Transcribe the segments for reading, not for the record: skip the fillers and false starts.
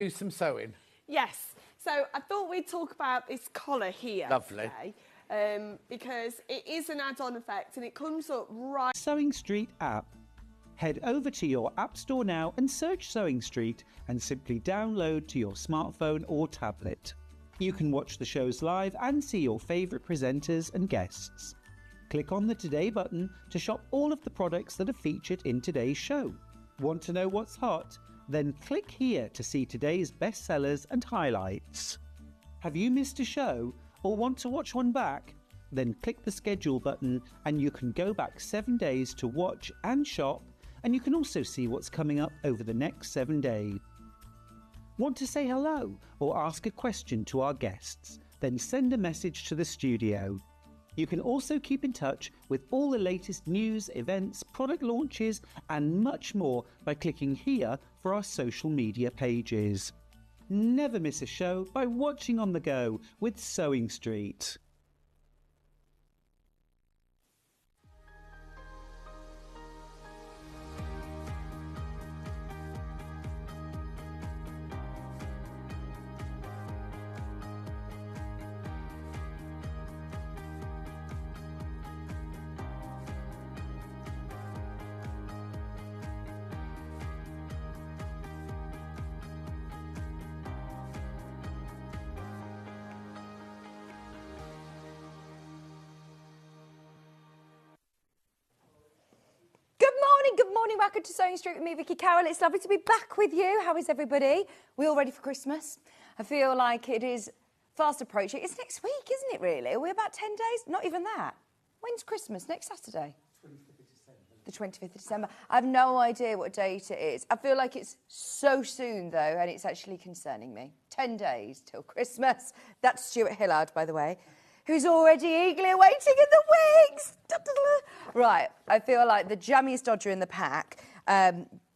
Do some sewing. Yes. So I thought we'd talk about this collar here. Lovely. Today, because it is an add-on effect and it comes up right. Sewing Street app. Head over to your app store now and search Sewing Street and simply download to your smartphone or tablet. You can watch the shows live and see your favourite presenters and guests. Click on the Today button to shop all of the products that are featured in today's show. Want to know what's hot? Then click here to see today's bestsellers and highlights. Have you missed a show or want to watch one back? Then click the schedule button and you can go back 7 days to watch and shop, and you can also see what's coming up over the next 7 days. Want to say hello or ask a question to our guests? Then send a message to the studio. You can also keep in touch with all the latest news, events, product launches and much more by clicking here for our social media pages. Never miss a show by watching on the go with Sewing Street. Good morning, welcome to Sewing Street with me, Vicky Carroll. It's lovely to be back with you. How is everybody? We all ready for Christmas? I feel like it is fast approaching. It's next week, isn't it, really? Are we about 10 days? Not even that. When's Christmas? Next Saturday? 25th of December. The 25th of December. I have no idea what date it is. I feel like it's so soon, though, and it's actually concerning me. 10 days till Christmas. That's Stuart Hillard, by the way, who's already eagerly awaiting in the wings. Right, I feel like the jammiest dodger in the pack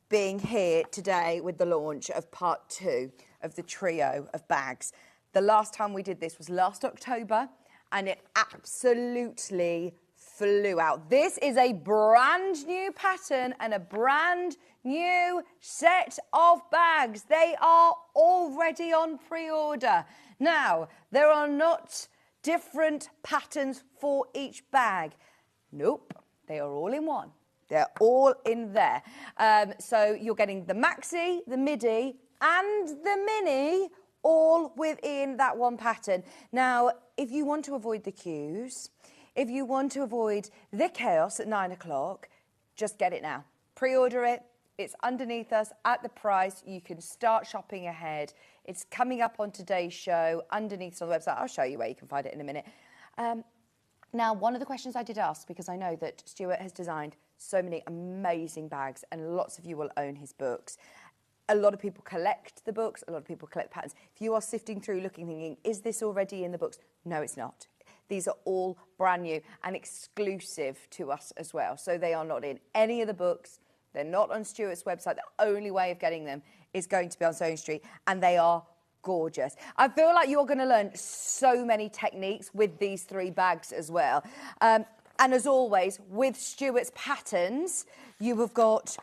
being here today with the launch of part 2 of the trio of bags. The last time we did this was last October and it absolutely flew out. This is a brand new pattern and a brand new set of bags. They are already on pre-order. Now, there are not different patterns for each bag. Nope, they are all in one. They're all in there. So you're getting the maxi, the midi, and the mini all within that one pattern. Now, if you want to avoid the queues, if you want to avoid the chaos at 9 o'clock, just get it now. Pre-order it. It's underneath us at the price. You can start shopping ahead. It's coming up on today's show underneath on the website. I'll show you where you can find it in a minute. Now, one of the questions I did ask, because I know that Stuart has designed so many amazing bags and lots of you will own his books. A lot of people collect the books. A lot of people collect patterns. If you are sifting through looking, thinking, is this already in the books? No, it's not. These are all brand new and exclusive to us as well. So they are not in any of the books. They're not on Stuart's website. The only way of getting them is going to be on Sewing Street, and they are gorgeous. I feel like you're going to learn so many techniques with these 3 bags as well. And as always, with Stuart's patterns, you have got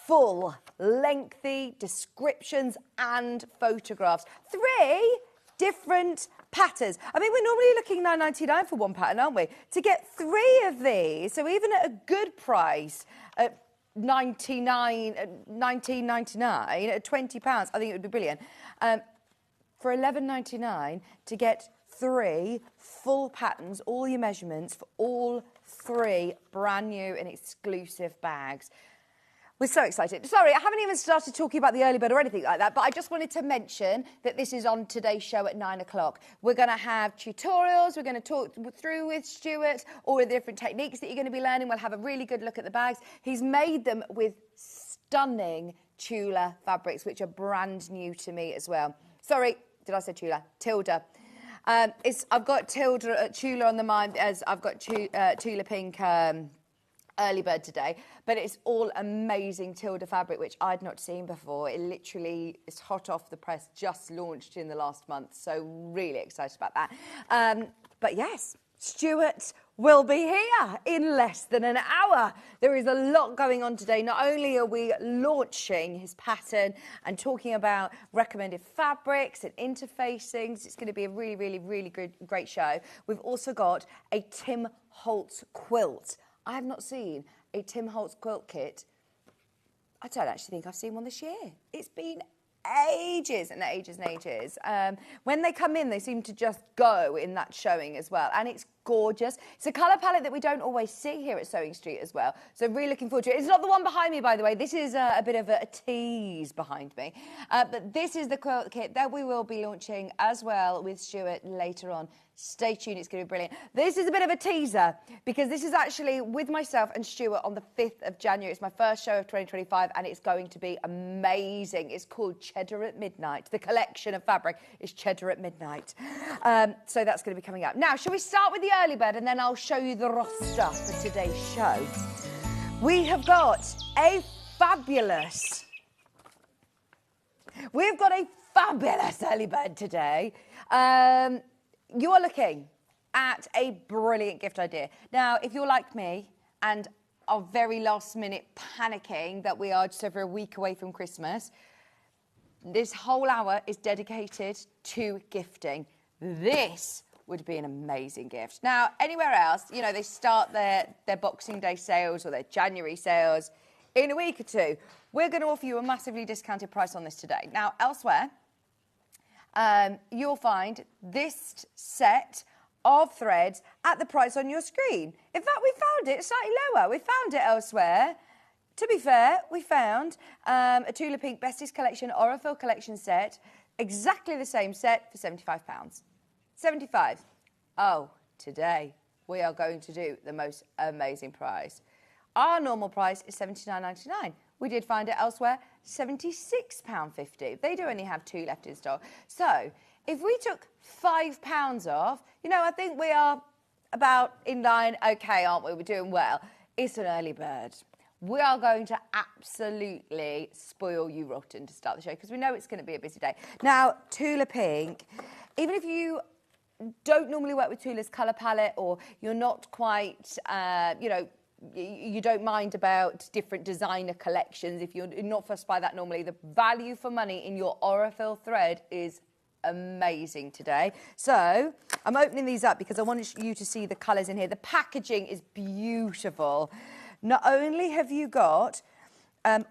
full, lengthy descriptions and photographs. 3 different patterns. I mean, we're normally looking £9.99 for one pattern, aren't we? To get 3 of these, so even at a good price, at $19.99 at £20, I think it would be brilliant. For $11.99 to get 3 full patterns, all your measurements for all 3 brand new and exclusive bags. We're so excited. Sorry, I haven't even started talking about the early bird or anything like that, but I just wanted to mention that this is on today's show at 9 o'clock. We're going to have tutorials. We're going to talk through with Stuart all the different techniques that you're going to be learning. We'll have a really good look at the bags. He's made them with stunning Tula fabrics, which are brand new to me as well. Sorry, did I say Tula? Tilda. I've got Tula on the mind as I've got Tula Pink early bird today, but it's all amazing Tilda fabric, which I'd not seen before. It literally is hot off the press, just launched in the last month, so really excited about that. But yes, Stuart will be here in less than an hour. There is a lot going on today. Not only are we launching his pattern and talking about recommended fabrics and interfacings, it's going to be a really great show. We've also got a Tim Holtz quilt. I have not seen a Tim Holtz quilt kit. I don't actually think I've seen one this year. It's been ages and ages and ages. When they come in, they seem to just go in that showing as well. And it's gorgeous. It's a colour palette that we don't always see here at Sewing Street as well. So really looking forward to it. It's not the one behind me, by the way. This is a bit of a tease behind me. But this is the quilt kit that we will be launching as well with Stuart later on. Stay tuned, it's going to be brilliant. This is a bit of a teaser because this is actually with myself and Stuart on the 5th of January. It's my first show of 2025 and it's going to be amazing. It's called Cheddar at Midnight. The collection of fabric is Cheddar at Midnight. So that's going to be coming up. Now, shall we start with the early bird and then I'll show you the roster for today's show. We have got a fabulous early bird today. You are looking at a brilliant gift idea. Now, if you're like me and are very last minute panicking that we are just over a week away from Christmas, this whole hour is dedicated to gifting. This would be an amazing gift. Now, anywhere else, you know, they start their Boxing Day sales or their January sales in a week or two. We're going to offer you a massively discounted price on this today. Now, elsewhere, you'll find this set of threads at the price on your screen. In fact, we found it slightly lower. We found it elsewhere. To be fair, we found a Tula Pink Besties Collection Aurifil Collection set, exactly the same set for £75. 75. Oh, today we are going to do the most amazing price. Our normal price is £79.99. We did find it elsewhere, £76.50. They do only have 2 left in stock. So if we took £5 off, you know, I think we are about in line, okay, aren't we? We're doing well. It's an early bird. We are going to absolutely spoil you rotten to start the show because we know it's going to be a busy day. Now, Tula Pink, even if you don't normally work with Tula's colour palette or you're not quite, you know, you don't mind about different designer collections, if you're not fussed by that normally, the value for money in your Aurifil thread is amazing today. So I'm opening these up because I want you to see the colours in here. The packaging is beautiful. Not only have you got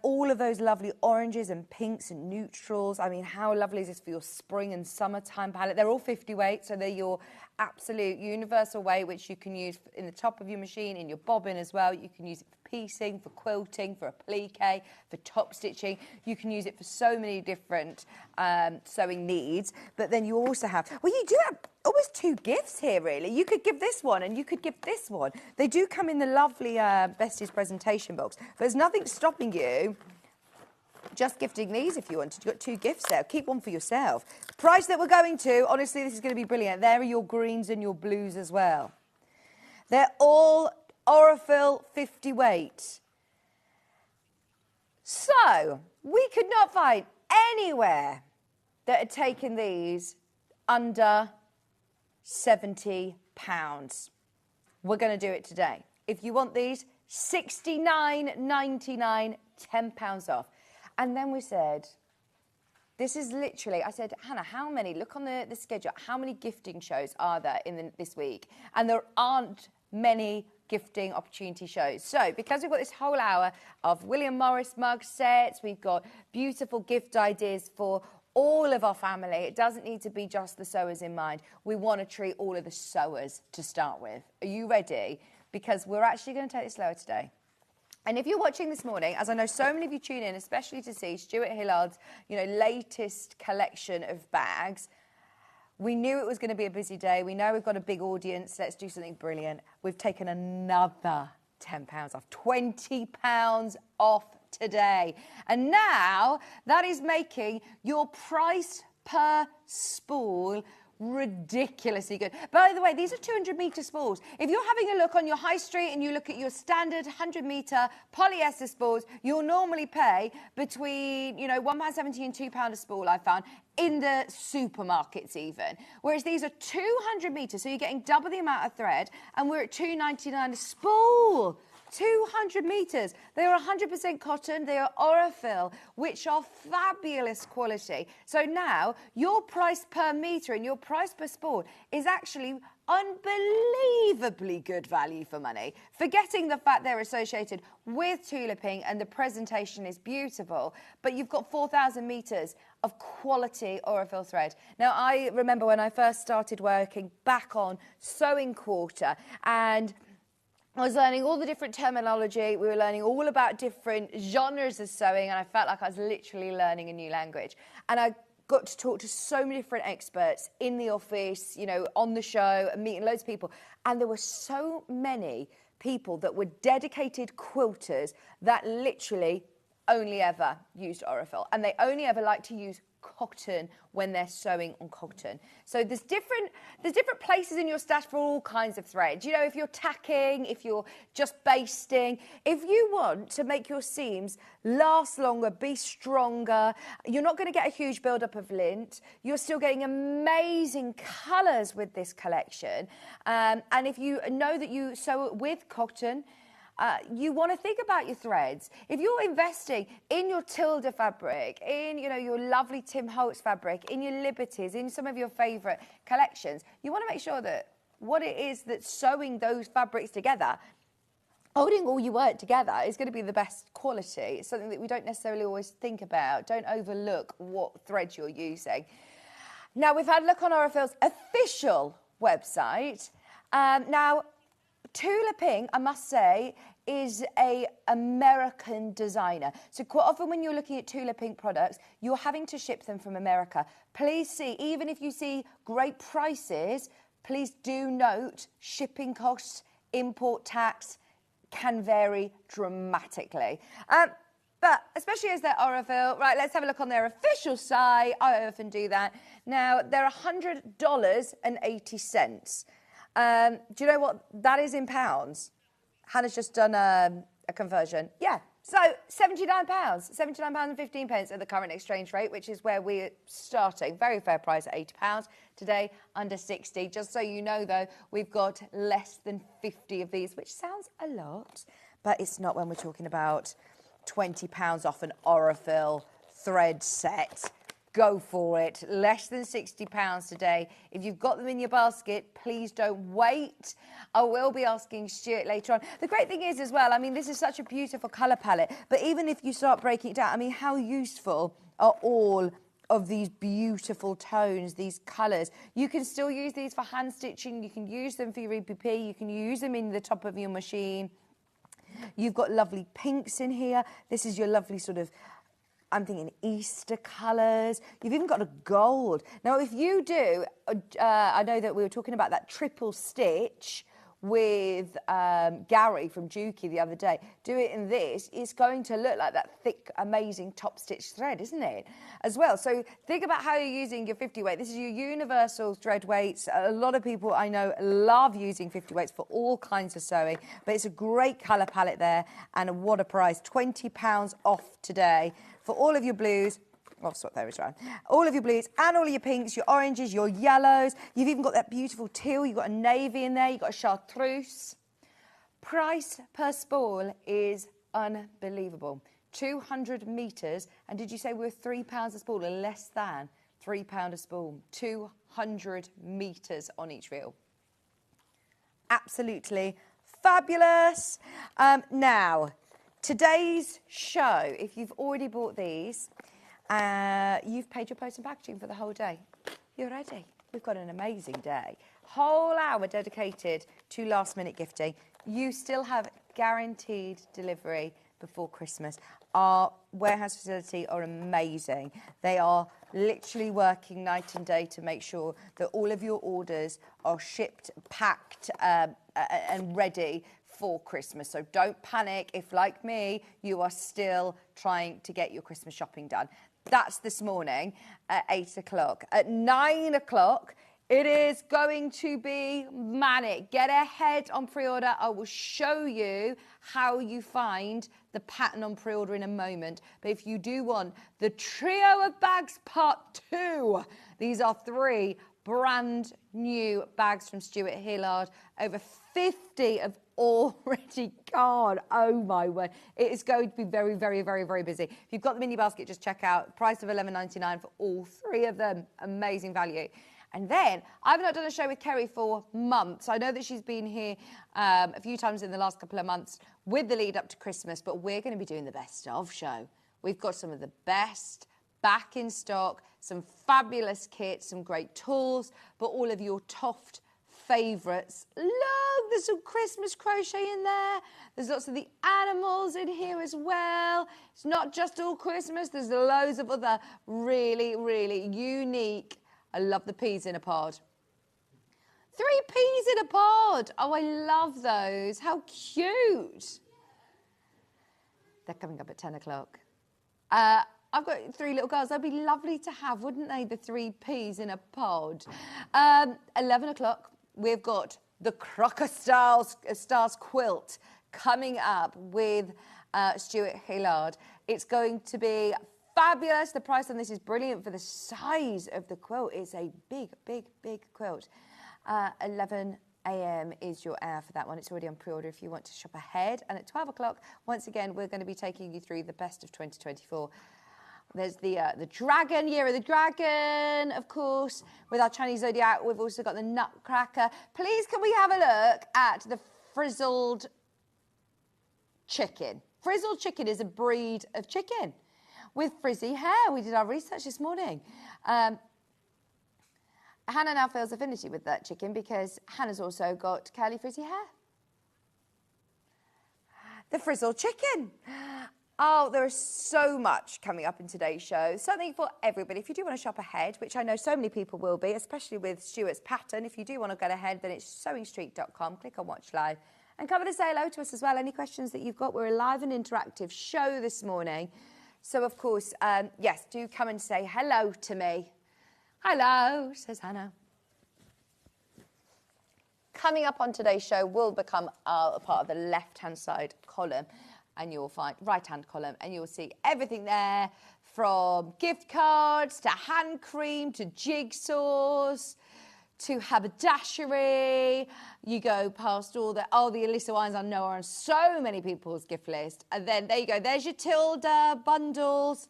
all of those lovely oranges and pinks and neutrals. I mean, how lovely is this for your spring and summertime palette? They're all 50 weight, so they're your absolute universal weight, which you can use in the top of your machine, in your bobbin as well. You can use it for piecing, for quilting, for applique, for top stitching. You can use it for so many different sewing needs. But then you also have, well, you do have almost 2 gifts here, really. You could give this one and you could give this one. They do come in the lovely Besties presentation box. But there's nothing stopping you just gifting these if you wanted. You've got 2 gifts there. Keep one for yourself. Price that we're going to, honestly, this is going to be brilliant. There are your greens and your blues as well. They're all Aurifil 50 weight. So, we could not find anywhere that had taken these under £70. We're going to do it today. If you want these, £69.99, £10 off. And then we said, this is literally, I said, Hannah, how many, look on the schedule, how many gifting shows are there this week? And there aren't many gifting opportunity shows. So because we've got this whole hour of William Morris mug sets, we've got beautiful gift ideas for all of our family. It doesn't need to be just the sewers in mind. We want to treat all of the sewers to start with. Are you ready? Because we're actually going to take this slower today. And if you're watching this morning, as I know so many of you tune in, especially to see Stuart Hillard's, you know, latest collection of bags, we knew it was going to be a busy day. We know we've got a big audience. Let's do something brilliant. We've taken another £10 off, £20 off today. And now that is making your price per spool ridiculously good. By the way, these are 200-metre spools. If you're having a look on your high street and you look at your standard 100-metre polyester spools, you'll normally pay between, you know, £1.70 and £2 a spool, I found, in the supermarkets even. Whereas these are 200 metres, so you're getting double the amount of thread, and we're at £2.99 a spool. 200 metres. They are 100% cotton. They are Aurifil, which are fabulous quality. So now your price per metre and your price per spool is actually unbelievably good value for money. Forgetting the fact they're associated with tuliping and the presentation is beautiful, but you've got 4,000 metres of quality Aurifil thread. Now, I remember when I first started working back on Sewing Quarter, and I was learning all the different terminology. We were learning all about different genres of sewing, and I felt like I was literally learning a new language. And I got to talk to so many different experts in the office, you know, on the show, and meeting loads of people. And there were so many people that were dedicated quilters that literally only ever used Aurifil, and they only ever like to use cotton when they're sewing on cotton. So there's different places in your stash for all kinds of thread. You know, if you're tacking, if you're just basting, if you want to make your seams last longer, be stronger, you're not going to get a huge buildup of lint. You're still getting amazing colours with this collection. And if you know that you sew with cotton, you want to think about your threads. If you're investing in your Tilda fabric, in, you know, your lovely Tim Holtz fabric, in your Liberties, in some of your favourite collections, you want to make sure that what it is that's sewing those fabrics together, holding all your work together, is going to be the best quality. It's something that we don't necessarily always think about. Don't overlook what thread you're using. Now, we've had a look on Aurifil's official website. Now, tuliping, I must say, is an American designer. So quite often when you're looking at tuliping products, you're having to ship them from America. Please see, even if you see great prices, please do note shipping costs, import tax can vary dramatically. But especially as they're Aurifil, right, let's have a look on their official site. I often do that. Now, they're $100.80. Do you know what that is in pounds? Hannah's just done a conversion. Yeah, so £79, £79.15 at the current exchange rate, which is where we're starting. Very fair price at £80. Today, under 60. Just so you know, though, we've got less than 50 of these, which sounds a lot, but it's not when we're talking about £20 off an Aurifil thread set. Go for it. Less than £60 today. If you've got them in your basket, please don't wait. I will be asking Stuart later on. The great thing is as well, I mean, this is such a beautiful colour palette, but even if you start breaking it down, I mean, how useful are all of these beautiful tones, these colours? You can still use these for hand stitching. You can use them for your EPP. You can use them in the top of your machine. You've got lovely pinks in here. This is your lovely sort of, I'm thinking Easter colours. You've even got a gold. Now, if you do, I know that we were talking about that triple stitch with Gary from Juki the other day. Do it in this, it's going to look like that thick, amazing top stitch thread, isn't it? As well. So think about how you're using your 50 weight. This is your universal thread weights. A lot of people I know love using 50 weights for all kinds of sewing, but it's a great colour palette there, and what a price. £20 off today for all of your blues. I'll swap those around. All of your blues and all of your pinks, your oranges, your yellows. You've even got that beautiful teal. You've got a navy in there. You've got a chartreuse. Price per spool is unbelievable. 200 metres. And did you say we were £3 a spool, or less than £3 a spool? 200 metres on each reel. Absolutely fabulous. Now, today's show, if you've already bought these, you've paid your post and packaging for the whole day. You're ready. We've got an amazing day. Whole hour dedicated to last minute gifting. You still have guaranteed delivery before Christmas. Our warehouse facility are amazing. They are literally working night and day to make sure that all of your orders are shipped, packed and ready for Christmas. So don't panic if, like me, you are still trying to get your Christmas shopping done. That's this morning at 8 o'clock. At 9 o'clock, It is going to be manic. Get ahead on pre-order. I will show you how you find the pattern on pre-order in a moment. But if you do want the trio of bags part 2, these are 3 brand new bags from Stuart Hillard. Over 50 have already gone. Oh my word. It is going to be very, very, very, very busy. If you've got the mini basket, just check out. Price of $11.99 for all 3 of them. Amazing value. And then, I've not done a show with Kerry for months. I know that she's been here a few times in the last couple of months with the lead up to Christmas, but we're going to be doing the best of show. We've got some of the best back in stock, some fabulous kits, some great tools, but all of your Toft favourites. Look, there's some Christmas crochet in there. There's lots of the animals in here as well. It's not just all Christmas. There's loads of other really, really unique. I love the peas in a pod. 3 peas in a pod. Oh, I love those. How cute. They're coming up at 10 o'clock. I've got 3 little girls. They'd be lovely to have, wouldn't they, the 3 peas in a pod? 11 o'clock, we've got the Crocker Stars quilt coming up with Stuart Hillard. It's going to be fabulous. The price on this is brilliant for the size of the quilt. It's a big, big, big quilt. 11 a.m. is your hour for that one. It's already on pre-order if you want to shop ahead. And at 12 o'clock, once again, we're going to be taking you through the best of 2024. There's the dragon, year of the dragon, of course, with our Chinese zodiac. We've also got the Nutcracker. Please, can we have a look at the frizzled chicken? Frizzled chicken is a breed of chicken with frizzy hair. We did our research this morning. Hannah now feels affinity with that chicken because Hannah's also got curly frizzy hair. The frizzled chicken. Oh, there is so much coming up in today's show. Something for everybody. If you do want to shop ahead, which I know so many people will be, especially with Stuart's pattern, if you do want to get ahead, then it's sewingstreet.com. Click on Watch Live. And come and say hello to us as well. Any questions that you've got? We're a live and interactive show this morning. So, of course, yes, do come and say hello to me. Hello, says Hannah. Coming up on today's show will become a part of the left-hand side column, and you'll find right-hand column, and you'll see everything there, from gift cards to hand cream to jigsaws to haberdashery. You go past all the Alyssa wines I know are on so many people's gift list, and then there you go. There's your Tilda bundles.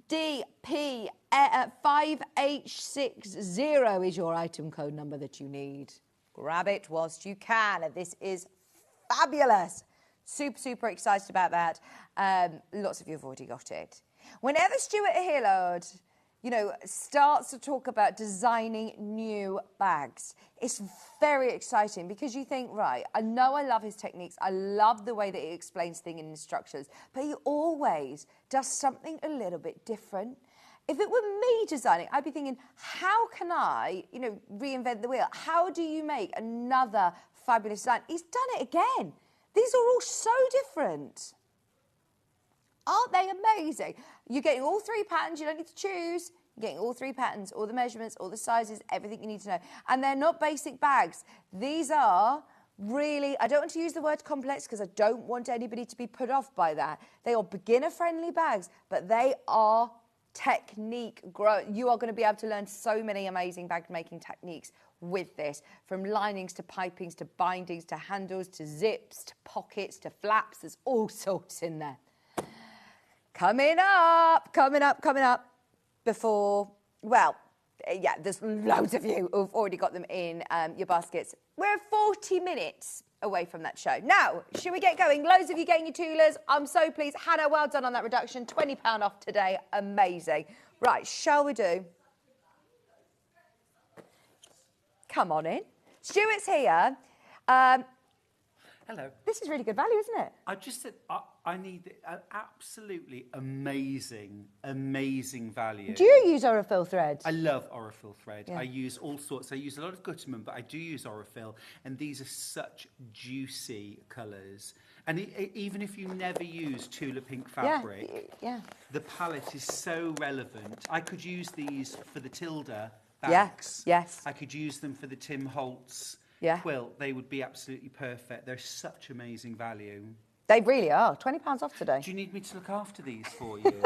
DP 5H60 is your item code number that you need. Grab it whilst you can. This is fabulous. Super, super excited about that. Lots of you have already got it. Whenever Stuart Hillard, starts to talk about designing new bags, it's very exciting because you think, right, I know I love his techniques. I love the way that he explains things in instructions, but he always does something a little bit different. If it were me designing, I'd be thinking, how can I, reinvent the wheel? How do you make another fabulous design? He's done it again. These are all so different. Aren't they amazing? You're getting all 3 patterns. You don't need to choose. You're getting all 3 patterns, all the measurements, all the sizes, everything you need to know. And they're not basic bags. These are really, I don't want to use the word complex because I don't want anybody to be put off by that. They are beginner-friendly bags, but they are technique grow. You are going to be able to learn so many amazing bag making techniques with this, from linings to pipings to bindings to handles to zips to pockets to flaps. There's all sorts in there. Coming up before, there's loads of you who've already got them in your baskets. We're 40 minutes away from that show. Now, should we get going? Loads of you getting your Tulas. I'm so pleased. Hannah, well done on that reduction. £20 off today. Amazing. Right, shall we do? Come on in. Stuart's here. Hello. This is really good value, isn't it? I just said I need an absolutely amazing value. Do you use Aurifil thread? I love Aurifil thread. Yeah. I use all sorts. I use a lot of Gutermann, but I do use Aurifil, and these are such juicy colours. And even if you never use Tula Pink fabric, yeah. the palette is so relevant. I could use these for the Tilda bags. Yes. I could use them for the Tim Holtz quilt. They would be absolutely perfect. They're such amazing value. They really are. £20 off today. Do you need me to look after these for you?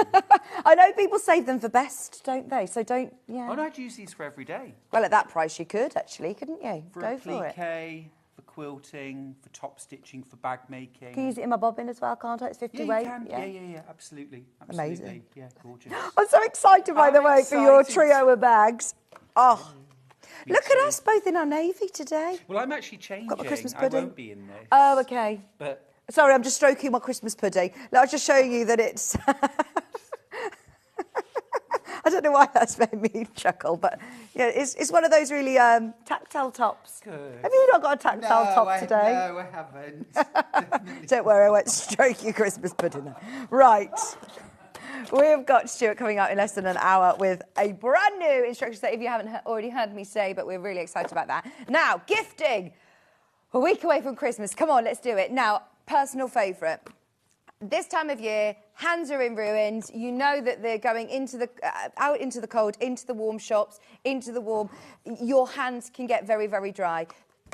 I know people save them for best, don't they? So don't, Oh, no, I'd use these for every day. Well, at that price you could, actually, couldn't you? For Go for it. applique, for quilting, for top stitching, for bag making. Can you use it in my bobbin as well, can't I? It's 50 weight. You can. Yeah, absolutely. Amazing. Yeah, gorgeous. I'm so excited, by the way, for your trio of bags. Oh, look at us both in our navy today. Well, I'm actually changing. Got my Christmas I pudding. won't be in this. Oh, okay. But sorry, I'm just stroking my Christmas pudding. I was just showing you that it's... I don't know why that's made me chuckle, but yeah, it's one of those really tactile tops. Good. Have you not got a tactile top today? No, I haven't. Don't worry, I won't stroke your Christmas pudding now. Right. We've got Stuart coming up in less than an hour with a brand new instruction set, if you haven't already heard me say, but we're really excited about that. Now, gifting. A week away from Christmas. Come on, let's do it. Now, personal favourite. This time of year, hands are in ruins. You know that they're going into the out into the cold, into the warm shops, into the warm. Your hands can get very, very dry.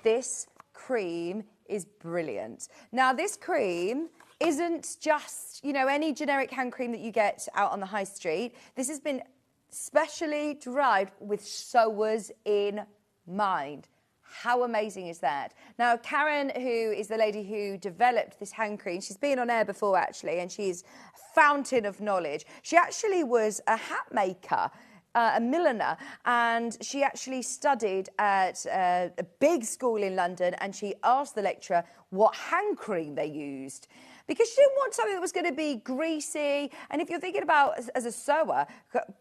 This cream is brilliant. Now, this cream isn't just, you know, any generic hand cream that you get out on the high street. This has been specially derived with sewers in mind. How amazing is that? Now, Karen, who is the lady who developed this hand cream, she's been on air before, actually, and she's a fountain of knowledge. She actually was a hat maker, a milliner, and she actually studied at a big school in London, and she asked the lecturer what hand cream they used, because she didn't want something that was going to be greasy. And if you're thinking about, as a sewer,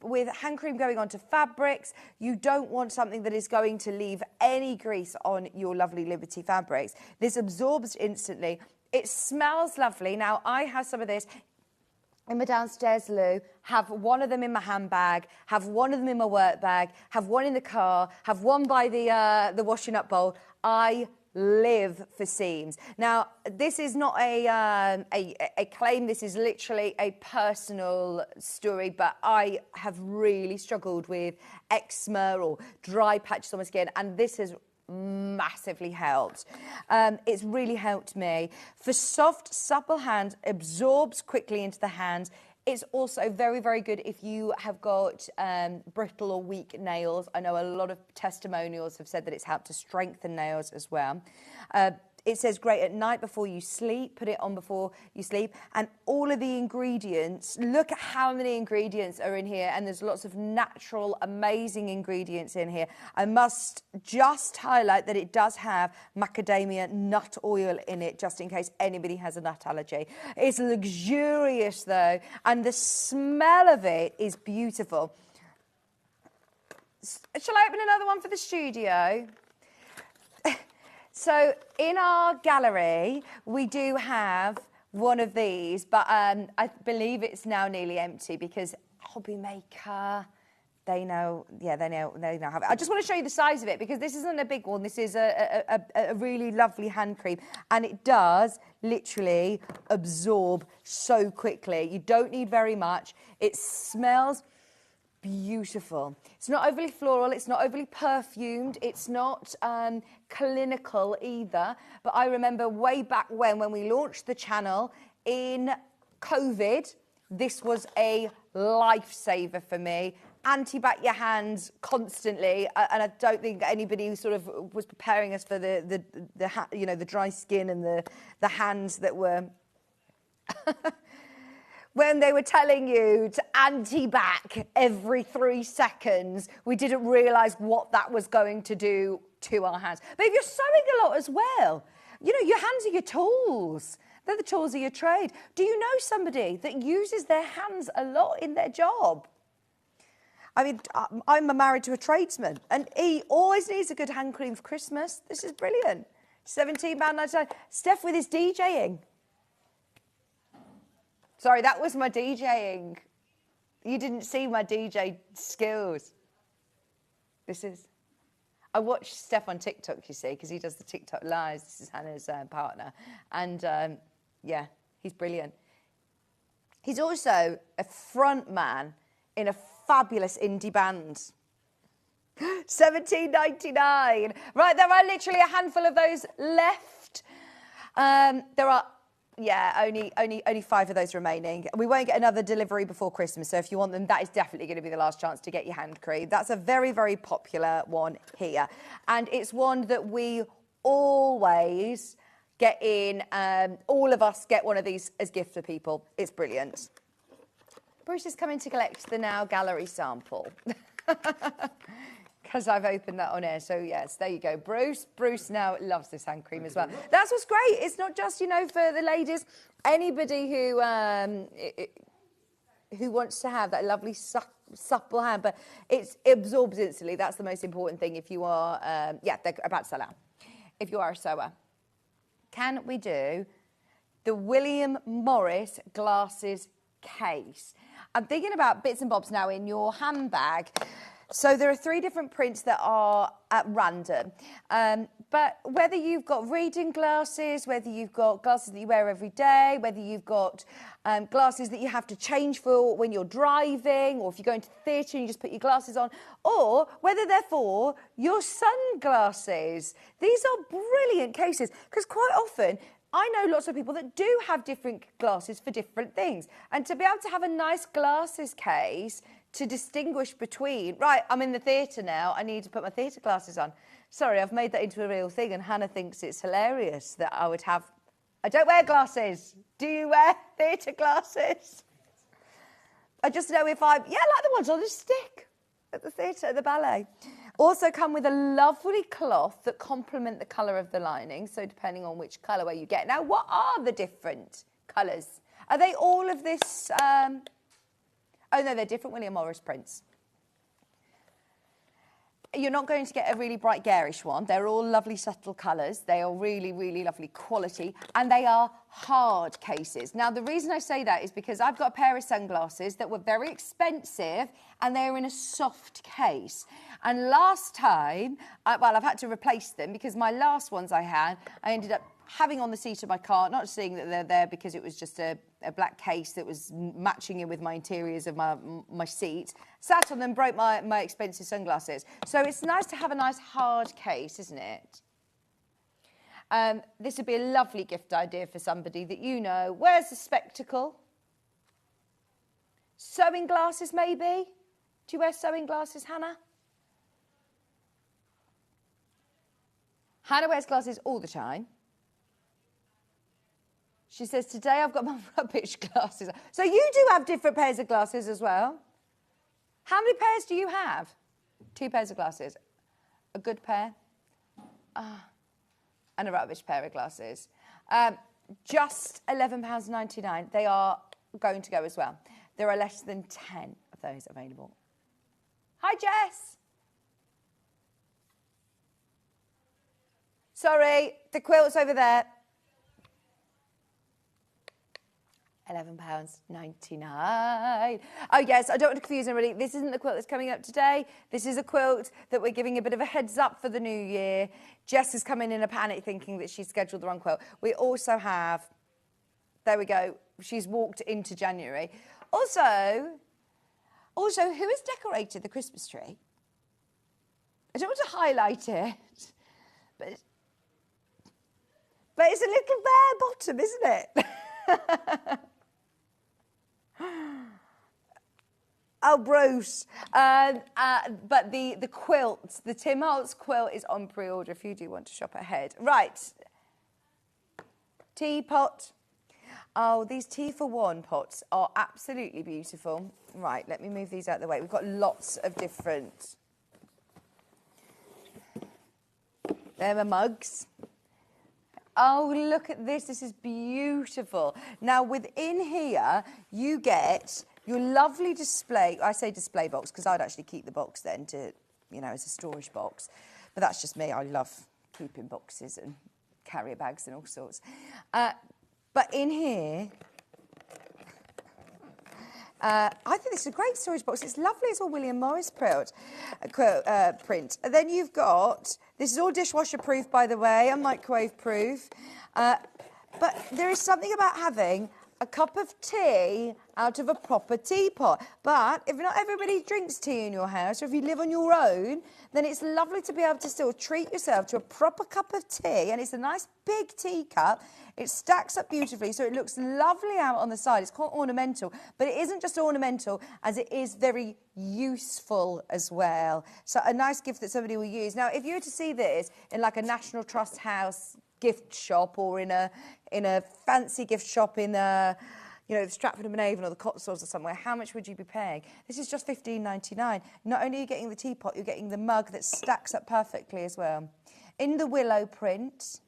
with hand cream going onto fabrics, you don't want something that is going to leave any grease on your lovely Liberty fabrics. This absorbs instantly. It smells lovely. Now, I have some of this in my downstairs loo, have one of them in my handbag, have one of them in my work bag, have one in the car, have one by the washing up bowl. I live for seams. Now, this is not a claim. This is literally a personal story, but I have really struggled with eczema or dry patches on my skin, and this has massively helped. It's really helped me. For soft, supple hands, absorbs quickly into the hands. It's also very, very good if you have got brittle or weak nails. I know a lot of testimonials have said that it's helped to strengthen nails as well. It says great at night before you sleep. Put it on before you sleep. And all of the ingredients, look at how many ingredients are in here. And there's lots of natural, amazing ingredients in here. I must just highlight that it does have macadamia nut oil in it, just in case anybody has a nut allergy. It's luxurious, though, and the smell of it is beautiful. Shall I open another one for the studio? So in our gallery, we do have one of these, but I believe it's now nearly empty because Hobby Maker, they know how it. I just want to show you the size of it because this isn't a big one. This is a really lovely hand cream, and it does literally absorb so quickly. You don't need very much. It smells beautiful. It's not overly floral, it's not overly perfumed, it's not clinical either, but I remember way back when we launched the channel in COVID, this was a lifesaver for me. Anti-back your hands constantly, and I don't think anybody sort of was preparing us for the dry skin and the hands that were when they were telling you to anti-back every 3 seconds, we didn't realise what that was going to do to our hands. But if you're sewing a lot as well, you know, your hands are your tools. They're the tools of your trade. Do you know somebody that uses their hands a lot in their job? I mean, I'm married to a tradesman, and he always needs a good hand cream for Christmas. This is brilliant. £17.99. Steph with his DJing. Sorry, that was my DJing. You didn't see my DJ skills. I watch Steph on TikTok, you see, because he does the TikTok lives. This is Hannah's partner. And, yeah, he's brilliant. He's also a front man in a fabulous indie band. 17.99. Right, there are literally a handful of those left. There are, yeah, only 5 of those remaining. We won't get another delivery before Christmas, so if you want them, that is definitely going to be the last chance to get your hand cream. That's a very, very popular one here, and it's one that we always get in. All of us get one of these as gift for people. It's brilliant. Bruce is coming to collect the Now Gallery sample. Because I've opened that on air, so yes, there you go, Bruce. Bruce now loves this hand cream as well. That's what's great. It's not just, you know, for the ladies. Anybody who wants to have that lovely supple hand, but it absorbs instantly. That's the most important thing. If you are, they're about to sell out. If you are a sewer, can we do the William Morris glasses case? I'm thinking about bits and bobs now in your handbag. So there are 3 different prints that are at random. But whether you've got reading glasses, whether you've got glasses that you wear every day, whether you've got glasses that you have to change for when you're driving, or if you're going to the theatre and you just put your glasses on, or whether they're for your sunglasses. These are brilliant cases, because quite often I know lots of people that do have different glasses for different things. And to be able to have a nice glasses case to distinguish between, right, I'm in the theatre now, I need to put my theatre glasses on. Sorry, I've made that into a real thing, and Hannah thinks it's hilarious that I would have... I don't wear glasses. Do you wear theatre glasses? I just know if I'm... Yeah, like the ones on the stick at the theatre, at the ballet. Also come with a lovely cloth that complement the colour of the lining, so depending on which colourway you get. Now, what are the different colours? Are they all of this... Oh, no, they're different William Morris prints. You're not going to get a really bright garish one. They're all lovely, subtle colours. They are really, really lovely quality. And they are hard cases. Now, the reason I say that is because I've got a pair of sunglasses that were very expensive, and they're in a soft case. And last time, I've had to replace them because my last ones I had, I ended up having on the seat of my car, not seeing that they're there because it was just a black case that was matching in with my interiors of my seat, sat on them, broke my expensive sunglasses. So it's nice to have a nice hard case, isn't it? This would be a lovely gift idea for somebody that you know wears a spectacle. Sewing glasses, maybe? Do you wear sewing glasses, Hannah? Hannah wears glasses all the time. She says, today I've got my rubbish glasses. So you do have different pairs of glasses as well. How many pairs do you have? 2 pairs of glasses. A good pair. And a rubbish pair of glasses. Just £11.99. They are going to go as well. There are less than 10 of those available. Hi, Jess. Sorry, the quilt's over there. £11.99. Oh, yes, I don't want to confuse anybody. This isn't the quilt that's coming up today. This is a quilt that we're giving a bit of a heads up for the new year. Jess has come in a panic thinking that she's scheduled the wrong quilt. We also have, there we go, she's walked into January. Also, who has decorated the Christmas tree? I don't want to highlight it, but it's a little bare bottom, isn't it? Oh, Bruce. But the quilt, the Tim Holtz quilt is on pre-order if you do want to shop ahead. Right. Teapot. Oh, these tea for one pots are absolutely beautiful. Right, let me move these out of the way. We've got lots of different... There are mugs. Oh, look at this. This is beautiful. Now, within here, you get your lovely display. I say display box because I'd actually keep the box then to, you know, as a storage box. But that's just me. I love keeping boxes and carrier bags and all sorts. But in here, I think this is a great storage box. It's lovely. It's all William Morris print. And then you've got, this is all dishwasher proof, by the way, and microwave proof. But there is something about having a cup of tea out of a proper teapot. But if not everybody drinks tea in your house, or if you live on your own, then it's lovely to be able to still treat yourself to a proper cup of tea. And it's a nice big teacup. It stacks up beautifully, so it looks lovely out on the side. It's quite ornamental, but it isn't just ornamental, as it is very useful as well. So a nice gift that somebody will use. Now, if you were to see this in like a National Trust house gift shop, or in a fancy gift shop in Stratford-upon-Avon or the Cotswolds or somewhere, how much would you be paying? This is just $15.99. Not only are you getting the teapot, you're getting the mug that stacks up perfectly as well. In the willow print,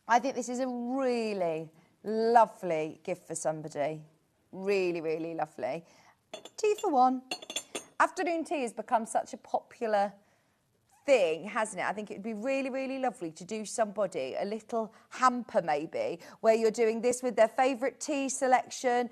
I think this is a really lovely gift for somebody. Really, really lovely. Tea for one. Afternoon tea has become such a popular thing, hasn't it? I think it would be really, really lovely to do somebody a little hamper maybe, where you're doing this with their favourite tea selection.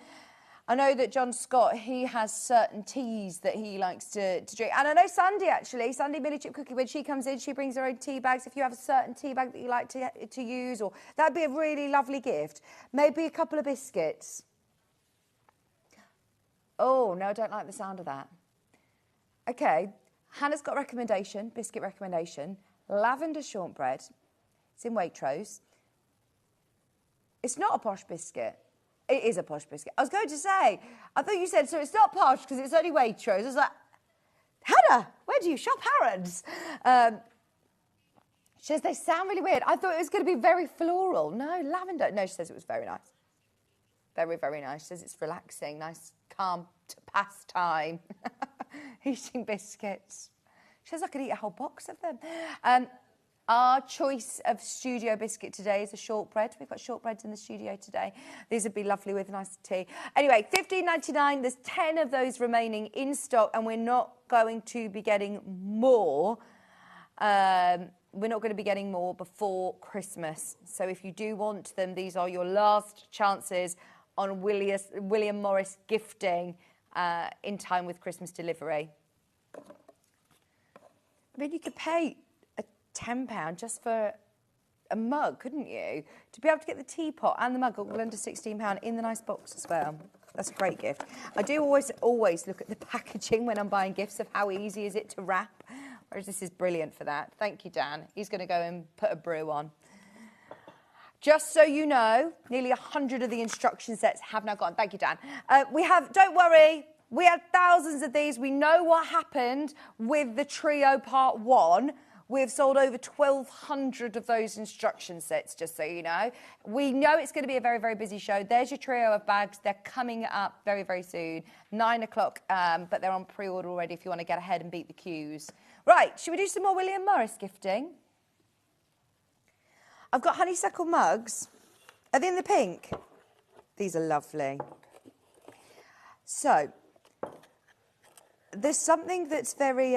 I know that John Scott, he has certain teas that he likes to drink. And I know Sandy, actually, Sandy Miniature Cookie, when she comes in, she brings her own tea bags. If you have a certain tea bag that you like to use, or that'd be a really lovely gift. Maybe a couple of biscuits. Oh, no, I don't like the sound of that. Okay, Hannah's got a recommendation, biscuit recommendation. Lavender shortbread. It's in Waitrose. It's not a posh biscuit. It is a posh biscuit. I was going to say, I thought you said, so it's not posh because it's only Waitrose. I was like, Hannah, where do you shop, Harrods? She says, they sound really weird. I thought it was going to be very floral. No, lavender. No, she says it was very nice. Very, very nice. She says it's relaxing, nice, calm pastime. Eating biscuits. She says I could eat a whole box of them. Our choice of studio biscuit today is a shortbread. We've got shortbreads in the studio today. These would be lovely with nice tea. Anyway, $15.99. There's 10 of those remaining in stock, and we're not going to be getting more. We're not going to be getting more before Christmas. So if you do want them, these are your last chances on William Morris gifting in time with Christmas delivery. I mean, you could pay £10 just for a mug, couldn't you? To be able to get the teapot and the mug all under £16 in the nice box as well. That's a great gift. I do always look at the packaging when I'm buying gifts of how easy is it to wrap, whereas this is brilliant for that. Thank you, Dan. He's going to go and put a brew on. Just so you know, nearly 100 of the instruction sets have now gone. Thank you, Dan. Don't worry, we had thousands of these. We know what happened with the Trio Part 1. We've sold over 1,200 of those instruction sets, just so you know. We know it's going to be a very, very busy show. There's your trio of bags. They're coming up very, very soon, 9 o'clock, but they're on pre-order already if you want to get ahead and beat the queues. Right, should we do some more William Morris gifting? I've got honeysuckle mugs. Are they in the pink? These are lovely. So, there's something that's very...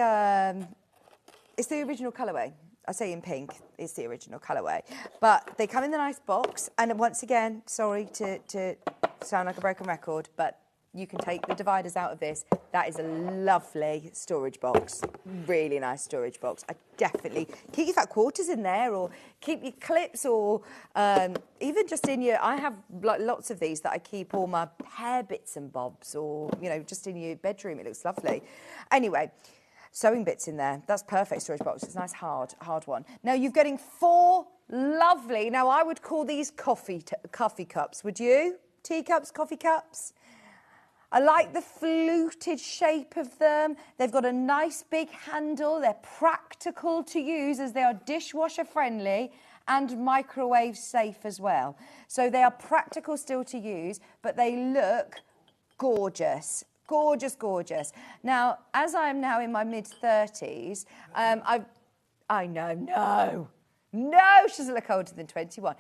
it's the original colourway. I say in pink, it's the original colourway. But they come in the nice box. And once again, sorry to sound like a broken record, but you can take the dividers out of this. That is a lovely storage box. Really nice storage box. I definitely keep your fat quarters in there, or keep your clips, or even just in your... I have like lots of these that I keep all my hair bits and bobs, or, you know, just in your bedroom. It looks lovely. Anyway... sewing bits in there. That's perfect storage box. It's a nice hard one. Now you're getting 4 lovely. Now I would call these coffee cups. Would you? Teacups, coffee cups. I like the fluted shape of them. They've got a nice big handle. They're practical to use as they are dishwasher friendly and microwave safe as well. So they are practical still to use, but they look gorgeous. Gorgeous, gorgeous. Now, as I am now in my mid-30s, I know, no, she doesn't look older than 21.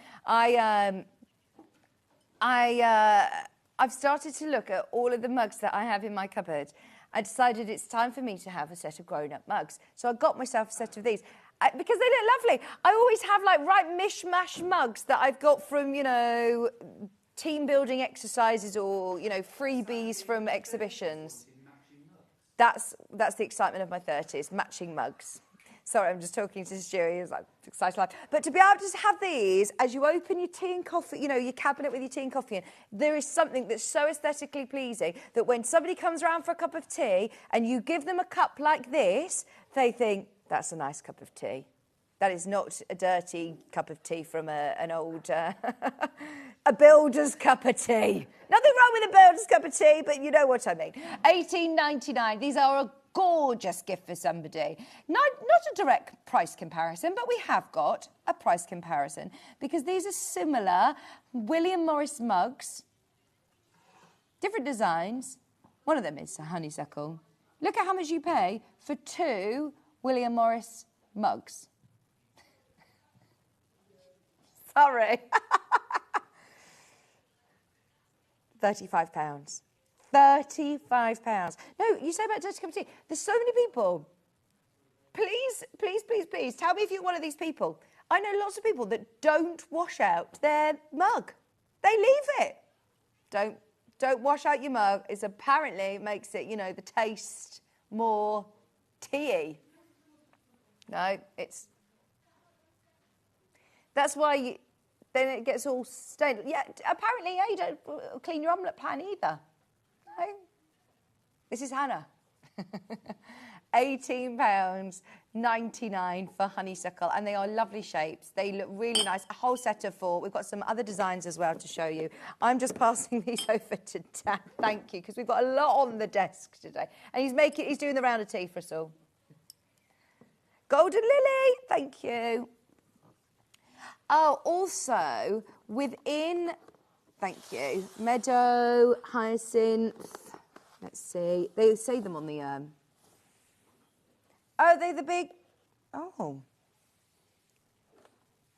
I've started to look at all of the mugs that I have in my cupboard. I decided it's time for me to have a set of grown-up mugs. So I got myself a set of these. Because they look lovely. I always have, like, right mishmash mugs that I've got from, you know... team building exercises, or, you know, freebies from exhibitions. That's the excitement of my 30s, matching mugs. Sorry, I'm just talking to Stewie. He's like, excited life. But to be able to have these as you open your tea and coffee, you know, your cabinet with your tea and coffee in, there is something that's so aesthetically pleasing that when somebody comes around for a cup of tea and you give them a cup like this, they think, that's a nice cup of tea. That is not a dirty cup of tea from an old, a builder's cup of tea. Nothing wrong with a builder's cup of tea, but you know what I mean. $18.99. These are a gorgeous gift for somebody. Not a direct price comparison, but we have got a price comparison because these are similar William Morris mugs, different designs. One of them is a honeysuckle. Look at how much you pay for 2 William Morris mugs. Sorry. £35. £35. No, you say about dirty cup of tea. There's so many people. Please, please, please, please, tell me if you're one of these people. I know lots of people that don't wash out their mug. They leave it. Don't wash out your mug. It apparently makes it, you know, the taste more tea-y. No, it's... That's why then it gets all stained. Yeah, apparently, yeah, you don't clean your omelette pan either. No. This is Hannah. £18.99 for honeysuckle, and they are lovely shapes. They look really nice. A whole set of 4. We've got some other designs as well to show you. I'm just passing these over to Dan. Thank you, because we've got a lot on the desk today. And he's doing the round of tea for us all. Golden Lily, thank you. Oh, also, within, thank you, Meadow, Hyacinth, let's see, they say them on the, oh, they're the big, oh.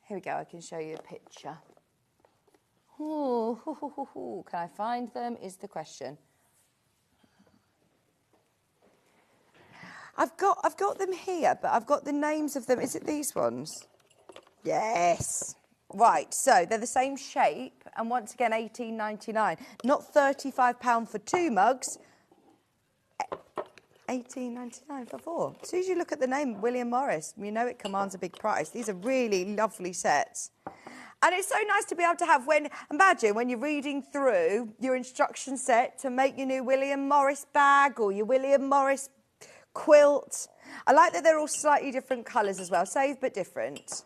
Here we go, I can show you a picture. Ooh, can I find them, is the question. I've got them here, but I've got the names of them. Is it these ones? Yes. Right, so they're the same shape, and once again, £18.99. Not £35 for 2 mugs. £18.99 for 4. As soon as you look at the name William Morris, you know it commands a big price. These are really lovely sets. And it's so nice to be able to have imagine when you're reading through your instruction set to make your new William Morris bag or your William Morris quilt. I like that they're all slightly different colours as well, same but different.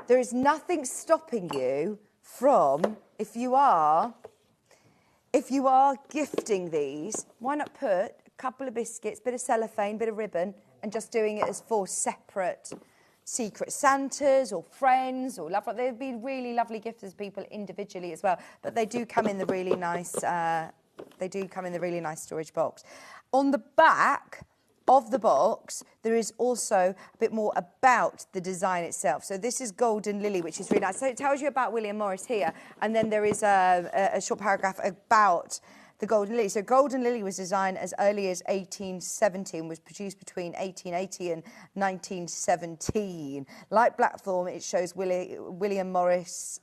There is nothing stopping you from, if you are gifting these, why not put a couple of biscuits, bit of cellophane, bit of ribbon, and just doing it as 4 separate secret Santas or friends or love. They'd be really lovely gifts as people individually as well. But they do come in the really nice. Storage box. On the back of the box, there is also a bit more about the design itself. So this is Golden Lily, which is really nice. So it tells you about William Morris here, and then there is a short paragraph about the Golden Lily. So Golden Lily was designed as early as 1870 and was produced between 1880 and 1917. Like Blackthorn, it shows William Morris'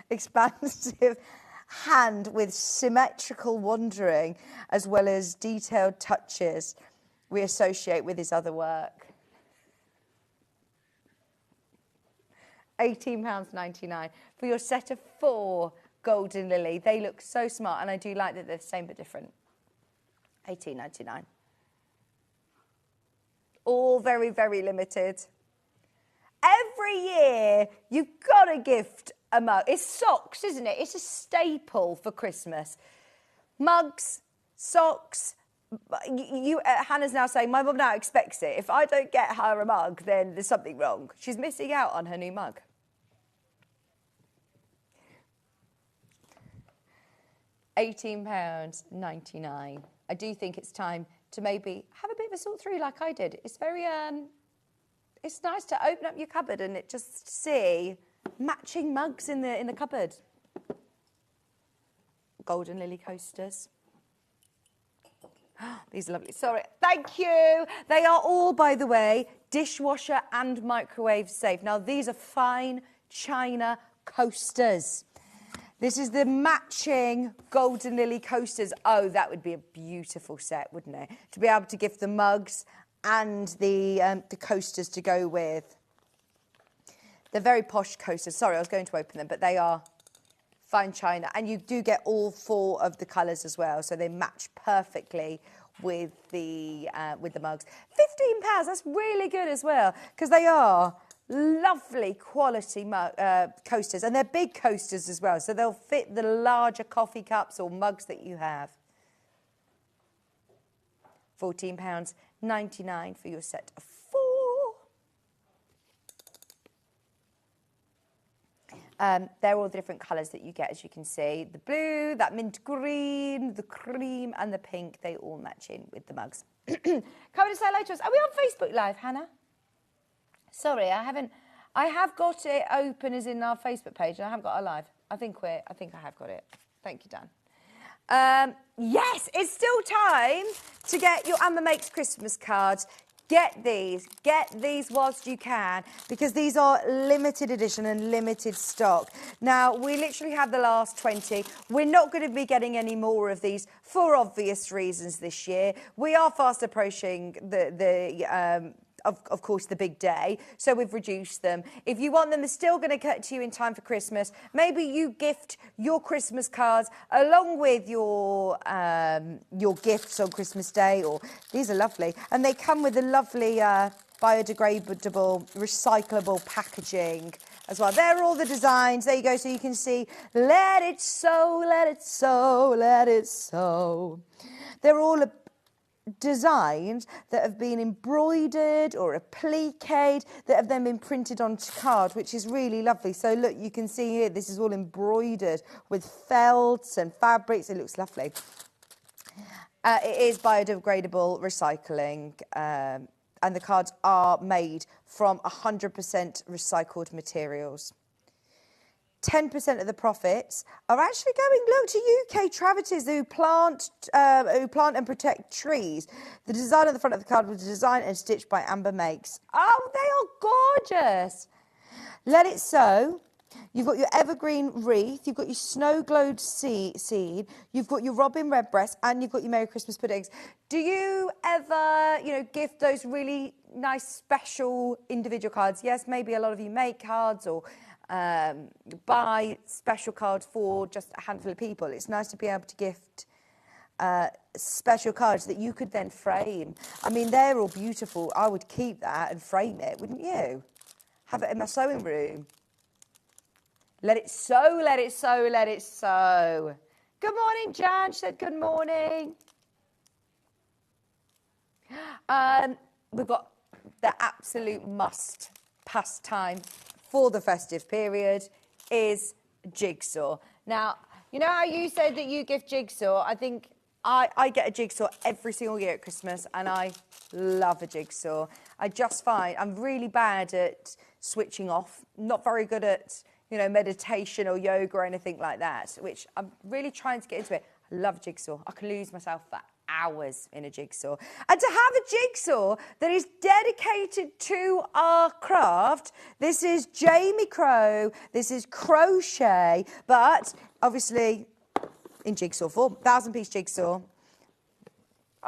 expansive hand with symmetrical wandering as well as detailed touches we associate with his other work. £18.99 for your set of 4 Golden Lily. They look so smart, and I do like that they're the same but different. £18.99. All very, very limited. Every year, you've got to gift a mug. It's socks, isn't it? It's a staple for Christmas. Mugs, socks. Hannah's now saying, my mum now expects it. If I don't get her a mug, then there's something wrong. She's missing out on her new mug. £18.99. I do think it's time to maybe have a bit of a sort through like I did. It's very, it's nice to open up your cupboard and just see matching mugs in the cupboard. Golden Lily coasters. These are lovely. Sorry. Thank you. They are all, by the way, dishwasher and microwave safe. Now, these are fine china coasters. This is the matching Golden Lily coasters. Oh, that would be a beautiful set, wouldn't it? To be able to gift the mugs and the coasters to go with. They're very posh coasters. Sorry, I was going to open them, but they are fine china. And you do get all 4 of the colours as well, so they match perfectly with the mugs. £15, that's really good as well, because they are lovely quality coasters, and they're big coasters as well, so they'll fit the larger coffee cups or mugs that you have. £14.99 for your set of 4. They're all the different colours that you get, as you can see. The blue, that mint green, the cream and the pink, they all match in with the mugs. Come and say hello to us. Are we on Facebook Live, Hannah? Sorry, I have got it open as in our Facebook page, and I haven't got a live. I think I have got it. Thank you, Dan. Yes, it's still time to get your Amber Makes Christmas cards. Get these whilst you can, because these are limited edition and limited stock. Now, we literally have the last 20. We're not going to be getting any more of these for obvious reasons this year. We are fast approaching of course, the big day, so we've reduced them. If you want them, they're still going to get to you in time for Christmas. Maybe you gift your Christmas cards along with your gifts on Christmas Day, or these are lovely. And they come with a lovely biodegradable, recyclable packaging as well. There are all the designs. There you go, so you can see, let it sow, let it sow, let it sow. They're all designs that have been embroidered or appliqued that have then been printed onto card, which is really lovely. So look, you can see here, this is all embroidered with felts and fabrics. It looks lovely. It is biodegradable recycling, and the cards are made from 100% recycled materials. 10% of the profits are actually going, look, to UK charities who plant and protect trees. The design on the front of the card was designed and stitched by Amber Makes. Oh, they are gorgeous. Let it sow. You've got your evergreen wreath, you've got your snow glowed seed, you've got your robin redbreast, and you've got your Merry Christmas puddings. Do you ever, gift those really nice special individual cards? Yes, maybe a lot of you make cards or buy special cards for just a handful of people. It's nice to be able to gift special cards that you could then frame. I mean, they're all beautiful. I would keep that and frame it, wouldn't you? Have it in my sewing room. Let it sow, let it sow, let it sow. Good morning, Jan. She said good morning. We've got the absolute must pastime for the festive period is Jigsaw. Now, you know how you said that you gift Jigsaw? I think I get a Jigsaw every single year at Christmas, and I love a Jigsaw. I just find I'm really bad at switching off, not very good at, meditation or yoga or anything like that, which I'm really trying to get into it. I love Jigsaw. I can lose myself for hours in a jigsaw. And to have a jigsaw that is dedicated to our craft, this is Jamie Crow, this is Crochet, but obviously in jigsaw form, 1,000-piece jigsaw.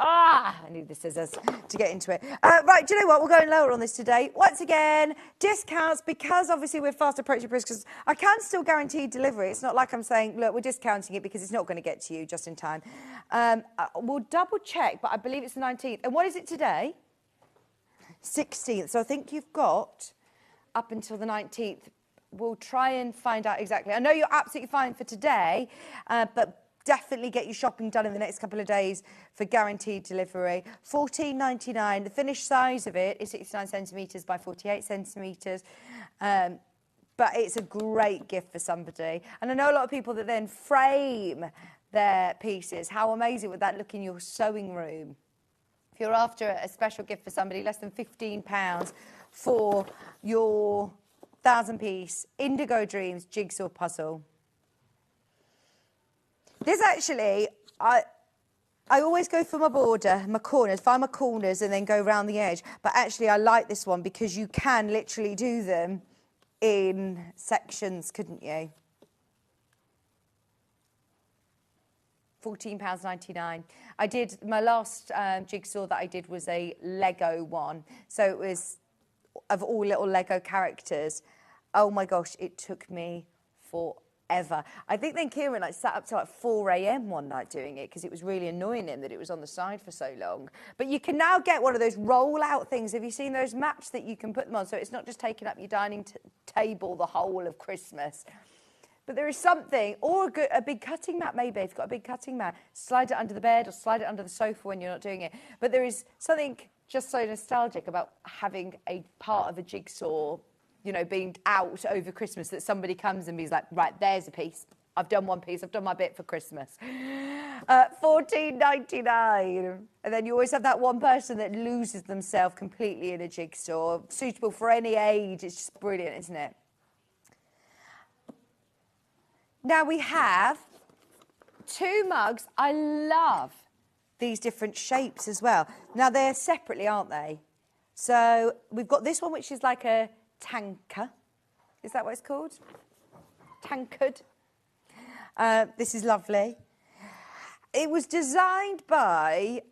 I need the scissors to get into it. Right, do you know what? We're going lower on this today. Once again, discounts, because obviously we're fast approaching Christmas. I can still guarantee delivery. It's not like I'm saying, look, we're discounting it because it's not going to get to you just in time. We'll double check, but I believe it's the 19th. And what is it today? 16th. So I think you've got up until the 19th. We'll try and find out exactly. I know you're absolutely fine for today, but definitely get your shopping done in the next couple of days for guaranteed delivery. $14.99. The finished size of it is 69 centimetres by 48 centimetres. But it's a great gift for somebody. And I know a lot of people that then frame their pieces. How amazing would that look in your sewing room? If you're after a special gift for somebody, less than £15 for your 1,000-piece Indigo Dreams jigsaw puzzle. This actually, I always go for my border, my corners, find my corners and then go around the edge. But actually I like this one because you can literally do them in sections, couldn't you? £14.99. I did, my last jigsaw that I did was a Lego one. So it was of all little Lego characters. Oh my gosh, it took me forever. I think then Kieran like sat up till like 4 a.m. one night doing it because it was really annoying him that it was on the side for so long. But you can now get one of those roll-out things. Have you seen those mats that you can put them on? So it's not just taking up your dining table the whole of Christmas. But there is something, or a big cutting mat maybe, if you've got a big cutting mat, slide it under the bed or slide it under the sofa when you're not doing it. But there is something just so nostalgic about having a part of a jigsaw, you know, being out over Christmas, that somebody comes and be like, right, there's a piece. I've done one piece. I've done my bit for Christmas. £14.99. And then you always have that one person that loses themselves completely in a jigsaw, suitable for any age. It's just brilliant, isn't it? Now we have 2 mugs. I love these different shapes as well. Now they're separately, aren't they? So we've got this one, which is like a tanker. Is that what it's called? Tankard. This is lovely. It was designed by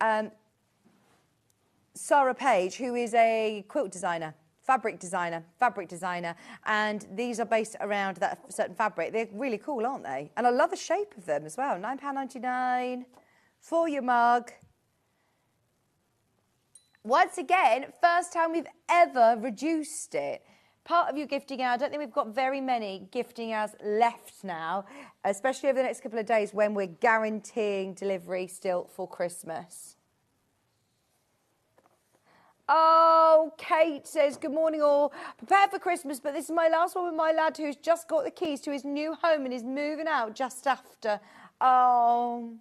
Sarah Page, who is a quilt designer. Fabric designer, and these are based around that certain fabric. They're really cool, aren't they? And I love the shape of them as well. £9.99 for your mug. Once again, first time we've ever reduced it. Part of your gifting hour, I don't think we've got very many gifting hours left now, especially over the next couple of days when we're guaranteeing delivery still for Christmas. Oh, Kate says, good morning all. Prepare for Christmas, but this is my last one with my lad who's just got the keys to his new home and is moving out just after. Oh,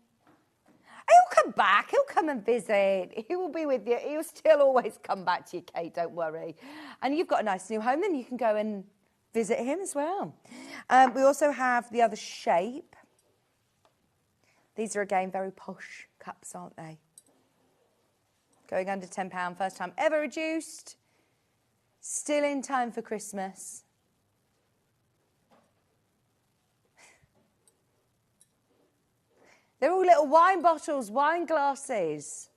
he'll come back. He'll come and visit. He will be with you. He'll still always come back to you, Kate, don't worry. And you've got a nice new home, then you can go and visit him as well. We also have the other shape. These are, again, very posh cups, aren't they? Going under £10, first time ever reduced. Still in time for Christmas. They're all little wine bottles, wine glasses.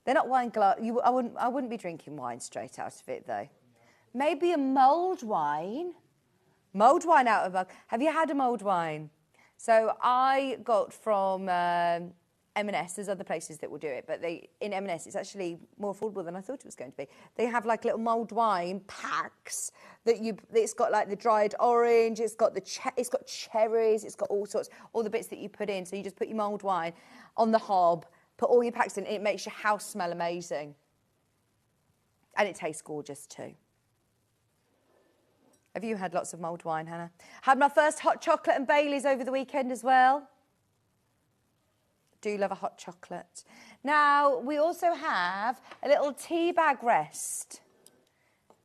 They're not wine glass. I wouldn't be drinking wine straight out of it though. Maybe a mulled wine. Mulled wine out of a mug. Have you had a mulled wine? So I got from M&S, there's other places that will do it, but in M&S it's actually more affordable than I thought it was going to be. They have like little mulled wine packs it's got like the dried orange, it's got cherries, it's got all the bits that you put in. So you just put your mulled wine on the hob, put all your packs in, and it makes your house smell amazing. And it tastes gorgeous too. Have you had lots of mulled wine, Hannah? Had my first hot chocolate and Baileys over the weekend as well. Do love a hot chocolate. Now, we also have a little tea bag rest.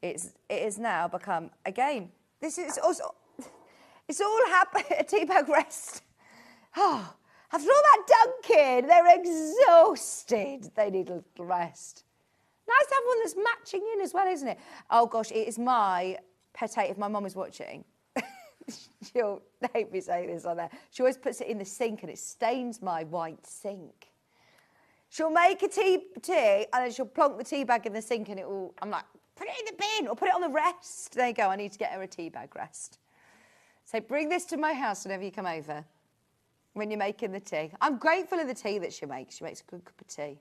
It has now become, again, this is also, it's all happened, a tea bag rest. Oh, after all that dunking, they're exhausted. They need a little rest. Nice to have one that's matching in as well, isn't it? Oh, gosh, it is my pet hate if my mum is watching. She'll hate me saying this on there. She always puts it in the sink and it stains my white sink. She'll make a tea and then she'll plonk the tea bag in the sink and I'm like, put it in the bin or put it on the rest. There you go, I need to get her a tea bag rest. So bring this to my house whenever you come over, when you're making the tea. I'm grateful of the tea that she makes. She makes a good cup of tea.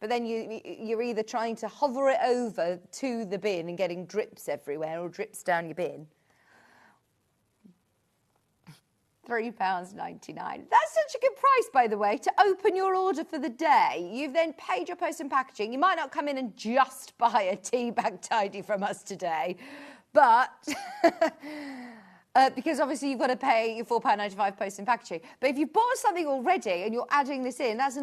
But then you're either trying to hover it over to the bin and getting drips everywhere or drips down your bin. £3.99. That's such a good price, by the way, to open your order for the day. You've then paid your post and packaging. You might not come in and just buy a tea bag tidy from us today, but... because obviously you've got to pay your £4.95 post and packaging. But if you've bought something already and you're adding this in, that's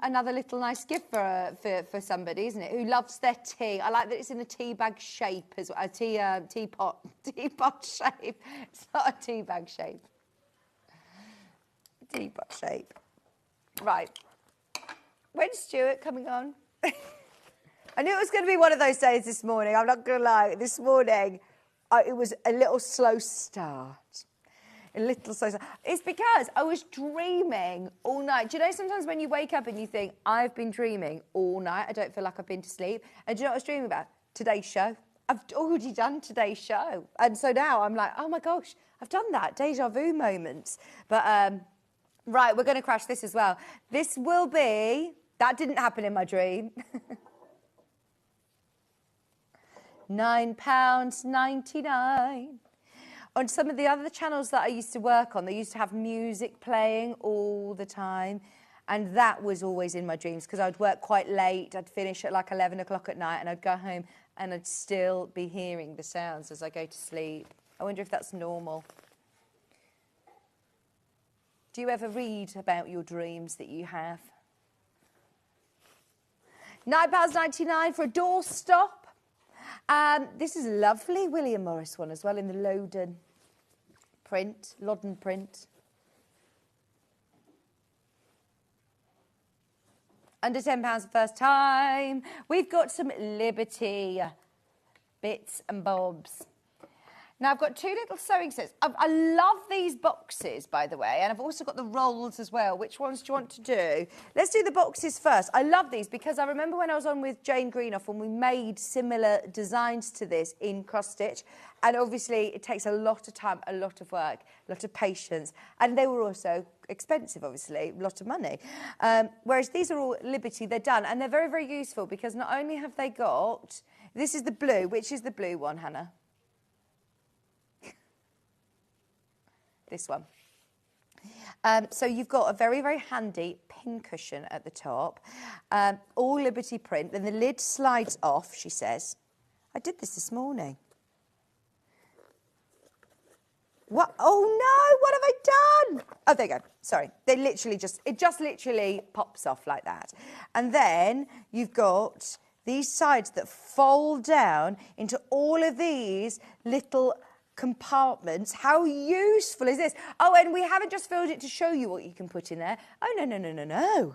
another little nice gift for somebody, isn't it? Who loves their tea. I like that it's in a tea bag shape as well, a teapot shape. It's not a tea bag shape. Teapot shape. Right. When's Stuart coming on? I knew it was going to be one of those days this morning. I'm not going to lie. This morning, it was a little slow start. A little so. It's because I was dreaming all night. Do you know sometimes when you wake up and you think, I've been dreaming all night, I don't feel like I've been to sleep. And do you know what I was dreaming about? Today's show. I've already done today's show. And so now I'm like, oh my gosh, I've done that. Deja vu moments. But, right, we're going to crash this as well. This will be, that didn't happen in my dream. £9.99. On some of the other channels that I used to work on, they used to have music playing all the time. And that was always in my dreams because I'd work quite late. I'd finish at like 11 o'clock at night and I'd go home and I'd still be hearing the sounds as I go to sleep. I wonder if that's normal. Do you ever read about your dreams that you have? £9.99 for a doorstop. This is a lovely William Morris one as well in the Loudon print, Under £10 the first time. We've got some Liberty bits and bobs. Now, I've got two little sewing sets. I love these boxes, by the way, and I've also got the rolls as well. Which ones do you want to do? Let's do the boxes first. I love these because I remember when I was on with Jane Greenough when we made similar designs to this in cross-stitch, and obviously it takes a lot of time, a lot of work, a lot of patience, and they were also expensive, obviously, a lot of money. Whereas these are all Liberty, they're done, and they're very, very useful because not only have they got... This is the blue. Which is the blue one, Hannah? This one. So you've got a very, very handy pin cushion at the top, all Liberty print. Then the lid slides off, she says. I did this morning. What? Oh no, what have I done? Oh, there you go. Sorry. They literally it just literally pops off like that. And then you've got these sides that fold down into all of these little compartments. How useful is this? Oh, and we haven't just filled it to show you what you can put in there. Oh, no.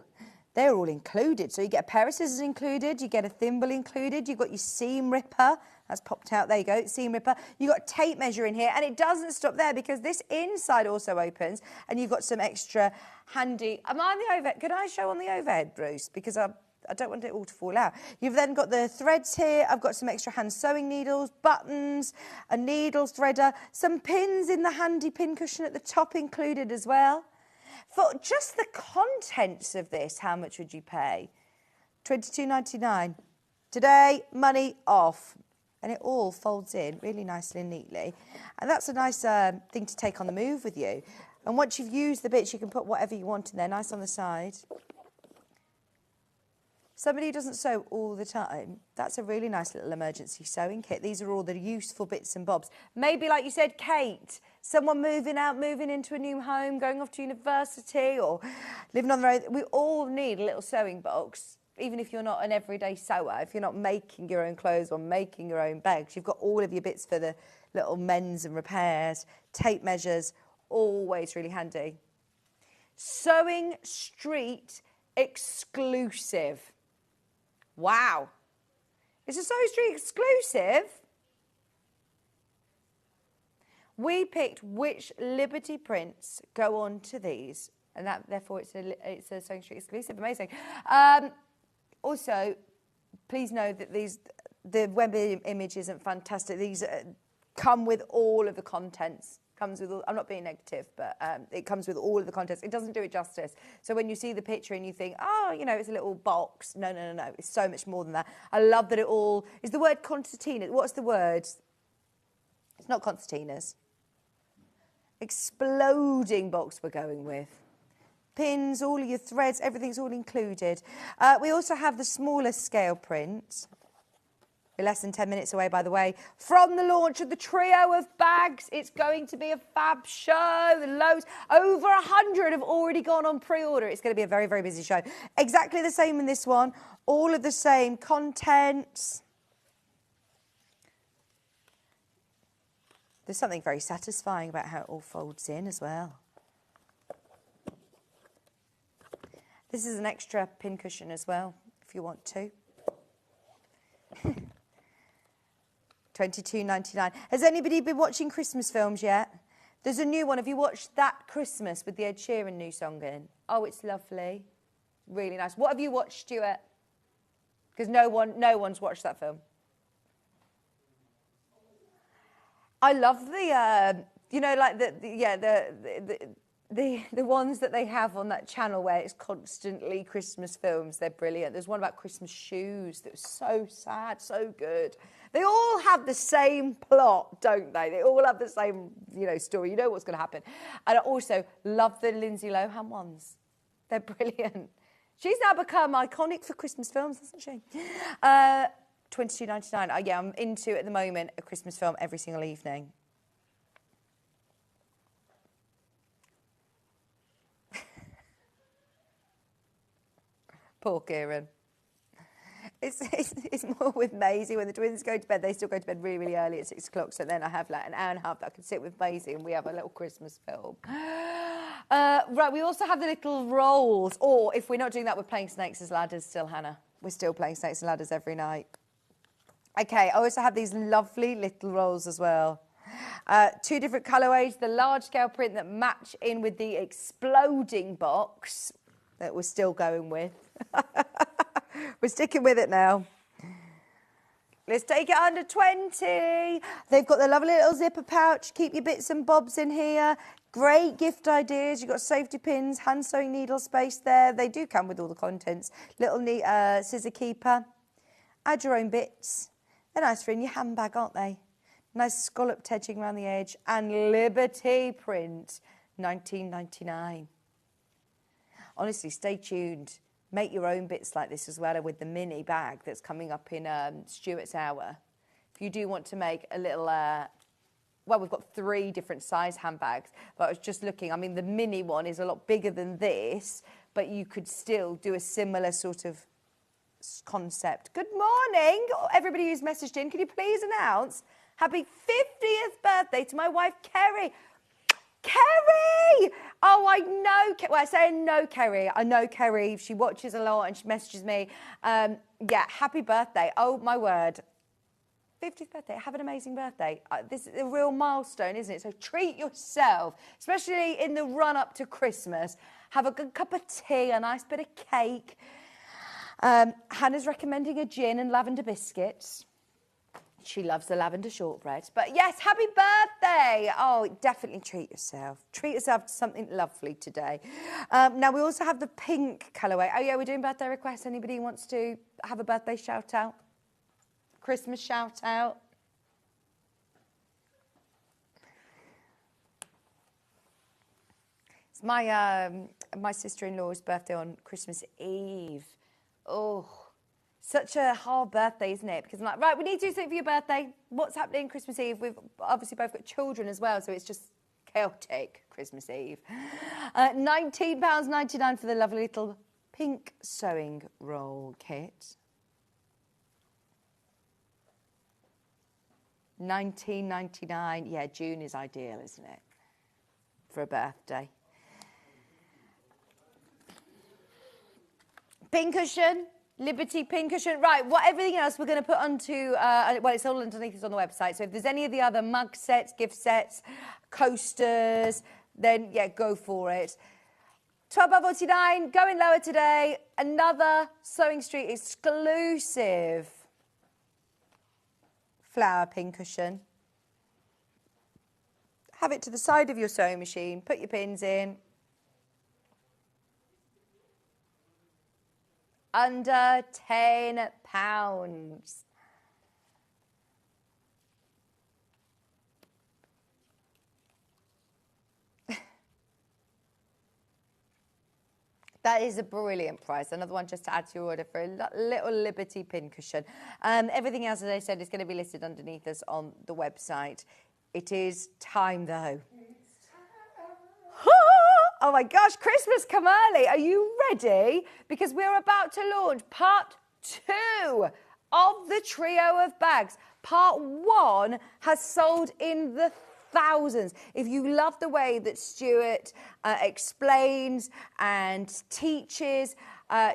They're all included. So you get a pair of scissors included, you get a thimble included, you've got your seam ripper. That's popped out. There you go, seam ripper. You've got a tape measure in here, and it doesn't stop there because this inside also opens, and you've got some extra handy... Am I on the overhead? Can I show on the overhead, Bruce? Because I don't want it all to fall out. You've then got the threads here. I've got some extra hand sewing needles, buttons, a needle threader, some pins in the handy pin cushion at the top included as well. For just the contents of this, how much would you pay? £22.99. Today, money off. And it all folds in really nicely and neatly. And that's a nice thing to take on the move with you. And once you've used the bits, you can put whatever you want in there, nice on the side. Somebody who doesn't sew all the time, that's a really nice little emergency sewing kit. These are all the useful bits and bobs. Maybe, like you said, Kate, someone moving out, moving into a new home, going off to university or living on the road. We all need a little sewing box, even if you're not an everyday sewer, if you're not making your own clothes or making your own bags. You've got all of your bits for the little mends and repairs, tape measures, always really handy. Sewing Street exclusive. Wow. It's a Sewing Street exclusive. We picked which Liberty prints go on to these, and that therefore it's a Sewing Street exclusive. Amazing. Also, please know that the web image isn't fantastic. These come with all of the contents. I'm not being negative, but it comes with all of the contents. It doesn't do it justice. So when you see the picture and you think, oh, you know, it's a little box. No. It's so much more than that. I love that it all... Is the word concertina? What's the word? It's not concertinas. Exploding box we're going with. Pins, all of your threads, everything's all included. We also have the smaller scale print. We're less than 10 minutes away, by the way, from the launch of the trio of bags. It's going to be a fab show. Loads, over 100 have already gone on pre-order. It's going to be a very, very busy show. Exactly the same in this one. All of the same contents. There's something very satisfying about how it all folds in as well. This is an extra pin cushion as well, if you want to. £22.99. Has anybody been watching Christmas films yet? There's a new one. Have you watched That Christmas with the Ed Sheeran new song in? Oh, it's lovely. Really nice. What have you watched, Stuart? Because no one's watched that film. I love the, you know, like the ones that they have on that channel where it's constantly Christmas films. They're brilliant. There's one about Christmas shoes that was so sad, so good. They all have the same plot, don't they? They all have the same, you know, story. You know what's going to happen. And I also love the Lindsay Lohan ones. They're brilliant. She's now become iconic for Christmas films, hasn't she? $22.99. Yeah, I'm into, at the moment, a Christmas film every single evening. Poor Kieran. It's more with Maisie. When the twins go to bed, they still go to bed really, really early at 6 o'clock. So then I have like an hour and a half that I can sit with Maisie and we have a little Christmas film. Right, we also have the little rolls. Or if we're not doing that, we're playing Snakes as Ladders still, Hannah. We're still playing Snakes and Ladders every night. Okay, I also have these lovely little rolls as well. 2 different colourways. The large scale print that match in with the exploding box that we're still going with. We're sticking with it now. Let's take it under 20. They've got the lovely little zipper pouch. Keep your bits and bobs in here. Great gift ideas. You've got safety pins, hand sewing needle space there. They do come with all the contents. Little neat scissor keeper. Add your own bits. They're nice for in your handbag, aren't they? Nice scalloped edging around the edge. And Liberty print, $19.99. Honestly, stay tuned. Make your own bits like this as well with the mini bag that's coming up in Stuart's Hour. If you do want to make a little, well, we've got 3 different size handbags, but I was just looking. I mean, the mini one is a lot bigger than this, but you could still do a similar sort of concept. Good morning, everybody who's messaged in. Can you please announce happy 50th birthday to my wife, Kerry? Kerry! Oh, I know. Well, I say I know Kerry. I know Kerry. She watches a lot and she messages me. Yeah, happy birthday. Oh, my word. 50th birthday. Have an amazing birthday. This is a real milestone, isn't it? So treat yourself, especially in the run-up to Christmas. Have a good cup of tea, a nice bit of cake. Hannah's recommending a gin and lavender biscuits. She loves the lavender shortbread. But yes, happy birthday. Oh, definitely treat yourself. Treat yourself to something lovely today. Now, we also have the pink colourway. Oh, yeah, we're doing birthday requests. Anybody wants to have a birthday shout-out? Christmas shout-out? It's my sister-in-law's birthday on Christmas Eve. Oh, such a hard birthday, isn't it? Because I'm like, right, we need to do something for your birthday. What's happening Christmas Eve? We've obviously both got children as well, so it's just chaotic Christmas Eve. £19.99 for the lovely little pink sewing roll kit. $19.99. Yeah, June is ideal, isn't it? For a birthday. Pincushion. Liberty pincushion. Right, everything else we're going to put onto, well, it's all underneath us on the website. So if there's any of the other mug sets, gift sets, coasters, then, yeah, go for it. £12.49, going lower today. Another Sewing Street exclusive flower pincushion. Have it to the side of your sewing machine. Put your pins in. Under £10. That is a brilliant price. Another one just to add to your order for a little Liberty pincushion. Everything else, as I said, is going to be listed underneath us on the website. It is time, though. Oh my gosh, Christmas come early. Are you ready? Because we're about to launch part 2 of the trio of bags. Part 1 has sold in the thousands. If you love the way that Stuart explains and teaches,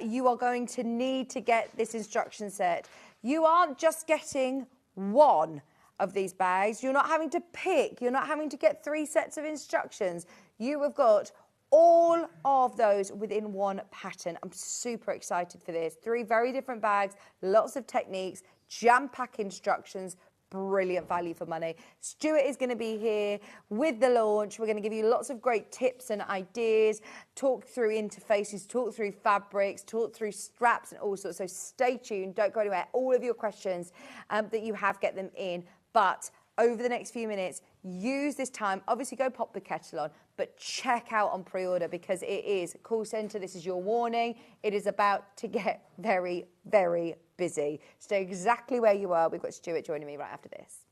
you are going to need to get this instruction set. You aren't just getting one. of these bags. You're not having to pick. You're not having to get 3 sets of instructions. You have got all of those within one pattern. I'm super excited for this. 3 very different bags, lots of techniques, jam-pack instructions, brilliant value for money. Stuart is going to be here with the launch. We're going to give you lots of great tips and ideas, talk through interfaces, talk through fabrics, talk through straps and all sorts. So stay tuned. Don't go anywhere. All of your questions that you have, get them in. But over the next few minutes, use this time. Obviously, go pop the kettle on, but check out on pre-order because it is call centre. This is your warning. It is about to get very, very busy. Stay exactly where you are. We've got Stuart joining me right after this.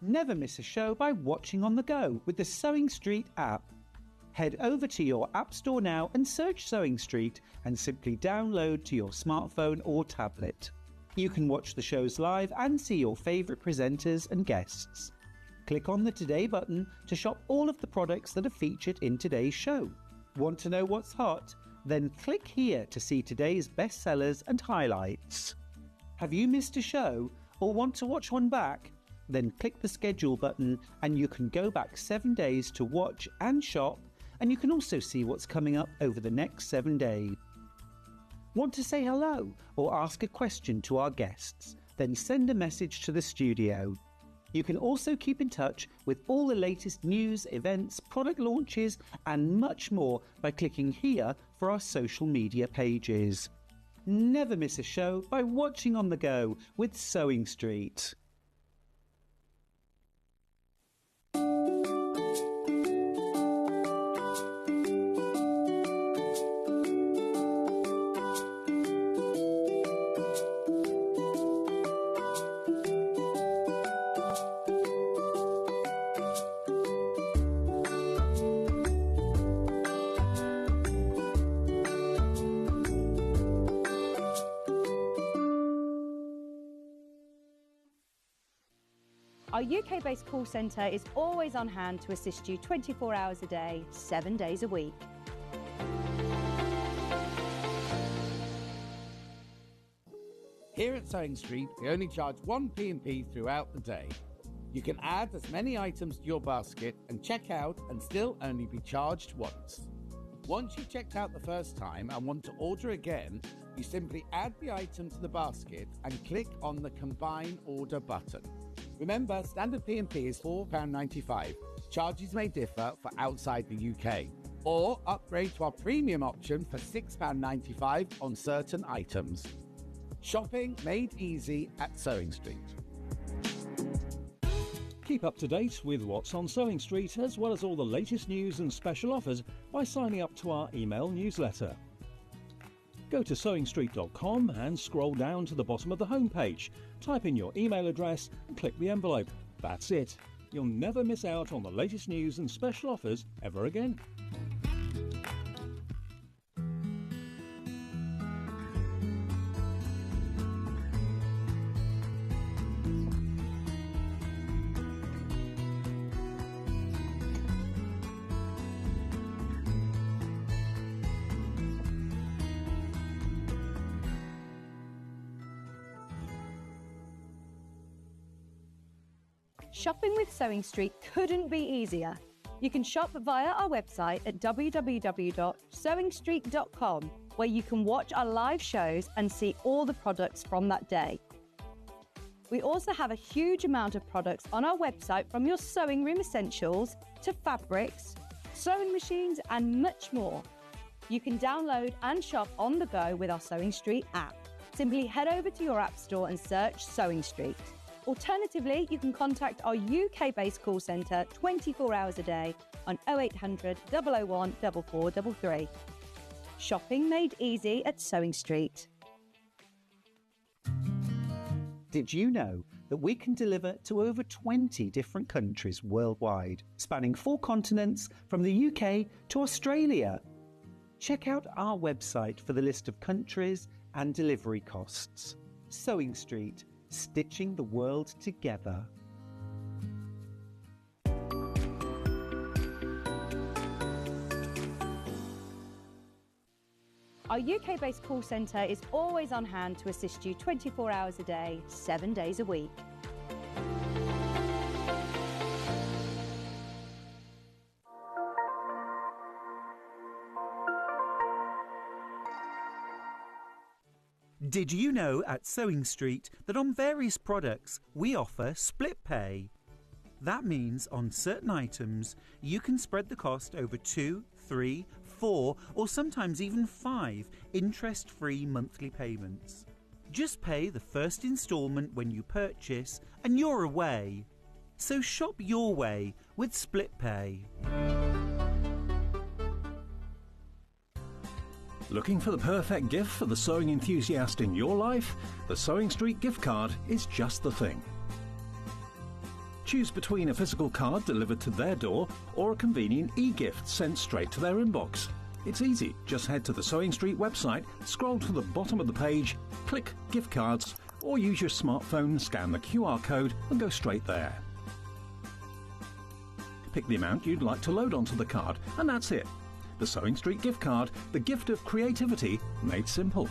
Never miss a show by watching on the go with the Sewing Street app. Head over to your app store now and search Sewing Street and simply download to your smartphone or tablet. You can watch the shows live and see your favourite presenters and guests. Click on the Today button to shop all of the products that are featured in today's show. Want to know what's hot? Then click here to see today's bestsellers and highlights. Have you missed a show or want to watch one back? Then click the schedule button and you can go back 7 days to watch and shop, and you can also see what's coming up over the next 7 days. Want to say hello or ask a question to our guests? Then send a message to the studio. You can also keep in touch with all the latest news, events, product launches and much more by clicking here for our social media pages. Never miss a show by watching on the go with Sewing Street. Our UK-based call centre is always on hand to assist you 24 hours a day, 7 days a week. Here at Sewing Street, we only charge 1 P&P throughout the day. You can add as many items to your basket and check out and still only be charged once. Once you've checked out the first time and want to order again, you simply add the item to the basket and click on the Combine Order button. Remember, standard P&P is £4.95. Charges may differ for outside the UK. Or upgrade to our premium option for £6.95 on certain items. Shopping made easy at Sewing Street. Keep up to date with what's on Sewing Street, as well as all the latest news and special offers by signing up to our email newsletter. Go to sewingstreet.com and scroll down to the bottom of the homepage. Type in your email address and click the envelope. That's it. You'll never miss out on the latest news and special offers ever again. Shopping with Sewing Street couldn't be easier. You can shop via our website at www.sewingstreet.com, where you can watch our live shows and see all the products from that day. We also have a huge amount of products on our website, from your sewing room essentials to fabrics, sewing machines and much more. You can download and shop on the go with our Sewing Street app. Simply head over to your app store and search Sewing Street. Alternatively, you can contact our UK-based call centre 24 hours a day on 0800 001 4433. Shopping made easy at Sewing Street. Did you know that we can deliver to over 20 different countries worldwide, spanning 4 continents from the UK to Australia? Check out our website for the list of countries and delivery costs. Sewing Street, stitching the world together. Our UK-based call centre is always on hand to assist you 24 hours a day, 7 days a week. Did you know at Sewing Street that on various products we offer split pay? That means on certain items you can spread the cost over 2, 3, 4 or sometimes even 5 interest-free monthly payments. Just pay the first instalment when you purchase and you're away. So shop your way with split pay. Looking for the perfect gift for the sewing enthusiast in your life? The Sewing Street gift card is just the thing. Choose between a physical card delivered to their door or a convenient e-gift sent straight to their inbox. It's easy. Just head to the Sewing Street website, scroll to the bottom of the page, click Gift Cards, or use your smartphone, scan the QR code and go straight there. Pick the amount you'd like to load onto the card, and that's it. The Sewing Street gift card, the gift of creativity made simple.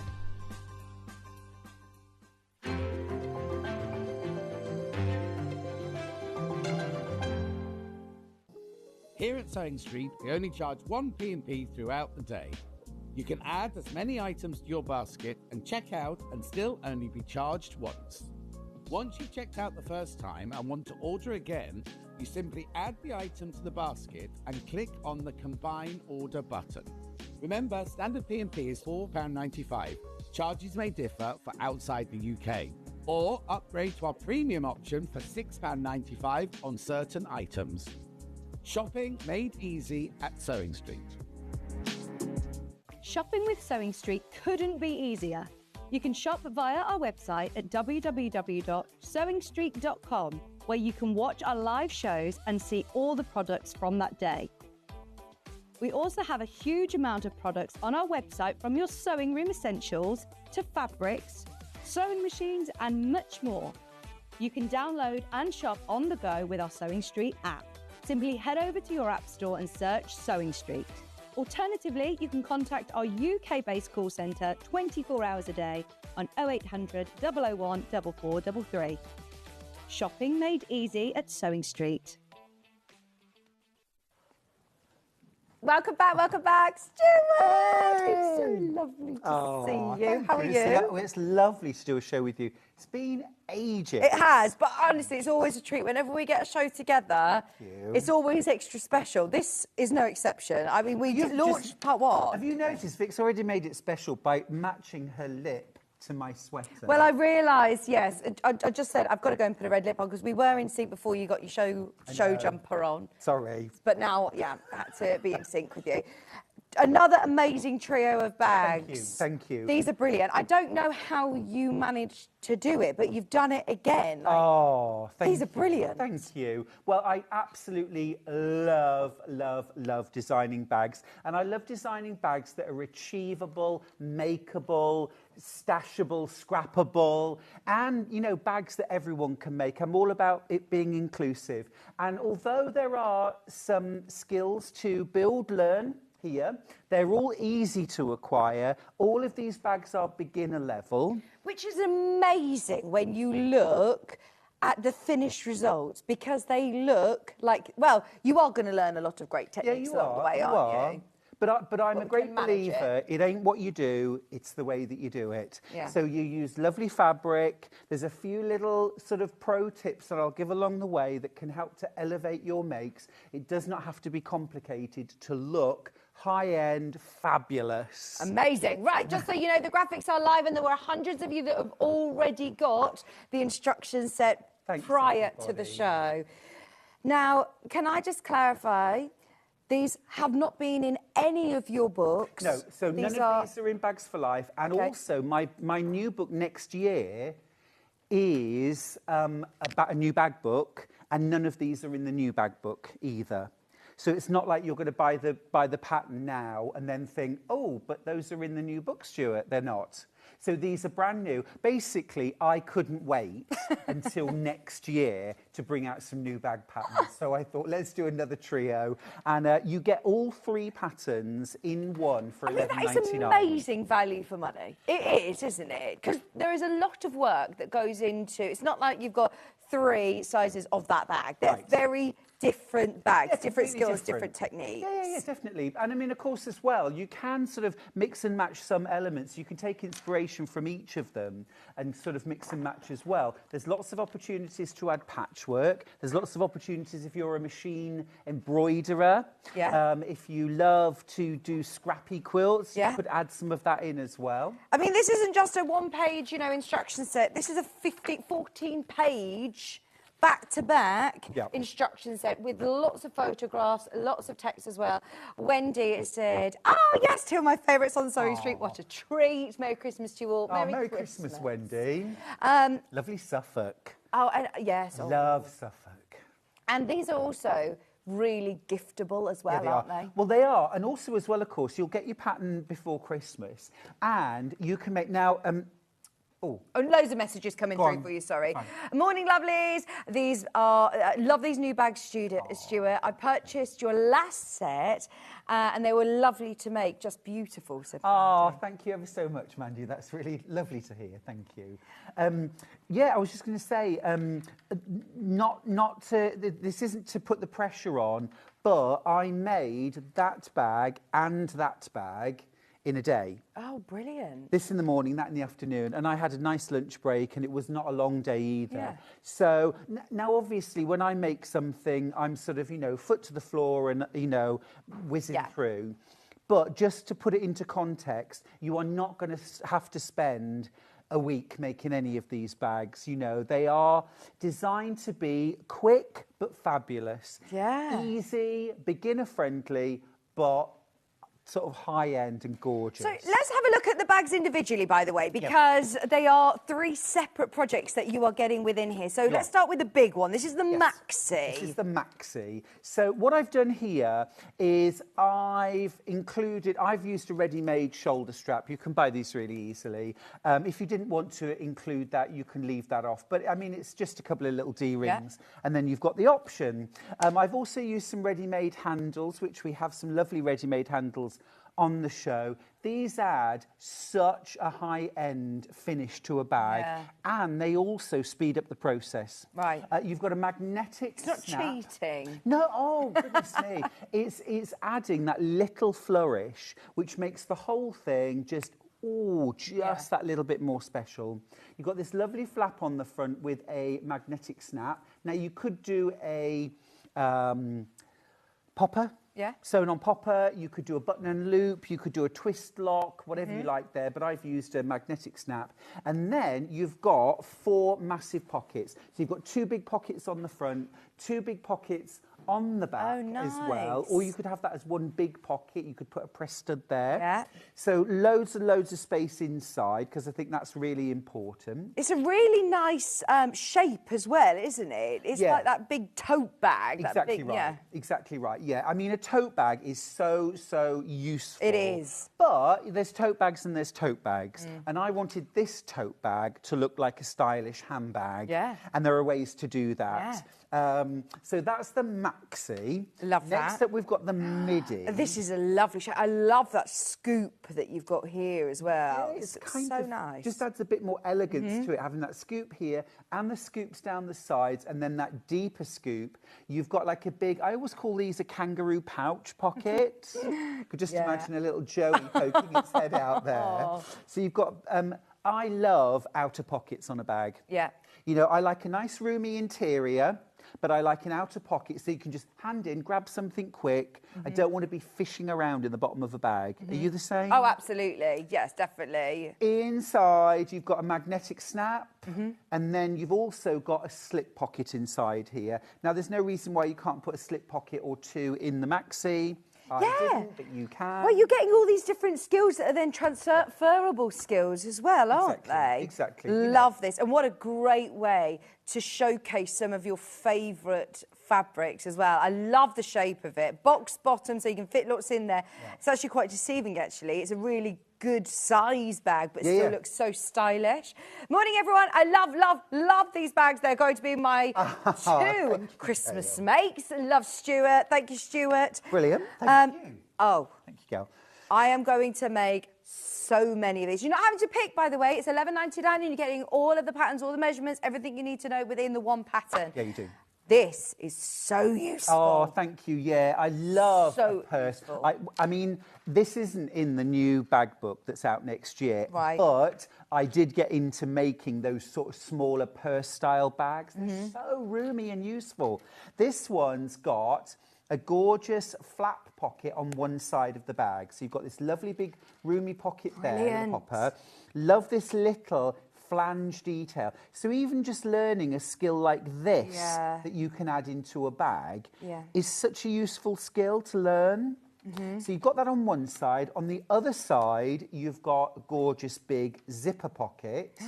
Here at Sewing Street, we only charge 1 P&P throughout the day. You can add as many items to your basket and check out and still only be charged once. Once you've checked out the first time and want to order again, you simply add the item to the basket and click on the Combine Order button. Remember, standard P&P is £4.95. Charges may differ for outside the UK. Or upgrade to our premium option for £6.95 on certain items. Shopping made easy at Sewing Street. Shopping with Sewing Street couldn't be easier. You can shop via our website at www.sewingstreet.com, where you can watch our live shows and see all the products from that day. We also have a huge amount of products on our website, from your sewing room essentials to fabrics, sewing machines and much more. You can download and shop on the go with our Sewing Street app. Simply head over to your app store and search Sewing Street. Alternatively, you can contact our UK-based call centre 24 hours a day on 0800 001 4433. Shopping made easy at Sewing Street. Welcome back, Stuart. It's so lovely to see you. How are you? It's lovely to do a show with you. It's been ages. It has, but honestly, it's always a treat. Whenever we get a show together, it's always extra special. This is no exception. I mean, we launched part one. Have you noticed Vic's already made it special by matching her lip to my sweater? Well, I realised, yes. I just said I've got to go and put a red lip on because we were in sync before you got your show jumper on. Sorry. But now, yeah, I had to be in sync with you. Another amazing trio of bags. Thank you. These are brilliant. I don't know how you managed to do it, but you've done it again. These are brilliant. Thank you. Well, I absolutely love designing bags. And I love designing bags that are achievable, makeable, stashable, scrappable, and, you know, bags that everyone can make. I'm all about it being inclusive. And although there are some skills to build, learn, here. They're all easy to acquire. All of these bags are beginner level. Which is amazing when you look at the finished results, because they look like, well, you are going to learn a lot of great techniques along the way, aren't you? But I'm a great believer. It ain't what you do, it's the way that you do it. Yeah. So you use lovely fabric. There's a few little sort of pro tips that I'll give along the way that can help to elevate your makes. It does not have to be complicated to look high-end, fabulous. Amazing. Right, just so you know, the graphics are live and there were hundreds of you that have already got the instructions set prior to the show. Now, can I just clarify, these have not been in any of your books? No, so none of these are in Bags for Life. And also, my new book next year is about a new bag book, and none of these are in the new bag book either. So it's not like you're going to buy the pattern now and then think, oh, but those are in the new book, Stuart. They're not. So these are brand new. Basically, I couldn't wait until next year to bring out some new bag patterns. So I thought, let's do another trio. And you get all 3 patterns in one for $11.99. That is amazing value for money. It is, isn't it? Because there is a lot of work that goes into... It's not like you've got 3 sizes of that bag. They're very different bags, Yeah, different completely skills, different techniques. Yeah, definitely. And I mean, of course, as well, you can sort of mix and match some elements. You can take inspiration from each of them and sort of mix and match as well. There's lots of opportunities to add patchwork. There's lots of opportunities if you're a machine embroiderer. Yeah. If you love to do scrappy quilts, Yeah. you could add some of that in as well. I mean, this isn't just a one-page, you know, instruction set. This is a 14-page back-to-back instruction set with lots of photographs, lots of text as well. Wendy has said, oh, yes, two of my favourites on Sewing Street. What a treat. Merry Christmas to you all. Merry Christmas, Wendy. Lovely Suffolk. Oh, and, yes. Love Suffolk. And these are also really giftable as well, aren't they? Well, they are. And also as well, of course, you'll get your pattern before Christmas. And you can make now... Oh, loads of messages coming through for you, sorry. Morning, lovelies. These are, love these new bags, Stuart. I purchased your last set and they were lovely to make, just beautiful. So thank you ever so much, Mandy. That's really lovely to hear. Thank you. Yeah, I was just going to say, this isn't to put the pressure on, but I made that bag and that bag in a day. Oh, brilliant. This in the morning, that in the afternoon, and I had a nice lunch break and it was not a long day either. Yeah. So now obviously when I make something, I'm sort of, you know, foot to the floor and, you know, whizzing through. But just to put it into context, you are not going to have to spend a week making any of these bags. You know, they are designed to be quick but fabulous. Yeah. Easy, beginner friendly, but sort of high-end and gorgeous. So let's have a look at the bags individually, by the way, because they are 3 separate projects that you are getting within here. So let's start with the big one. This is the Maxi. This is the Maxi. So what I've done here is I've used a ready-made shoulder strap. You can buy these really easily. If you didn't want to include that, you can leave that off. But, I mean, it's just a couple of little D-rings. And then you've got the option. I've also used some ready-made handles, which we have some lovely ready-made handles on the show. These add such a high-end finish to a bag, and they also speed up the process. Right. You've got a magnetic snap. It's not cheating. No, oh, goodness me. It's adding that little flourish, which makes the whole thing just that little bit more special. You've got this lovely flap on the front with a magnetic snap. Now, you could do a popper. Yeah. Sewn on popper, you could do a button and loop, you could do a twist lock, whatever you like there, but I've used a magnetic snap. And then you've got 4 massive pockets. So you've got 2 big pockets on the front, 2 big pockets on the back as well. Or you could have that as one big pocket. You could put a press stud there. Yeah. So loads and loads of space inside, because I think that's really important. It's a really nice shape as well, isn't it? It's like that big tote bag. Exactly right. Yeah. Exactly right. Yeah. I mean, a tote bag is so useful. It is. But there's tote bags and there's tote bags. And I wanted this tote bag to look like a stylish handbag. Yeah. And there are ways to do that. So that's the Maxi. Love that. Next up, we've got the Midi. This is a lovely shape. I love that scoop that you've got here as well. Yeah, it's kind so of nice. Just adds a bit more elegance to it, having that scoop here and the scoops down the sides, and then that deeper scoop. You've got like a big, I always call these a kangaroo pouch pocket. Could just imagine a little Joey poking its head out there. Aww. So you've got, I love outer pockets on a bag. Yeah. You know, I like a nice roomy interior, but I like an outer pocket so you can just hand in, grab something quick. I don't want to be fishing around in the bottom of a bag. Are you the same? Oh, absolutely. Yes, definitely. Inside, you've got a magnetic snap, and then you've also got a slip pocket inside here. Now, there's no reason why you can't put a slip pocket or 2 in the Maxi. I didn't, but you can. Well, you're getting all these different skills that are then transferable skills as well, aren't they? Exactly. Love this. And what a great way to showcase some of your favourite fabrics as well. I love the shape of it. Box bottom, so you can fit lots in there. Yeah. It's actually quite deceiving, actually. It's a really good size bag, but still looks so stylish. Morning, everyone. I love these bags. They're going to be my 2 Christmas makes. Love Stuart. Thank you, Stuart. Brilliant. Thank you. Oh. Thank you, Gail. I am going to make so many of these. You're not having to pick, by the way. It's $11.99 and you're getting all of the patterns, all the measurements, everything you need to know within the one pattern. Yeah, you do. This is so useful. Oh, thank you. Yeah, I love So a purse. useful. I mean, this isn't in the new bag book that's out next year. Right. But I did get into making those sort of smaller purse-style bags. They're so roomy and useful. This one's got a gorgeous flap pocket on one side of the bag. So you've got this lovely big roomy pocket there, Brilliant. the popper. Love this little flange detail. So even just learning a skill like this that you can add into a bag is such a useful skill to learn. So you've got that on one side. On the other side, you've got a gorgeous big zipper pocket.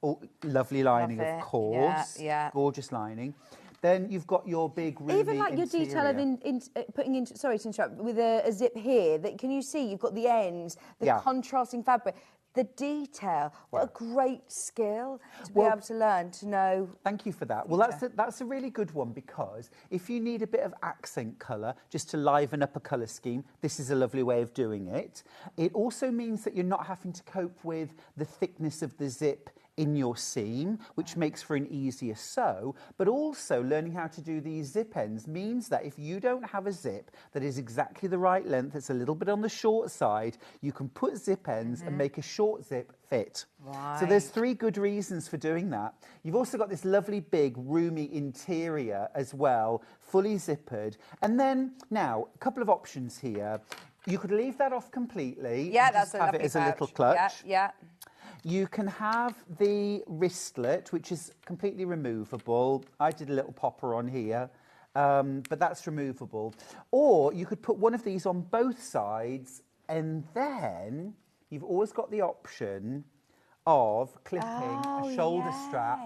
Oh, lovely lining, of course. Gorgeous lining. Then you've got your big roomy Even like your detail of putting into, sorry to interrupt, with a zip here, that can you see you've got the ends, the contrasting fabric. The detail, what a great skill to be able to learn, to know. Thank you for that. Well, that's a really good one, because if you need a bit of accent colour, just to liven up a colour scheme, this is a lovely way of doing it. It also means that you're not having to cope with the thickness of the zip in your seam, which makes for an easier sew, but also learning how to do these zip ends means that if you don't have a zip that is exactly the right length, it's a little bit on the short side, you can put zip ends and make a short zip fit. So there's 3 good reasons for doing that. You've also got this lovely big roomy interior as well, fully zippered. And then now a couple of options here. You could leave that off completely. Yeah, and that's just have it as a little clutch. Yeah. You can have the wristlet, which is completely removable. I did a little popper on here, but that's removable. Or you could put one of these on both sides, and then you've always got the option of clipping a shoulder strap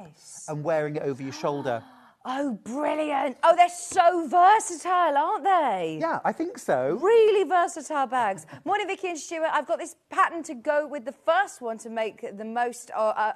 and wearing it over your shoulder. Oh, brilliant. Oh, they're so versatile, aren't they? Yeah, I think so. Really versatile bags. Morning, Vicky and Stuart. I've got this pattern to go with the first one to make the most... to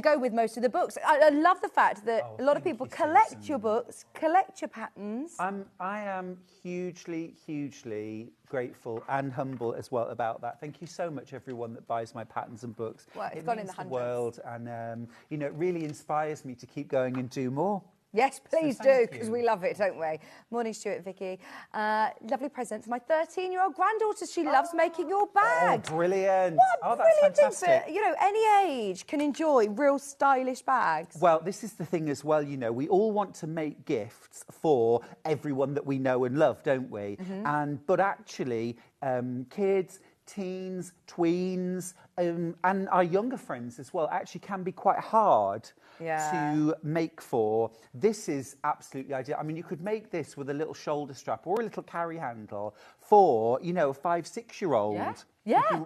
go with most of the books. I love the fact that a lot of people collect your books, collect your patterns. I am hugely, hugely grateful and humble as well about that. Thank you so much, everyone that buys my patterns and books. Well, it's it gone means in the world, and it really inspires me to keep going and do more. Yes, please So do, thank because you. we love it, don't we? Morning, Stuart, Vicky. Lovely present for my 13-year-old granddaughter. She loves making your bags. Oh, brilliant. What That's brilliant things fantastic. that, any age can enjoy real stylish bags. Well, this is the thing as well, we all want to make gifts for everyone that we know and love, don't we? But actually, kids, teens, tweens, and our younger friends as well actually can be quite hard to make for. This is absolutely ideal. I mean, you could make this with a little shoulder strap or a little carry handle for, a 5-6-year-old. Yeah.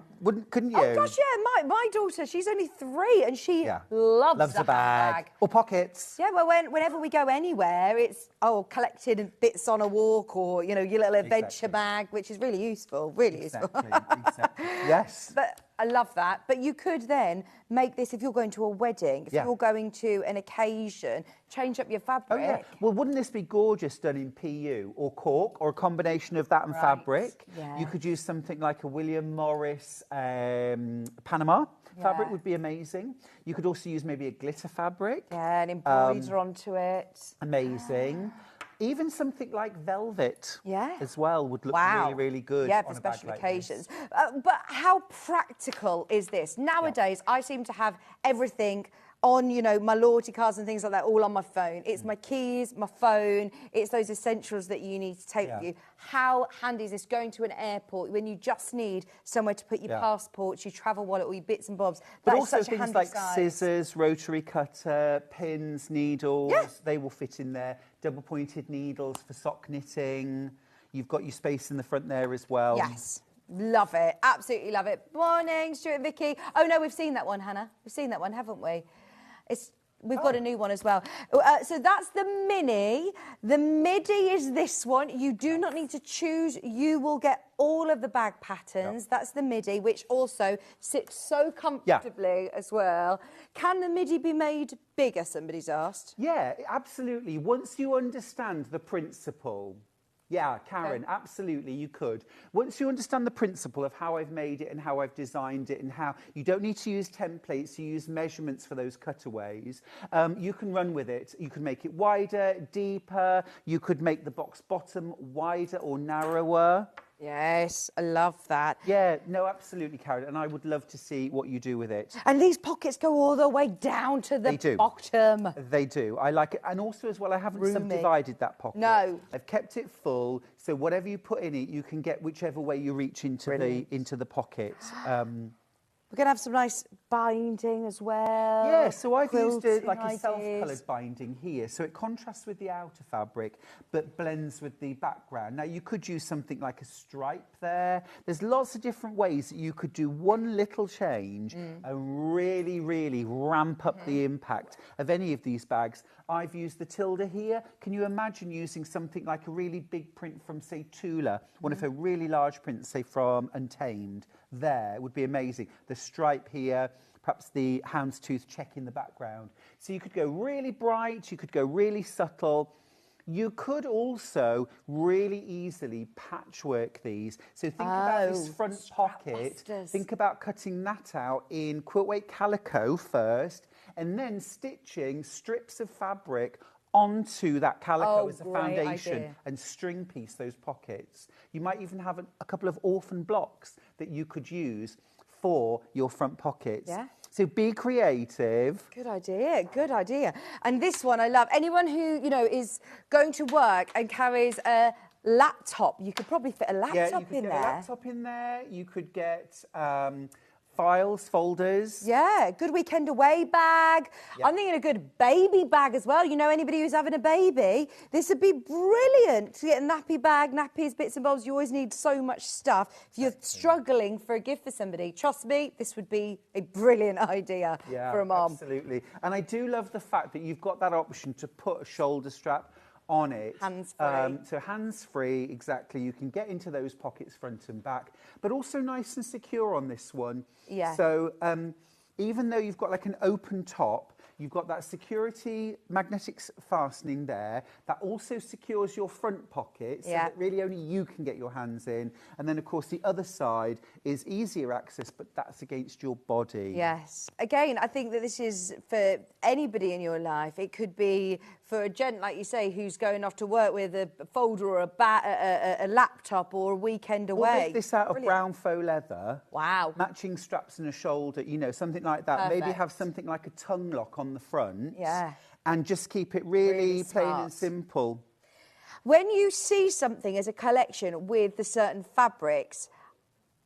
Couldn't you? Oh, gosh, yeah. My daughter, she's only 3 and she loves a bag. Or pockets. Yeah, well, whenever we go anywhere, it's, collected bits on a walk or, your little adventure bag, which is really useful, useful. Exactly. Yes. But I love that. But you could then make this if you're going to a wedding, if you're going to an occasion, change up your fabric. Oh, yeah. Well, wouldn't this be gorgeous done in PU or cork or a combination of that and fabric? Yeah. You could use something like a William Morris Panama. Fabric would be amazing. You could also use maybe a glitter fabric. Yeah, and embroider onto it. Amazing. Even something like velvet as well would look really, really good for on a special bag occasions. But how practical is this? Nowadays, I seem to have everything on, my loyalty cards and things like that, all on my phone. It's my keys, my phone, it's those essentials that you need to take with you. How handy is this going to an airport when you just need somewhere to put your passports, your travel wallet, or your bits and bobs? But That is also such a things handy like size. scissors, rotary cutter, pins, needles, they will fit in there. Double-pointed needles for sock knitting. You've got your space in the front there as well. Yes. Love it. Absolutely love it. Morning, Stuart and Vicky. Oh, no, we've seen that one, Hannah. We've seen that one, haven't we? We've got a new one as well. So that's the mini. The midi is this one. You do not need to choose. You will get all of the bag patterns. That's the midi, which also sits so comfortably as well. Can the midi be made bigger, somebody's asked? Yeah, absolutely. Once you understand the principle Yeah, Karen, absolutely, you could. Once you understand the principle of how I've made it and how I've designed it and how you don't need to use templates, you use measurements for those cutaways, you can run with it. You can make it wider, deeper, you could make the box bottom wider or narrower. Yes, I love that. Yeah, no, absolutely, Karen, and I would love to see what you do with it. And these pockets go all the way down to the bottom. They do. I like it. And also as well, I haven't subdivided that pocket. No. I've kept it full, so whatever you put in it, you can get whichever way you reach into the pocket. We're going to have some nice binding as well. Yeah, so I've used quilting like a ideas. self-coloured binding here. So it contrasts with the outer fabric, but blends with the background. Now, you could use something like a stripe there. There's lots of different ways that you could do one little change and really, really ramp up the impact of any of these bags. I've used the tilde here. Can you imagine using something like a really big print from, say, Tula, one of her really large prints, say, from Untamed? There would be amazing. The stripe here, perhaps the houndstooth check in the background. So you could go really bright, you could go really subtle. You could also really easily patchwork these. So think about this front pocket. Think about cutting that out in quilt weight calico first, and then stitching strips of fabric onto that calico as a foundation and string piece those pockets. You might even have a couple of orphan blocks that you could use for your front pockets. Yeah. So be creative. Good idea, good idea. And this one I love. Anyone who, you know, is going to work and carries a laptop, you could probably fit a laptop in there. A laptop in there. You could get files, folders. Yeah, good weekend away bag. Yep. I'm thinking a good baby bag as well. You know, anybody who's having a baby, this would be brilliant to get a nappy bag, nappies, bits and bobs. You always need so much stuff. If you're struggling for a gift for somebody, trust me, this would be a brilliant idea for a mom. Absolutely. And I do love the fact that you've got that option to put a shoulder strap on it. Hands-free. So hands-free, exactly. You can get into those pockets front and back, but also nice and secure on this one. Yeah. So even though you've got like an open top, you've got that security magnetic fastening there that also secures your front pocket so that really only you can get your hands in. And then, of course, the other side is easier access, but that's against your body. Yes. Again, I think that this is for anybody in your life. It could be for a gent, like you say, who's going off to work with a folder or a laptop or a weekend away. We'll make this out of brown faux leather. Wow. Matching straps and a shoulder, you know, something like that. Perfect. Maybe have something like a tongue lock on the front. Yeah. And just keep it really plain smart. and simple. When you see something as a collection with the certain fabrics,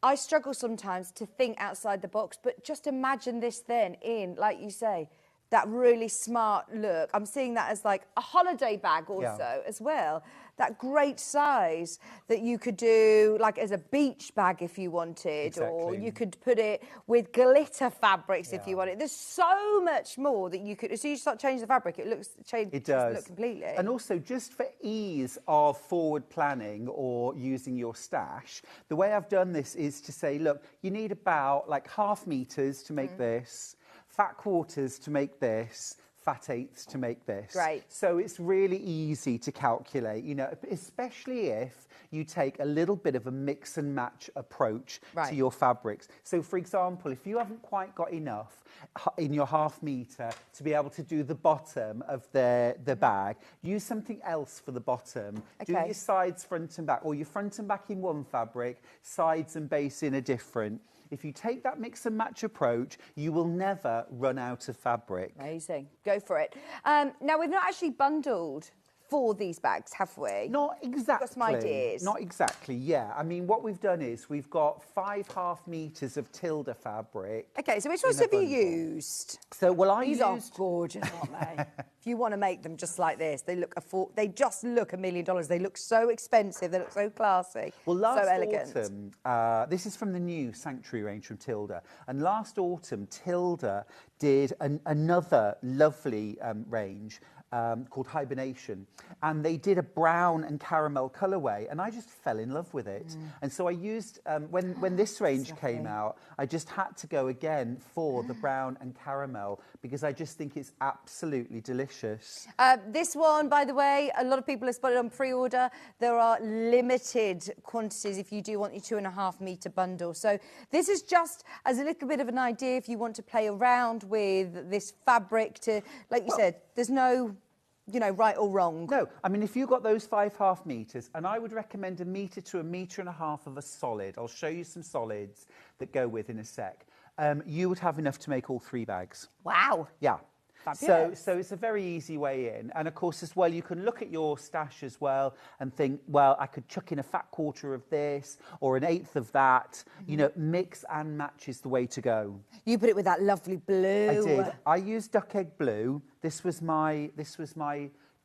I struggle sometimes to think outside the box, but just imagine this then in, like you say, that really smart look. I'm seeing that as like a holiday bag also as well. That great size that you could do like as a beach bag if you wanted, or you could put it with glitter fabrics if you wanted. There's so much more that you could, as soon as you start changing the fabric, it looks changed. It does. Look completely. And also just for ease of forward planning or using your stash, the way I've done this is to say, look, you need about like 1/2 meters to make this, fat quarters to make this, fat eighths to make this. Great. So it's really easy to calculate, you know, especially if you take a little bit of a mix and match approach to your fabrics. So for example, if you haven't quite got enough in your 1/2 meter to be able to do the bottom of the bag, use something else for the bottom. Do your sides front and back, or your front and back in one fabric, sides and base in a different. If you take that mix and match approach, you will never run out of fabric. Amazing. Go for it. Now, we've not actually bundled for these bags, have we? Not exactly. Got some ideas. Not exactly, yeah. I mean, what we've done is we've got 5 meters of tilde fabric. Okay, so which ones have you used? So, well, These are gorgeous, aren't they? If you want to make them just like this, they look they just look $1 million. They look so expensive. They look so classy. Well, last so elegant. autumn, this is from the new Sanctuary range from Tilda, and last autumn Tilda did another lovely range called Hibernation, and they did a brown and caramel colourway, and I just fell in love with it. And so I used, when this range came out, I just had to go again for the brown and caramel because I just think it's absolutely delicious. This one, by the way, a lot of people have spotted on pre-order. There are limited quantities if you do want your 2.5 metre bundle. So this is just as a little bit of an idea if you want to play around with this fabric to, like you said, there's no, you know, right or wrong. No, I mean, if you've got those 5.5 metres, and I would recommend 1 metre to 1.5 metres of a solid. I'll show you some solids that go with in a sec. You would have enough to make all 3 bags. Wow. Yeah. Fabulous. So it's a very easy way in. And of course, as well, you can look at your stash as well and think, well, I could chuck in a fat quarter of this or 1/8 of that. You know, mix and match is the way to go. You put it with that lovely blue. I did. I used duck egg blue. This was my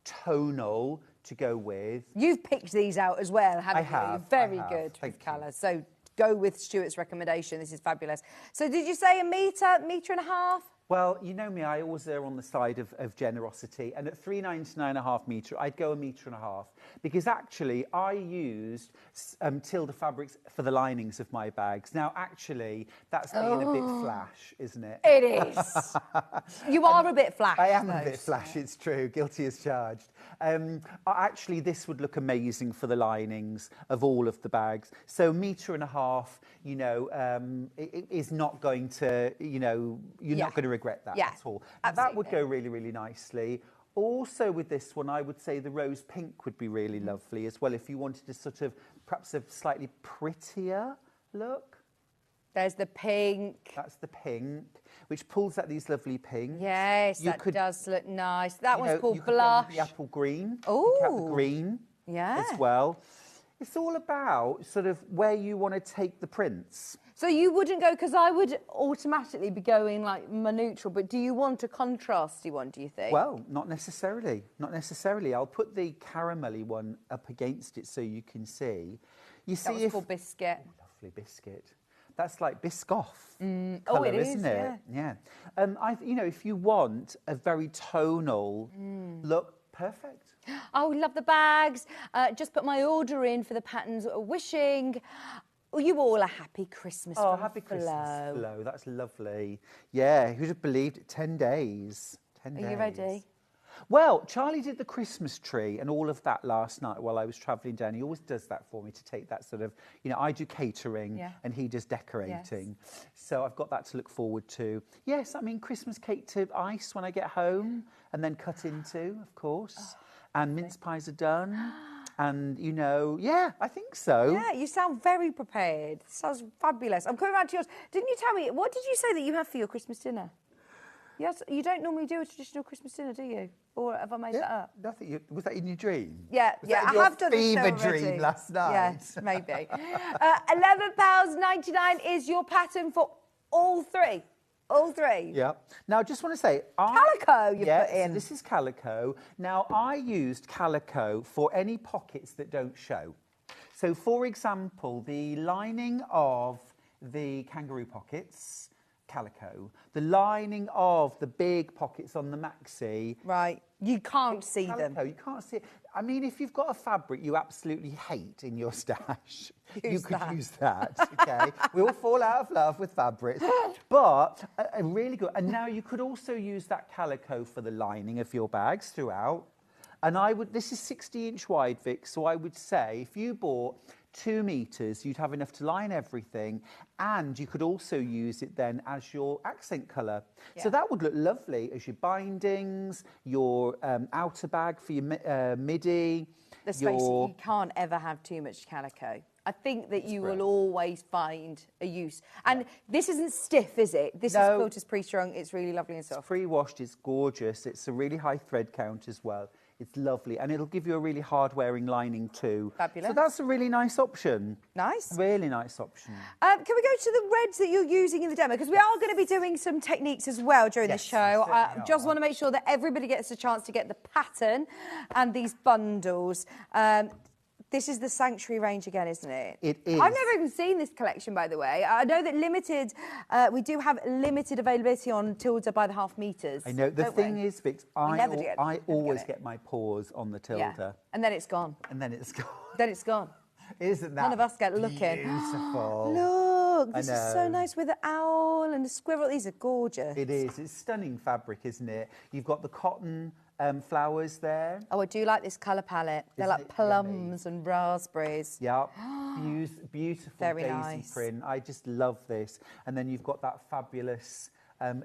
tonal to go with. You've picked these out as well, haven't you? have, You're very I have. good Thank with you. colours. So go with Stuart's recommendation. This is fabulous. So did you say 1 metre, 1.5 metres? Well, you know me, I always err on the side of generosity. And at £3.99.5 metre, I'd go 1.5 metres because actually I used Tilda fabrics for the linings of my bags. Now, actually, that's being a bit flash, isn't it? It is. You are a bit flash. I am though. a bit flash, it's true. Guilty as charged. Actually, this would look amazing for the linings of all of the bags. So 1.5 metres, you know, it is not going to, you know, you're not going to regret that at all. And that would go really, really nicely. Also with this one, I would say the rose pink would be really lovely as well if you wanted to sort of perhaps a slightly prettier look. There's the pink. That's the pink, which pulls out these lovely pinks. Yes, that does look nice. That one's called you could go blush. with the apple green. Oh, you could have the green as well. It's all about sort of where you want to take the prints. So you wouldn't go, because I would automatically be going like more neutral, but do you want a contrasty one, do you think? Well, not necessarily. Not necessarily. I'll put the caramelly one up against it so you can see. You see, that was called biscuit. Oh, lovely biscuit. That's like Biscoff Oh, colour, it is, isn't it? Yeah. You know, if you want a very tonal look, perfect. Oh, love the bags. Just put my order in for the patterns. Wishing you all a happy Christmas. Oh, happy Christmas, Flo. That's lovely. Yeah, who'd have believed it? 10 days. 10 days. Are you ready? Well, Charlie did the Christmas tree and all of that last night while I was travelling down. He always does that for me to take that sort of, you know, I do catering and he does decorating. Yes. So I've got that to look forward to. Yes, I mean, Christmas cake to ice when I get home and then cut into, of course. Oh, and mince pies are done. And, you know, yeah, I think so. Yeah, you sound very prepared. Sounds fabulous. I'm coming back to yours. Didn't you tell me, what did you say that you have for your Christmas dinner? Yes, you don't normally do a traditional Christmas dinner, do you? Or have I made that up? Nothing. Was that in your dream? Yeah, was yeah, that I have done a fever show already. dream last night. Yes, maybe. £11.99 is your pattern for all three. All three. Yeah. Now, I just want to say... Calico you put in. So this is calico. Now, I used calico for any pockets that don't show. So, for example, the lining of the kangaroo pockets, calico. The lining of the big pockets on the maxi. Right. You can't see calico. them. You can't see it. I mean, if you've got a fabric you absolutely hate in your stash, you could use that, okay? We all fall out of love with fabrics, but a really good... And now you could also use that calico for the lining of your bags throughout. And I would... This is 60-inch wide, Vic, so I would say if you bought 2 meters, you'd have enough to line everything, and you could also use it then as your accent colour. Yeah. So that would look lovely as your bindings, your outer bag for your midi. Let's face it, you can't ever have too much calico. I think that you will always find a use. And this isn't stiff, is it? This is quilted pre-strung. It's really lovely and soft. It's pre-washed. It's gorgeous. It's a really high thread count as well. It's lovely, and it'll give you a really hard-wearing lining too. Fabulous. So that's a really nice option. Nice. Really nice option. Can we go to the reds that you're using in the demo? Because we are going to be doing some techniques as well during the show. I just want to make sure that everybody gets a chance to get the pattern and these bundles. This is the Sanctuary range again, isn't it? It is. I've never even seen this collection, by the way. I know that we do have limited availability on Tilda by the half meters. I know. The thing is, Vix, I always get my paws on the Tilda. Yeah. And then it's gone. And then it's gone. Then it's gone. Isn't that None of us get looking. beautiful? Look, this is so nice with the owl and the squirrel. These are gorgeous. It is. It's stunning fabric, isn't it? You've got the cotton flowers there. Oh, I do like this colour palette. They're Isn't like it plums and raspberries. Yep. Beautiful Very daisy nice. print. I just love this. And then you've got that fabulous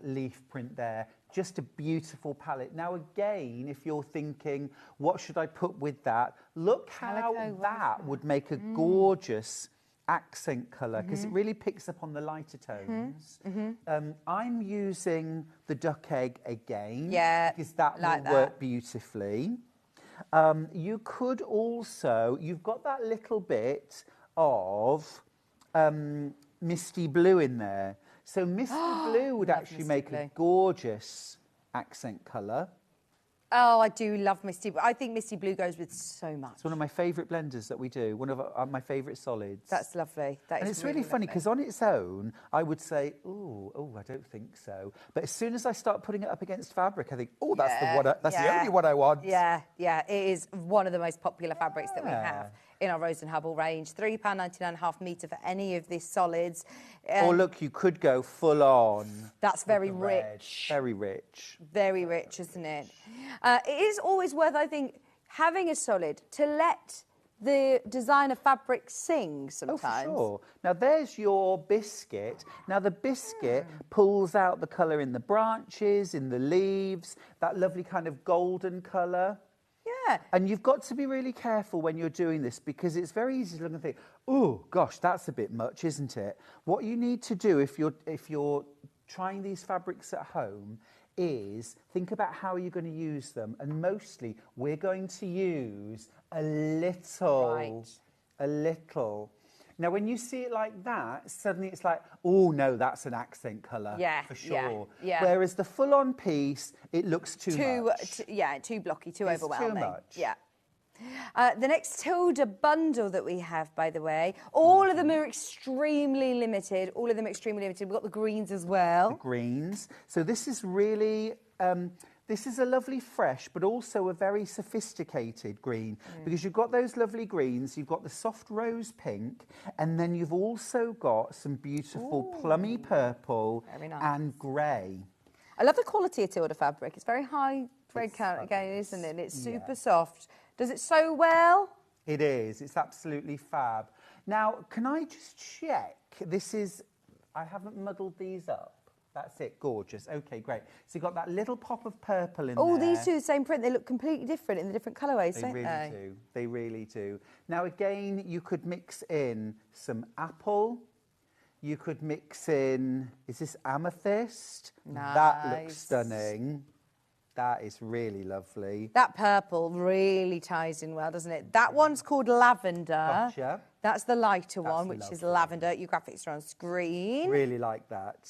leaf print there. Just a beautiful palette. Now, again, if you're thinking, what should I put with that? Look how that would make a gorgeous accent colour, because it really picks up on the lighter tones. I'm using the duck egg again, because that will work beautifully. You could also, you've got that little bit of misty blue in there. So misty blue would actually make a gorgeous accent colour. Oh, I do love Misty Blue. I think Misty Blue goes with so much. It's one of my favourite blenders that we do, one of my favourite solids. That's lovely. And it's really funny because on its own, I would say, oh, I don't think so. But as soon as I start putting it up against fabric, I think, oh, that's the one. That's the only one I want. Yeah, it is one of the most popular fabrics that we have in our Rose and Hubble range. £3.99 half metre for any of these solids. Or look, you could go full on. That's very rich. Very rich. Very rich, isn't it? It is always worth, I think, having a solid to let the designer fabric sing sometimes. Oh, for sure. Now, there's your biscuit. Now, the biscuit pulls out the colour in the branches, in the leaves, that lovely kind of golden colour. Yeah. And you've got to be really careful when you're doing this, because it's very easy to look and think, oh, gosh, that's a bit much, isn't it? What you need to do if you're trying these fabrics at home is think about how you're going to use them. And mostly, we're going to use a little. Right. A little. Now, when you see it like that, suddenly it's like, oh, no, that's an accent colour. Yeah, for sure. yeah. Whereas the full-on piece, it looks too much. Too blocky, too It's overwhelming. too much. Yeah. The next Tilda bundle that we have, by the way, all of them are extremely limited. All of them extremely limited. We've got the greens as well. The greens. So this is really, this is a lovely fresh, but also a very sophisticated green, because you've got those lovely greens, you've got the soft rose pink, and then you've also got some beautiful plummy purple and grey. I love the quality of Tilda fabric. It's very high thread count again, isn't it? It's super soft. Does it sew well? It is. It's absolutely fab. Now, can I just check? This is, I haven't muddled these up. That's it. Gorgeous. Okay, great. So you've got that little pop of purple in there. Oh, these two, the same print. They look completely different in the different colourways, don't they? They really do. They really do. Now, again, you could mix in some apple. You could mix in, is this amethyst? Nice. That looks stunning. That is really lovely. That purple really ties in well, doesn't it? That one's called lavender. Gotcha. That's the lighter one, which is lavender. Your graphics are on screen. Really like that.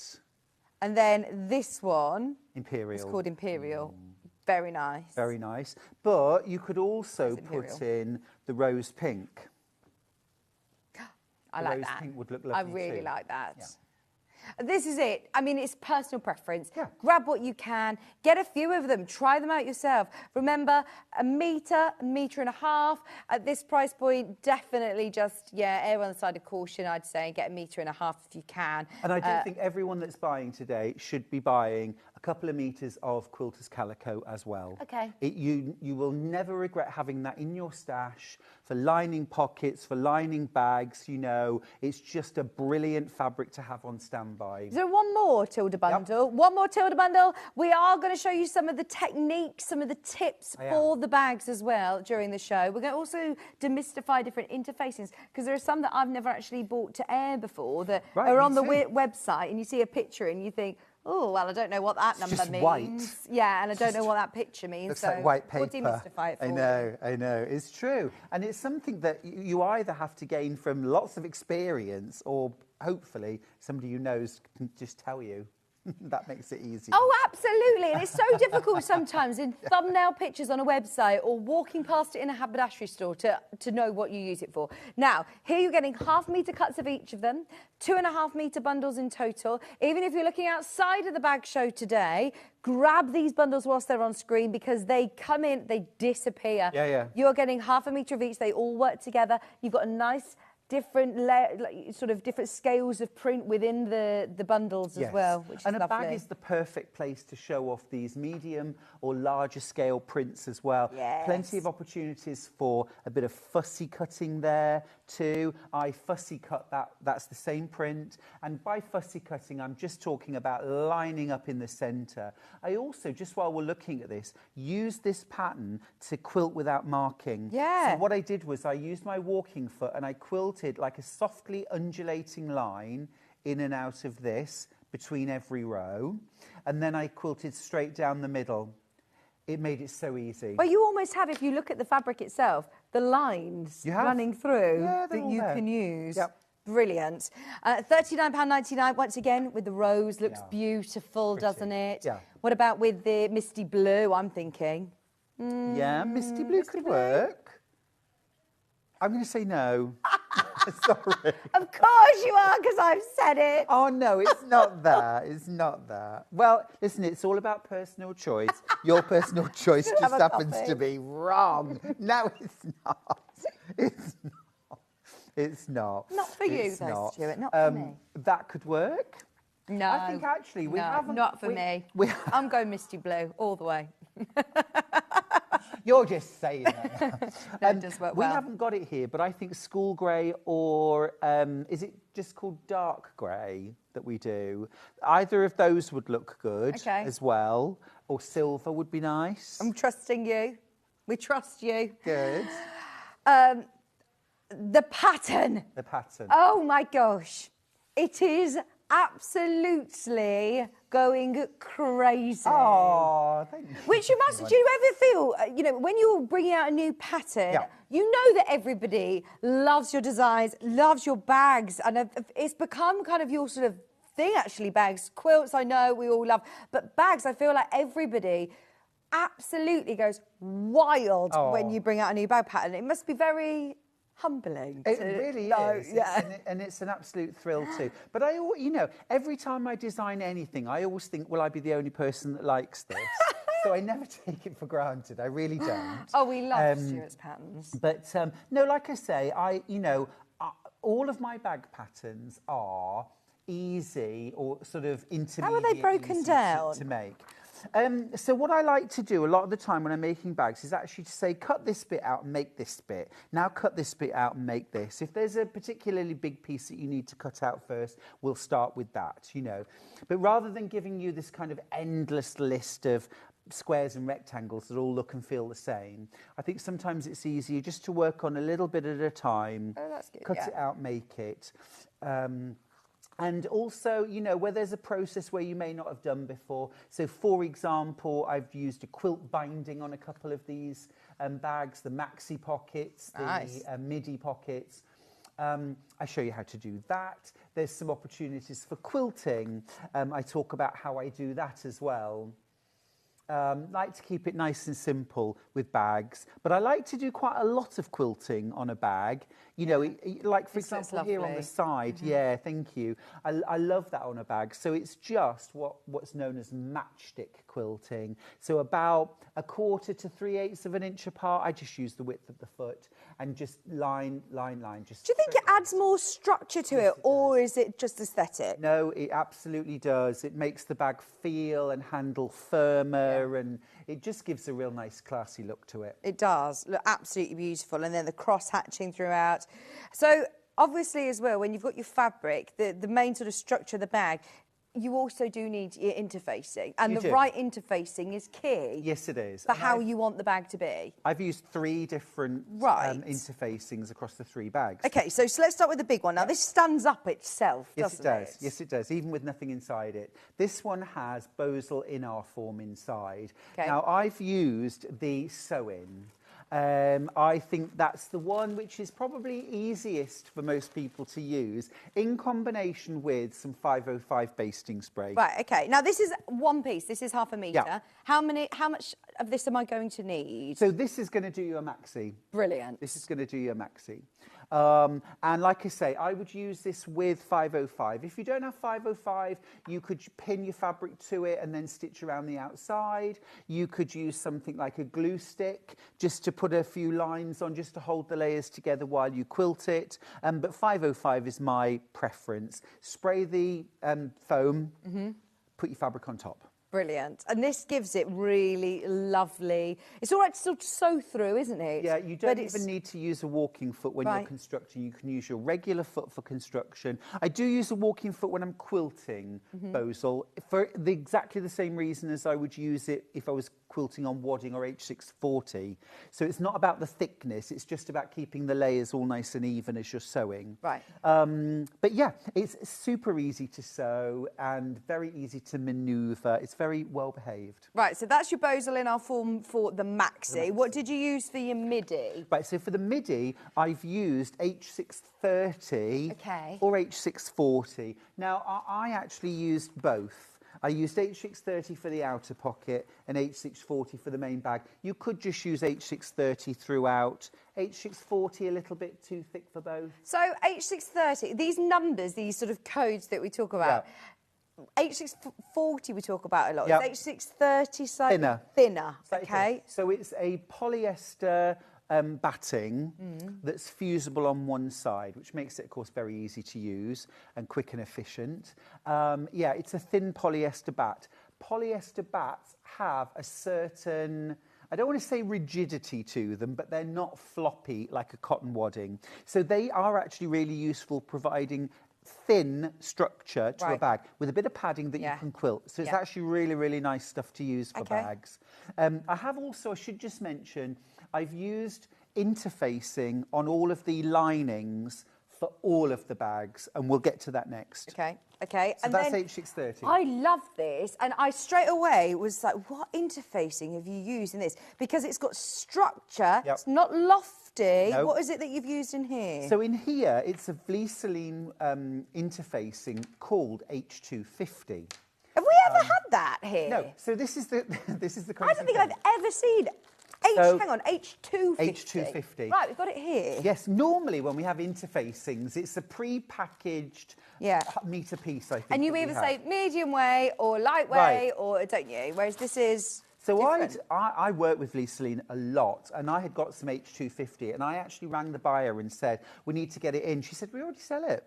And then this one Imperial. is called Imperial. Very nice. Very nice. But you could also put in the rose pink. I like rose that. pink would look lovely I really too. like that. Yeah. This is it. I mean, it's personal preference. Yeah. Grab what you can. Get a few of them. Try them out yourself. Remember, a metre and a half. At this price point, definitely just, err on the side of caution, I'd say, and get a metre and a half if you can. And I do think everyone that's buying today should be buying a couple of metres of quilter's calico as well. Okay. You will never regret having that in your stash for lining pockets, for lining bags, you know. It's just a brilliant fabric to have on standby. Is there one more Tilda bundle? Yep. One more Tilda bundle. We are going to show you some of the techniques, some of the tips for the bags as well during the show. We're going to also demystify different interfacings, because there are some that I've never actually bought to air before that are on the website, and you see a picture and you think, oh, well, I don't know what that number means. White. Yeah, and I don't know what that picture means. Looks so like white paper. We'll demystify it for you. I know. It's true. And it's something that you either have to gain from lots of experience, or hopefully somebody who knows can just tell you. That makes it easy. Oh, absolutely. And it's so difficult sometimes in thumbnail pictures on a website or walking past it in a haberdashery store to know what you use it for. Now, here you're getting 1/2 metre cuts of each of them, 2.5 metre bundles in total. Even if you're looking outside of the bag show today, grab these bundles whilst they're on screen because they come in, they disappear. Yeah. You're getting 1/2 metre of each. They all work together. You've got a nice different sort of different scales of print within the bundles as well, which is and a lovely. bag is the perfect place to show off these medium or larger scale prints as well. Yes. Plenty of opportunities for a bit of fussy cutting there too. I fussy cut that's the same print, and by fussy cutting I'm just talking about lining up in the center. I also, just while we're looking at this, use this pattern to quilt without marking. Yeah. So what I did was I used my walking foot and I quilted like a softly undulating line in and out of this between every row, and then I quilted straight down the middle. It made it so easy. Well, you almost have, if you look at the fabric itself, the lines running through that you can use. Yep. Brilliant. £39.99 once again with the rose. Looks beautiful, Pretty. doesn't it? Yeah. What about with the misty blue, I'm thinking? Yeah, misty blue could work. I'm going to say no. Sorry. Of course you are, because I've said it. Oh, no, it's not that. It's not that. Well, listen, it's all about personal choice. Your personal choice Have just a happens coffee. to be wrong. No, it's not. It's not. It's not. Not for you, It's though, not. Stuart, not for me. That could work. No. I think actually we haven't... not for me. I'm going misty blue all the way. You're just saying that. No, it does work we well. haven't got it here, but I think school grey or is it just called dark grey that we do? Either of those would look good as well, or silver would be nice. I'm trusting you. We trust you. Good. The pattern. The pattern. Oh my gosh. It is absolutely going crazy. Oh, thank you. Which you must, do you ever feel, when you're bringing out a new pattern, you know that everybody loves your designs, loves your bags, and it's become kind of your sort of thing, actually, bags. Quilts, I know, we all love, but bags, I feel like everybody absolutely goes wild when you bring out a new bag pattern. It must be very humbling. It really is. Yeah. And it's an absolute thrill too. But every time I design anything, I always think, will I be the only person that likes this? So I never take it for granted. I really don't. Oh, we love Stuart's patterns. But no, like I say, all of my bag patterns are easy or sort of intermediate. How are they broken easy down? to make? So what I like to do a lot of the time when I'm making bags is actually to say, cut this bit out and make this bit. Now cut this bit out and make this. If there's a particularly big piece that you need to cut out first, we'll start with that, But rather than giving you this kind of endless list of squares and rectangles that all look and feel the same, I think sometimes it's easier just to work on a little bit at a time. Oh, that's good. Cut it out, make it. And also, where there's a process where you may not have done before. So, for example, I've used a quilt binding on a couple of these bags, the maxi pockets, the midi pockets. I show you how to do that. There's some opportunities for quilting. I talk about how I do that as well. Like to keep it nice and simple with bags, but I like to do quite a lot of quilting on a bag. Like for example here on the side. Yeah, thank you. I love that on a bag. So it's just what's known as matchstick quilting. So about 1/4 to 3/8 of an inch apart. I just use the width of the foot and just line. Just. Do you think it adds more structure to it, or is it just aesthetic? No, it absolutely does. It makes the bag feel and handle firmer, and it just gives a real nice, classy look to it. It does. Look absolutely beautiful. And then the cross hatching throughout. So obviously as well, when you've got your fabric, the main sort of structure of the bag, you also do need your interfacing. And the right interfacing is key. Yes, it is. For how you want the bag to be. I've used 3 different interfacings across the 3 bags. OK, so let's start with the big one. Now, this stands up itself, doesn't it? Yes, it does, even with nothing inside it. This one has Bosal in our form inside. Okay. Now, I've used the sew-in. I think that's the one which is probably easiest for most people to use in combination with some 505 basting spray. Right, okay. Now this is one piece. This is half a metre. Yeah. How much of this am I going to need? So this is going to do you a maxi. Brilliant. This is going to do you a maxi. And like I say, I would use this with 505. If you don't have 505, you could pin your fabric to it and then stitch around the outside. You could use something like a glue stick just to put a few lines on, just to hold the layers together while you quilt it. But 505 is my preference. Spray the foam, put your fabric on top. Brilliant. And this gives it really lovely... It's all right to sort of sew through, isn't it? Yeah, you don't even need to use a walking foot when Right. you're constructing. You can use your regular foot for construction. I do use a walking foot when I'm quilting, Bosel, for exactly the same reason as I would use it if I was quilting on wadding or H640. So it's not about the thickness, it's just about keeping the layers all nice and even as you're sewing. Right. But yeah, it's super easy to sew and very easy to manoeuvre. It's very well behaved. Right, so that's your Bosel in our form for the maxi. What did you use for your midi? Right, so for the midi, I've used H630 or H640. Now, I actually used both. I used H630 for the outer pocket and H640 for the main bag. You could just use H630 throughout. H640 a little bit too thick for both. So H630, these numbers, these sort of codes that we talk about, H640 we talk about a lot. Yep. Is H630 slightly thinner? Slightly Okay. thinner. So it's a polyester batting that's fusible on one side, which makes it, of course, very easy to use and quick and efficient. Yeah, it's a thin polyester bat. Polyester bats have a certain... I don't want to say rigidity to them, but they're not floppy like a cotton wadding. So they are actually really useful providing thin structure to a bag with a bit of padding that you can quilt. So it's actually really, really nice stuff to use for bags. I have also, I should just mention, I've used interfacing on all of the linings for all of the bags, and we'll get to that next. Okay, okay. So and that's then H630. I love this, and I straight away was like, what interfacing have you used in this? Because it's got structure, it's not lofty. No. What is it that you've used in here? So in here, it's a Vliseline interfacing called H250. Have we ever had that here? No, so this is the I don't think I've ever seen hang on, H250. H250. Right, we've got it here. Yes, normally when we have interfacings, it's a pre-packaged metre piece, I think. And you either say medium weight or lightweight, or don't you? Whereas this is So I work with Vliseline a lot, and I had got some H250, and I actually rang the buyer and said, we need to get it in. She said, we already sell it.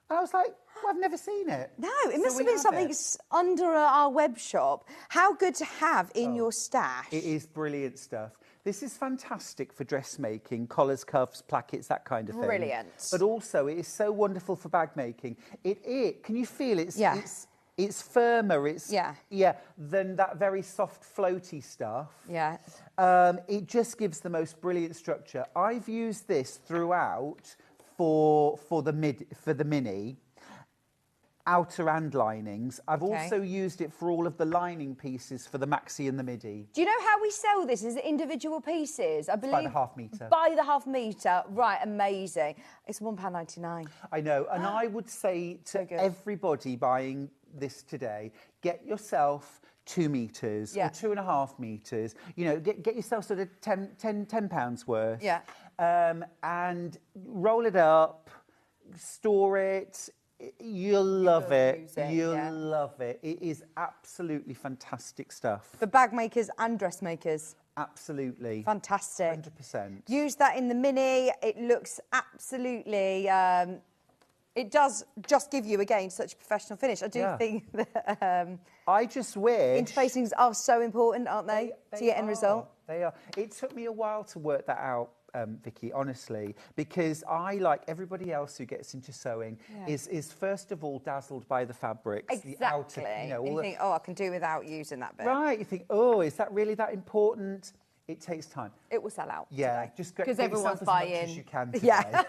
And I was like, well, I've never seen it. No, it must have been something under our web shop. How good to have in your stash. It is brilliant stuff. This is fantastic for dressmaking, collars, cuffs, plackets, that kind of thing. Brilliant. But also, it is so wonderful for bag making. Can you feel it's firmer, than that very soft, floaty stuff. Yeah. It just gives the most brilliant structure. I've used this throughout for the mini. Outer and linings. I've also used it for all of the lining pieces for the maxi and the midi. Do you know how we sell this? Is it individual pieces? I believe by the half metre. By the half metre. Right, amazing. It's £1.99. I know, and I would say to everybody buying this today, get yourself 2 metres or 2.5 metres. You know, get yourself sort of £10 worth. Yeah. And roll it up, store it. You'll love it. You'll love it. It is absolutely fantastic stuff. For bag makers and dressmakers. Absolutely. Fantastic. 100%. Use that in the mini. It looks absolutely... it does just give you, again, such a professional finish. I do think that... I just wish... Interfacings are so important, aren't they to your end result? They are. It took me a while to work that out, Vicky, honestly, because I, like everybody else who gets into sewing, is first of all dazzled by the fabrics, exactly. the outer, you think, oh, I can do without using that bit. Right, you think, oh, is that really that important? It takes time. It will sell out. Yeah, just get because everyone's yourself buying. as much as you can today. Yeah.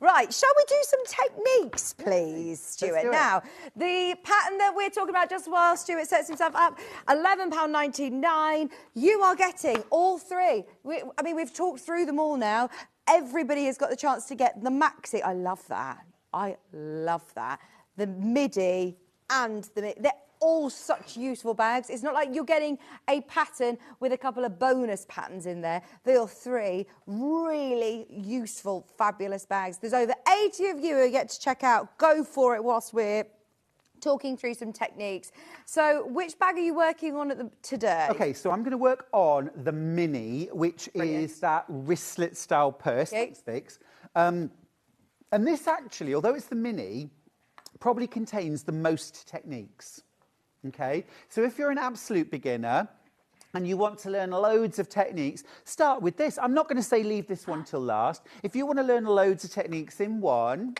Right, shall we do some techniques, please, Stuart? do it. Now, the pattern that we're talking about just while Stuart sets himself up, £11.99. You are getting all three. I mean, we've talked through them all now. Everybody has got the chance to get the maxi. I love that. I love that. The midi and they're all such useful bags. It's not like you're getting a pattern with a couple of bonus patterns in there. They are three really useful, fabulous bags. There's over 80 of you who get to check out. Go for it whilst we're talking through some techniques. So which bag are you working on today? Okay, so I'm going to work on the mini, which is that wristlet style purse. Okay. Thanks, Vix. And this actually, although it's the mini, probably contains the most techniques. Okay, so if you're an absolute beginner and you want to learn loads of techniques, start with this. I'm not going to say leave this one till last. If you want to learn loads of techniques in one,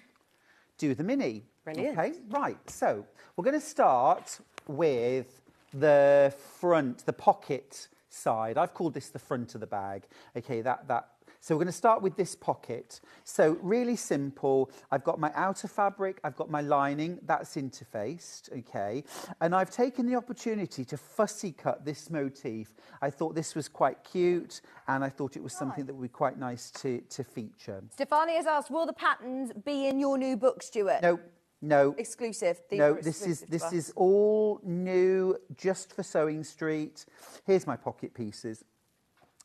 do the mini. Brilliant. Okay, right. So we're going to start with the front, the pocket side. I've called this the front of the bag. Okay, So we're going to start with this pocket. So really simple. I've got my outer fabric, I've got my lining, that's interfaced, okay? And I've taken the opportunity to fussy cut this motif. I thought this was quite cute, and I thought it was something that would be quite nice to feature. Stefani has asked, will the patterns be in your new book, Stuart? No. Exclusive. No, this is all new, just for Sewing Street. Here's my pocket pieces.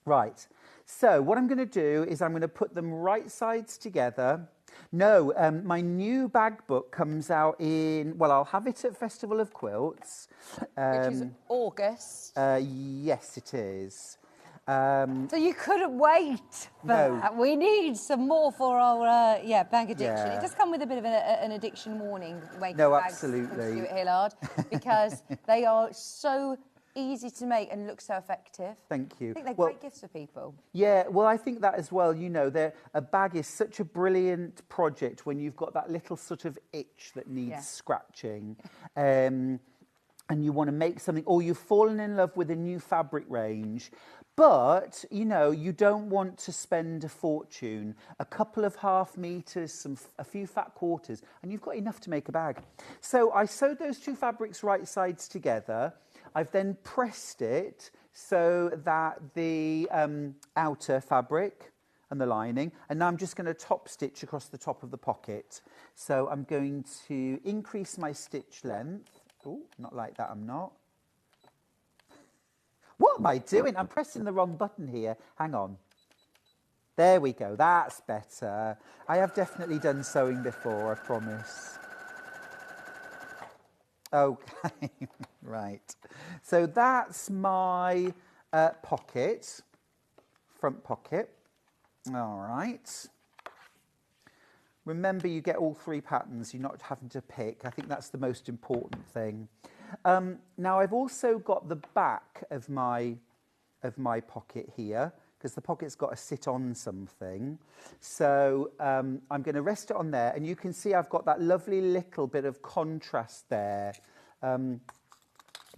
Right. So what I'm going to do is I'm going to put them right sides together. No, my new bag book comes out in, well, I'll have it at Festival of Quilts. Which is August. Yes, it is. So you couldn't wait for that. We need some more for our bag addiction. Yeah. It does come with a bit of an addiction warning. No, absolutely. Stuart Hillard, because they are so easy to make and look so effective. Thank you. I think they're great gifts for people. Yeah, well, I think that as well. You know, a bag is such a brilliant project when you've got that little sort of itch that needs scratching. And you want to make something, or you've fallen in love with a new fabric range, but, you know, you don't want to spend a fortune, a couple of half meters, a few fat quarters, and you've got enough to make a bag. So I sewed those two fabrics right sides together. I've then pressed it so that the outer fabric and the lining, and now I'm just going to top stitch across the top of the pocket. So I'm going to increase my stitch length. Oh, not like that, I'm not. What am I doing? I'm pressing the wrong button here. Hang on. There we go, that's better. I have definitely done sewing before, I promise. Okay, right. So that's my pocket, front pocket. All right. Remember, you get all three patterns. You're not having to pick. I think that's the most important thing. Now, I've also got the back of my pocket here, because the pocket's got to sit on something. So I'm going to rest it on there, and you can see I've got that lovely little bit of contrast there.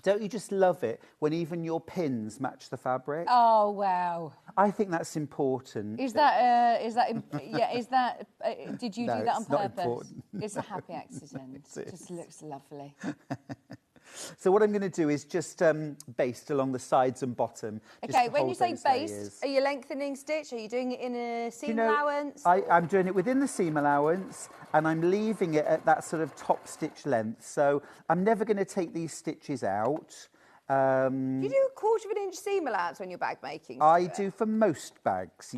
Don't you just love it when even your pins match the fabric? Oh, wow. I think that's important. Did you do that on purpose? It's a happy accident. It just looks lovely. So what I'm going to do is just baste along the sides and bottom. Okay, when you say baste, are you lengthening stitch? Are you doing it in a seam allowance? I'm doing it within the seam allowance, and I'm leaving it at that sort of top stitch length. So I'm never going to take these stitches out. Do you do a 1/4 inch seam allowance when you're bag making? I do for most bags,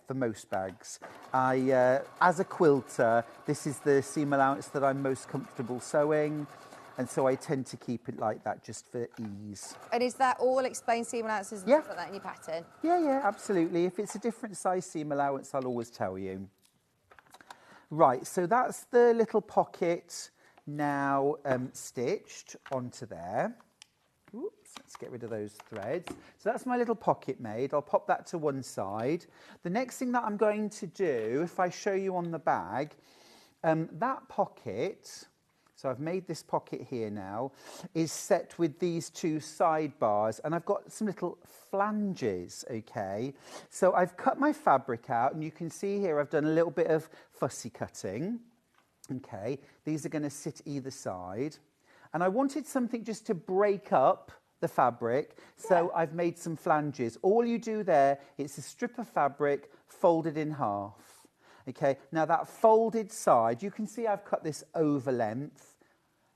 for most bags. As a quilter, this is the seam allowance that I'm most comfortable sewing. And so I tend to keep it like that just for ease. And is that all explained seam allowances and stuff like that in your pattern? Yeah, absolutely. If it's a different size seam allowance, I'll always tell you. Right, so that's the little pocket now stitched onto there. Oops, let's get rid of those threads. So that's my little pocket made. I'll pop that to one side. The next thing that I'm going to do, if I show you on the bag, that pocket... So I've made this pocket here now, is set with these two sidebars, and I've got some little flanges, okay? So I've cut my fabric out, and you can see here I've done a little bit of fussy cutting, okay? These are going to sit either side. And I wanted something just to break up the fabric, so I've made some flanges. All you do there, it's a strip of fabric folded in half. Okay, now that folded side, you can see I've cut this over length,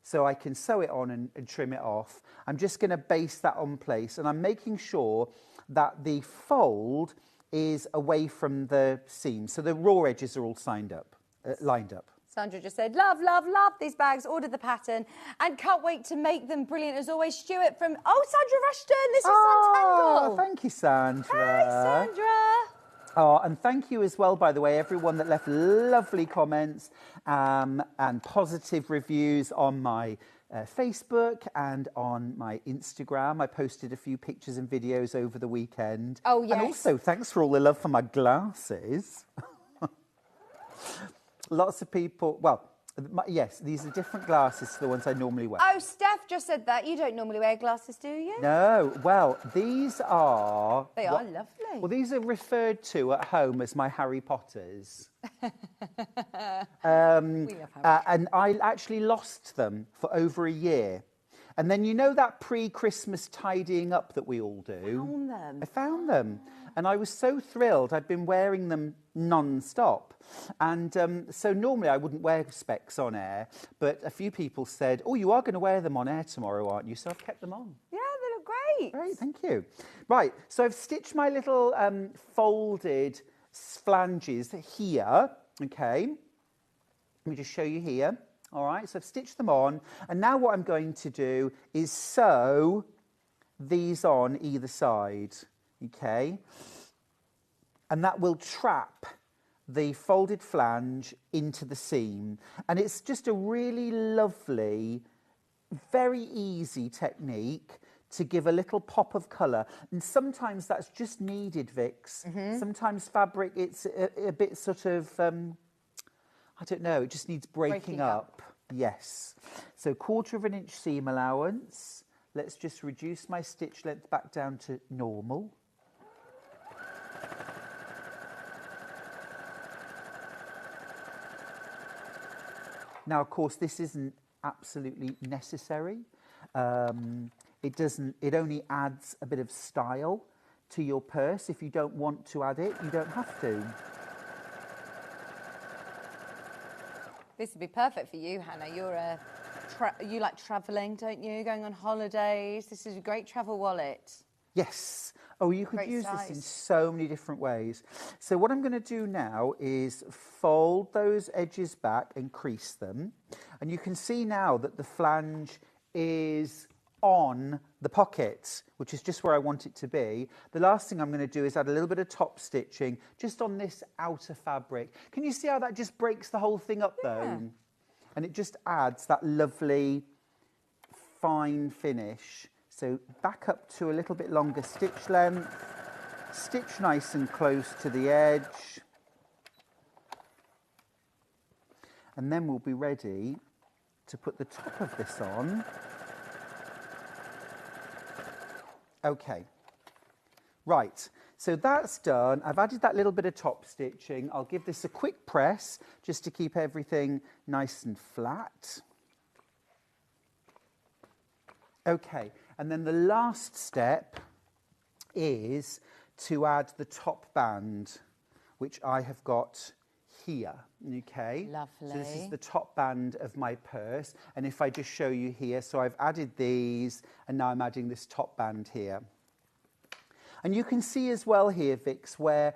so I can sew it on and trim it off. I'm just going to base that on place, and I'm making sure that the fold is away from the seam, so the raw edges are all lined up. Sandra just said, love, love, love these bags, ordered the pattern, and can't wait to make them. Brilliant as always. Stuart from, Sandra Rushton, this is Suntangle. Thank you, Sandra. Hi, Sandra. Oh, and thank you as well, by the way, everyone that left lovely comments and positive reviews on my Facebook and on my Instagram. I posted a few pictures and videos over the weekend. Oh, yes. And also, thanks for all the love for my glasses. Lots of people, well, yes, these are different glasses to the ones I normally wear. Oh, Steph just said that. You don't normally wear glasses, do you? No, well, these are... They are lovely. Well, these are referred to at home as my Harry Potters. And I actually lost them for over a year. And then you know that pre-Christmas tidying up that we all do? Found them. I found them. And I was so thrilled. I'd been wearing them non-stop. And so normally I wouldn't wear specs on air, but a few people said, oh, you are going to wear them on air tomorrow, aren't you? So I've kept them on. Yeah, they look great. Great, thank you. Right, so I've stitched my little folded flanges here, okay? Let me just show you here. All right, so I've stitched them on, and now what I'm going to do is sew these on either side, okay? And that will trap the folded flange into the seam. And it's just a really lovely, very easy technique to give a little pop of colour. And sometimes that's just needed, Vix. Sometimes fabric, it's a bit sort of... I don't know, it just needs breaking up. Yes. So 1/4 inch seam allowance. Let's just reduce my stitch length back down to normal. Now, of course, this isn't absolutely necessary. It only adds a bit of style to your purse. If you don't want to add it, you don't have to. This would be perfect for you, Hannah. You like travelling, don't you? Going on holidays. This is a great travel wallet. Yes. Oh, you could use this in so many different ways. So what I'm going to do now is fold those edges back and crease them. And you can see now that the flange is on the pocket, which is just where I want it to be. The last thing I'm going to do is add a little bit of top stitching just on this outer fabric. Can you see how that just breaks the whole thing up though? And it just adds that lovely fine finish. So back up to a little bit longer stitch length, stitch nice and close to the edge. And then we'll be ready to put the top of this on. Okay, right, so that's done. I've added that little bit of top stitching. I'll give this a quick press just to keep everything nice and flat. Okay, and then the last step is to add the top band, which I have got here, okay? Lovely. So this is the top band of my purse, and if I just show you here, so I've added these, and now I'm adding this top band here. And you can see as well here, Vix, where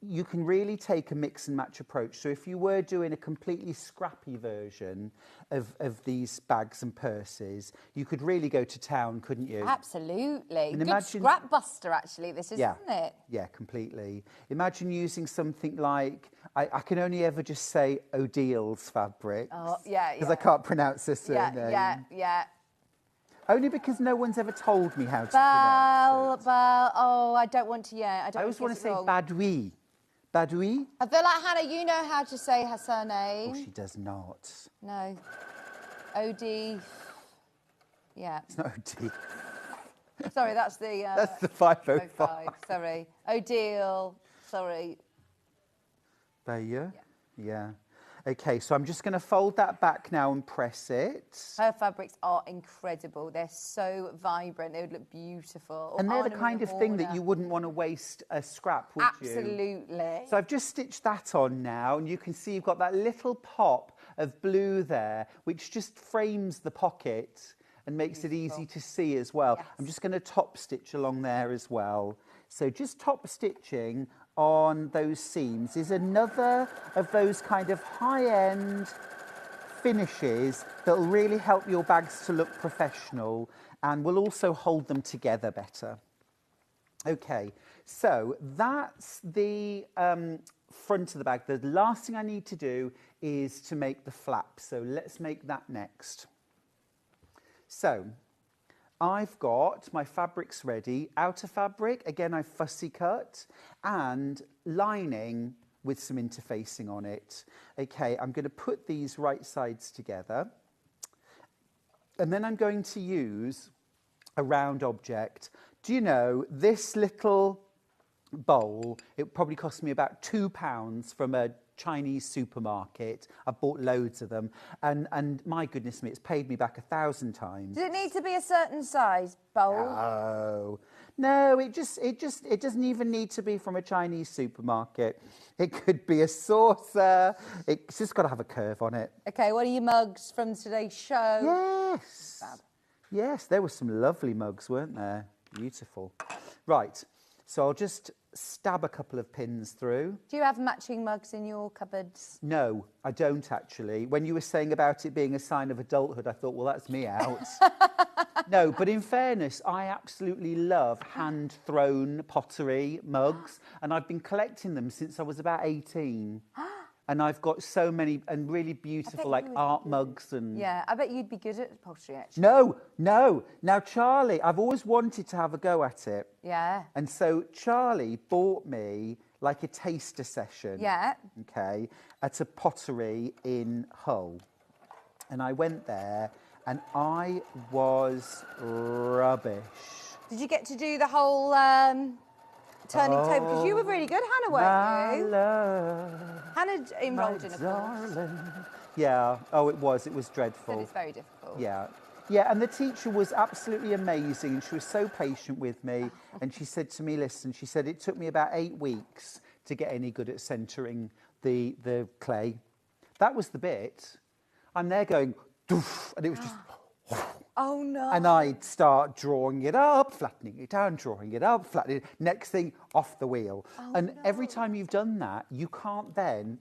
you can really take a mix and match approach. So if you were doing a completely scrappy version of these bags and purses, you could really go to town, couldn't you? Absolutely. And Good scrap buster, actually, this is, isn't it? Yeah, completely. Imagine using something like, I can only ever just say Odil's fabric. Oh, yeah, because I can't pronounce this surname. Yeah. Only because no one's ever told me how to pronounce it. Oh, I don't want to, I always want to say Badoui. Badoui? I feel like, Hannah, you know how to say her surname. Oh, she does not. No. OD. Yeah. It's not OD. Sorry, that's the... That's the 505. Sorry. O'Deal. Sorry. Bayeux? Yeah. Okay, so I'm just going to fold that back now and press it. Her fabrics are incredible. They're so vibrant. They would look beautiful. And they're the kind of thing that you wouldn't want to waste a scrap, would you? Absolutely. So I've just stitched that on now, and you can see you've got that little pop of blue there, which just frames the pocket and makes it easy to see as well. Yes. I'm just going to top stitch along there as well. So just top stitching on those seams is another of those kind of high-end finishes that will really help your bags to look professional and will also hold them together better. Okay, so that's the front of the bag. The last thing I need to do is to make the flap. So let's make that next. So I've got my fabrics ready. Outer fabric, again, I've fussy cut, and lining with some interfacing on it. Okay, I'm going to put these right sides together. And then I'm going to use a round object. Do you know, this little bowl, it probably cost me about £2 from a Chinese supermarket. I bought loads of them, and my goodness me, it's paid me back 1,000 times. Does it need to be a certain size bowl? No, it doesn't even need to be from a Chinese supermarket. It could be a saucer. It's just got to have a curve on it. Okay, what are your mugs from today's show? Yes. Fab. Yes, there were some lovely mugs, weren't there? Beautiful. Right, so I'll just stab a couple of pins through. Do you have matching mugs in your cupboards? No, I don't actually. When you were saying about it being a sign of adulthood, I thought, well, that's me out. No, but in fairness, I absolutely love hand-thrown pottery mugs, and I've been collecting them since I was about 18. And I've got so many and really beautiful like art mugs and... Yeah, I bet you'd be good at pottery, actually. No. Now, Charlie, I've always wanted to have a go at it. Yeah. And so Charlie bought me like a taster session. Yeah. Okay, at a pottery in Hull. And I went there and I was rubbish. Did you get to do the whole turning toe? Because you were really good, Hannah, weren't you? Love, Hannah enrolled in a course. darling. Yeah, it was dreadful. But it's very difficult. Yeah, and the teacher was absolutely amazing, and she was so patient with me. And she said to me, listen, she said, it took me about 8 weeks to get any good at centering the clay. That was the bit. I'm there going, doof, and it was just... Oh, no. And I'd start drawing it up, flattening it down, drawing it up, flattening it. Next thing, off the wheel. Every time you've done that, you can't then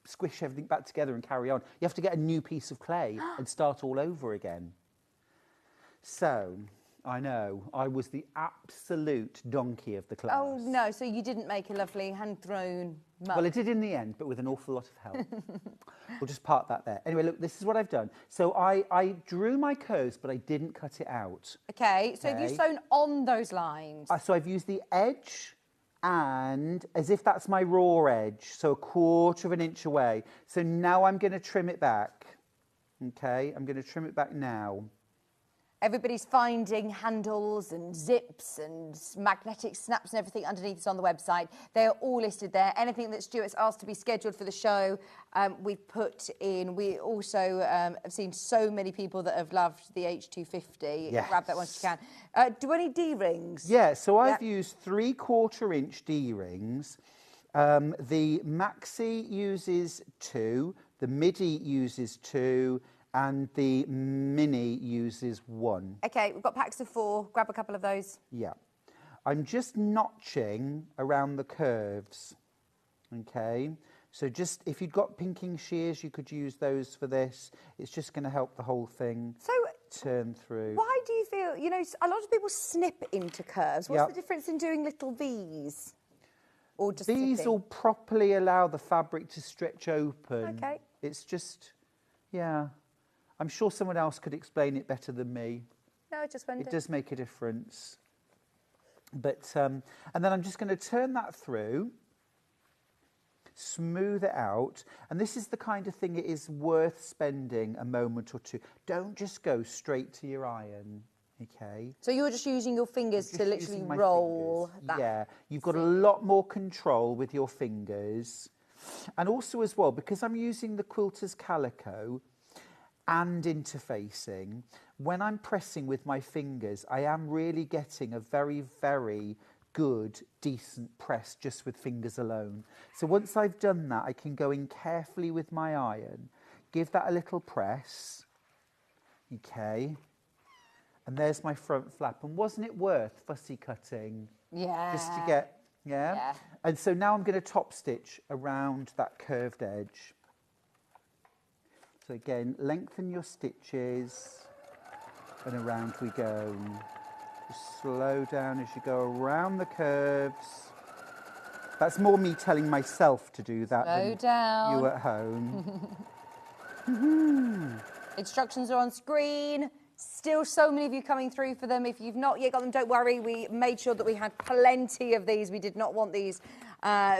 squish everything back together and carry on. You have to get a new piece of clay and start all over again. So, I know, I was the absolute donkey of the class. Oh, no, so you didn't make a lovely hand-thrown mug? Well, I did in the end, but with an awful lot of help. We'll just park that there. Anyway, look, this is what I've done. So I drew my curves, but I didn't cut it out. Okay, so have you sewn on those lines? So I've used the edge and as if that's my raw edge, so 1/4 of an inch away. So now I'm going to trim it back. Okay, I'm going to trim it back now. Everybody's finding handles and zips and magnetic snaps and everything underneath us on the website. They're all listed there. Anything that Stuart's asked to be scheduled for the show, we've put in. We also have seen so many people that have loved the H250. Yes. Grab that once you can. Do any D-rings? Yeah, so I've used 3/4 inch D-rings. The Maxi uses 2, the Midi uses 2, and the Mini uses 1. Okay, we've got packs of 4. Grab a couple of those. Yeah. I'm just notching around the curves. Okay. So just, if you've got pinking shears, you could use those for this. It's just going to help the whole thing turn through. Why do you feel, you know, a lot of people snip into curves. What's the difference in doing little V's? Or just These will properly allow the fabric to stretch open. Okay. It's just, yeah. I'm sure someone else could explain it better than me. No, I just wondered. It does make a difference. But, and then I'm just going to turn that through. smooth it out. And this is the kind of thing it is worth spending a moment or two. Don't just go straight to your iron, okay? So you're just using your fingers to literally Using my roll fingers. that. Yeah, you've got a lot more control with your fingers. And also as well, because I'm using the quilter's calico and interfacing, when I'm pressing with my fingers, I am really getting a very, very good, decent press just with fingers alone. So once I've done that, I can go in carefully with my iron, give that a little press, okay, and there's my front flap. And wasn't it worth fussy cutting? Yeah. Just to get, yeah? And so now I'm going to top stitch around that curved edge. So again, lengthen your stitches and around we go. Just slow down as you go around the curves. That's more me telling myself to do that Slow than down. you at home. Instructions are on screen. Still so many of you coming through for them. If you've not yet got them, don't worry. We made sure that we had plenty of these. We did not want these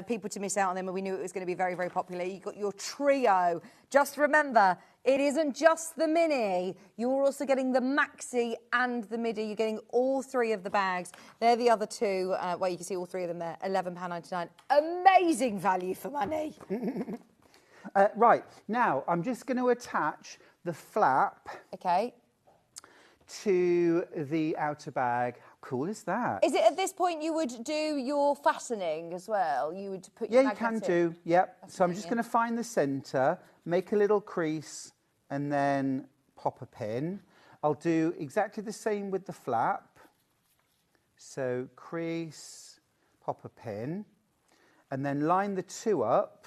people to miss out on them, and we knew it was going to be very, very popular. You got your trio. Just remember, it isn't just the mini. You're also getting the maxi and the midi. You're getting all three of the bags. They're the other two. Well, you can see all three of them there. £11.99. Amazing value for money. Right, now I'm just going to attach the flap Okay. to the outer bag. How cool is that? Is it at this point you would do your fastening as well? You would put your Yeah, you can do. Yep. So I'm just going to find the centre, make a little crease, and then pop a pin. I'll do exactly the same with the flap. So crease, pop a pin, and then line the two up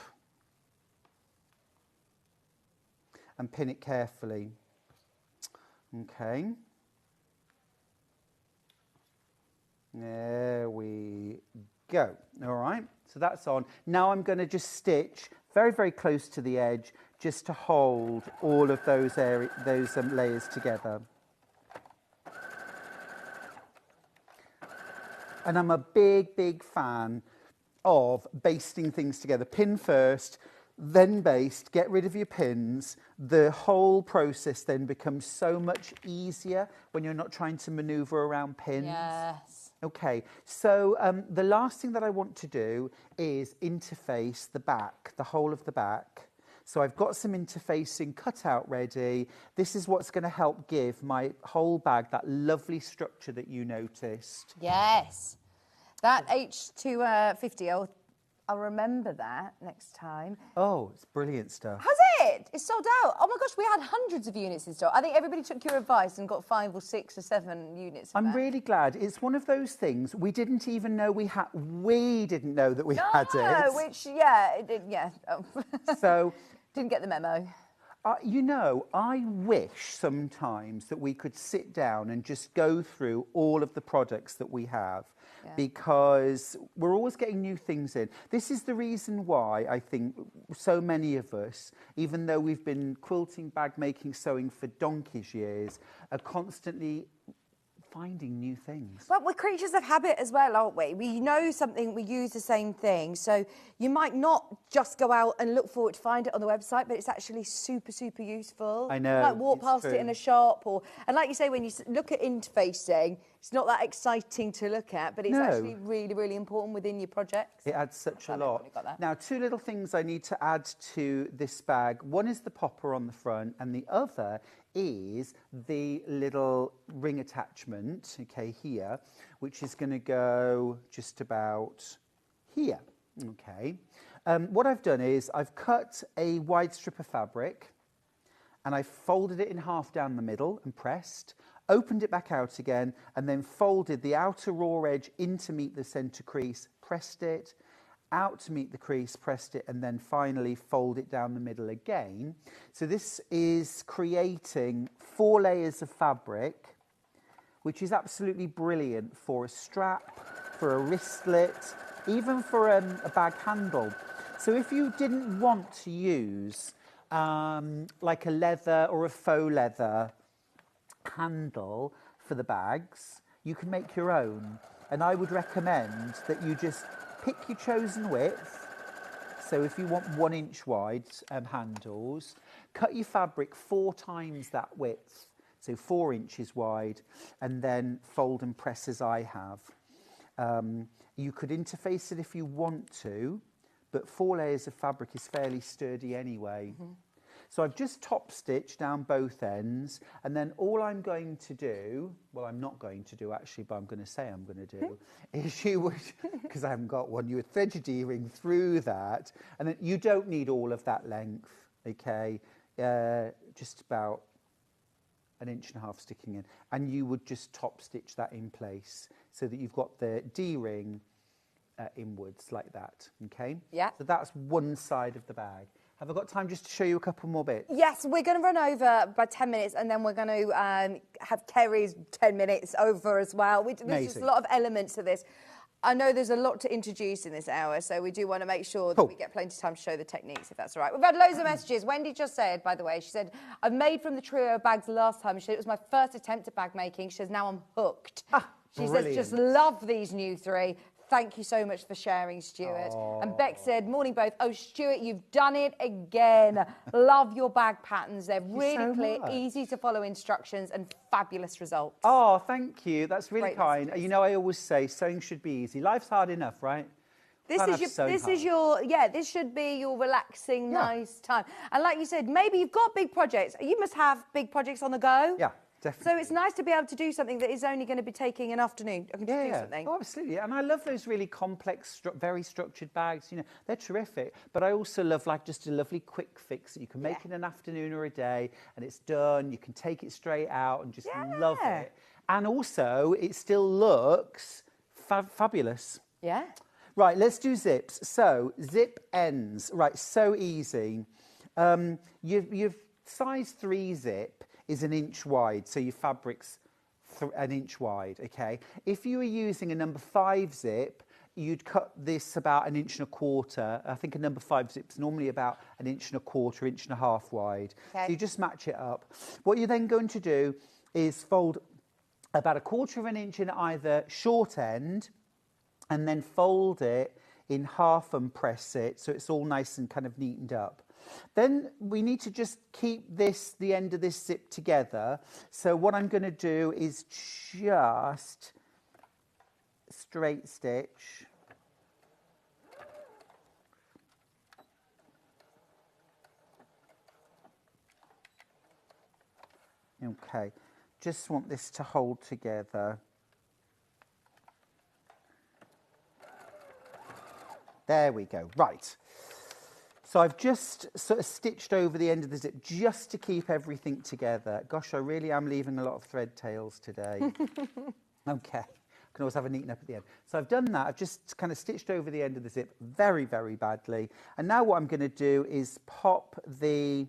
and pin it carefully. Okay. There we go. All right, so that's on. Now I'm going to just stitch very, very close to the edge just to hold all of those layers together. And I'm a big, big fan of basting things together. Pin first, then baste, get rid of your pins. The whole process then becomes so much easier when you're not trying to maneuver around pins. Yes. Okay, so the last thing that I want to do is interface the back, the whole of the back. So I've got some interfacing cut out ready. This is what's going to help give my whole bag that lovely structure that you noticed. Yes. That H250, I'll remember that next time. Oh, it's brilliant stuff. Has it? It's sold out. Oh my gosh, we had hundreds of units in stock. I think everybody took your advice and got 5 or 6 or 7 units. I'm really glad. It's one of those things we didn't even know we had. We didn't know that we had it. No, which, yeah, it did, yeah. Oh. So Didn't get the memo. You know, I wish sometimes that we could sit down and just go through all of the products that we have, because we're always getting new things in. This is the reason why I think so many of us, even though we've been quilting, bag making, sewing for donkey's years, are constantly finding new things. But we're creatures of habit as well, aren't we? We know something, we use the same thing. So you might not just go out and look for it to find it on the website, but it's actually super, super useful. I know. You might walk past true. it in a shop, and like you say, when you look at interfacing, it's not that exciting to look at, but it's actually really, really important within your projects. It adds such a lot. Now, 2 little things I need to add to this bag. One is the popper on the front, and the other is the little ring attachment, okay, here, which is going to go just about here, okay. What I've done is I've cut a wide strip of fabric and I've folded it in half down the middle and pressed, opened it back out again, and then folded the outer raw edge in to meet the centre crease, pressed it, out to meet the crease, pressed it, and then finally fold it down the middle again. So this is creating 4 layers of fabric, which is absolutely brilliant for a strap, for a wristlet, even for a bag handle. So if you didn't want to use like a leather or a faux leather handle for the bags, you can make your own. And I would recommend that you just pick your chosen width, So if you want 1 inch wide handles, cut your fabric 4 times that width, so 4 inches wide, and then fold and press as I have. You could interface it if you want to, but 4 layers of fabric is fairly sturdy anyway. So I've just top stitched down both ends, and then all I'm going to do, well, I'm not going to do actually, but I'm going to say I'm going to do, is you would, because I haven't got one, you would thread your D-ring through that, and then you don't need all of that length, okay, just about 1.5 inches sticking in, and you would just top stitch that in place so that you've got the D-ring inwards like that, okay? Yeah. So that's one side of the bag. Have I got time just to show you a couple more bits? Yes, we're going to run over by 10 minutes, and then we're going to have Kerry's 10 minutes over as well. There's just a lot of elements to this. I know there's a lot to introduce in this hour, so we do want to make sure that we get plenty of time to show the techniques, if that's all right. We've had loads of messages. Wendy just said, by the way, she said, I made from the trio bags last time. She said it was my first attempt at bag making. She says, now I'm hooked. She says, just love these new 3. Thank you so much for sharing, Stuart. And Beck said, morning both. Oh, Stuart, you've done it again. Love your bag patterns. They're really clear, easy to follow instructions, and fabulous results. Oh, thank you. That's really kind. You know, I always say sewing should be easy. Life's hard enough, right? This should be your relaxing, nice time. And like you said, maybe you've got big projects. You must have big projects on the go. Yeah. Definitely. So it's nice to be able to do something that is only going to be taking an afternoon. I can just do something. Oh, absolutely. And I love those really complex, very structured bags. You know, they're terrific. But I also love like just a lovely quick fix that you can make in an afternoon or a day, and it's done. You can take it straight out and just love it. And also, it still looks fabulous. Yeah. Right, let's do zips. So, zip ends. Right, so easy. You've size 3 zip is 1 inch wide, so your fabric's 1 inch wide, okay? If you were using a number 5 zip, you'd cut this about 1.25 inches. I think a number 5 zip's normally about 1.25 inches, 1.5 inches wide. Okay. So you just match it up. What you're then going to do is fold about 1/4 inch in either short end, and then fold it in half and press it so it's all nice and kind of neatened up. Then we need to just keep the end of this zip together. So what I'm going to do is just straight stitch. Okay, just want this to hold together. There we go, right. So I've just sort of stitched over the end of the zip just to keep everything together. Gosh, I really am leaving a lot of thread tails today. Okay, I can always have a neaten up at the end. So I've done that. I've just kind of stitched over the end of the zip very, very badly. And now what I'm going to do is pop the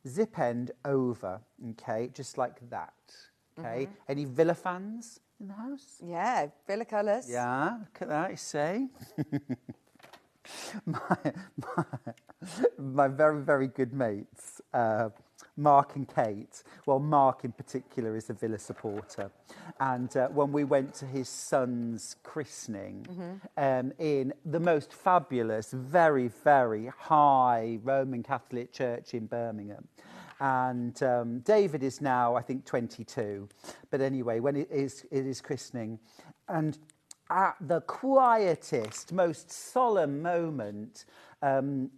zip end over, okay, just like that, okay? Any Villa fans in the house? Yeah, Villa colours. Yeah, look at that, you see? my very, very good mates, Mark and Kate. Well, Mark in particular is a Villa supporter. And when we went to his son's christening in the most fabulous, very, very high Roman Catholic church in Birmingham. And David is now, I think, 22. But anyway, when it is christening, and at the quietest, most solemn moment,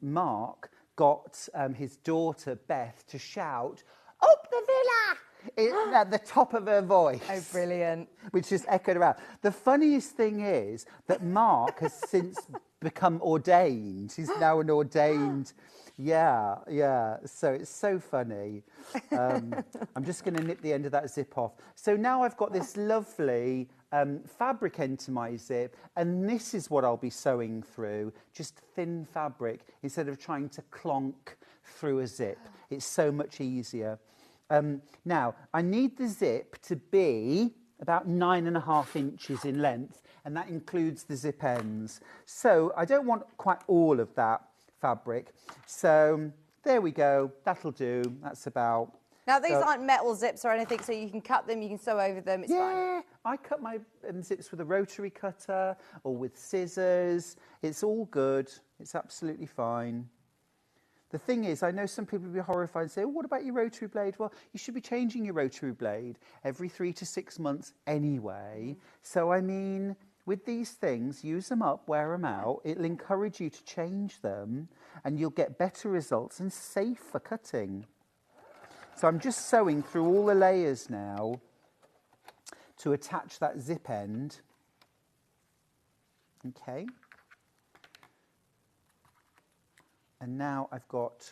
Mark got his daughter Beth to shout, "Up the villa!" at the top of her voice. Oh, brilliant. Which just echoed around. The funniest thing is that Mark has since become ordained. He's now an ordained... Yeah. So it's so funny. I'm just going to nip the end of that zip off. So now I've got this lovely fabric end to my zip, and this is what I'll be sewing through, just thin fabric, instead of trying to clonk through a zip. It's so much easier. Now, I need the zip to be about 9.5 inches in length, and that includes the zip ends. So I don't want quite all of that fabric. So there we go. That'll do. That's about... Now, these aren't metal zips or anything, so you can cut them, you can sew over them. It's fine. I cut my zips with a rotary cutter or with scissors. It's all good. It's absolutely fine. The thing is, I know some people will be horrified and say, oh, what about your rotary blade? Well, you should be changing your rotary blade every 3 to 6 months anyway. So, I mean, with these things, use them up, wear them out. It'll encourage you to change them and you'll get better results and safer cutting. So I'm just sewing through all the layers now to attach that zip end. Okay. And now I've got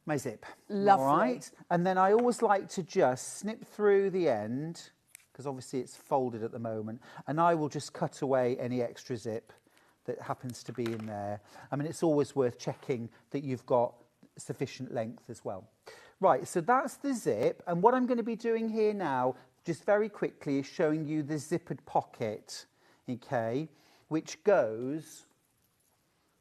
my zip. Lovely. All right. And then I always like to just snip through the end, because obviously it's folded at the moment, and I will just cut away any extra zip that happens to be in there. I mean, it's always worth checking that you've got sufficient length as well. Right, so that's the zip, and what I'm going to be doing here now, just very quickly, is showing you the zippered pocket, okay, which goes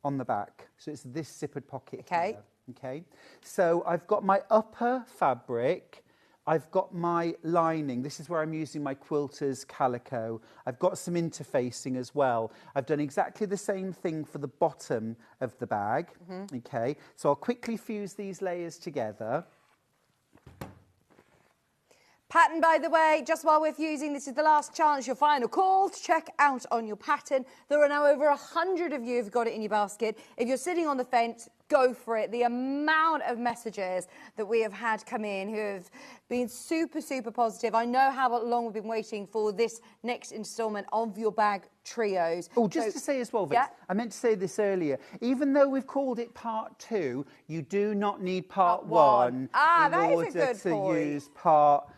on the back. So it's this zippered pocket here. Okay, so I've got my upper fabric, I've got my lining. This is where I'm using my quilter's calico. I've got some interfacing as well. I've done exactly the same thing for the bottom of the bag. Okay, so I'll quickly fuse these layers together. Pattern, by the way, just while we're fusing, this is the last chance, your final call to check out on your pattern. There are now over 100 of you who've got it in your basket. If you're sitting on the fence, go for it. The amount of messages that we have had come in who have been super, super positive. I know how long we've been waiting for this next instalment of your bag trios. Oh, just to say as well, Vince, I meant to say this earlier. Even though we've called it part 2, you do not need part 1 in order to use part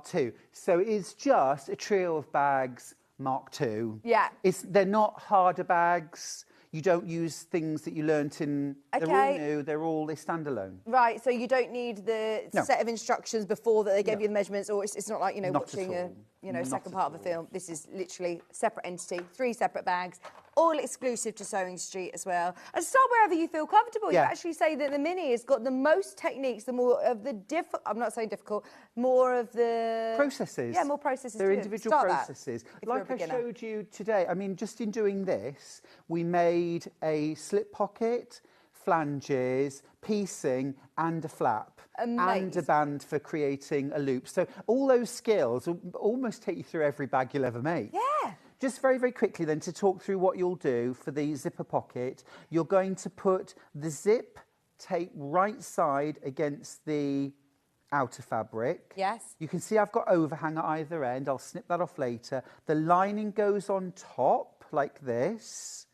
2. So it's just a trio of bags Mark II. Yeah. They're not harder bags. You don't use things that you learnt in... Okay. They're all new. They stand alone. Right, so you don't need the set of instructions before that they gave you the measurements, or it's not like, watching a second part of a film. This is literally separate entity, 3 separate bags, all exclusive to Sewing Street as well. And start wherever you feel comfortable. You actually say that the mini has got the most techniques, the more of the I'm not saying difficult, more of the... Processes. Yeah, more processes. They're individual processes. Like I showed you today, I mean, just in doing this, we made a slip pocket, flanges, piecing and a flap. Amazing. And a band for creating a loop. So all those skills will almost take you through every bag you'll ever make. Yeah. Just very, very quickly then to talk through what you'll do for the zipper pocket. You're going to put the zip tape right side against the outer fabric. Yes. You can see I've got overhang at either end. I'll snip that off later. The lining goes on top like this.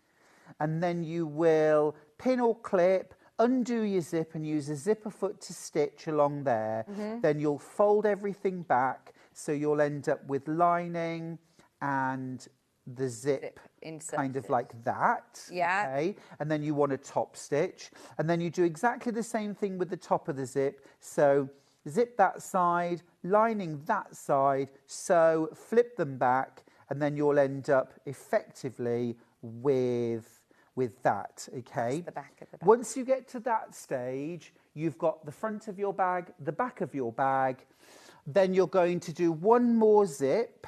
And then you will pin or clip, undo your zip and use a zipper foot to stitch along there. Then you'll fold everything back. So you'll end up with lining and the zip kind of like that. Yeah. Okay. And then you want a top stitch. And then you do exactly the same thing with the top of the zip. So zip that side, lining that side, sew, flip them back, and then you'll end up effectively with that, okay? That's the back of the bag. Once you get to that stage, you've got the front of your bag, the back of your bag. Then you're going to do one more zip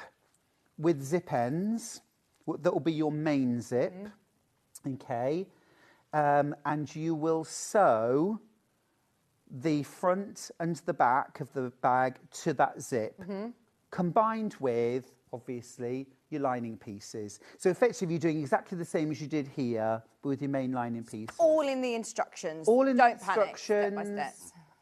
with zip ends. That will be your main zip, okay? And you will sew the front and the back of the bag to that zip, combined with, obviously, your lining pieces. So effectively, you're doing exactly the same as you did here, but with your main lining piece. All in the instructions. All in Don't the instructions. instructions. Step by step.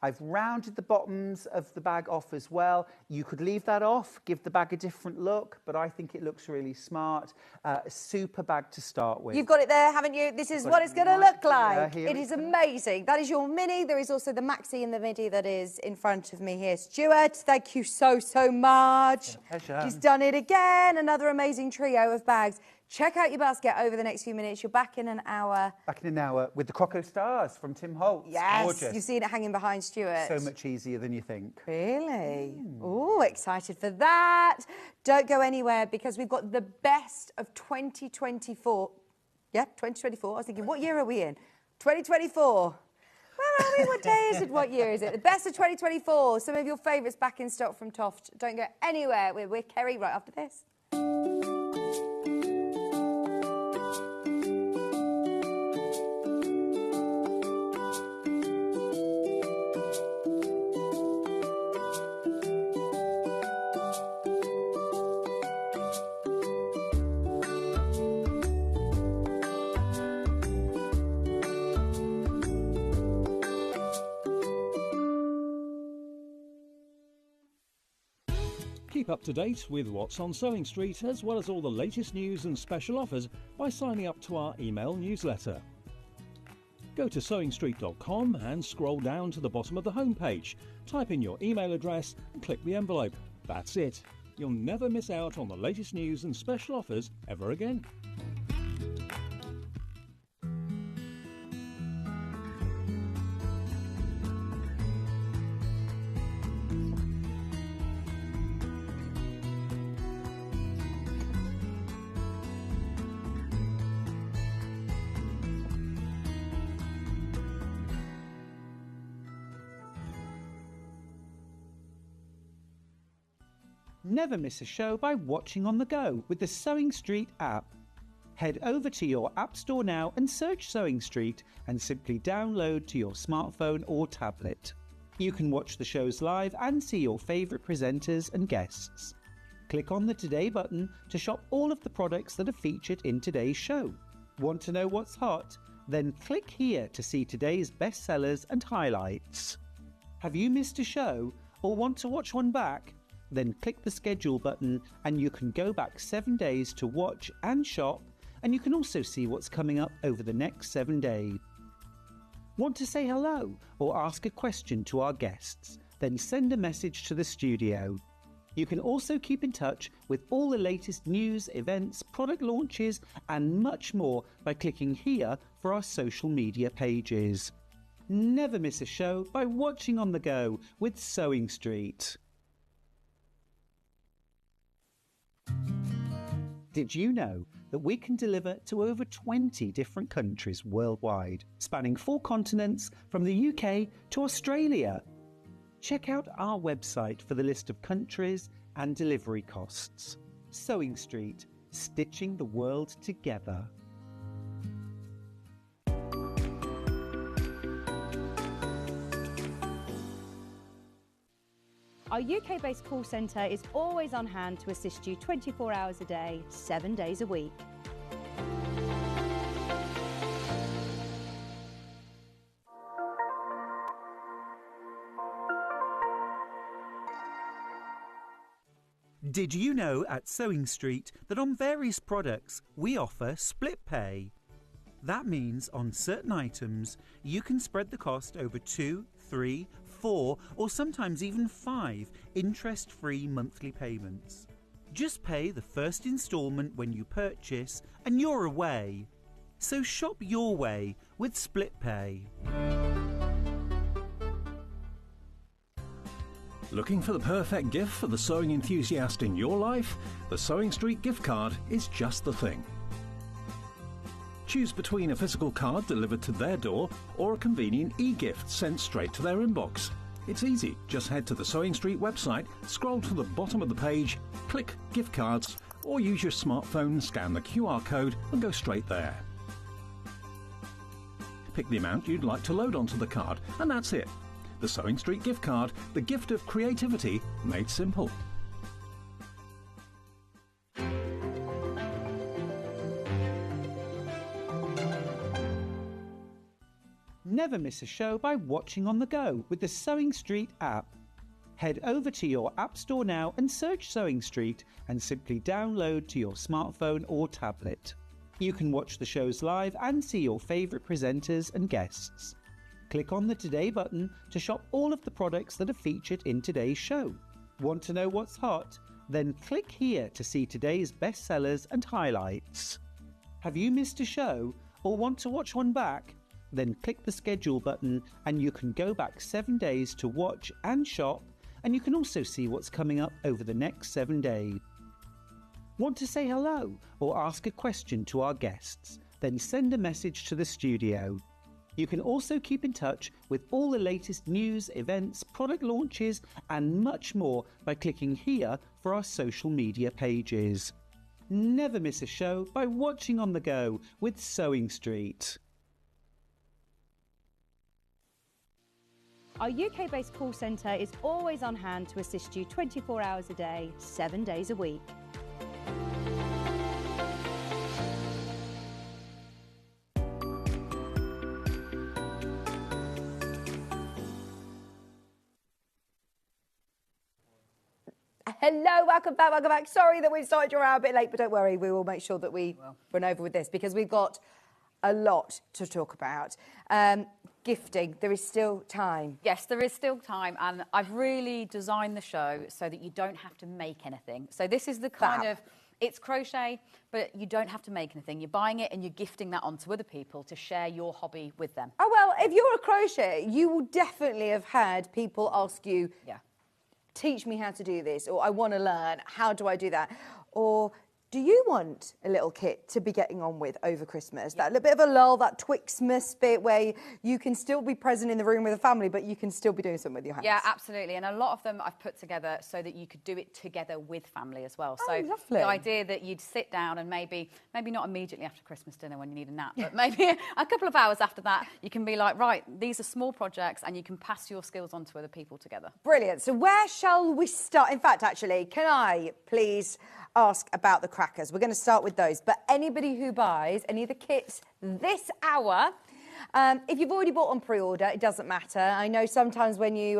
I've rounded the bottoms of the bag off as well. You could leave that off, give the bag a different look, but I think it looks really smart. A super bag to start with. You've got it there, haven't you? This is what it's going to look like. Here It is amazing. That is your mini. There is also the maxi and the midi that is in front of me here. Stuart, thank you so, so much. Pleasure. He's done it again. Another amazing trio of bags. Check out your basket over the next few minutes. You're back in an hour. Back in an hour with the Croco Stars from Tim Holtz. Yes, Gorgeous. you've seen it hanging behind Stuart. So much easier than you think. Really? Oh, excited for that. Don't go anywhere because we've got the best of 2024. Yeah, 2024. I was thinking, what year are we in? 2024. Where are we? What day is it? What year is it? The best of 2024. Some of your favourites back in stock from Toft. Don't go anywhere. We're with Kerry right after this. Keep up to date with what's on Sewing Street, as well as all the latest news and special offers by signing up to our email newsletter. Go to sewingstreet.com and scroll down to the bottom of the homepage. Type in your email address and click the envelope. That's it. You'll never miss out on the latest news and special offers ever again. Never miss a show by watching on the go with the Sewing Street app. Head over to your App Store now and search Sewing Street and simply download to your smartphone or tablet. You can watch the shows live and see your favourite presenters and guests. Click on the Today button to shop all of the products that are featured in today's show. Want to know what's hot? Then click here to see today's bestsellers and highlights. Have you missed a show or want to watch one back? Then click the schedule button and you can go back 7 days to watch and shop, and you can also see what's coming up over the next 7 days. Want to say hello or ask a question to our guests? Then send a message to the studio. You can also keep in touch with all the latest news, events, product launches and much more by clicking here for our social media pages. Never miss a show by watching on the go with Sewing Street. Did you know that we can deliver to over 20 different countries worldwide, spanning 4 continents from the UK to Australia? Check out our website for the list of countries and delivery costs. Sewing Street, stitching the world together. Our UK-based call centre is always on hand to assist you 24 hours a day, 7 days a week. Did you know at Sewing Street that on various products we offer split pay? That means on certain items you can spread the cost over 2, 3, 4 or sometimes even 5 interest-free monthly payments. Just pay the first instalment when you purchase and you're away. So shop your way with split pay. Looking for the perfect gift for the sewing enthusiast in your life? The Sewing Street gift card is just the thing. Choose between a physical card delivered to their door or a convenient e-gift sent straight to their inbox. It's easy. Just head to the Sewing Street website, scroll to the bottom of the page, click Gift Cards, or use your smartphone, scan the QR code and go straight there. Pick the amount you'd like to load onto the card, and that's it. The Sewing Street gift card, the gift of creativity made simple. Never miss a show by watching on the go with the Sewing Street app. Head over to your App Store now and search Sewing Street and simply download to your smartphone or tablet. You can watch the shows live and see your favourite presenters and guests. Click on the Today button to shop all of the products that are featured in today's show. Want to know what's hot? Then click here to see today's bestsellers and highlights. Have you missed a show or want to watch one back? Then click the schedule button and you can go back 7 days to watch and shop, and you can also see what's coming up over the next 7 days. Want to say hello or ask a question to our guests? Then send a message to the studio. You can also keep in touch with all the latest news, events, product launches and much more by clicking here for our social media pages. Never miss a show by watching on the go with Sewing Street. Our UK-based call centre is always on hand to assist you 24 hours a day, 7 days a week. Hello, welcome back, welcome back. Sorry that we started your hour a bit late, but don't worry, we will make sure that we run over with this because we've got a lot to talk about. Gifting, there is still time. Yes, there is still time, and I've really designed the show so that you don't have to make anything. So this is the kind of, it's crochet, but you don't have to make anything. You're buying it and you're gifting that on to other people to share your hobby with them. Oh, well, if you're a crocheter, you will definitely have had people ask you, teach me how to do this, or I want to learn, how do I do that? Or do you want a little kit to be getting on with over Christmas? That little bit of a lull, that Twixmas bit where you can still be present in the room with the family, but you can still be doing something with your hands. Yeah, absolutely. And a lot of them I've put together so that you could do it together with family as well. So lovely. The idea that you'd sit down and maybe not immediately after Christmas dinner when you need a nap, but maybe a couple of hours after that, you can be like, right, these are small projects and you can pass your skills on to other people together. Brilliant. So where shall we start? In fact, actually, can I please ask about the crackers? We're going to start with those, but anybody who buys any of the kits this hour, if you've already bought on pre-order, it doesn't matter. I know sometimes when you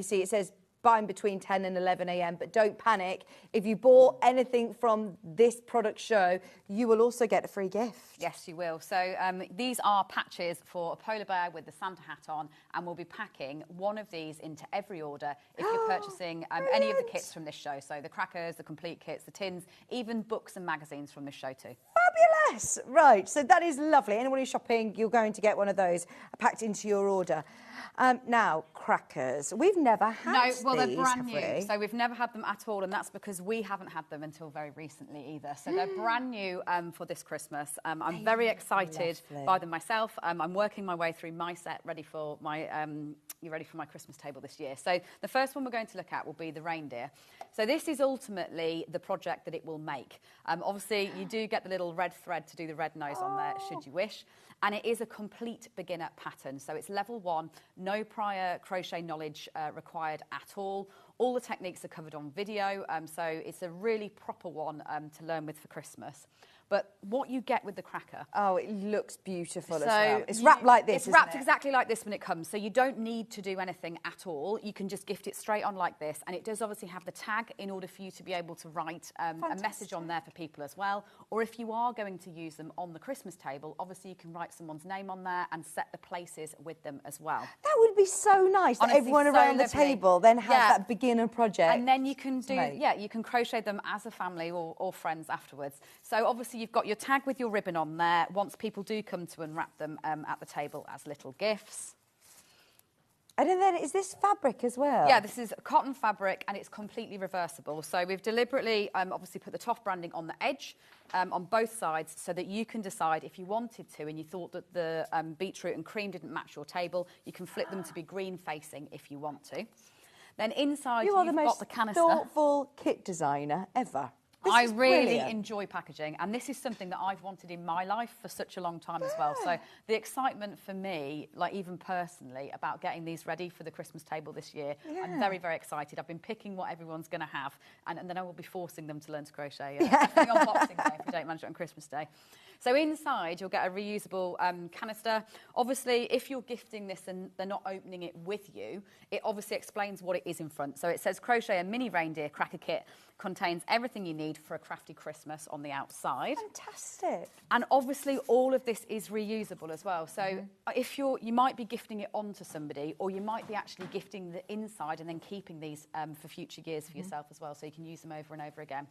see it says buying between 10 and 11 a.m, but don't panic. If you bought anything from this product show, you will also get a free gift. Yes, you will. So these are patches for a polar bear with the Santa hat on, and we'll be packing one of these into every order if you're purchasing any of the kits from this show. So the crackers, the complete kits, the tins, even books and magazines from this show too. Fabulous! Right, so that is lovely. Anyone who's shopping, you're going to get one of those packed into your order. Now, crackers. We've never had these, they're brand have new. we? So we've never had them at all, and that's because we haven't had them until very recently either. So they're brand new for this Christmas. I'm very excited by them myself. I'm working my way through my set, ready for my Christmas table this year. So the first one we're going to look at will be the reindeer. So this is ultimately the project that it will make. Obviously, you do get the little red thread to do the red nose on there, should you wish. And it is a complete beginner pattern. So it's level 1, no prior crochet knowledge required at all. All the techniques are covered on video, so it's a really proper one to learn with for Christmas. But what you get with the cracker... Oh, it looks beautiful as well. It's wrapped like this, It's wrapped exactly like this when it comes, so you don't need to do anything at all. You can just gift it straight on like this, and it does obviously have the tag in order for you to be able to write a message on there for people as well. Or if you are going to use them on the Christmas table, obviously you can write someone's name on there and set the places with them as well. That would be so nice. Honestly, that everyone around the table then has that beginner project. And then you can do, you can crochet them as a family or friends afterwards. So obviously you've got your tag with your ribbon on there once people do come to unwrap them at the table as little gifts. And then is this fabric as well? Yeah, this is cotton fabric and it's completely reversible. So we've deliberately obviously put the Toff branding on the edge on both sides so that you can decide if you wanted to and you thought that the beetroot and cream didn't match your table, you can flip them to be green facing if you want to. Then inside you've got the canister. You are the most thoughtful kit designer ever. I really enjoy packaging, and this is something that I've wanted in my life for such a long time as well. So the excitement for me, like even personally, about getting these ready for the Christmas table this year, I'm very, very excited. I've been picking what everyone's going to have, and then I will be forcing them to learn to crochet definitely on Boxing Day if we don't manage it on Christmas Day. So inside, you'll get a reusable canister. Obviously, if you're gifting this and they're not opening it with you, it obviously explains what it is in front. So it says Crochet a Mini Reindeer Cracker Kit contains everything you need for a crafty Christmas on the outside. Fantastic. And obviously, all of this is reusable as well. So if you might be gifting it on to somebody, or you might be actually gifting the inside and then keeping these for future years for yourself as well, so you can use them over and over again.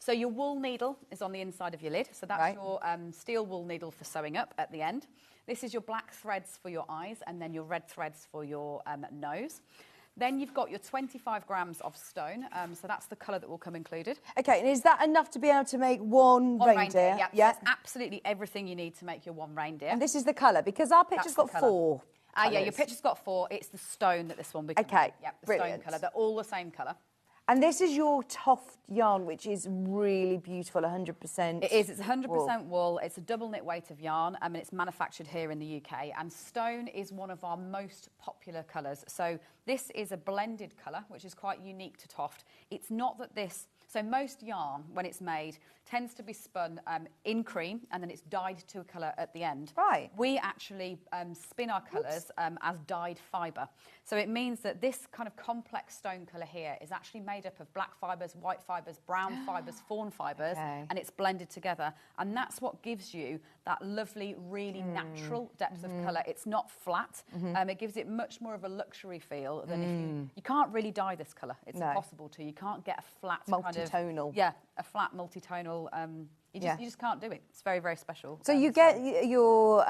So your wool needle is on the inside of your lid. So that's your steel wool needle for sewing up at the end. This is your black threads for your eyes and then your red threads for your nose. Then you've got your 25 grams of stone. So that's the colour that will come included. Okay, and is that enough to be able to make one reindeer? Yeah, yeah. So that's absolutely everything you need to make your one reindeer. And this is the colour, because our picture's got 4 colours. Yeah, your picture's got 4. It's the stone that this one becomes. Okay, yeah, the brilliant. stone colour. They're all the same colour. And this is your Toff yarn, which is really beautiful, 100%. It is. It's 100% wool. It's a double knit weight of yarn. I mean, it's manufactured here in the UK. And stone is one of our most popular colours. So this is a blended colour, which is quite unique to Toft. It's not that this So most yarn, when it's made, tends to be spun in cream and then it's dyed to a colour at the end. Right. We actually spin our colours as dyed fibre. So it means that this kind of complex stone colour here is actually made up of black fibres, white fibres, brown fibres, fawn fibres, and it's blended together. And that's what gives you that lovely, really natural depth of colour. It's not flat. It gives it much more of a luxury feel than if you can't really dye this colour. It's impossible to. You can't get a flat multitonal. A flat multitonal. You just can't do it. It's very, very special. So you get your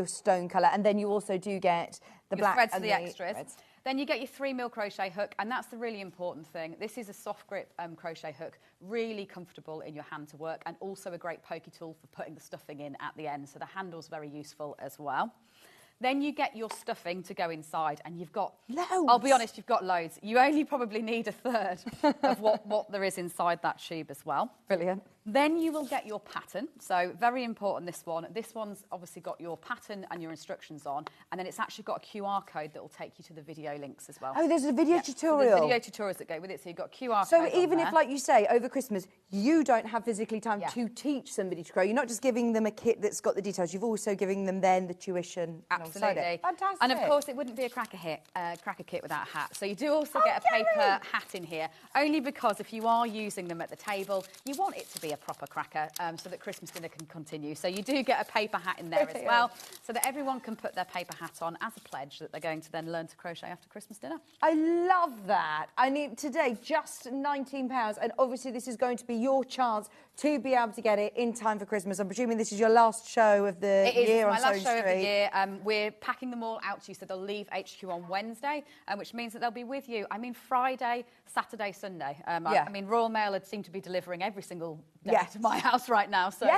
stone colour, and then you also do get the black threads and for the extras. Threads. Then you get your 3mm crochet hook, and that's the really important thing. This is a soft grip crochet hook, really comfortable in your hand to work, and also a great pokey tool for putting the stuffing in at the end. So the handle's very useful as well. Then you get your stuffing to go inside, and you've got loads. I'll be honest, you've got loads. You only probably need a third of what there is inside that tube as well. Brilliant. Then you will get your pattern. So very important, this one. This one's obviously got your pattern and your instructions on, and then it's actually got a QR code that will take you to the video links as well. Oh, there's a video tutorial. So there's video tutorials that go with it. So you've got QR code. So even if, like you say, over Christmas, you don't have physically time to teach somebody to crochet, you're not just giving them a kit that's got the details, you've also giving them then the tuition. Absolutely. Fantastic. And of course, it wouldn't be a cracker kit without a hat. So you do also get a paper hat in here, only because if you are using them at the table, you want it to be a proper cracker. So that Christmas dinner can continue. So you do get a paper hat in there as well, so that everyone can put their paper hat on as a pledge that they're going to then learn to crochet after Christmas dinner. I love that. I mean, today, just £19, and obviously this is going to be your chance to be able to get it in time for Christmas. I'm presuming this is your last show of the year on Sewing Street. It is my last show of the year. We're packing them all out to you, so they'll leave HQ on Wednesday, which means that they'll be with you, I mean, Friday, Saturday, Sunday. I mean, Royal Mail had seemed to be delivering every single day to my house right now. So,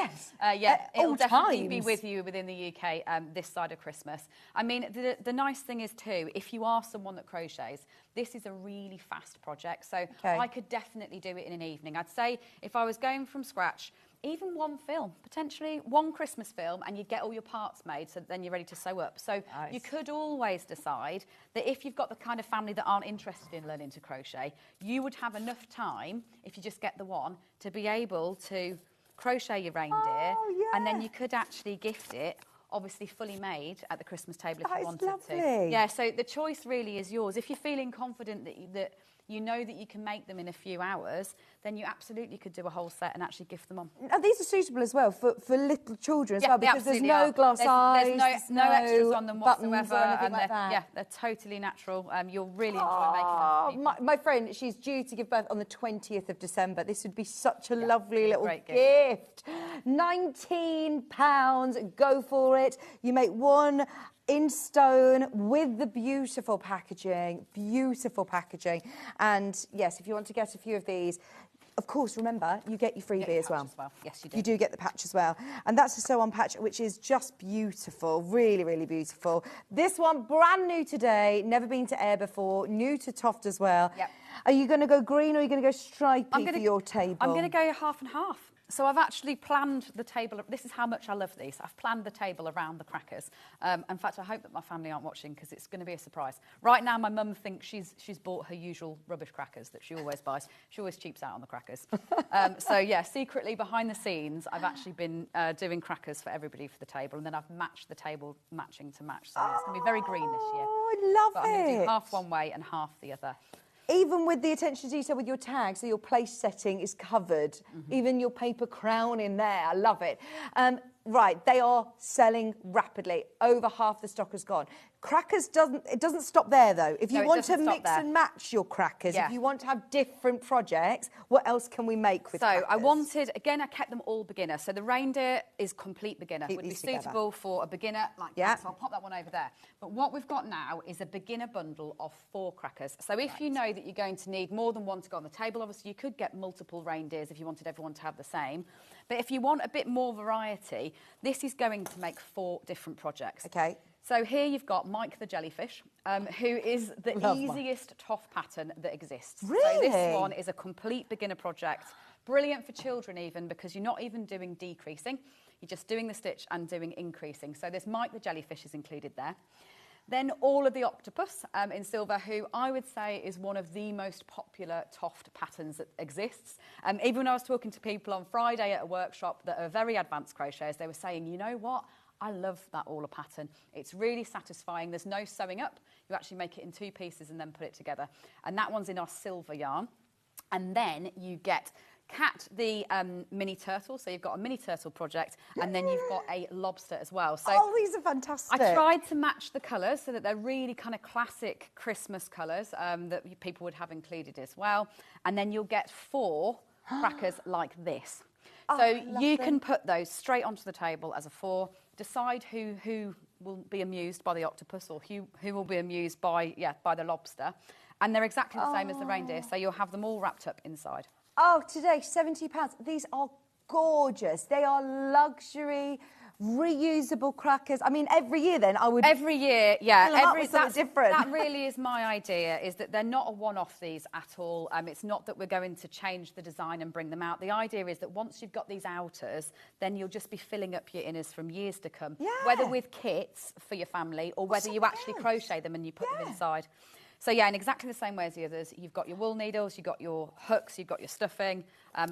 it'll definitely be with you within the UK this side of Christmas. I mean, the nice thing is, too, if you are someone that crochets, this is a really fast project. So I could definitely do it in an evening. I'd say if I was going from scratch, even one film, potentially one Christmas film, and you get all your parts made, so then you're ready to sew up. So you could always decide that if you've got the kind of family that aren't interested in learning to crochet, you would have enough time, if you just get the one, to be able to crochet your reindeer, and then you could actually gift it, obviously fully made at the Christmas table if you wanted to. Yeah, so the choice really is yours. If you're feeling confident that you know that you can make them in a few hours, then you absolutely could do a whole set and actually gift them on. And these are suitable as well for little children as well, because there's no glass eyes, there's no extras on them whatsoever, and they're totally natural. You'll really enjoy making them. My friend, she's due to give birth on the 20th of December. This would be such a lovely little gift. £19, go for it. You make one in stone with the beautiful packaging, and yes, if you want to get a few of these, of course, remember, you get your freebie as well. Yes, you do. You do get the patch as well. And that's the Sew On patch, which is just beautiful, really, really beautiful. This one, brand new today, never been to air before, new to Toft as well. Yep. Are you going to go green or are you going to go stripy for your table? I'm going to go half and half. So I've actually planned the table. This is how much I love these. I've planned the table around the crackers. In fact, I hope that my family aren't watching because it's going to be a surprise. Right now, my mum thinks she's bought her usual rubbish crackers that she always buys. She always cheaps out on the crackers. So yeah, secretly behind the scenes, I've actually been doing crackers for everybody for the table, and then I've matched the table matching to match. So it's going to be very green this year. Oh, I love it. I'm going to do half one way and half the other. Even with the attention to detail with your tags, so your place setting is covered. Even your paper crown in there, I love it. Right, they are selling rapidly. Over half the stock has gone. Crackers doesn't stop there though. If you want to mix and match your crackers, if you want to have different projects, what else can we make with crackers? So I wanted, again, I kept them all beginner. So the reindeer is complete beginner. Would be suitable for a beginner like that. So I'll pop that one over there. But what we've got now is a beginner bundle of 4 crackers. So if you know that you're going to need more than one to go on the table, obviously you could get multiple reindeers if you wanted everyone to have the same. But if you want a bit more variety, this is going to make 4 different projects. Okay. So here you've got Mike the Jellyfish, who is the easiest Toff pattern that exists. Really? So this one is a complete beginner project. Brilliant for children even, because you're not even doing decreasing. You're just doing the stitch and doing increasing. So this Mike the Jellyfish is included there. Then all of the octopus in silver, who I would say is one of the most popular Toft patterns that exists. Even when I was talking to people on Friday at a workshop that are very advanced crocheters, they were saying, you know what? I love that Ola pattern. It's really satisfying. There's no sewing up. You actually make it in 2 pieces and then put it together. And that one's in our silver yarn. And then you get Cat, the mini turtle. So you've got a mini turtle project, and then you've got a lobster as well. So these are fantastic. I tried to match the colours so that they're really kind of classic Christmas colours that people would have included as well. And then you'll get 4 crackers like this. So you can put those straight onto the table as a 4. Decide who will be amused by the octopus, or who will be amused by the lobster. And they're exactly the same as the reindeer, so you'll have them all wrapped up inside. Oh, today, £70. These are gorgeous. They are luxury, reusable crackers. I mean, every year then I would... Every year, yeah. That's different. That really is my idea, is that they're not a one-off, these, at all. It's not that we're going to change the design and bring them out. The idea is that once you've got these outers, then you'll just be filling up your inners from years to come. Yeah. Whether with kits for your family or whether you actually crochet them and you put them inside. So, yeah, in exactly the same way as the others, you've got your wool needles, you've got your hooks, you've got your stuffing,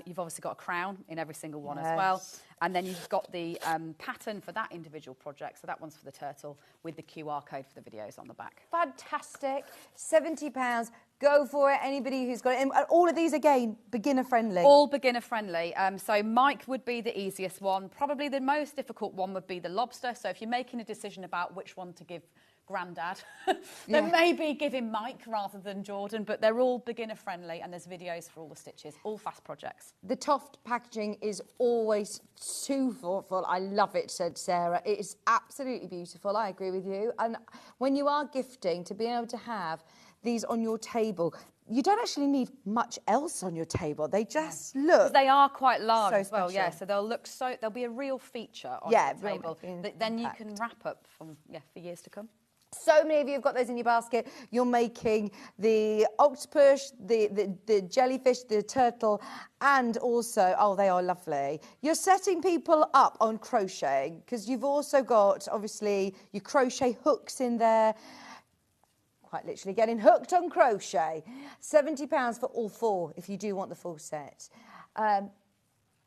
you've obviously got a crown in every single one as well. And then you've got the pattern for that individual project. So that one's for the turtle with the QR code for the videos on the back. Fantastic. £70. Go for it. Anybody who's got it. And all of these, again, beginner friendly. All beginner friendly. So Mike would be the easiest one. Probably the most difficult one would be the lobster. So if you're making a decision about which one to give Grandad, then maybe give him Mike rather than Jordan, but they're all beginner friendly, and there's videos for all the stitches, all fast projects. The Toft packaging is always too thoughtful. I love it, said Sarah. It is absolutely beautiful. I agree with you. And when you are gifting, to be able to have these on your table, you don't actually need much else on your table. They just look... They are quite large so as well, special. yeah. So they'll be a real feature on your table that then you can wrap up for years to come. So many of you have got those in your basket. You're making the octopus, the jellyfish, the turtle, and also, they are lovely. You're setting people up on crocheting because you've also got, obviously, your crochet hooks in there. Quite literally getting hooked on crochet. £70 for all 4 if you do want the full set.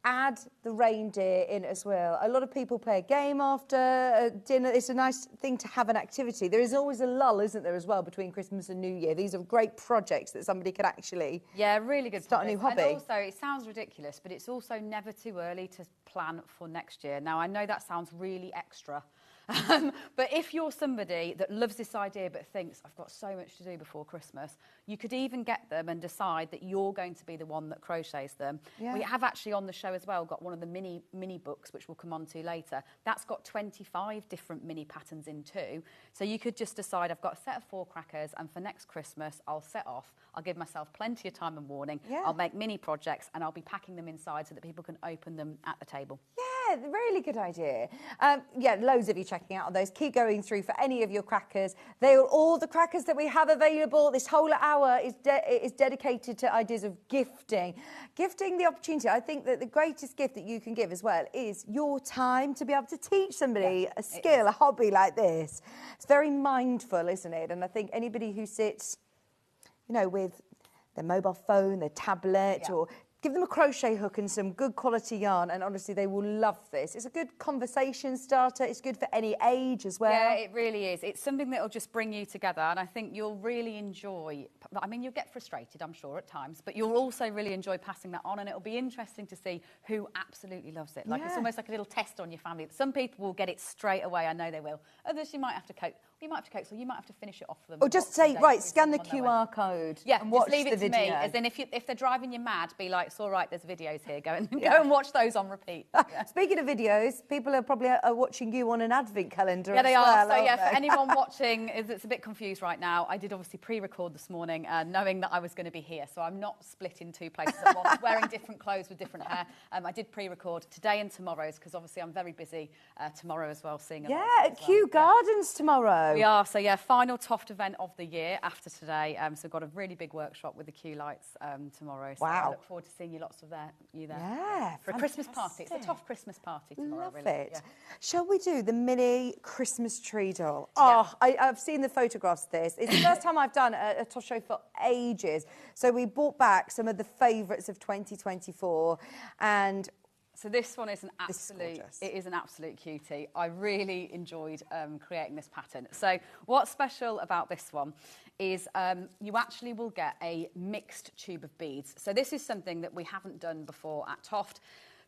Add the reindeer in as well. A lot of people play a game after dinner. It's a nice thing to have an activity. There is always a lull, isn't there, as well, between Christmas and New Year. These are great projects that somebody could actually really good start a new hobby. And also, it sounds ridiculous, but it's also never too early to plan for next year. Now, I know that sounds really extra. But if you're somebody that loves this idea but thinks, I've got so much to do before Christmas, you could even get them and decide that you're going to be the one that crochets them. Yeah. We have actually on the show as well got one of the mini books, which we'll come on to later. That's got 25 different mini patterns in too. So you could just decide, I've got a set of 4 crackers, and for next Christmas, I'll set off. I'll give myself plenty of time and warning. Yeah. I'll make mini projects, and I'll be packing them inside so that people can open them at the table. Yeah, really good idea. Loads of you checking out on those. Keep going through for any of your crackers. They are all the crackers that we have available. This whole hour is dedicated to ideas of gifting. Gifting the opportunity. I think that the greatest gift that you can give as well is your time to be able to teach somebody a skill, a hobby like this. It's very mindful, isn't it? And I think anybody who sits, with their mobile phone, their tablet, or give them a crochet hook and some good quality yarn, and honestly, they will love this. It's a good conversation starter. It's good for any age as well. Yeah, it really is. It's something that will just bring you together, and I think you'll really enjoy... I mean, you'll get frustrated, I'm sure, at times, but you'll also really enjoy passing that on, and it'll be interesting to see who absolutely loves it. Like, it's almost like a little test on your family. Some people will get it straight away. I know they will. Others, you might have to cope. You might have to coax, or you might have to finish it off for them. Or just say, right, scan the QR code. Yeah, and watch just leave it the to video. me. As in, if they're driving you mad, be like, it's all right, there's videos here. Go and watch those on repeat. Yeah. Speaking of videos, people are probably watching you on an advent calendar. Yeah, they are. Well, so, for anyone watching that's a bit confused right now, I did obviously pre-record this morning, knowing that I was going to be here. So I'm not split in 2 places at once, wearing different clothes with different hair. I did pre-record today and tomorrow's, because obviously I'm very busy tomorrow as well, seeing at Kew Gardens tomorrow. go. We are. So, yeah, final Toft event of the year after today. So we've got a really big workshop with the queue lights tomorrow. So I look forward to seeing you lots of you there. Yeah, for a Christmas party. It's a Toft Christmas party tomorrow. Love really. it. Yeah. Shall we do the mini Christmas tree doll? Oh, I've seen the photographs of this. It's the first time I've done a Toft show for ages. So we brought back some of the favourites of 2024 and... So this one is an absolute cutie. I really enjoyed creating this pattern. So what's special about this one is you actually will get a mixed tube of beads. So this is something that we haven't done before at Toft.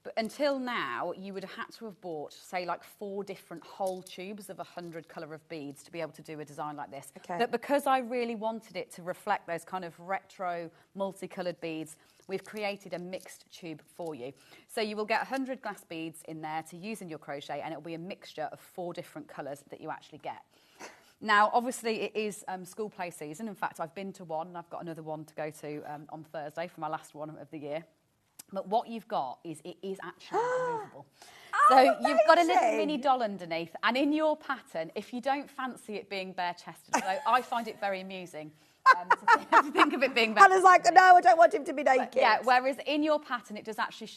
But until now, you would have had to have bought, say, like 4 different whole tubes of 100 colour of beads to be able to do a design like this. Okay. But because I really wanted it to reflect those kind of retro, multicoloured beads, we've created a mixed tube for you. So you will get 100 glass beads in there to use in your crochet, and it will be a mixture of 4 different colours that you actually get. Now, obviously, it is school play season. In fact, I've been to one, and I've got another one to go to on Thursday for my last one of the year. But what you've got is it is actually removable. So you've got a little mini doll underneath, and in your pattern, if you don't fancy it being bare-chested, although I find it very amusing to think of it being bare-chested. Hannah's like, no, I don't want him to be naked. Yeah, whereas in your pattern, it does actually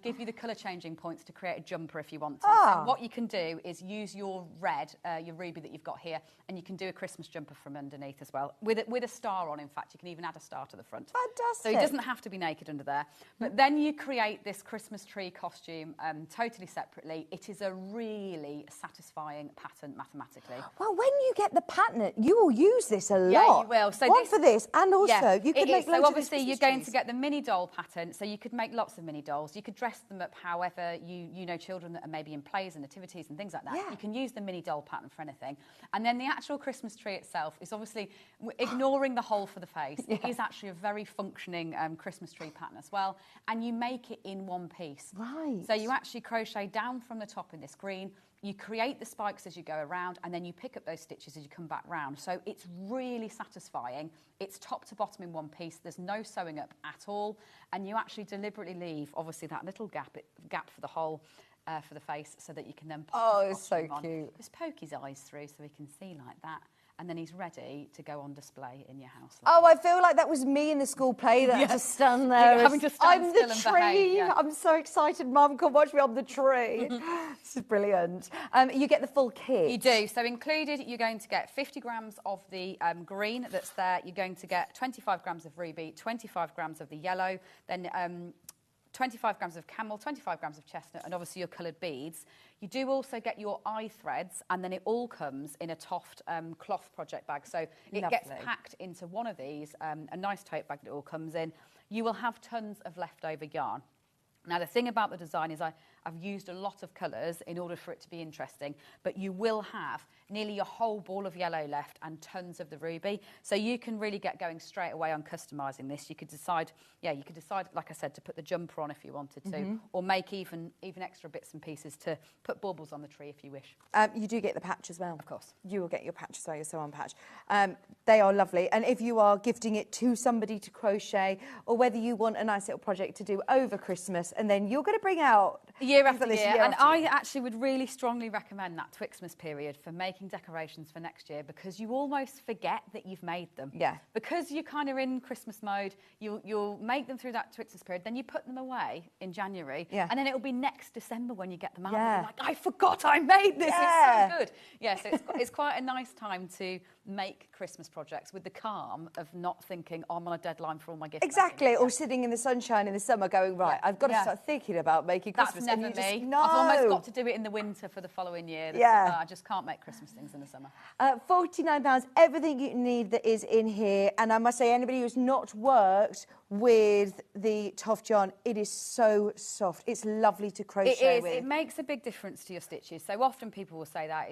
give you the colour changing points to create a jumper if you want to. So what you can do is use your red, your ruby that you've got here, and you can do a Christmas jumper from underneath as well, with a star on. In fact, you can even add a star to the front. Fantastic. So he doesn't have to be naked under there. But then you create this Christmas tree costume totally separately. It is a really satisfying pattern mathematically. Well, when you get the pattern, you will use this a lot. Yeah, you will. So one for this, and also you could make loads so obviously of you're going to get the mini doll pattern, so you could make lots of mini dolls. You could dress them up however you know children that are maybe in plays and nativities and things like that. Yeah. You can use the mini doll pattern for anything. And then the actual Christmas tree itself is obviously, ignoring the hole for the face, it is actually a very functioning Christmas tree pattern as well. And you make it in one piece. Right. So you actually crochet down from the top in this green. You create the spikes as you go around, and then you pick up those stitches as you come back round. So it's really satisfying. It's top to bottom in one piece. There's no sewing up at all. And you actually deliberately leave, obviously, that little gap for the hole for the face, so that you can then pop it's so cute. Just poke his eyes through so he can see like that. And then he's ready to go on display in your house. I feel like that was me in the school play that had to stand there. Having to stand still and tree. behave, yeah. I'm so excited. Mum, come watch me on the tree. This is brilliant. You get the full kit. You do. So included, you're going to get 50 grams of the green that's there. You're going to get 25 grams of ruby, 25 grams of the yellow, then 25 grams of camel, 25 grams of chestnut, and obviously your coloured beads. You do also get your eye threads, and then it all comes in a Toft cloth project bag. So it gets packed into one of these, a nice tote bag that it all comes in. You will have tons of leftover yarn. Now, the thing about the design is I've used a lot of colours in order for it to be interesting, but you will have nearly a whole ball of yellow left and tons of the ruby. So you can really get going straight away on customising this. You could decide, like I said, to put the jumper on if you wanted to, or make even extra bits and pieces to put baubles on the tree if you wish. You do get the patch as well. Of course. You will get your patch as well, your sew-on patch. They are lovely. And if you are gifting it to somebody to crochet, or whether you want a nice little project to do over Christmas, and then you're going to bring out... Year after year. And I actually would really strongly recommend that Twixmas period for making decorations for next year, because you almost forget that you've made them. Yeah. Because you're kind of in Christmas mode, you'll make them through that Twixmas period, then you put them away in January, and then it'll be next December when you get them out. And you're like, I forgot I made this, it's so good. Yeah, so it's quite a nice time to make Christmas projects with the calm of not thinking, I'm on a deadline for all my gifts. Exactly, or sitting in the sunshine in the summer going, right, I've got to start thinking about making Christmas. That's never me. No. I've almost got to do it in the winter for the following year. I just can't make Christmas things in the summer. £49, everything you need that is in here. And I must say, anybody who's not worked with the Toft yarn, it is so soft. It's lovely to crochet with. It makes a big difference to your stitches. So often people will say that,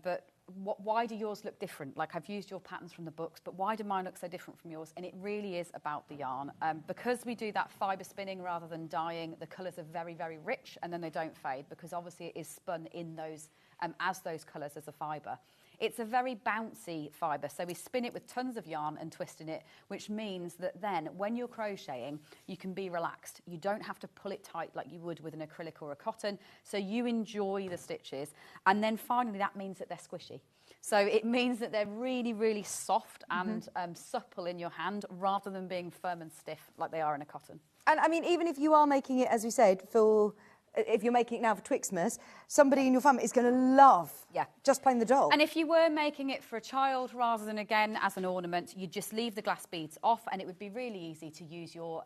but why do yours look different? Like, I've used your patterns from the books, but why do mine look so different from yours? And it really is about the yarn. Because we do that fibre spinning rather than dyeing, the colours are very, very rich, and then they don't fade, because obviously it is spun in those, as those colours as a fibre. It's a very bouncy fibre, so we spin it with tons of yarn and twist in it, which means that then when you're crocheting, you can be relaxed. You don't have to pull it tight like you would with an acrylic or a cotton, so you enjoy the stitches. And then finally, that means that they're squishy. So it means that they're really, really soft and supple in your hand rather than being firm and stiff like they are in a cotton. And I mean, even if you are making it, as we said, if you're making it now for Twixmas, somebody in your family is going to love just playing the doll. And if you were making it for a child rather than, again, as an ornament, you'd just leave the glass beads off, and it would be really easy to use your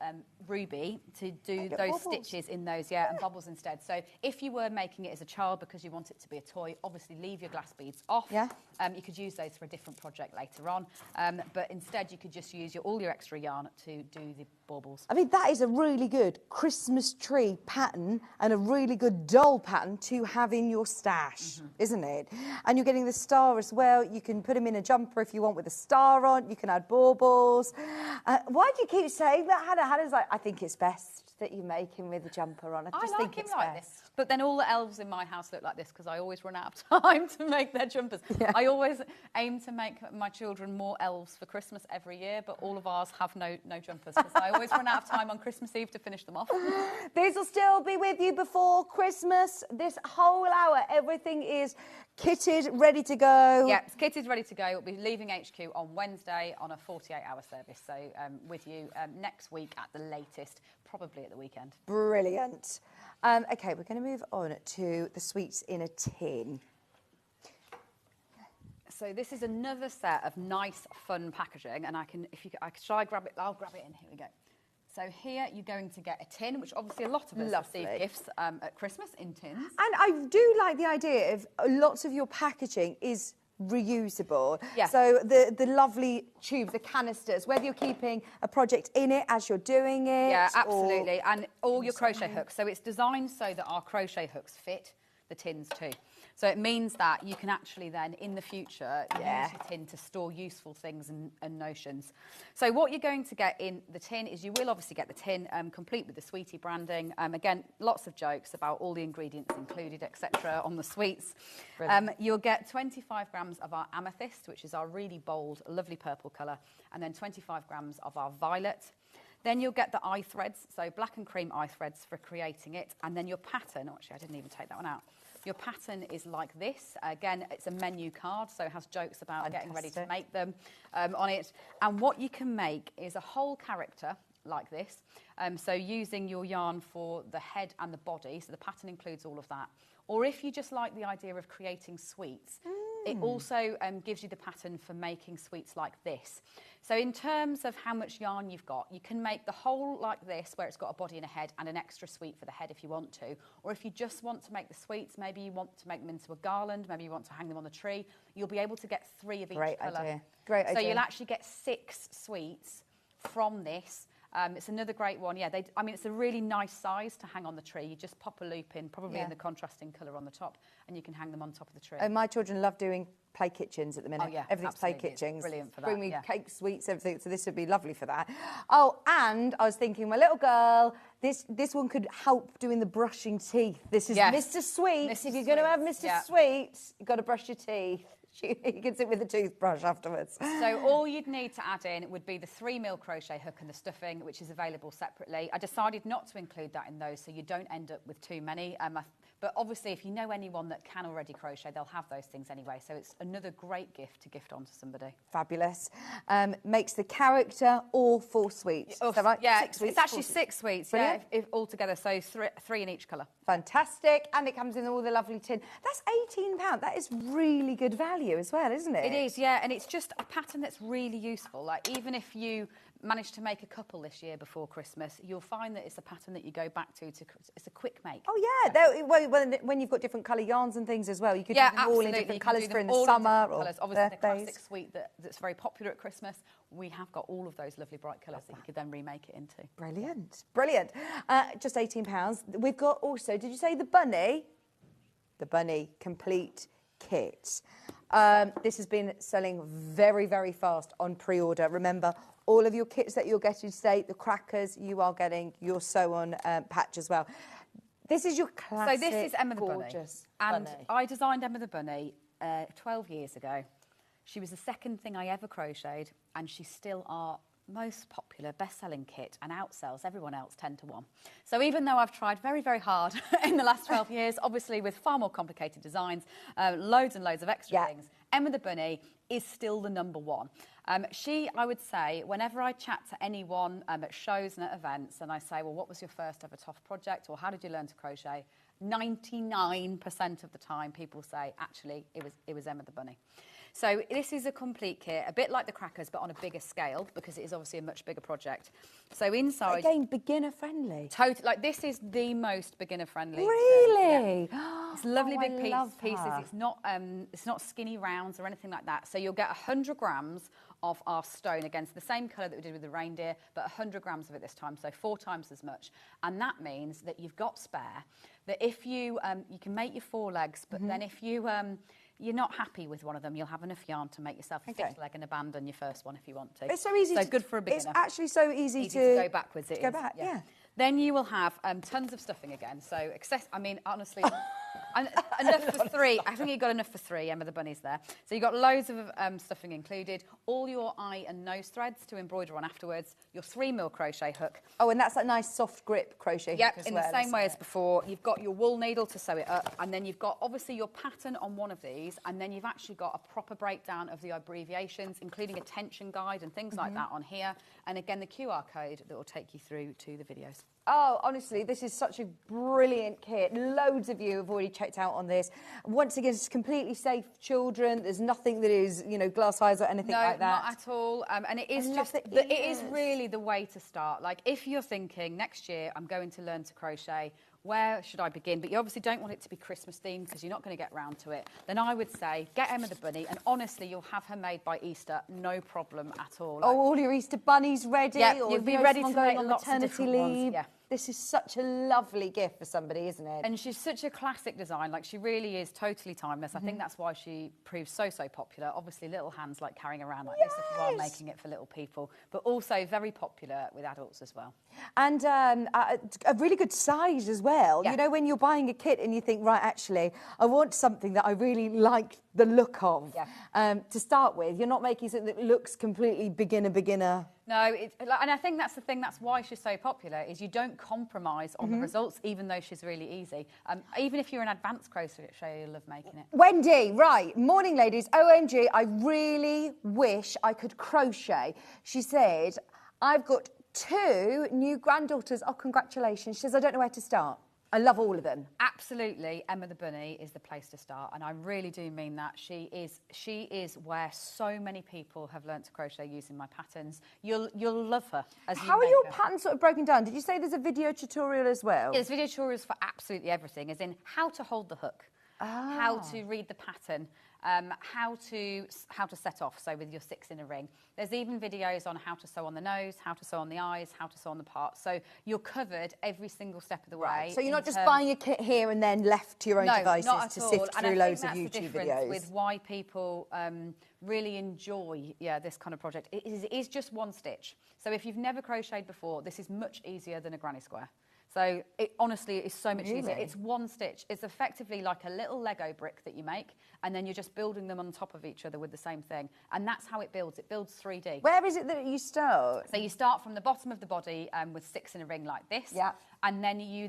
ruby to do those stitches in those, and bubbles instead. So if you were making it as a child because you want it to be a toy, obviously leave your glass beads off. You could use those for a different project later on, but instead you could just use all your extra yarn to do the baubles. I mean, that is a really good Christmas tree pattern and a really good doll pattern to have in your stash, isn't it? And you're getting the star as well. You can put them in a jumper if you want with a star on. You can add baubles. Why do you keep saying that, Hannah? Hannah's like, I think it's best that you make him with a jumper on. I just think it's like best. This. But then all the elves in my house look like this because I always run out of time to make their jumpers. I always aim to make my children more elves for Christmas every year, but all of ours have no jumpers because I always run out of time on Christmas Eve to finish them off. These will still be with you before Christmas. This whole hour, everything is kitted, ready to go. Yeah, it's kitted, ready to go. We'll be leaving HQ on Wednesday on a 48-hour service. So with you next week at the latest, probably at the weekend. Brilliant. OK, we're going to move on to the sweets in a tin. So this is another set of nice, fun packaging, and shall I grab it? I'll grab it in. Here we go. So here you're going to get a tin, which obviously a lot of us receive gifts at Christmas in tins. And I do like the idea of lots of your packaging is reusable. Yes. So the lovely tubes, the canisters, whether you're keeping a project in it as you're doing it. Yeah, absolutely. And all your crochet hooks. So it's designed so that our crochet hooks fit the tins too. So it means that you can actually then, in the future, use your tin to store useful things and notions. So what you're going to get in the tin is you will obviously get the tin complete with the sweetie branding. Again, lots of jokes about all the ingredients included, etc. on the sweets. You'll get 25 grams of our amethyst, which is our really bold, lovely purple colour, and then 25 grams of our violet. Then you'll get the eye threads, so black and cream eye threads for creating it. And then your pattern, actually I didn't even take that one out. Your pattern is like this. Again, it's a menu card, so it has jokes about getting ready to make them on it. And what you can make is a whole character like this. So using your yarn for the head and the body, so the pattern includes all of that. Or if you just like the idea of creating sweets, it also gives you the pattern for making sweets like this. So in terms of how much yarn you've got, you can make the whole like this, where it's got a body and a head and an extra sweet for the head if you want to. Or if you just want to make the sweets, maybe you want to make them into a garland, maybe you want to hang them on the tree, you'll be able to get 3 of each colour. Great idea. So you'll actually get 6 sweets from this. It's another great one. Yeah, I mean, it's a really nice size to hang on the tree. You just pop a loop in, probably in the contrasting colour on the top, and you can hang them on top of the tree. And my children love doing play kitchens at the minute. Oh, yeah, everything's absolutely. play kitchens. It's brilliant for that. Bring me cake, sweets, everything. So this would be lovely for that. Oh, and I was thinking, my little girl, this one could help doing the brushing teeth. This is Mr. Sweets. If you're going to have Mr. Sweets, you've got to brush your teeth. You can sit with a toothbrush afterwards. So all you'd need to add in would be the 3mm crochet hook and the stuffing, which is available separately. I decided not to include that in those so you don't end up with too many. But obviously, if you know anyone that can already crochet, they'll have those things anyway. So it's another great gift to gift on to somebody. Fabulous. Makes the character all 4 sweets. Is that right? Yeah, 6 sweets, it's actually 6 sweets. Brilliant. Yeah, if altogether. So 3 in each colour. Fantastic. And it comes in all the lovely tin. That's £18. That is really good value as well, isn't it? It is, yeah. And it's just a pattern that's really useful. Like, even if you managed to make a couple this year before Christmas, you'll find that it's a pattern that you go back to it's a quick make. Oh, yeah. When you've got different colour yarns and things as well, you could do them all in different colours for in the summer or Obviously, birthdays. the classic sweet that's very popular at Christmas, we have got all of those lovely bright colours that you could then remake it into. Brilliant. Brilliant. Just £18. We've got also, did you say the bunny? The bunny complete kit. This has been selling very, very fast on pre-order. Remember, all of your kits that you're getting today, the crackers, you are getting your sew-on patch as well. This is your classic, so this is Emma the Bunny. gorgeous And bunny. I designed Emma the Bunny 12 years ago. She was the second thing I ever crocheted, and she's still our most popular best-selling kit and outsells everyone else 10 to 1. So even though I've tried very, very hard in the last 12 years, obviously with far more complicated designs, loads and loads of extra things, Emma the Bunny is still the number one. I would say, whenever I chat to anyone at shows and at events, and I say, well, what was your first ever TOF project, or how did you learn to crochet? 99% of the time people say, actually, it was Emma the Bunny. So this is a complete kit, a bit like the Crackers, but on a bigger scale, because it is obviously a much bigger project. So inside... Again, beginner-friendly. Totally. Like, this is the most beginner-friendly. Really? It's lovely big pieces. It's not skinny rounds or anything like that. So you'll get 100 grams of our stone, against the same colour that we did with the reindeer, but 100 grams of it this time, so 4 times as much. And that means that you've got spare, that if you can make your 4 legs, but then if you're not happy with one of them, you'll have enough yarn to make yourself a 5th leg and abandon your first one if you want to. It's so easy. So good for a beginner. It's actually so easy to go backwards. Go back, yeah. Then you will have tons of stuffing again. So honestly, enough for 3. I think you got enough for 3. Emma the Bunny's there. So you got loads of stuffing included. All your eye and nose threads to embroider on afterwards. Your 3mm crochet hook. Oh, and that's that nice soft grip crochet hook as in well, the same way as before. You've got your wool needle to sew it up, and then you've got obviously your pattern on one of these, and then you've actually got a proper breakdown of the abbreviations, including a tension guide and things like that on here. And again, the QR code that will take you through to the videos. Oh, honestly, this is such a brilliant kit. Loads of you have already checked out on this. Once again, it's completely safe for children. There's nothing that is, glass eyes or anything like that. No, not at all. And it is it is really the way to start. Like, if you're thinking, next year I'm going to learn to crochet, where should I begin? But you obviously don't want it to be Christmas themed because you're not going to get round to it. Then I would say get Emma the Bunny, and honestly, you'll have her made by Easter, no problem at all. Like, all your Easter bunnies ready. Yeah, or you'll be ready to going make on lots of maternity different leave. ones. Yeah. This is such a lovely gift for somebody, isn't it? And she's such a classic design. Like, she really is totally timeless. I think that's why she proves so popular. Obviously, little hands like carrying around like this if you are making it for little people, but also very popular with adults as well. And a really good size as well. Yeah. You know, when you're buying a kit and you think, right, actually, I want something that I really like the look of. Yeah. To start with, you're not making something that looks completely beginner. No, and I think that's the thing, that's why she's so popular, is you don't compromise on the results, even though she's really easy. Even if you're an advanced crocheter, you'll love making it. Wendy, right, morning ladies, OMG, I really wish I could crochet. She said, I've got 2 new granddaughters. Oh, congratulations. She says, I don't know where to start. I love all of them. Absolutely, Emma the Bunny is the place to start, and I really do mean that. She is where so many people have learnt to crochet using my patterns. You'll love her. How are your patterns sort of broken down? Did you say there's a video tutorial as well? Yeah, there's video tutorials for absolutely everything, as in how to hold the hook, how to read the pattern, how to set off, so with your 6 in a ring. There's even videos on how to sew on the nose, how to sew on the eyes, how to sew on the parts. So you're covered every single step of the way. So you're not just buying a kit here and then left to your own devices to sift through loads of YouTube videos. With why people really enjoy this kind of project. It is just 1 stitch. So if you've never crocheted before, this is much easier than a granny square. So it honestly is so much easier. It's 1 stitch. It's effectively like a little Lego brick that you make, and then you're just building them on top of each other with the same thing. And that's how it builds. It builds 3D. Where is it that you start? So you start from the bottom of the body with 6 in a ring like this. Yeah. And then you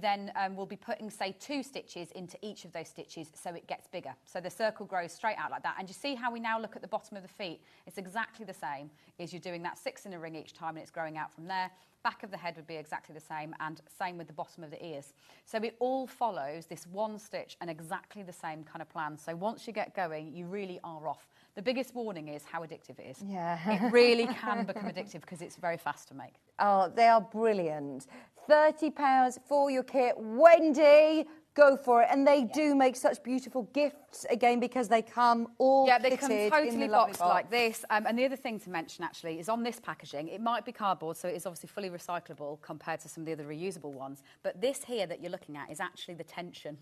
will be putting, say, 2 stitches into each of those stitches so it gets bigger. So the circle grows straight out like that. And you see how we now look at the bottom of the feet? It's exactly the same. Is you're doing that 6 in a ring each time, and it's growing out from there. Back of the head would be exactly the same, and same with the bottom of the ears. So it all follows this 1 stitch and exactly the same kind of plan. So once you get going, you really are off. The biggest warning is how addictive it is. Yeah. It really can become addictive because it's very fast to make. Oh, they are brilliant. £30 for your kit. Wendy, go for it. And they do make such beautiful gifts, again, because they come all they come kitted totally in the boxed box. like this. And the other thing to mention, actually, is on this packaging, it might be cardboard, so it is obviously fully recyclable compared to some of the other reusable ones. But this here that you're looking at is actually the tension.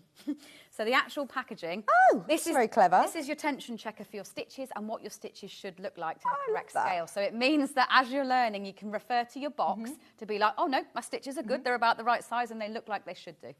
So the actual packaging... Oh, this is very clever. This is your tension checker for your stitches and what your stitches should look like to the correct scale. So it means that as you're learning, you can refer to your box to be like, oh, no, my stitches are good, they're about the right size, and they look like they should do.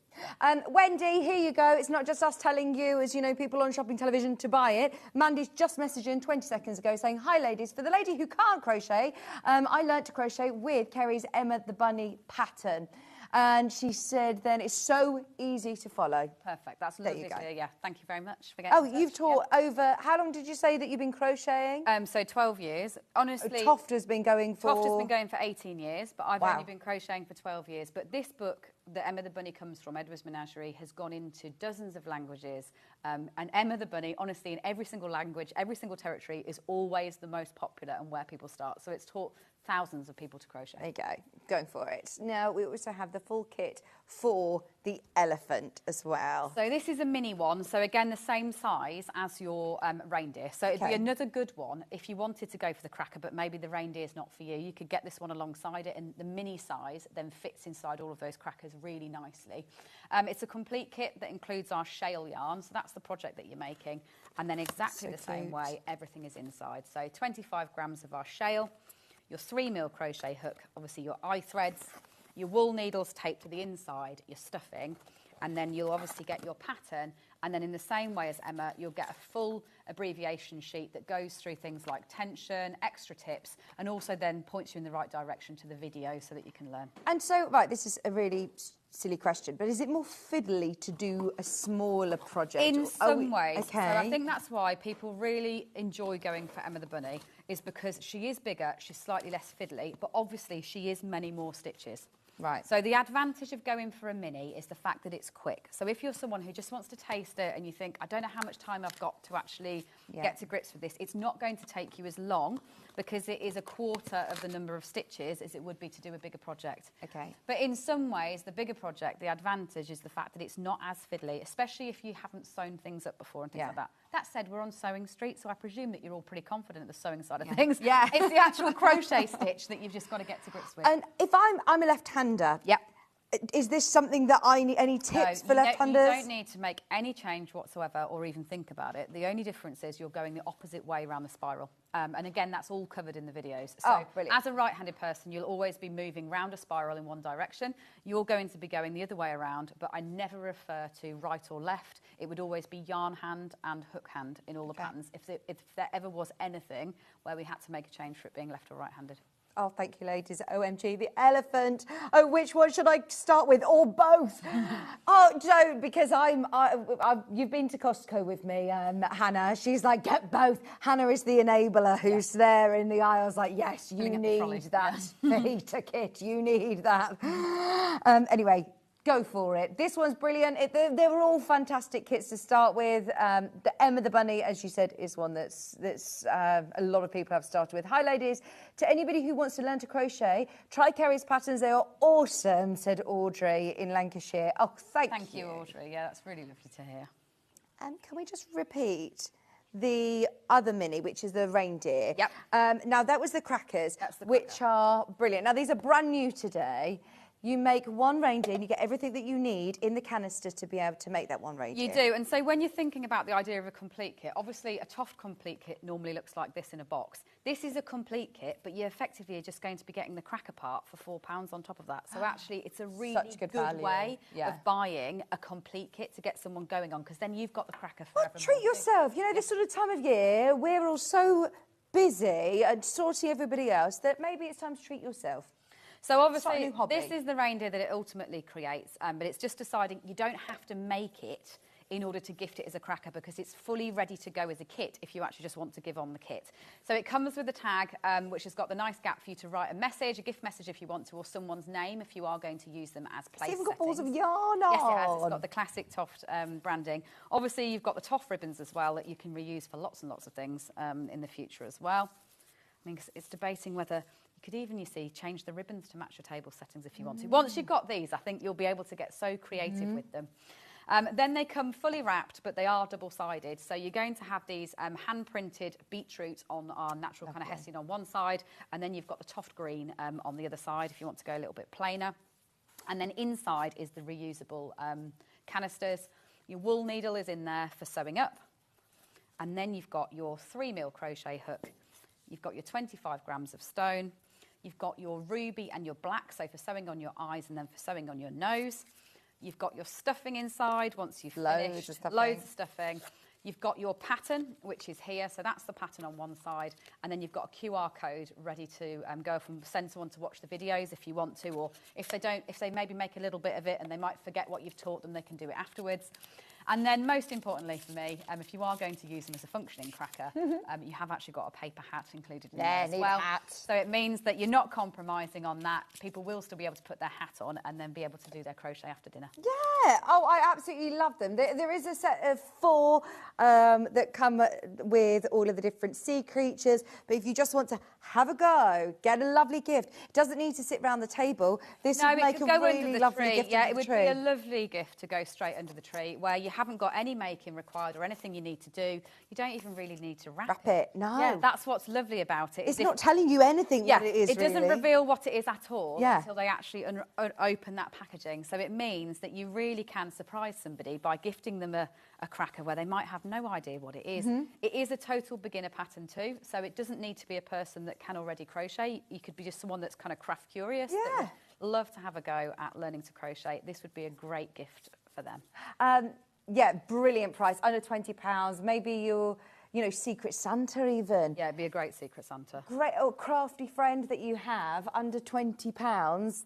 Wendy, Mandy, here you go. It's not just us telling you, as you know, people on shopping television to buy it. Mandy's just messaged in 20 seconds ago saying, hi, ladies. For the lady who can't crochet, I learnt to crochet with Kerry's Emma the Bunny pattern. And she said then it's so easy to follow. Perfect. That's lovely to hear. Yeah, thank you very much for getting Oh, you've taught over, how long did you say that you've been crocheting? So 12 years. Honestly, Toft has been going for... Toft has been going for 18 years, but I've only been crocheting for 12 years. But this book that Emma the Bunny comes from, Edward's Menagerie, has gone into dozens of languages. And Emma the Bunny, honestly, in every single language, every single territory, is always the most popular and where people start. So it's taught thousands of people to crochet. There you go, going for it. Now, we also have the full kit for the elephant as well. So this is a mini one, so again, the same size as your reindeer. So it'd be another good one if you wanted to go for the cracker, but maybe the reindeer's not for you. You could get this one alongside it, and the mini size then fits inside all of those crackers really nicely. It's a complete kit that includes our shale yarn, so that's the project that you're making, and then exactly the same way, everything is inside. So 25 grams of our shale, your 3mm crochet hook, obviously your eye threads, your wool needles taped to the inside, your stuffing, and then you'll obviously get your pattern. And then in the same way as Emma, you'll get a full abbreviation sheet that goes through things like tension, extra tips, and also then points you in the right direction to the video so that you can learn. And so, right, this is a really silly question, but is it more fiddly to do a smaller project? In some ways. Okay. So I think that's why people really enjoy going for Emma the Bunny, is because she is bigger, she's slightly less fiddly, but obviously she is many more stitches. Right. So the advantage of going for a mini is the fact that it's quick. So if you're someone who just wants to taste it and you think, I don't know how much time I've got to actually get to grips with this, it's not going to take you as long because it is a quarter of the number of stitches as it would be to do a bigger project. Okay. But in some ways, the bigger project, the advantage is the fact that it's not as fiddly, especially if you haven't sewn things up before and things like that. That said, we're on Sewing Street, so I presume that you're all pretty confident at the sewing side of things. Yeah. It's the actual crochet stitch that you've just got to get to grips with. And if I'm a left-hander, is this something that I need, any tips for left-handers? You don't need to make any change whatsoever or even think about it. The only difference is you're going the opposite way around the spiral. And again, that's all covered in the videos. So as a right-handed person, you'll always be moving round a spiral in one direction. You're going to be going the other way around, but I never refer to right or left. It would always be yarn hand and hook hand in all the patterns, if there ever was anything where we had to make a change for it being left or right-handed. Oh, thank you, ladies. OMG, the elephant. Oh, which one should I start with, or both? Oh, Joe, because you've been to Costco with me, Hannah. She's like, get both. Hannah is the enabler who's there in the aisles like, yes, you need that fajita kit. You need that. Anyway, go for it. This one's brilliant. They were all fantastic kits to start with. The Emma the Bunny, as you said, is one that's a lot of people have started with. Hi, ladies. To anybody who wants to learn to crochet, try Kerry's patterns. They are awesome, said Audrey in Lancashire. Oh, thank you. Thank you, Audrey. Yeah, that's really lovely to hear. And can we just repeat the other mini, which is the reindeer? Yep. Now, that was the crackers, which are brilliant. Now, these are brand new today. You make one reindeer and you get everything that you need in the canister to be able to make that one reindeer. You do, and so when you're thinking about the idea of a complete kit, obviously a Toft complete kit normally looks like this in a box. This is a complete kit, but you effectively are just going to be getting the cracker part for £4 on top of that. So actually it's a really good way of buying a complete kit to get someone going on, because then you've got the cracker forever. Well, treat yourself. You know, this sort of time of year, we're all so busy and sorting everybody else that maybe it's time to treat yourself. So obviously, this is the reindeer that it ultimately creates, but it's just deciding you don't have to make it in order to gift it as a cracker, because it's fully ready to go as a kit if you actually just want to give on the kit. So it comes with a tag, which has got the nice gap for you to write a message, a gift message if you want to, or someone's name if you are going to use them as place It's even got settings. balls of yarn on. Yes, it has. It's got the classic Toft branding. Obviously, you've got the Toft ribbons as well that you can reuse for lots and lots of things in the future as well. I mean, it's debating whether could even, you see, change the ribbons to match your table settings if you want to. Once you've got these, I think you'll be able to get so creative with them. Then they come fully wrapped, but they are double-sided. So you're going to have these hand-printed beetroot on our natural kind of hessian on one side, and then you've got the Toft green on the other side if you want to go a little bit plainer. And then inside is the reusable canisters. Your wool needle is in there for sewing up. And then you've got your 3mm crochet hook. You've got your 25 grams of stone. You've got your ruby and your black, so for sewing on your eyes and then for sewing on your nose. You've got your stuffing inside once you've Loads finished. of stuffing. Loads of stuffing. You've got your pattern, which is here. So that's the pattern on one side. And then you've got a QR code ready to go from send someone to watch the videos if you want to, or if they maybe make a little bit of it and they might forget what you've taught them, they can do it afterwards. And then most importantly for me, if you are going to use them as a functioning cracker, you have actually got a paper hat included in there as well. So it means that you're not compromising on that. People will still be able to put their hat on and then be able to do their crochet after dinner. Yeah, oh, I absolutely love them. There is a set of 4 that come with all of the different sea creatures, but if you just want to have a go, get a lovely gift. It doesn't need to sit around the table. This would make a really lovely gift under the tree. Yeah, it would be a lovely gift to go straight under the tree, where you haven't got any making required or anything you need to do. You don't even really need to wrap it. No. Yeah, that's what's lovely about it. It's not telling you anything what it is, it doesn't reveal what it is at all Yeah. until they actually open that packaging. So it means that you really can surprise somebody by gifting them a cracker where they might have no idea what it is. It is a total beginner pattern too, so it doesn't need to be a person that can already crochet. You could be just someone that's kind of craft curious, that would love to have a go at learning to crochet. This would be a great gift for them. Yeah, brilliant price, under £20. Maybe your, Secret Santa even. Yeah, it'd be a great Secret Santa. Great crafty friend that you have, under £20.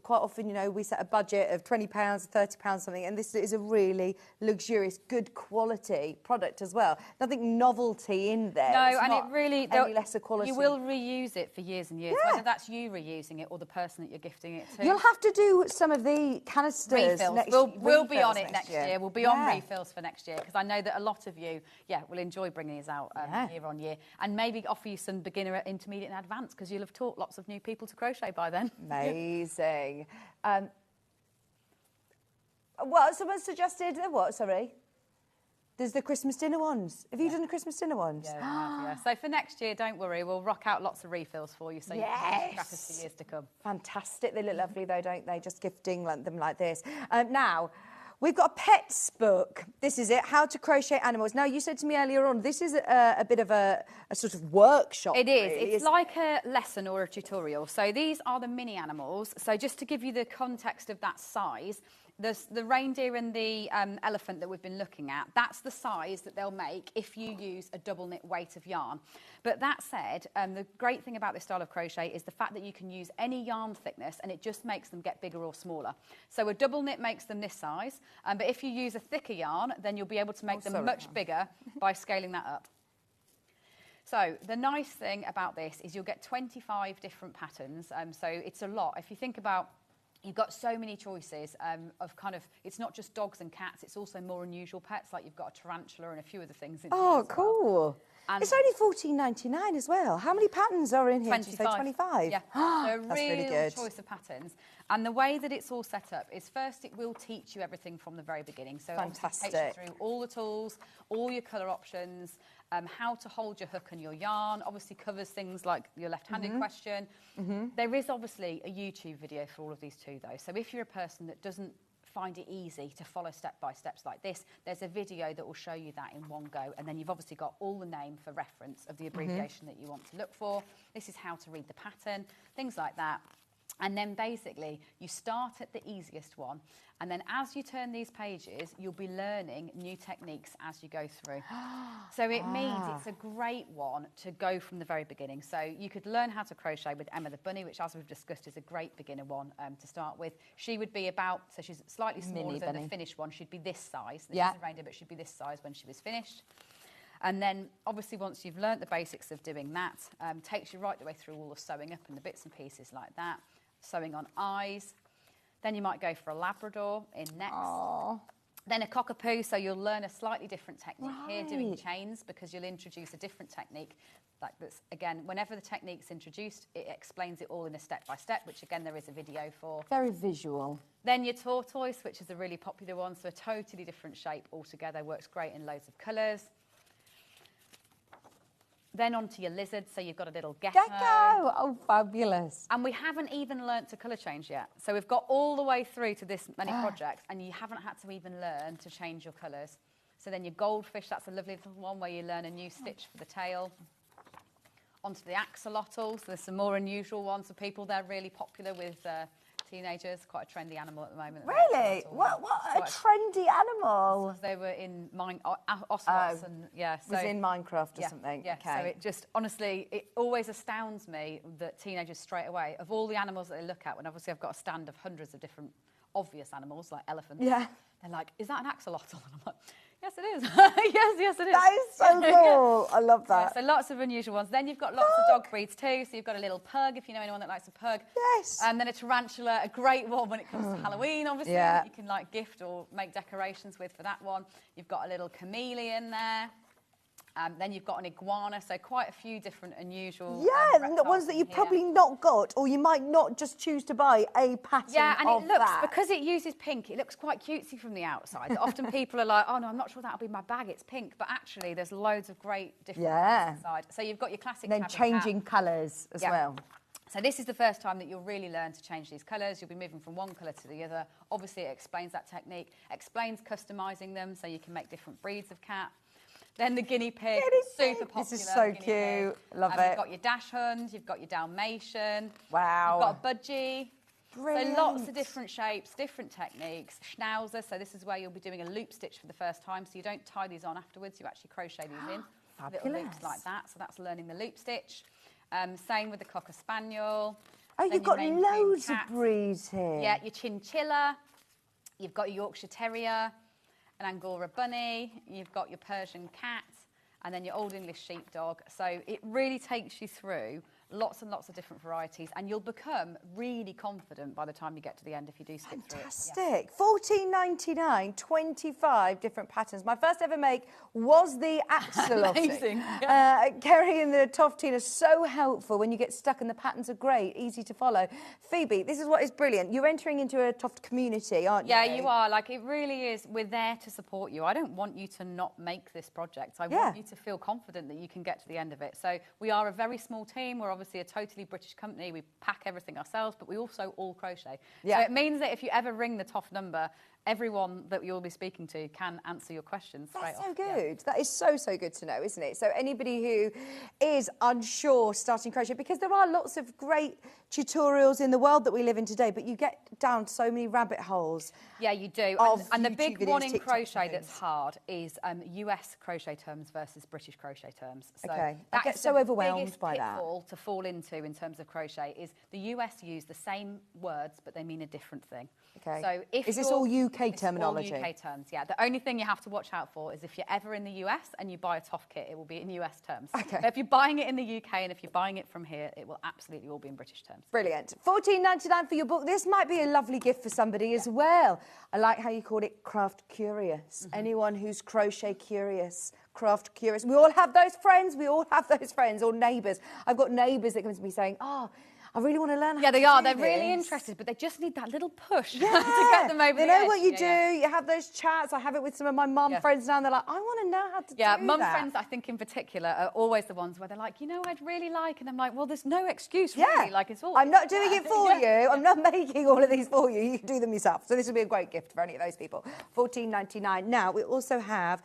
Quite often, we set a budget of £20, £30 something, and this is a really luxurious, good quality product as well. Nothing novelty in there. No, it's and not it really... any lesser quality. You will reuse it for years and years, whether that's you reusing it or the person that you're gifting it to. You'll have to do some of the canisters refills. We'll be on it next year. We'll be on Yeah. refills for next year, because I know that a lot of you, will enjoy bringing these out year on year, and maybe offer you some beginner, intermediate and advanced, because you'll have taught lots of new people to crochet by then. Amazing. Well, someone suggested what? Sorry, there's the Christmas dinner ones. Have you done the Christmas dinner ones? Yeah, we have, yeah. So for next year, don't worry, we'll rock out lots of refills for you, so you can use crackers for years to come. Fantastic. They look lovely though, don't they? Just gifting them like this. Now, we've got a pets book. This is it, How to Crochet Animals. Now, you said to me earlier on, this is a bit of a sort of workshop. It is. Really. It's like a lesson or a tutorial. So these are the mini animals. So just to give you the context of that size, the reindeer and the elephant that we've been looking at, that's the size that they'll make if you use a double knit weight of yarn. But that said, the great thing about this style of crochet is the fact that you can use any yarn thickness and it just makes them get bigger or smaller. So a double knit makes them this size, but if you use a thicker yarn, then you'll be able to make them much bigger by scaling that up. So the nice thing about this is you'll get 25 different patterns, so it's a lot. If you think about, you've got so many choices of it's not just dogs and cats, it's also more unusual pets, like you've got a tarantula and a few other things in here as cool. Well. And it's only $14.99 as well. How many patterns are in here? 25. 25? Yeah, That's really good. Choice of patterns. And the way that it's all set up is, first it will teach you everything from the very beginning. So fantastic. It takes you through all the tools, all your colour options, how to hold your hook and your yarn, obviously covers things like your left-handed question. There is obviously a YouTube video for all of these too, though. So if you're a person that doesn't find it easy to follow step-by-steps like this, there's a video that will show you that in one go, and then you've obviously got all the name for reference of the abbreviation that you want to look for. This is how to read the pattern, things like that. And then basically you start at the easiest one, and then as you turn these pages, you'll be learning new techniques as you go through. So it means it's a great one to go from the very beginning. So you could learn how to crochet with Emma the Bunny, which, as we've discussed, is a great beginner one to start with. She would be about, so she's slightly smaller than the finished one. She'd be this size. She's a reindeer, but she'd be this size when she was finished. And then, obviously, once you've learnt the basics of doing that, takes you right the way through all the sewing up and the bits and pieces like that. Sewing on eyes. Then you might go for a Labrador in next. Aww. Then a cockapoo, so you'll learn a slightly different technique here, doing chains, because you'll introduce a different technique like this. Again, whenever the technique's introduced, it explains it all in a step-by-step, which again, there is a video for. Very visual. Then your tortoise, which is a really popular one, so a totally different shape altogether, works great in loads of colours. Then onto your lizard, so you've got a little gecko. Gecko! Oh, fabulous. And we haven't even learnt to colour change yet. So we've got all the way through to this many projects, and you haven't had to even learn to change your colours. So then your goldfish, that's a lovely little one where you learn a new stitch for the tail. Onto the axolotls, there's some more unusual ones for people. They're really popular with teenagers. Quite a trendy animal at the moment. Really? What a trendy animal. They were in ocelots and yeah. So, was in Minecraft or something. Yeah. Okay. So it just honestly, it always astounds me that teenagers straight away, of all the animals that they look at, when obviously I've got a stand of hundreds of different obvious animals like elephants. Yeah. They're like, is that an axolotl? And I'm like, yes, it is. yes, it is. That is so cool. I love that. Yeah, so lots of unusual ones. Then you've got lots of dog breeds too. So you've got a little pug, if you know anyone that likes a pug. Yes. And then a tarantula, a great one when it comes to Halloween, obviously. Yeah. That you can like gift or make decorations with for that one. You've got a little chameleon there. Then you've got an iguana, so quite a few different unusual. Yeah, the ones that you've probably not got, or you might not just choose to buy a pattern. Yeah, and of it looks, that. because it uses pink, it looks quite cutesy from the outside. Often people are like, oh no, I'm not sure that'll be my bag, it's pink. But actually, there's loads of great different colours inside. So you've got your classic. And then changing colours as well. So this is the first time that you'll really learn to change these colours. You'll be moving from one colour to the other. Obviously, it explains that technique, explains customising them so you can make different breeds of cat. Then the guinea pig, super popular. This is so cute. Love it. You've got your dachshund, you've got your Dalmatian. Wow. You've got a budgie. Brilliant. So lots of different shapes, different techniques. Schnauzer, so this is where you'll be doing a loop stitch for the first time. So you don't tie these on afterwards, you actually crochet these in. Little loops like that, so that's learning the loop stitch. Same with the Cocker Spaniel. Oh, you've got loads of breeds here. Yeah, your Chinchilla, you've got your Yorkshire Terrier, an Angora Bunny, you've got your Persian cat, and then your Old English Sheepdog. So it really takes you through lots and lots of different varieties, and you'll become really confident by the time you get to the end if you do skip through it. Fantastic. $14.99, 25 different patterns. My first ever make was the axolotl. Amazing. Kerry and the Toft team are so helpful when you get stuck, and the patterns are great, easy to follow. Phoebe, this is what is brilliant. You're entering into a Toft community, aren't you? Yeah, you are. Like, it really is. We're there to support you. I don't want you to not make this project. I want you to feel confident that you can get to the end of it. So we are a very small team. We're obviously a totally British company. We pack everything ourselves, but we also all crochet. Yeah. So it means that if you ever ring the Toft number, everyone that you'll be speaking to can answer your questions straight off. That's so good. Yeah. That is so, so good to know, isn't it? So anybody who is unsure starting crochet, because there are lots of great tutorials in the world that we live in today, but you get down so many rabbit holes. Yeah, you do. And the big one in crochet that's hard is US crochet terms versus British crochet terms. So I get so overwhelmed by that. The biggest pitfall to fall into in terms of crochet is the US use the same words, but they mean a different thing. Okay. So if is this all UK terminology? All UK terms, yeah. The only thing you have to watch out for is if you're ever in the US and you buy a Toft kit, it will be in US terms. Okay. But if you're buying it in the UK and if you're buying it from here, it will absolutely all be in British terms. Brilliant. $14.99 for your book. This might be a lovely gift for somebody as well. I like how you called it craft curious. Anyone who's crochet curious, craft curious. We all have those friends. We all have those friends or neighbours. I've got neighbours that come to me saying, oh, I really want to learn how to do this. Yeah, they are. They're really interested, but they just need that little push to get them over the edge. They know what you do. You have those chats. I have it with some of my mum friends now, and they're like, I want to know how to do that. Yeah, mum friends, I think in particular, are always the ones where they're like, you know, I'd really like, and I'm like, well, there's no excuse, really. Like, it's all. I'm not doing it for you. I'm not making all of these for you. You can do them yourself. So this would be a great gift for any of those people. $14.99. Now, we also have,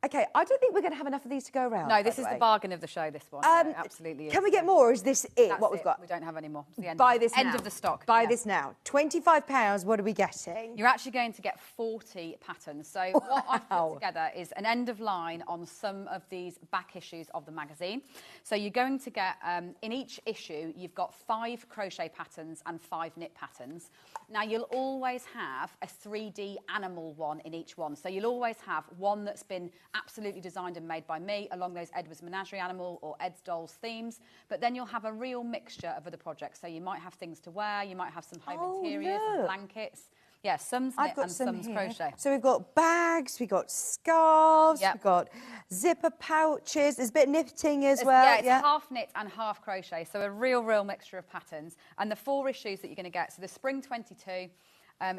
okay, I don't think we're going to have enough of these to go around. No, this is the bargain of the show, this one. It absolutely is. Can we get more, or is this what we've got? We don't have any more. It's the end, Buy this end now. of the stock. Buy this now. £25, what are we getting? You're actually going to get 40 patterns. So what I've put together is an end of line on some of these back issues of the magazine. So you're going to get, in each issue, you've got 5 crochet patterns and 5 knit patterns. Now, you'll always have a 3D animal one in each one. So you'll always have one that's been absolutely designed and made by me along those Edward's Menagerie animal or Ed's Dolls themes. But then you'll have a real mixture of other projects. So you might have things to wear, you might have some home interiors and blankets. Yeah, some's knit and some's crochet. So we've got bags, we've got scarves, we've got zipper pouches, there's a bit of knitting as well. Yeah, it's half knit and half crochet, so a real mixture of patterns. And the 4 issues that you're going to get, so the spring 22,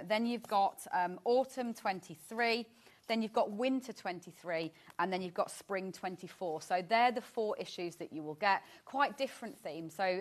then you've got autumn 23, then you've got winter 23, and then you've got spring 24. So they're the 4 issues that you will get. Quite different themes. So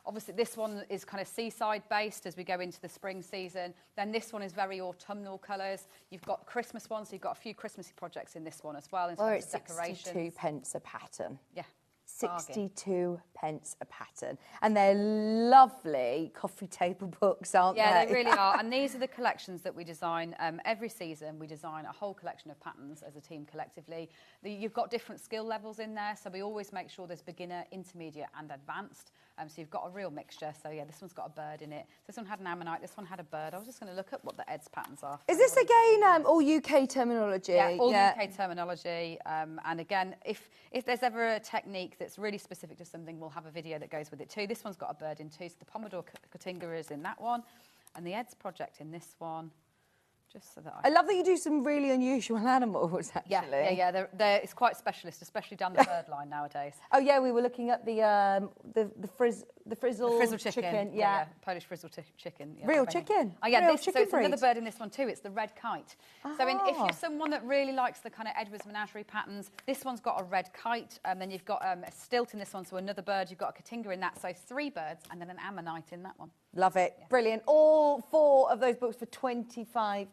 obviously this one is kind of seaside based as we go into the spring season. Then this one is very autumnal colours. You've got Christmas ones, so you've got a few Christmassy projects in this one as well in terms of decorations. 62 pence a pattern. Yeah. 62 pence a pattern. And they're lovely coffee table books, aren't they? Yeah, they really are. And these are the collections that we design every season. We design a whole collection of patterns as a team collectively. You've got different skill levels in there, so we always make sure there's beginner, intermediate and advanced. So you've got a real mixture. So yeah, this one's got a bird in it. This one had an ammonite, this one had a bird. I was just going to look at what the Ed's patterns are. Is this again all UK terminology? Yeah, all UK terminology. And again, if there's ever a technique that's really specific to something, we'll have a video that goes with it too. This one's got a bird in too, so the Pomodoro Cotinga is in that one, and the Ed's project in this one. Just so that I love that you do some really unusual animals, actually. Yeah. It's quite specialist, especially down the bird line nowadays. Oh yeah, we were looking at the frizzle chicken. Yeah. Polish frizzle chicken. Yeah, real chicken. Oh yeah, real so chicken it's another bird in this one too. It's the red kite. So if you're someone that really likes the kind of Edward's Menagerie patterns, this one's got a red kite, and then you've got a stilt in this one, so another bird. You've got a Cotinga in that, so 3 birds, and then an ammonite in that one. Love it. Yeah. Brilliant. All 4 of those books for £25.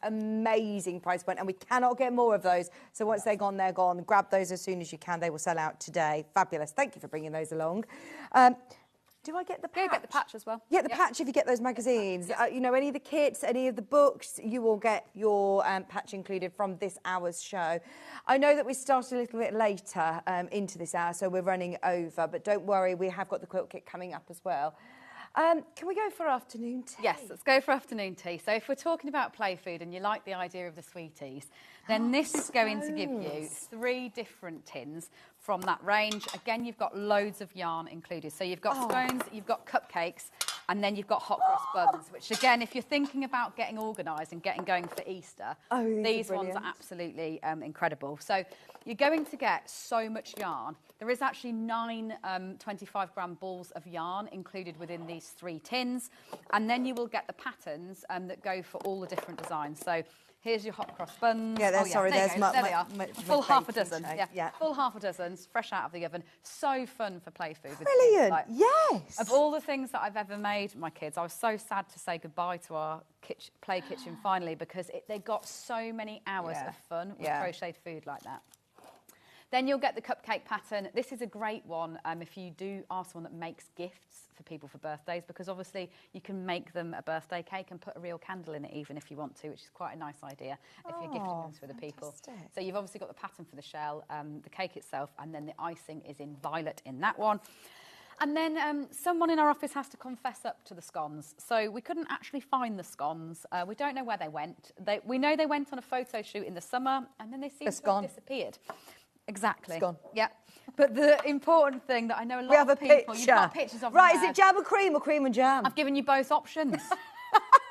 Amazing price point. And we cannot get more of those. So once they're gone, they're gone. Grab those as soon as you can. They will sell out today. Fabulous. Thank you for bringing those along. Do I get the patch? Yeah, you get the patch as well. Yeah, the patch if you get those magazines. You know, any of the kits, any of the books, you will get your patch included from this hour's show. I know that we started a little bit later into this hour, so we're running over. But don't worry, we have got the quilt kit coming up as well. Can we go for afternoon tea? Yes, let's go for afternoon tea. So if we're talking about play food and you like the idea of the sweeties, then this is going to give you 3 different tins from that range. Again, you've got loads of yarn included. So you've got scones, you've got cupcakes, and then you've got hot cross buns, which again, if you're thinking about getting organised and getting going for Easter, these ones are absolutely incredible. So you're going to get so much yarn. There is actually 9 25-gram balls of yarn included within these 3 tins. And then you will get the patterns that go for all the different designs. So here's your hot cross buns. Yeah, there's my full half a dozen. Yeah, full half a dozen, fresh out of the oven. So fun for play food. Brilliant, yes. Of all the things that I've ever made, my kids, I was so sad to say goodbye to our play kitchen finally because they got so many hours of fun with crocheted food like that. Then you'll get the cupcake pattern. This is a great one if you are someone that makes gifts for people for birthdays, because obviously you can make them a birthday cake and put a real candle in it even if you want to, which is quite a nice idea if you're gifting them to other people. So you've obviously got the pattern for the shell, the cake itself, and then the icing is in violet in that one. And then someone in our office has to confess up to the scones. So we couldn't actually find the scones. We don't know where they went. We know they went on a photo shoot in the summer, and then they seem to have disappeared. Exactly. It's gone. Yeah. But the important thing that I know a lot of people... You've got pictures of them Right, is it jam and cream or cream and jam? I've given you both options.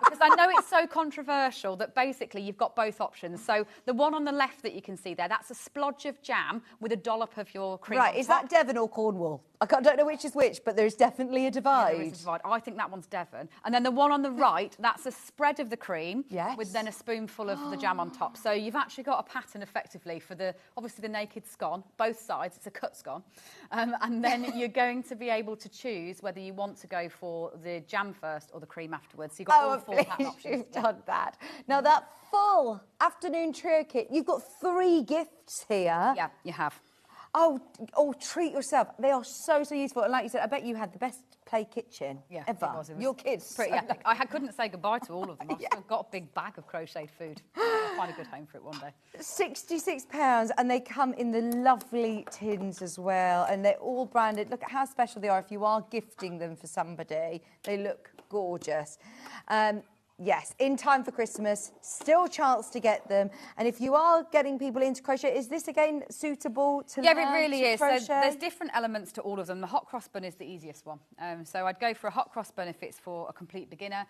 Because I know it's so controversial that basically you've got both options. So the one on the left that you can see there, that's a splodge of jam with a dollop of your cream on top. Is that Devon or Cornwall? I don't know which is which, but there's definitely a divide. Yeah, there is a divide. I think that one's Devon. And then the one on the right, that's a spread of the cream with then a spoonful of the jam on top. So you've actually got a pattern effectively for obviously the naked scone, both sides. It's a cut scone. And then you're going to be able to choose whether you want to go for the jam first or the cream afterwards. So you've got all 4 pattern options. You've done that. Now that full afternoon trio kit, you've got 3 gifts here. Yeah, you have. Oh, treat yourself. They are so useful. And like you said, I bet you had the best play kitchen ever. It was your kids. Pretty epic. I couldn't say goodbye to all of them. I've still got a big bag of crocheted food. I'll find a good home for it one day. £66, and they come in the lovely tins as well. And they're all branded. Look at how special they are. If you are gifting them for somebody, they look gorgeous. Yes, in time for Christmas, still chance to get them. And if you are getting people into crochet, is this again suitable to learn? Yeah, it really is. Crochet? So there's different elements to all of them. The hot cross bun is the easiest one. So I'd go for a hot cross bun if it's for a complete beginner.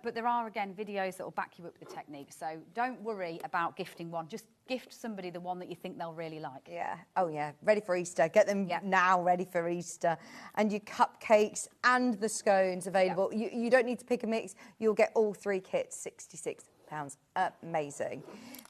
But there are, again, videos that will back you up with the technique. So don't worry about gifting one. Just gift somebody the one that you think they'll really like. Yeah. Oh, yeah. Ready for Easter. Get them now ready for Easter. And your cupcakes and the scones available. You don't need to pick a mix. You'll get all 3 kits, £66. Amazing.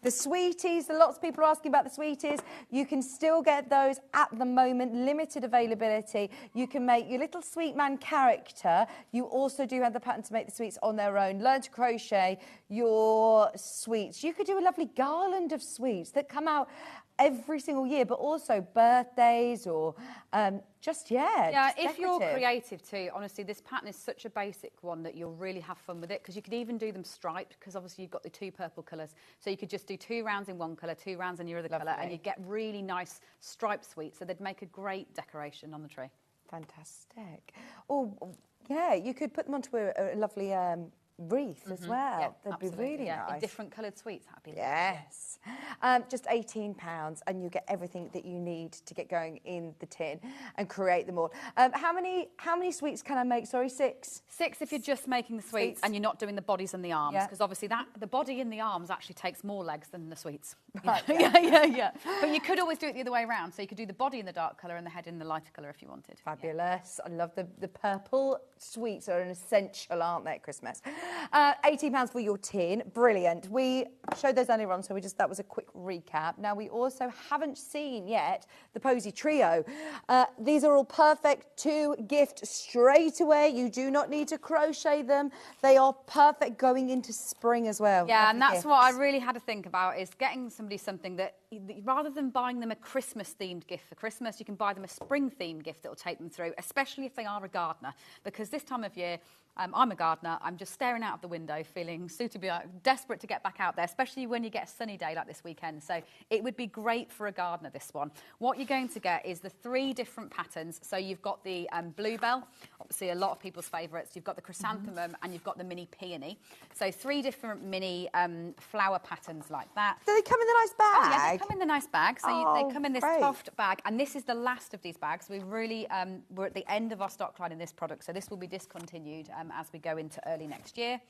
The sweeties, lots of people are asking about the sweeties. You can still get those at the moment, limited availability. You can make your little sweet man character. You also do have the pattern to make the sweets on their own. Learn to crochet your sweets. You could do a lovely garland of sweets that come out every single year, but also birthdays or just if you're creative too. Honestly, this pattern is such a basic one that you'll really have fun with it, because you could even do them striped, because obviously you've got the 2 purple colours, so you could just do 2 rounds in one colour, 2 rounds in your other colour, and you get really nice striped sweets, so they'd make a great decoration on the tree. Fantastic. Oh yeah, you could put them onto a lovely wreath as well. Yeah, that'd be really nice. In different coloured sweets, that'd be yes. Just £18, and you get everything that you need to get going in the tin and create them all. How many sweets can I make? Sorry, 6. 6 if you're just making the sweets and you're not doing the bodies and the arms, because obviously the body and the arms actually takes more legs than the sweets. Right, yeah. But you could always do it the other way around, so you could do the body in the dark colour and the head in the lighter colour if you wanted. Fabulous. I love the purple sweets are an essential, aren't they, at Christmas? £18 for your tin. Brilliant. We showed those earlier on, so that was a quick recap. Now, we also haven't seen yet the Posie Trio. These are all perfect to gift straight away. You do not need to crochet them. They are perfect going into spring as well. Yeah, and that's what I really had to think about, is getting somebody something that, rather than buying them a Christmas-themed gift for Christmas, you can buy them a spring-themed gift that will take them through, especially if they are a gardener. Because this time of year, I'm a gardener. I'm just staring out of the window, feeling suitably desperate to get back out there, especially when you get a sunny day like this weekend. So it would be great for a gardener, this one. What you're going to get is the 3 different patterns. So you've got the bluebell, obviously a lot of people's favourites. You've got the chrysanthemum and you've got the mini peony. So 3 different mini flower patterns like that. Do they come in the nice bag? Oh, yeah, they come in the nice bag. So they come in this soft bag. And this is the last of these bags. We really, we're at the end of our stock line in this product. So this will be discontinued as we go into early next year.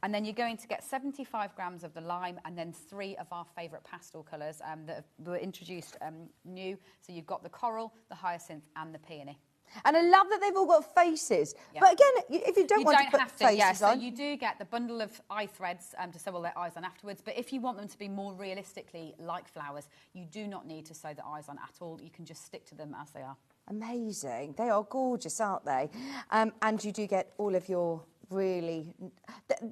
And then you're going to get 75 grams of the lime and then 3 of our favourite pastel colours that were introduced new. So you've got the coral, the hyacinth and the peony. And I love that they've all got faces. Yeah. But again, if you don't want to put faces on... So you do get the bundle of eye threads to sew all their eyes on afterwards. But if you want them to be more realistically like flowers, you do not need to sew the eyes on at all. You can just stick to them as they are. Amazing. They are gorgeous, aren't they? And you do get all of your really...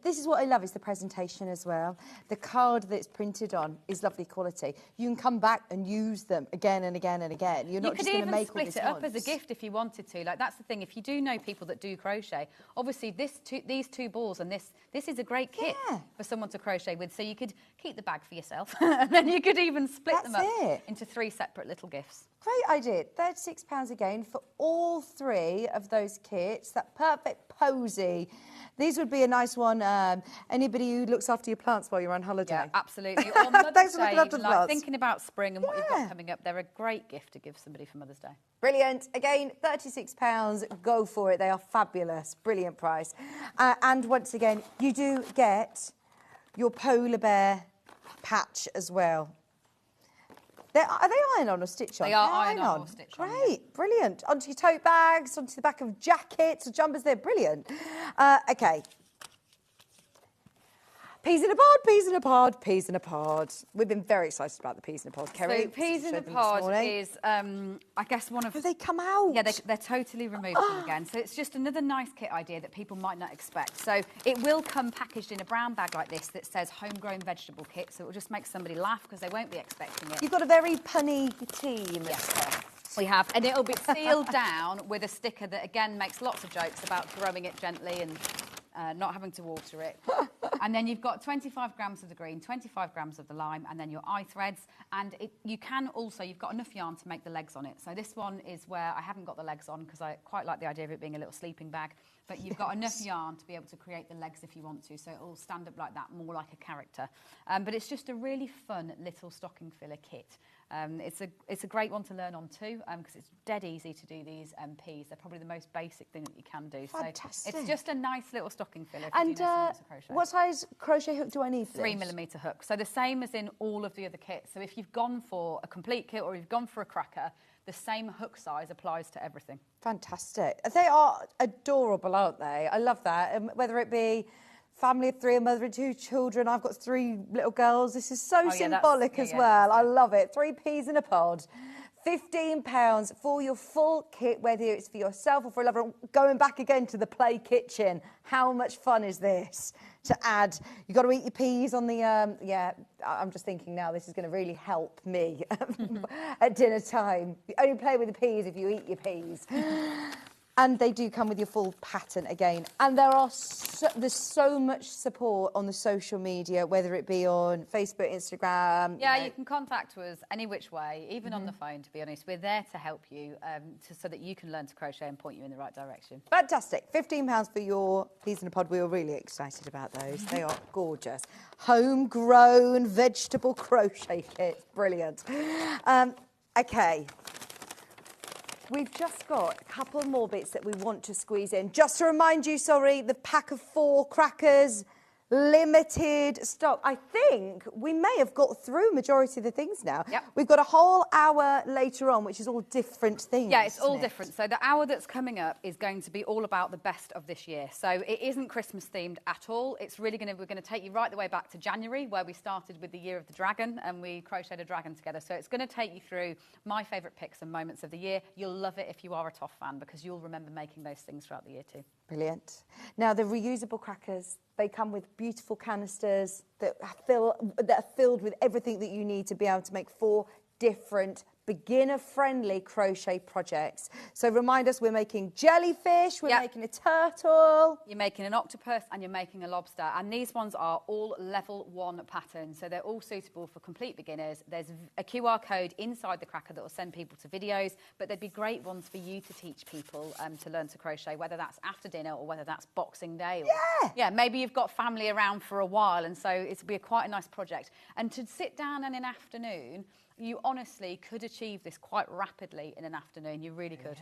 This is what I love, is the presentation as well. The card that it's printed on is lovely quality. You can come back and use them again and again and again. You're not just going to make all this once. You could even split it up as a gift if you wanted to. Like, that's the thing. If you do know people that do crochet, obviously these 2 balls and this is a great kit for someone to crochet with. So you could keep the bag for yourself and then you could even split them up into 3 separate little gifts. Great idea. £36 again for all 3 of those kits. That perfect Posie. These would be a nice one. Anybody who looks after your plants while you're on holiday. Yeah, absolutely. Or Mother's Day, like thinking about spring and what you've got coming up. They're a great gift to give somebody for Mother's Day. Brilliant. Again, £36. Go for it. They are fabulous. Brilliant price. And once again, you do get your polar bear patch as well. Are they iron-on or stitch-on? They are iron-on or stitch-on. Great, yeah. Brilliant. Onto your tote bags, onto the back of jackets or jumpers. They're brilliant. OK. Peas in a pod, peas in a pod, peas in a pod. We've been very excited about the peas in a pod, Kerry. So peas in a pod is, I guess, one of... Have they come out? Yeah, they're totally removed them again. So it's just another nice kit idea that people might not expect. So it will come packaged in a brown bag like this that says homegrown vegetable kit. So it will just make somebody laugh because they won't be expecting it. You've got a very punny team. Yes, we have. And it'll be sealed down with a sticker that, again, makes lots of jokes about throwing it gently and not having to water it. And then you've got 25 grams of the green, 25 grams of the lime, and then your eye threads. And you can also, you've got enough yarn to make the legs on it. So this one is where I haven't got the legs on because I quite like the idea of it being a little sleeping bag. But you've got enough yarn to be able to create the legs if you want to. So it'll stand up like that, more like a character. But it's just a really fun little stocking filler kit. It's a great one to learn on too, because it's dead easy to do these peas. They're probably the most basic thing that you can do. Fantastic. So it's just a nice little stocking filler. And what size crochet hook do I need for this? 3mm hook. So the same as in all of the other kits. So if you've gone for a complete kit or you've gone for a cracker, the same hook size applies to everything. Fantastic. They are adorable, aren't they? I love that. Whether it be family of 3, a mother and 2 children. I've got 3 little girls. This is so symbolic as yeah, well. I love it. 3 peas in a pod. £15 for your full kit, whether it's for yourself or for a lover. Going back again to the play kitchen. How much fun is this to add? You've got to eat your peas on the, yeah, I'm just thinking now this is going to really help me at dinner time. You only play with the peas if you eat your peas. And they do come with your full pattern again. And there's so much support on the social media, whether it be on Facebook, Instagram. Yeah, you can contact us any which way, even on the phone, to be honest. We're there to help you so that you can learn to crochet and point you in the right direction. Fantastic. £15 for your peas in a pod. We were really excited about those. They are gorgeous. Homegrown vegetable crochet kit. Brilliant. Okay. We've just got a couple more bits that we want to squeeze in. Just to remind you, sorry, the pack of 4 crackers, limited stock. I think we may have got through majority of the things now. Yep. We've got a whole hour later on, which is all different things. Yeah, it's all different. So the hour that's coming up is going to be all about the best of this year. So it isn't Christmas themed at all. It's really we're going to take you right the way back to January, where we started with the Year of the Dragon and we crocheted a dragon together. So it's going to take you through my favourite picks and moments of the year. You'll love it if you are a Toff fan, because you'll remember making those things throughout the year too. Brilliant. Now, the reusable crackers, they come with beautiful canisters that are filled with everything that you need to be able to make 4 different beginner-friendly crochet projects. So remind us, we're making jellyfish, we're making a turtle. You're making an octopus and you're making a lobster. And these ones are all level 1 patterns. So they're all suitable for complete beginners. There's a QR code inside the cracker that will send people to videos, but they'd be great ones for you to teach people to learn to crochet, whether that's after dinner or whether that's Boxing Day. Or, yeah, maybe you've got family around for a while, and so it'll be quite a nice project. And to sit down in an afternoon, you honestly could achieve this quite rapidly in an afternoon. You really could.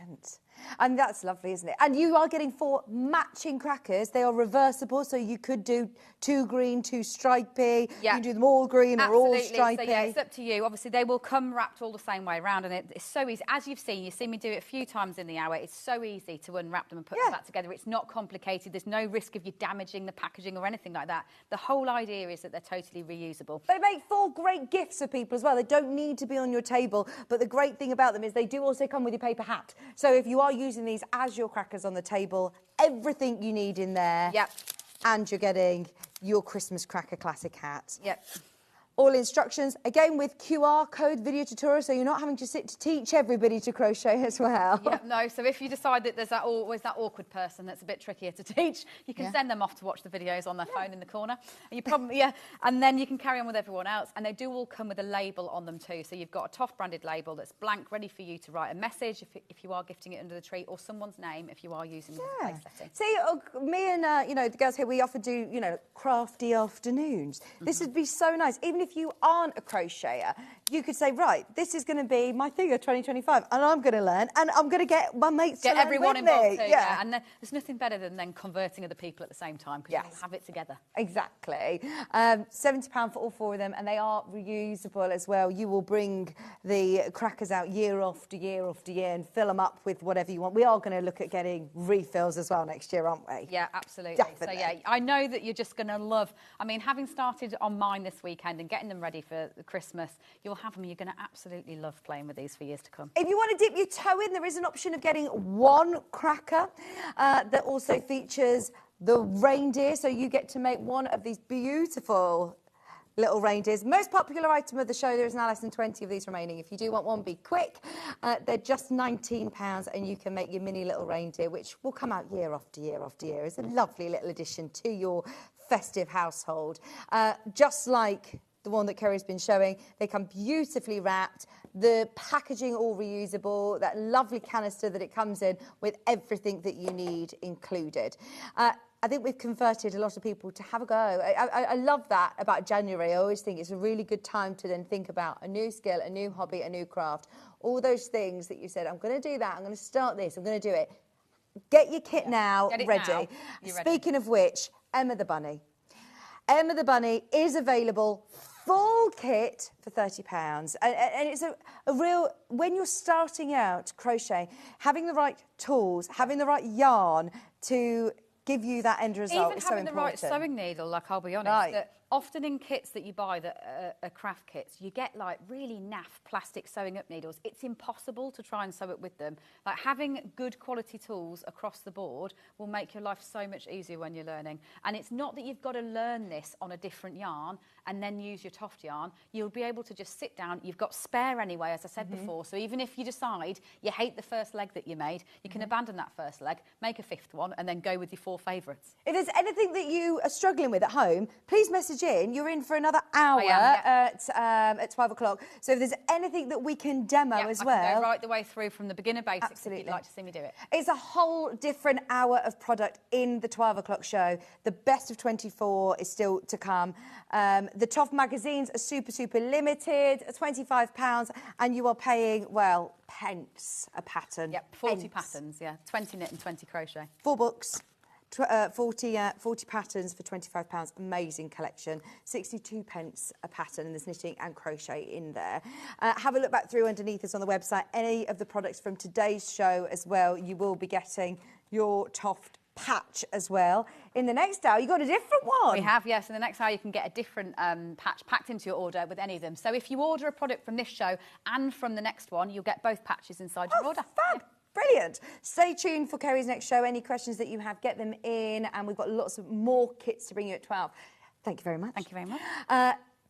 And that's lovely, isn't it? And you are getting 4 matching crackers. They are reversible, so you could do 2 green, 2 stripy. Yeah. You can do them all green or all stripy. So yeah, it's up to you. Obviously, they will come wrapped all the same way around, and it's so easy. As you've seen me do it a few times in the hour. It's so easy to unwrap them and put them back together. It's not complicated. There's no risk of you damaging the packaging or anything like that. The whole idea is that they're totally reusable. They make 4 great gifts for people as well. They don't need to be on your table, but the great thing about them is they do also come with your paper hat. So if you are using these as your crackers on the table, everything you need in there. Yep. And you're getting your Christmas Cracker Classic hat. Yep. All instructions, again, with QR code video tutorial, so you're not having to sit to teach everybody to crochet as well. Yeah, no, so if you decide that there's always that awkward person that's a bit trickier to teach, you can send them off to watch the videos on their phone in the corner. And you probably, and then you can carry on with everyone else. And they do all come with a label on them too. So you've got a Toff branded label that's blank, ready for you to write a message if you are gifting it under the tree, or someone's name if you are using it as a place setting. See, me and, the girls here, we often do, crafty afternoons. This would be so nice. Even if you aren't a crocheter, you could say, right, this is going to be my thing of 2025, and I'm going to learn, and I'm going to get my mates to learn everyone with involved me. too, yeah. And there's nothing better than then converting other people at the same time, because you have it together. Exactly. £70 for all 4 of them, and they are reusable as well. You will bring the crackers out year after year after year and fill them up with whatever you want. We are going to look at getting refills as well next year, aren't we? Yeah, absolutely. Definitely. So yeah, I know that you're just going to love, having started on mine this weekend and getting them ready for Christmas, you'll have them. You're going to absolutely love playing with these for years to come. If you want to dip your toe in, there is an option of getting 1 cracker that also features the reindeer, so you get to make one of these beautiful little reindeers. Most popular item of the show. There is now less than 20 of these remaining. If you do want one, be quick. They're just £19, and you can make your mini little reindeer, which will come out year after year after year. It's a lovely little addition to your festive household. Just like the one that Kerry's been showing, they come beautifully wrapped. The packaging all reusable, that lovely canister that it comes in with everything that you need included. I think we've converted a lot of people to have a go. I love that about January. I always think it's a really good time to then think about a new skill, a new hobby, a new craft. All those things that you said, I'm going to do that, I'm going to start this, I'm going to do it. Get your kit now ready. Speaking of which, Emma the Bunny. Emma the Bunny is available full kit for £30, and it's a real, when you're starting out crochet, having the right tools, having the right yarn to give you that end result Even is so having important. the right sewing needle, like I'll be honest, Right. that often in kits that you buy that are craft kits, you get like really naff plastic sewing up needles. It's impossible to try and sew it with them. Like having good quality tools across the board will make your life so much easier when you're learning. And it's not that you've got to learn this on a different yarn and then use your Toft yarn. You'll be able to just sit down. You've got spare anyway, as I said before. So even if you decide you hate the first leg that you made, you can abandon that first leg, make a 5th one, and then go with your 4 favourites. If there's anything that you are struggling with at home, please message in. You're in for another hour I am, at 12 o'clock. So if there's anything that we can demo as well. I can go right the way through from the beginner basics Absolutely. if you'd like to see me do it. It's a whole different hour of product in the 12 o'clock show. The best of 24 is still to come. The Toft magazines are super, super limited, £25, and you are paying, well, pence a pattern. Yep, 40 Pence. patterns, yeah. 20 knit and 20 crochet. 4 books. 40 patterns for £25. Amazing collection. 62 pence a pattern, and there's knitting and crochet in there. Have a look back through underneath us on the website. Any of the products from today's show as well, you will be getting your Toft patch as well. In the next hour, you got a different one. We have, yes. In the next hour, you can get a different patch packed into your order with any of them. So if you order a product from this show and from the next one, you'll get both patches inside your order. Fab. Yeah. Brilliant. Stay tuned for Kerry's next show. Any questions that you have, get them in, and we've got lots of more kits to bring you at 12. Thank you very much. Thank you very much.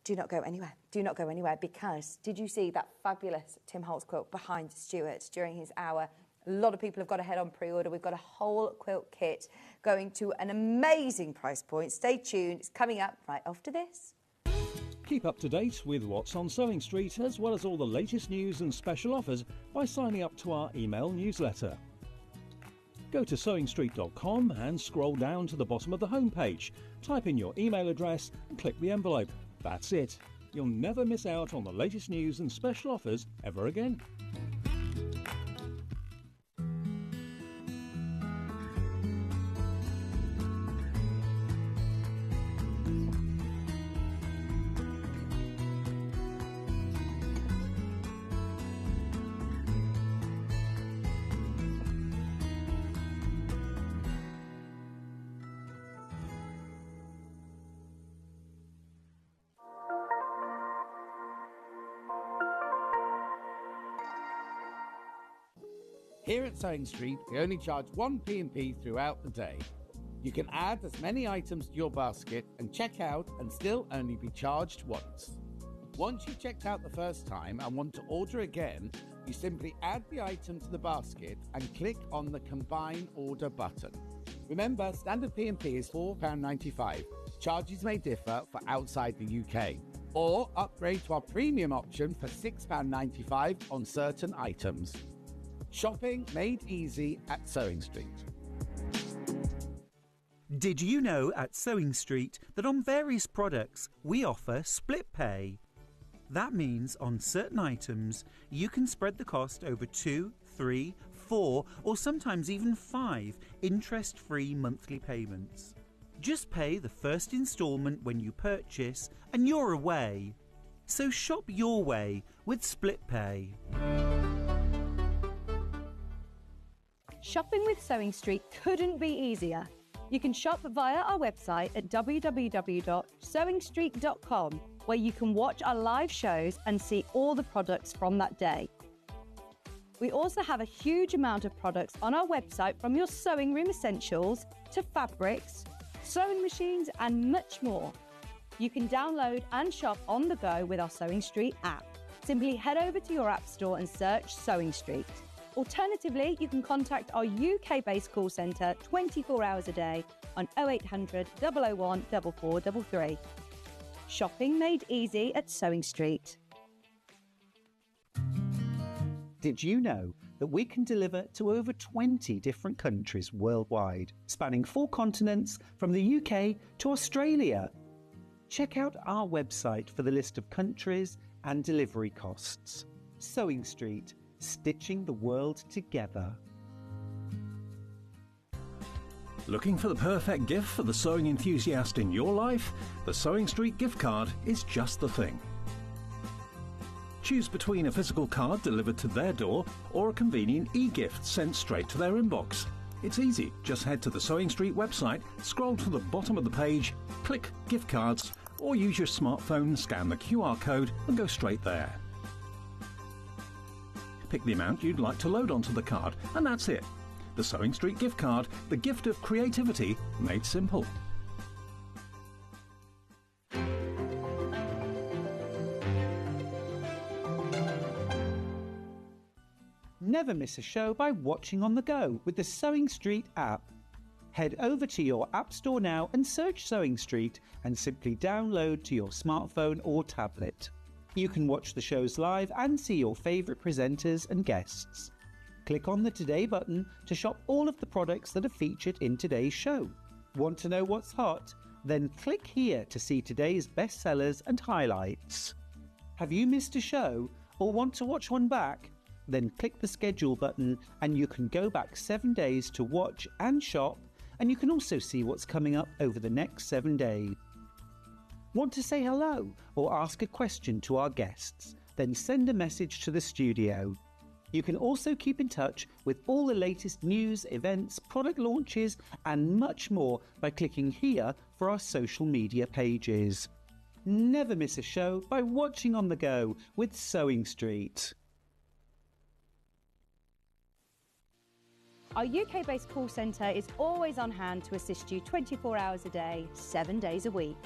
Do not go anywhere. Do not go anywhere, because did you see that fabulous Tim Holtz quilt behind Stuart during his hour? A lot of people have got ahead on pre-order. We've got a whole quilt kit going to an amazing price point. Stay tuned. It's coming up right after this. Keep up to date with what's on Sewing Street, as well as all the latest news and special offers by signing up to our email newsletter. Go to sewingstreet.com and scroll down to the bottom of the homepage. Type in your email address and click the envelope. That's it. You'll never miss out on the latest news and special offers ever again. Here at Sewing Street, we only charge 1 P&P throughout the day. You can add as many items to your basket and check out and still only be charged once. Once you've checked out the first time and want to order again, you simply add the item to the basket and click on the Combine Order button. Remember, standard P&P is £4.95. Charges may differ for outside the UK. Or upgrade to our premium option for £6.95 on certain items. Shopping made easy at Sewing Street. Did you know at Sewing Street that on various products we offer split pay? That means on certain items you can spread the cost over 2, 3, 4 or sometimes even 5 interest-free monthly payments. Just pay the first instalment when you purchase and you're away. So shop your way with split pay. Shopping with Sewing Street couldn't be easier. You can shop via our website at www.sewingstreet.com, where you can watch our live shows and see all the products from that day. We also have a huge amount of products on our website, from your sewing room essentials to fabrics, sewing machines and much more. You can download and shop on the go with our Sewing Street app. Simply head over to your app store and search Sewing Street. Alternatively, you can contact our UK-based call centre 24 hours a day on 0800 001 4433. Shopping made easy at Sewing Street. Did you know that we can deliver to over 20 different countries worldwide, spanning 4 continents from the UK to Australia? Check out our website for the list of countries and delivery costs. Sewing Street, stitching the world together. Looking for the perfect gift for the sewing enthusiast in your life? The Sewing Street gift card is just the thing. Choose between a physical card delivered to their door or a convenient e-gift sent straight to their inbox. It's easy. Just head to the Sewing Street website, scroll to the bottom of the page, click Gift Cards, or use your smartphone, scan the QR code and go straight there. Pick the amount you'd like to load onto the card, and that's it. The Sewing Street gift card, the gift of creativity made simple. Never miss a show by watching on the go with the Sewing Street app. Head over to your App Store now and search Sewing Street and simply download to your smartphone or tablet. You can watch the shows live and see your favourite presenters and guests. Click on the Today button to shop all of the products that are featured in today's show. Want to know what's hot? Then click here to see today's bestsellers and highlights. Have you missed a show or want to watch one back? Then click the schedule button and you can go back 7 days to watch and shop, and you can also see what's coming up over the next 7 days. Want to say hello or ask a question to our guests? Then send a message to the studio. You can also keep in touch with all the latest news, events, product launches and much more by clicking here for our social media pages. Never miss a show by watching on the go with Sewing Street. Our UK-based call centre is always on hand to assist you 24 hours a day, 7 days a week.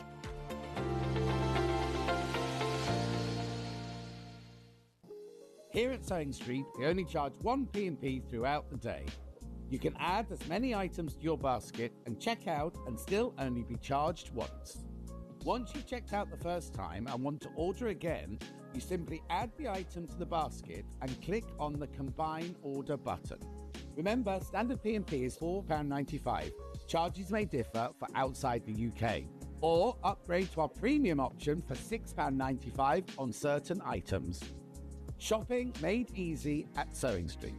Here at Sewing Street, we only charge 1 P&P throughout the day. You can add as many items to your basket and check out and still only be charged once. Once you've checked out the first time and want to order again, you simply add the item to the basket and click on the Combine Order button. Remember, standard P&P is £4.95. Charges may differ for outside the UK. Or upgrade to our premium option for £6.95 on certain items. Shopping made easy at Sewing Street.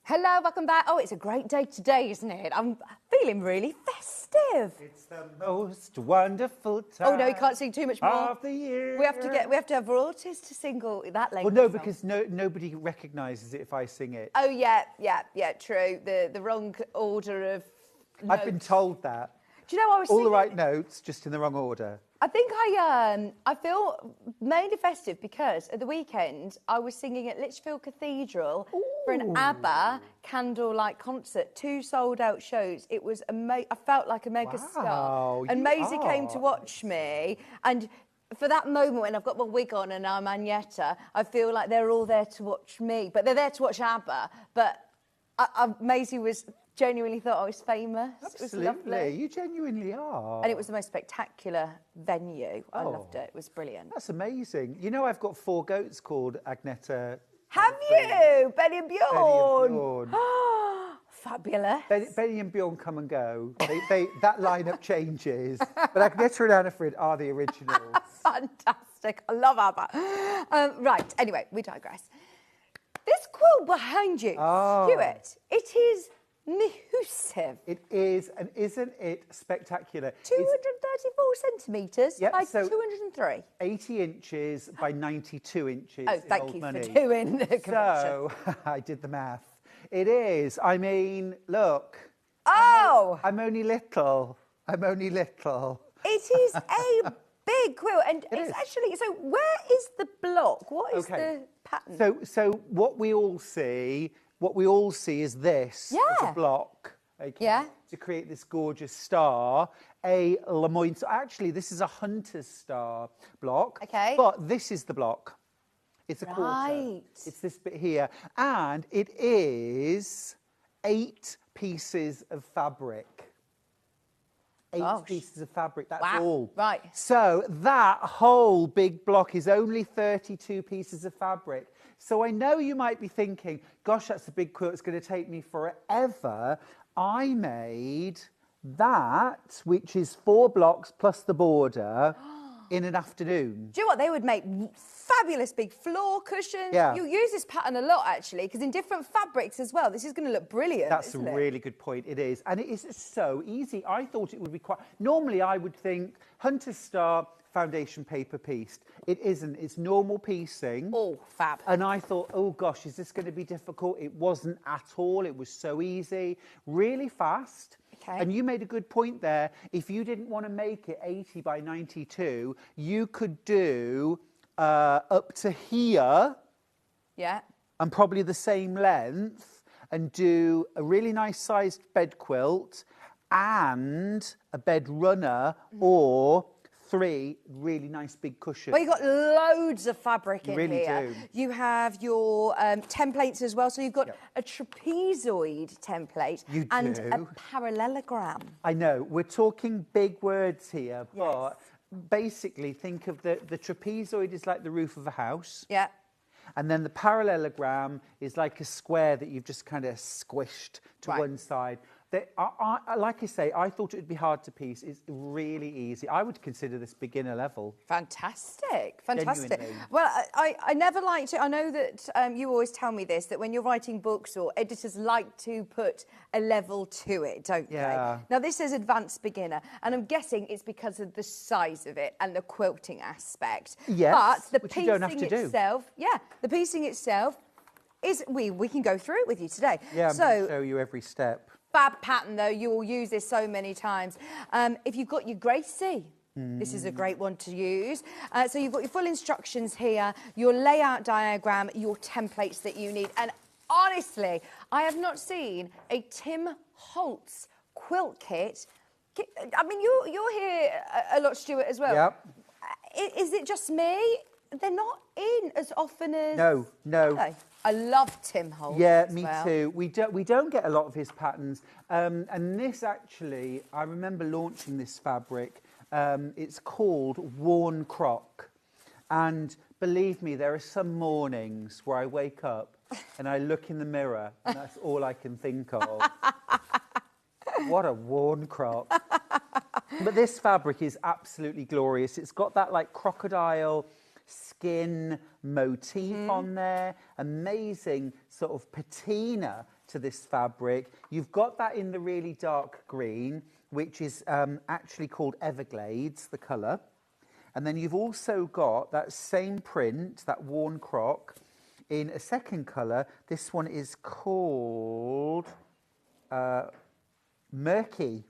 Hello, welcome back. Oh, it's a great day today, isn't it? I'm feeling really festive. It's the most wonderful time. Oh no, you can't sing too much more. Of the year. We have to have royalties to sing all that length. Well, no, because nobody recognises it if I sing it. Oh yeah, true. The wrong order of notes. I've been told that. Do you know I was all singing... the right notes, just in the wrong order. I think I feel mainly festive because at the weekend I was singing at Lichfield Cathedral for an ABBA candlelight concert, 2 sold-out shows. It was I felt like a mega star. And Maisie came to watch me, and for that moment when I've got my wig on and I'm Agneta, I feel like they're all there to watch me, but they're there to watch ABBA. But Maisie genuinely thought I was famous. Absolutely. It was lovely. You genuinely are. And it was the most spectacular venue. I loved it. It was brilliant. That's amazing. You know, I've got 4 goats called Agneta. Have you? Benny and Bjorn. Benny and Bjorn. Fabulous. Benny and Bjorn come and go. That lineup changes. But Agneta and Annafrid are the originals. Fantastic. I love ABBA. Right. Anyway, we digress. This quilt behind you, Stuart, it is massive. It is, and isn't it spectacular? 234 centimetres by so 203. 80 inches by 92 inches. Oh, thank you for doing the conversion. So, I did the math. It is. I mean, look. Oh! I'm only little. It is a big quilt, and it's actually... So where is the block? What is the pattern? So what we all see is this as a block, to create this gorgeous star, a Lemoyne. So actually, this is a hunter's star block, but this is the block. It's a quarter. It's this bit here, and it is 8 pieces of fabric. 8 pieces of fabric, that's all. Right. So that whole big block is only 32 pieces of fabric. So I know you might be thinking, gosh, that's a big quilt, it's going to take me forever. I made that, which is 4 blocks plus the border, in an afternoon. Do you know what? They would make fabulous big floor cushions. Yeah. You use this pattern a lot, actually, because in different fabrics as well. This is going to look brilliant. That's a isn't it? really good point. It is. And it is so easy. I thought it would be quite... Normally, I would think Hunter Star foundation paper pieced. It isn't. It's normal piecing. Oh, fab. And I thought, oh, gosh, is this going to be difficult? It wasn't at all. It was so easy. Really fast. Okay. And you made a good point there. If you didn't want to make it 80 by 92, you could do up to here. Yeah. And probably the same length, and do a really nice sized bed quilt and a bed runner, or 3 really nice big cushions. Well, you've got loads of fabric in really here. do. You have your templates as well. So you've got a trapezoid template You and do. a parallelogram. I know, we're talking big words here, but basically think of the trapezoid is like the roof of a house. Yeah. And then the parallelogram is like a square that you've just kind of squished to one side. Like I say, I thought it would be hard to piece. It's really easy. I would consider this beginner level. Fantastic, fantastic. Genuinely. Well, I never liked it. I know that you always tell me this, that when you're writing books or editors like to put a level to it, don't Yeah. they? Now, this says advanced beginner, and I'm guessing it's because of the size of it and the quilting aspect. Yes, but the which piecing you don't have to do. itself, the piecing itself is, we can go through it with you today. Yeah, I'm going to show you every step. Fab pattern, though. You will use this so many times. If you've got your Gracie, this is a great one to use. So you've got your full instructions here, your layout diagram, your templates that you need. And honestly, I have not seen a Tim Holtz quilt kit. I mean, you're here a lot, Stuart, as well. Yep. Is it just me? They're not in as often as... No. Are they? I love Tim Holtz. Yeah, as me well. too. We don't get a lot of his patterns. And this actually, I remember launching this fabric. It's called Worn Croc. And believe me, there are some mornings where I wake up and I look in the mirror and that's all I can think of. What a worn croc. But this fabric is absolutely glorious. It's got that like crocodile skin motif on there. Amazing sort of patina to this fabric. You've got that in the really dark green, which is actually called Everglades, the colour. And then you've also got that same print, that worn croc, in a second colour. This one is called Murky.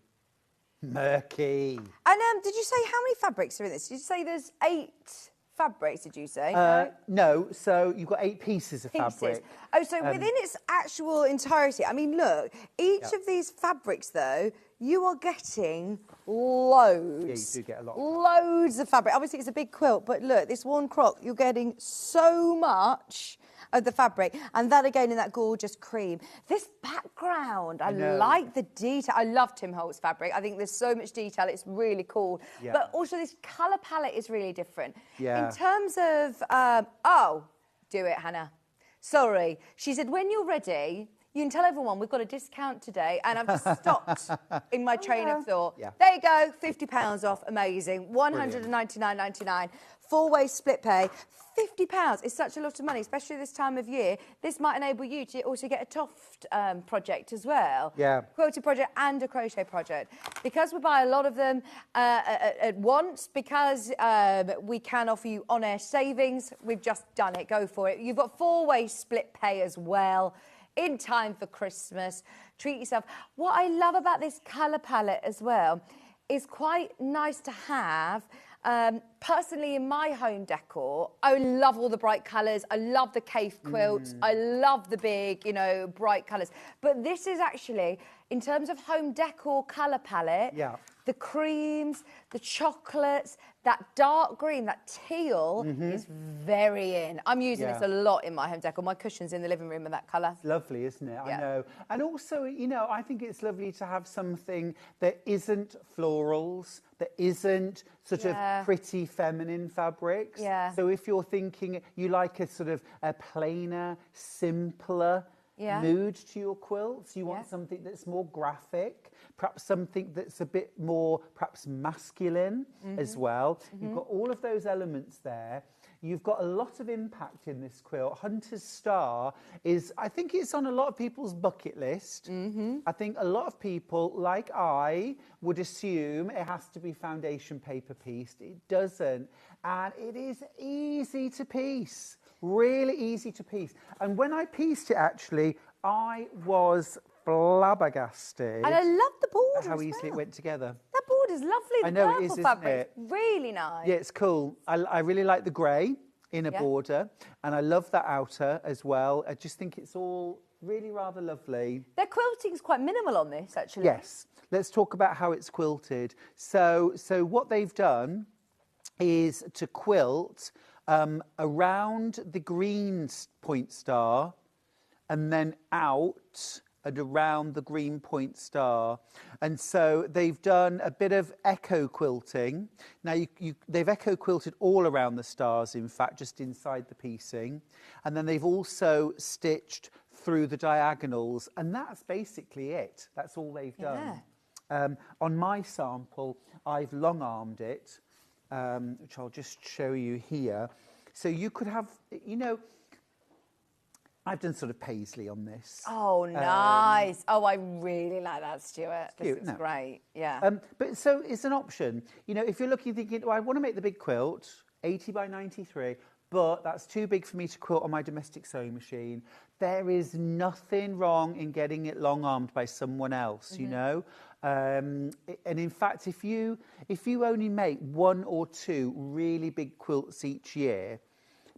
Murky. And did you say how many fabrics are in this? Did you say there's 8 fabrics, did you say? No, so you've got 8 pieces of fabric. Oh, so within its actual entirety, I mean, look, each of these fabrics, though, you are getting loads. Yeah, you do get a lot. Loads of fabric. Obviously, it's a big quilt, but look, this worn croc, you're getting so much of the fabric, and that again in that gorgeous cream. This background, I like the detail. I love Tim Holtz fabric. I think there's so much detail. It's really cool. Yeah. But also this colour palette is really different. Yeah. In terms of, do it, Hannah. Sorry. She said, when you're ready, you can tell everyone we've got a discount today, and I've just stopped in my train of thought. Yeah. There you go, £50 off, amazing. £199.99, 4-way split pay. £50 is such a lot of money, especially this time of year. This might enable you to also get a Toft project as well. Yeah. Quilted project and a crochet project. Because we buy a lot of them at once, because we can offer you on-air savings, we've just done it. Go for it. You've got 4-way split pay as well, in time for Christmas. Treat yourself. What I love about this colour palette as well is quite nice to have. Personally, in my home decor, I love all the bright colours. I love the cave quilts. I love the big, bright colours. But this is actually, in terms of home decor colour palette, the creams, the chocolates, that dark green, that teal is very in. I'm using this a lot in my home decor. My cushions in the living room are that colour. It's lovely, isn't it? Yeah. I know. And also, I think it's lovely to have something that isn't florals, that isn't sort of pretty feminine fabrics. Yeah. So if you're thinking you like a sort of a plainer, simpler mood to your quilts. You want something that's more graphic, perhaps something that's a bit more, perhaps masculine as well. You've got all of those elements there. You've got a lot of impact in this quilt. Hunter's Star is, I think it's on a lot of people's bucket list. I think a lot of people, like I, would assume it has to be foundation paper pieced. It doesn't. And it is easy to piece. Really easy to piece. And when I pieced it, actually, I was flabbergasted. And I love the border how easily it went together. That border's lovely. I know, purple it is, isn't fabric. it? Really nice. Yeah, it's cool. I really like the grey in a border, and I love that outer as well. I just think it's all really rather lovely. Their quilting's quite minimal on this, actually. Yes. Let's talk about how it's quilted. So what they've done is to quilt around the green point star and then out and around the green point star. And so they've done a bit of echo quilting. Now, they've echo quilted all around the stars, in fact, just inside the piecing. And then they've also stitched through the diagonals. And that's basically it. That's all they've done. On my sample, I've long-armed it, which I'll just show you here. So you could have, you know, I've done sort of paisley on this. Oh, nice. Oh, I really like that, Stuart. This is great. Yeah. But so it's an option. You know, if you're looking, thinking, well, I want to make the big quilt, 80 by 93, but that's too big for me to quilt on my domestic sewing machine. There is nothing wrong in getting it long-armed by someone else, you know. And in fact, if you only make 1 or 2 really big quilts each year,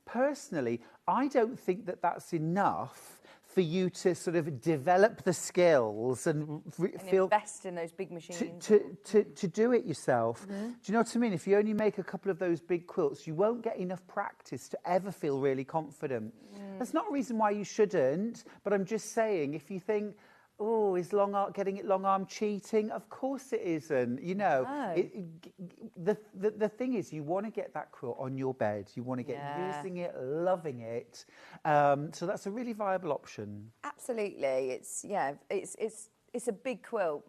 personally, I don't think that that's enough for you to sort of develop the skills and invest in those big machines. To do it yourself. Do you know what I mean? If you only make a couple of those big quilts, you won't get enough practice to ever feel really confident. That's not a reason why you shouldn't, but I'm just saying, if you think, oh, is getting it long-arm cheating? Of course it isn't. You know, the thing is, you want to get that quilt on your bed. You want to get using it, loving it. So that's a really viable option. Absolutely. It's a big quilt.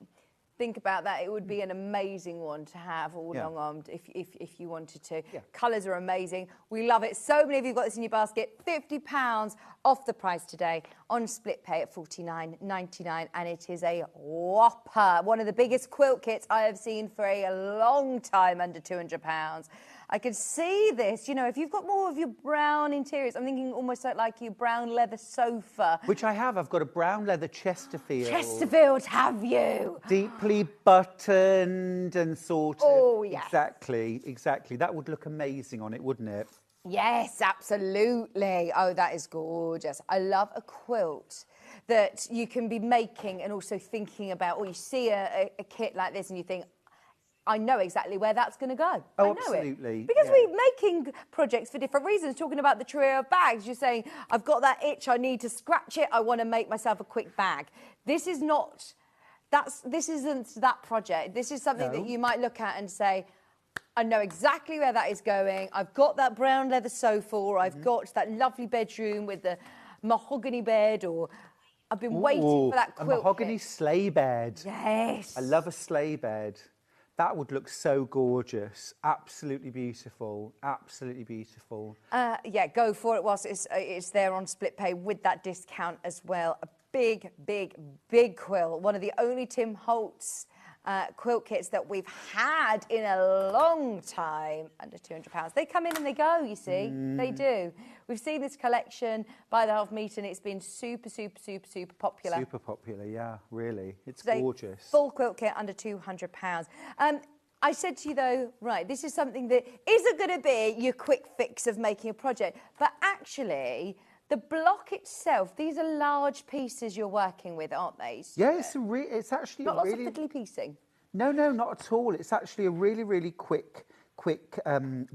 Think about that. It would be an amazing one to have all long-armed if you wanted to. Colours are amazing. We love it. So many of you got this in your basket. £50 off the price today on split pay at $49.99, and it is a whopper. One of the biggest quilt kits I have seen for a long time, under £200. I could see this, you know, if you've got more of your brown interiors, I'm thinking almost like your brown leather sofa. Which I have. I've got a brown leather Chesterfield. Chesterfield, have you? Deeply buttoned and sorted. Oh, yes. Exactly. That would look amazing on it, wouldn't it? Yes, absolutely. Oh, that is gorgeous. I love a quilt that you can be making and also thinking about, or you see a kit like this and you think, I know exactly where that's going to go. Oh, I know absolutely. It. Because we're making projects for different reasons. Talking about the trio of bags, you're saying, I've got that itch, I need to scratch it, I want to make myself a quick bag. This isn't that project. This is something that you might look at and say, I know exactly where that is going. I've got that brown leather sofa, or I've got that lovely bedroom with the mahogany bed, or I've been waiting for that quilt. A mahogany sleigh bed. Yes. I love a sleigh bed. That would look so gorgeous. Absolutely beautiful. Absolutely beautiful. Yeah, go for it whilst it's there on split pay with that discount as well. A big, big, big quilt. One of the only Tim Holtz quilt kits that we've had in a long time, under £200. They come in and they go, you see. They do. We've seen this collection by the half metre and it's been super, super, super, super popular. Super popular, yeah, really. It's gorgeous. Full quilt kit under £200. I said to you, though, right, this is something that isn't going to be your quick fix of making a project, but actually, the block itself, these are large pieces you're working with, aren't they? Yeah, it's actually not lots of fiddly piecing. No, not at all. It's actually a really, really quick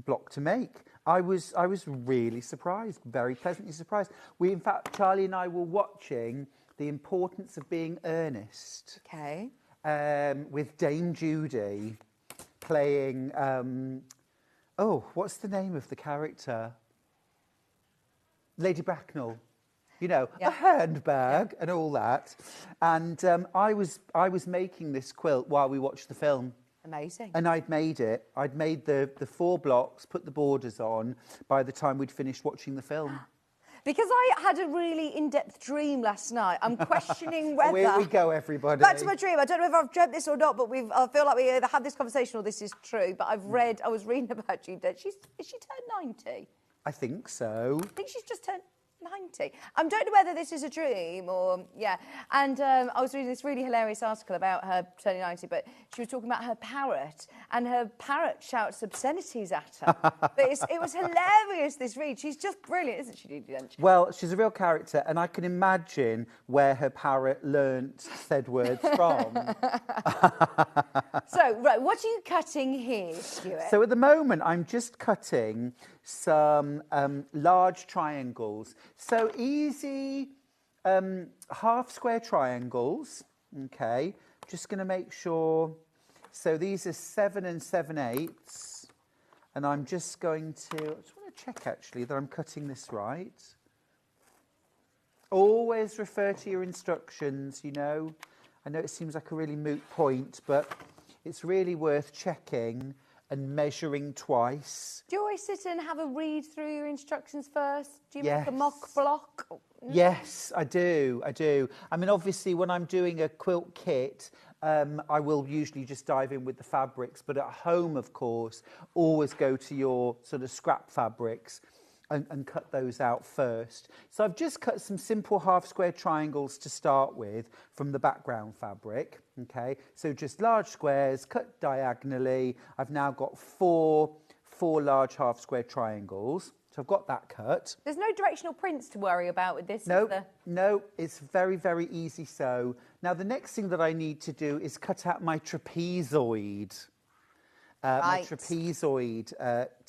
block to make. I was really surprised, very pleasantly surprised. In fact, Charlie and I were watching The Importance of Being Earnest. Okay. With Dame Judy playing, what's the name of the character? Lady Bracknell. you know, a handbag and all that. And I was making this quilt while we watched the film. Amazing. And I'd made it. I'd made the 4 blocks, put the borders on by the time we'd finished watching the film. Because I had a really in-depth dream last night, I'm questioning whether... Here we go, everybody. Back to my dream. I don't know if I've dreamt this or not, but I feel like we either had this conversation or this is true. But I was reading about you that is she turned 90? I think so. I think she's just turned 90. I don't know whether this is a dream or, And I was reading this really hilarious article about her turning 90, but she was talking about her parrot, and her parrot shouts obscenities at her. But it was hilarious, this read. She's just brilliant, isn't she, Dee Dench? Well, she's a real character, and I can imagine where her parrot learnt said words from. So, right, what are you cutting here, Stuart? So at the moment, I'm just cutting some large triangles. So easy half square triangles, okay. Just going to make sure, so these are 7 7/8, and I'm just going to, I just want to check actually that I'm cutting this right. Always refer to your instructions, you know. I know it seems like a really moot point, but it's really worth checking and measuring twice. Do you always sit and have a read through your instructions first? Do you Yes. make a mock block? Yes, I do. I mean, obviously, when I'm doing a quilt kit, I will usually just dive in with the fabrics. But at home, of course, always go to your sort of scrap fabrics and cut those out first. So I've just cut some simple half square triangles to start with from the background fabric. Okay, so just large squares cut diagonally. I've now got four large half square triangles. So I've got that cut. There's no directional prints to worry about with this, No, is there? no, it's very, very easy so. Now, the next thing that I need to do is cut out my trapezoid. My trapezoid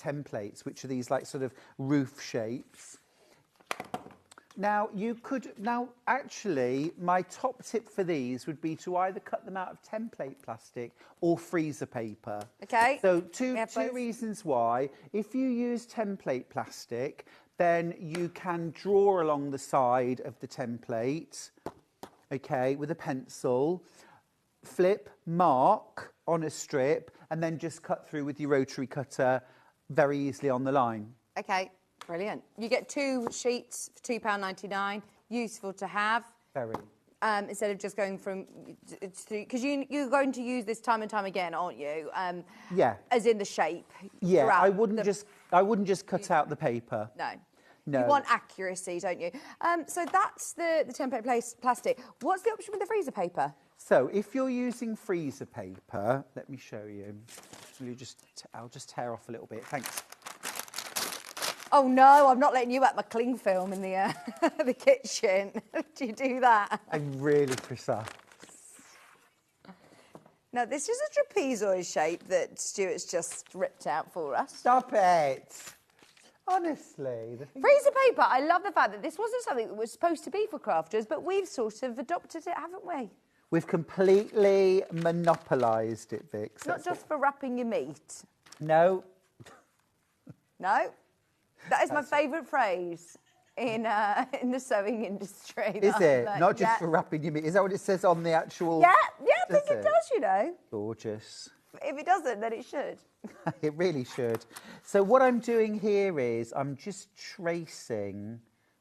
templates, which are these like sort of roof shapes. Now, actually, my top tip for these would be to either cut them out of template plastic or freezer paper. Okay. So two reasons why. If you use template plastic, then you can draw along the side of the template, okay, with a pencil, flip, mark on a strip, and then just cut through with your rotary cutter very easily on the line. Okay, brilliant. You get 2 sheets for £2.99. Useful to have. Very. Instead of just going from, because you're going to use this time and time again, aren't you? Yeah. As in the shape. Yeah, throughout I wouldn't just cut out the paper. No. No. You want accuracy, don't you? So that's the template plastic. What's the option with the freezer paper? So if you're using freezer paper, let me show you. I'll just tear off a little bit. Thanks. Oh no, I'm not letting you at my cling film in the the kitchen. Do you do that? I'm really precise. Now this is a trapezoid shape that Stuart's just ripped out for us. Stop it. Honestly. Freezer paper. I love the fact that this wasn't something that was supposed to be for crafters, but we've sort of adopted it, haven't we? We've completely monopolised it, Vix. Not just for wrapping your meat. No. No? That is my favourite phrase in the sewing industry. Is it? Not just for wrapping your meat. Is that what it says on the actual... Yeah, I think it does, you know. Gorgeous. If it doesn't, then it should. It really should. So what I'm doing here is I'm just tracing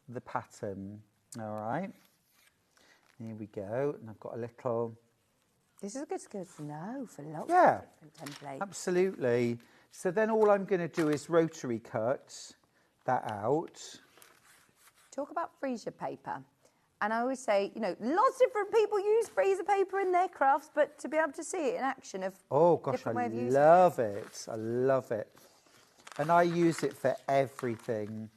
the pattern. All right. Here we go. And I've got a little... This is a good skill to know for lots of different templates. Absolutely. So then all I'm going to do is rotary cut that out. Talk about freezer paper. And I always say, you know, lots of different people use freezer paper in their crafts, but to be able to see it in action of different way of using it. I love it. And I use it for everything.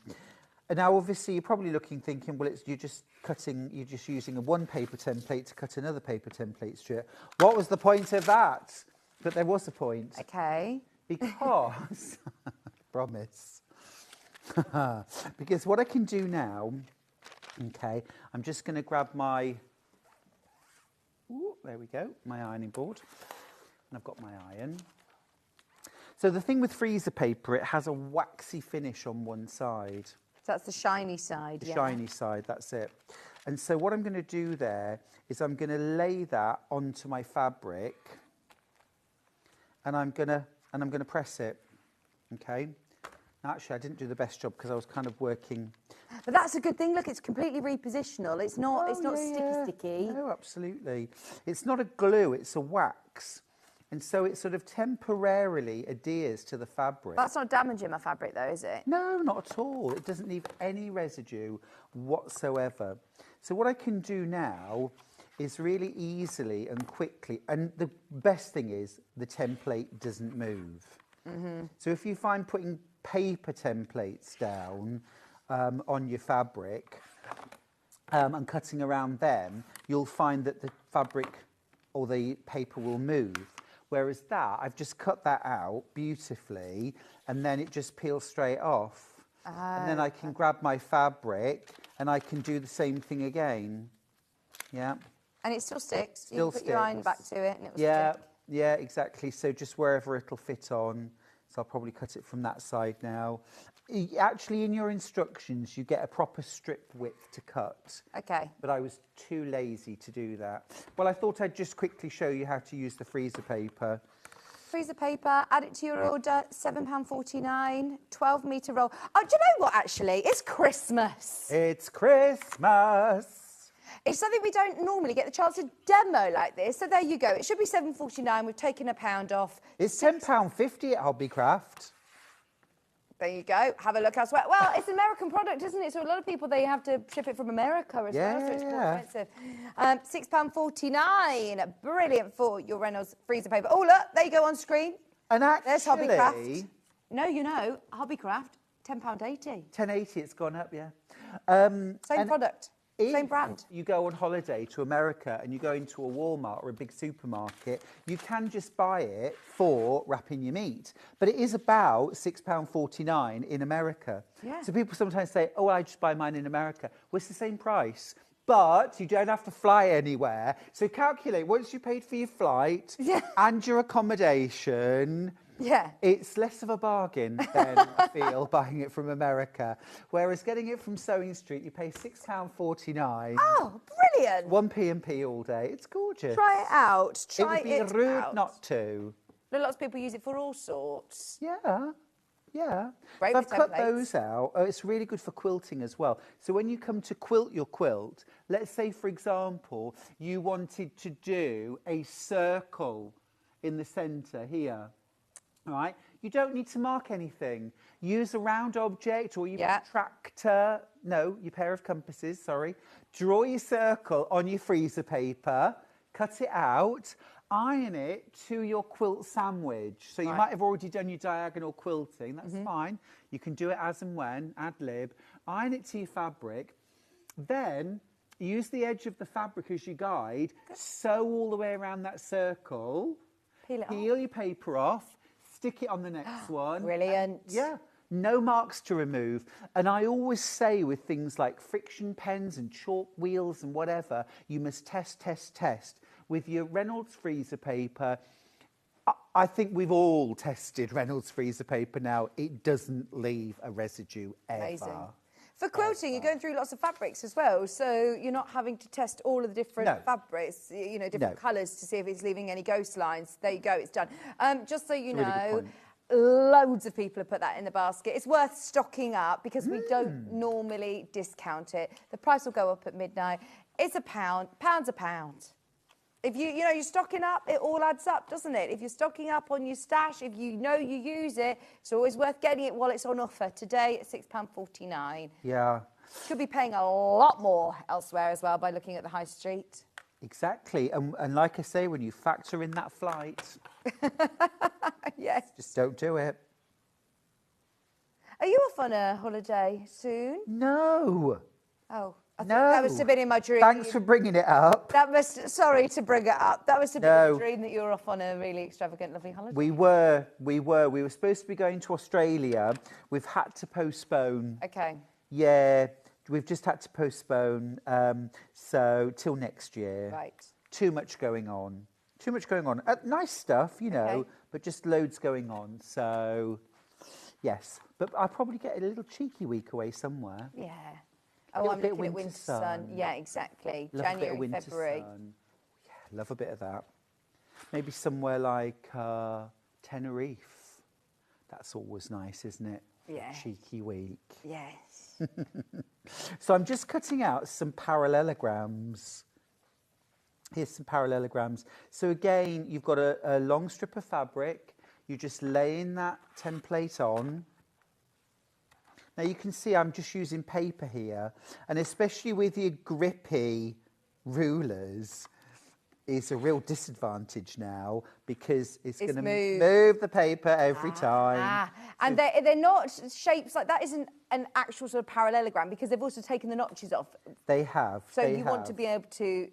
And now, obviously, you're probably thinking, well, you're just using a one paper template to cut another paper template strip. What was the point of that? But there was a point. Okay. Because, promise. Because what I can do now, okay, I'm just going to grab my, there we go, my ironing board. And I've got my iron. So the thing with freezer paper, it has a waxy finish on one side. So that's the shiny side, The shiny side, that's it. And so what I'm going to do there is I'm going to lay that onto my fabric, and I'm going to press it. Okay. Now, actually, I didn't do the best job because I was kind of working. But that's a good thing. Look, it's completely repositional. It's not. It's not sticky. No, absolutely. It's not a glue. It's a wax, and so it sort of temporarily adheres to the fabric. That's not damaging my fabric, though, is it? No, not at all. It doesn't leave any residue whatsoever. So what I can do now is really easily and quickly, and the best thing is the template doesn't move. So if you find putting paper templates down on your fabric and cutting around them, you'll find that the fabric or the paper will move. Whereas that, I've just cut that out beautifully, and then it just peels straight off. And then I can grab my fabric and I can do the same thing again. Yeah. And it still sticks. Still you can put your iron back to it and it will stick. Yeah, exactly. So just wherever it'll fit on. So I'll probably cut it from that side now. Actually, in your instructions, you get a proper strip width to cut. Okay. But I was too lazy to do that. Well, I thought I'd just quickly show you how to use the freezer paper. Freezer paper, add it to your order, £7.49, 12-metre roll. Oh, do you know what, actually? It's Christmas. It's Christmas. It's something we don't normally get the chance to demo like this. So there you go. It should be £7.49. We've taken £1 off. It's £10.50 at Hobbycraft. There you go. Have a look elsewhere. Well, it's an American product, isn't it? So a lot of people, they have to ship it from America as well, so it's more expensive. £6.49. Brilliant for your Reynolds freezer paper. Oh, look, there you go on screen. And actually... There's Hobbycraft. No, you know, Hobbycraft, £10.80. £10.80, it's gone up, yeah. Same product. Same brand. You go on holiday to America and you go into a Walmart or a big supermarket, you can just buy it for wrapping your meat. But it is about £6.49 in America. Yeah. So people sometimes say, oh, I just buy mine in America. Well, it's the same price. But you don't have to fly anywhere. So calculate, once you paid for your flight and your accommodation... Yeah. It's less of a bargain than I feel buying it from America. Whereas getting it from Sewing Street, you pay £6.49. Oh, brilliant. 1p&p all day. It's gorgeous. Try it out. It would be rude not to. Lots of people use it for all sorts. Yeah. Yeah. Great So with I've cut templates. those out. Oh, it's really good for quilting as well. So when you come to quilt your quilt, let's say, for example, you wanted to do a circle in the centre here. All right, you don't need to mark anything. Use a round object or your protractor. No, your pair of compasses, sorry. Draw your circle on your freezer paper, cut it out, iron it to your quilt sandwich. So you might have already done your diagonal quilting. That's fine. You can do it as and when, ad lib. Iron it to your fabric. Then use the edge of the fabric as your guide. Sew all the way around that circle. Peel your paper off. Stick it on the next one. Brilliant. Yeah, no marks to remove. And I always say with things like friction pens and chalk wheels and whatever, you must test, test, test. With your Reynolds freezer paper, I think we've all tested Reynolds freezer paper now. It doesn't leave a residue ever. Amazing. For quilting, you're going through lots of fabrics as well, so you're not having to test all of the different fabrics, you know, different colours to see if it's leaving any ghost lines. There you go, it's done. Just so you know, loads of people have put that in the basket. It's worth stocking up because we don't normally discount it. The price will go up at midnight. It's £1. Pound's a pound. If you know, you're stocking up, it all adds up, doesn't it? If you're stocking up on your stash, if you know you use it, it's always worth getting it while it's on offer. Today at £6.49. Yeah. Could be paying a lot more elsewhere as well by looking at the high street. Exactly. And like I say, when you factor in that flight, yes, just don't do it. Are you off on a holiday soon? No. Oh. I think No. that must have been in my dream. Thanks for bringing it up. Sorry to bring it up. That must have been a dream that you were off on a really extravagant, lovely holiday. We were supposed to be going to Australia. We've had to postpone. Okay. Yeah, we've just had to postpone. So till next year. Right. Too much going on. Nice stuff, you know, but just loads going on. So, Yes, but I'll probably get a little cheeky week away somewhere. Yeah. Oh, Little I'm bit of looking at winter winter sun. sun. Yeah, exactly. Love a bit of January, winter February. sun. Yeah, love a bit of that. Maybe somewhere like Tenerife. That's always nice, isn't it? Yeah. Cheeky week. Yes. So I'm just cutting out some parallelograms. Here's some parallelograms. So again, you've got a long strip of fabric. You're just laying that template on. Now you can see I'm just using paper here, and especially with your grippy rulers, is a real disadvantage now because it's going to move the paper every time. And they're not shapes like that. Isn't an actual sort of parallelogram because they've also taken the notches off. They have. So you want to be able to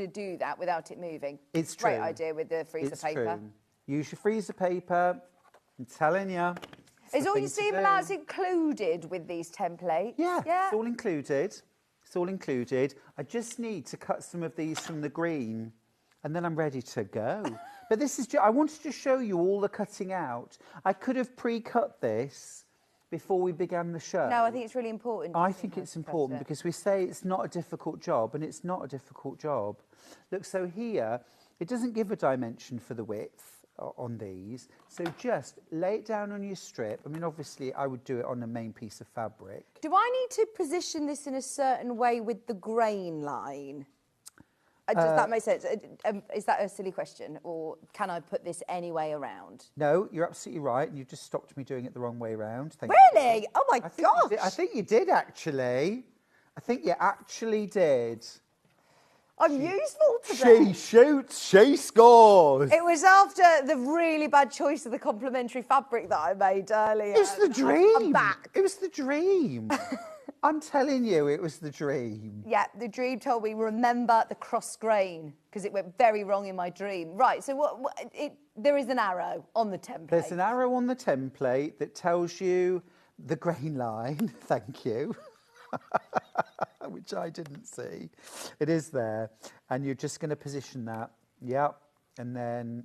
do that without it moving. It's true. Great idea with the freezer paper. True. Use your freezer paper. I'm telling you. Is all your seam allowance included with these templates? Yeah, it's all included. It's all included. I just need to cut some of these from the green, and then I'm ready to go. But this is I wanted to show you all the cutting out. I could have pre-cut this before we began the show. No, I think it's really important. I think it's important because we say it's not a difficult job, and it's not a difficult job. Look, so here, it doesn't give a dimension for the width on these, so just lay it down on your strip. I mean, obviously I would do it on the main piece of fabric. Do I need to position this in a certain way with the grain line? Does that make sense? Is that a silly question, or can I put this any way around? No, you're absolutely right, and you just stopped me doing it the wrong way around. Thank really? you. Oh my gosh! I think you did actually. I think you actually did. I'm useful today. She shoots, she scores. It was after the really bad choice of the complementary fabric that I made earlier. It was the dream. I'm back. It was the dream. I'm telling you, it was the dream. Yeah, the dream told me, remember the cross grain, because it went very wrong in my dream. Right, so there is an arrow on the template. There's an arrow on the template that tells you the grain line. Thank you. Which I didn't see. It is there. And you're just going to position that. Yep. And then,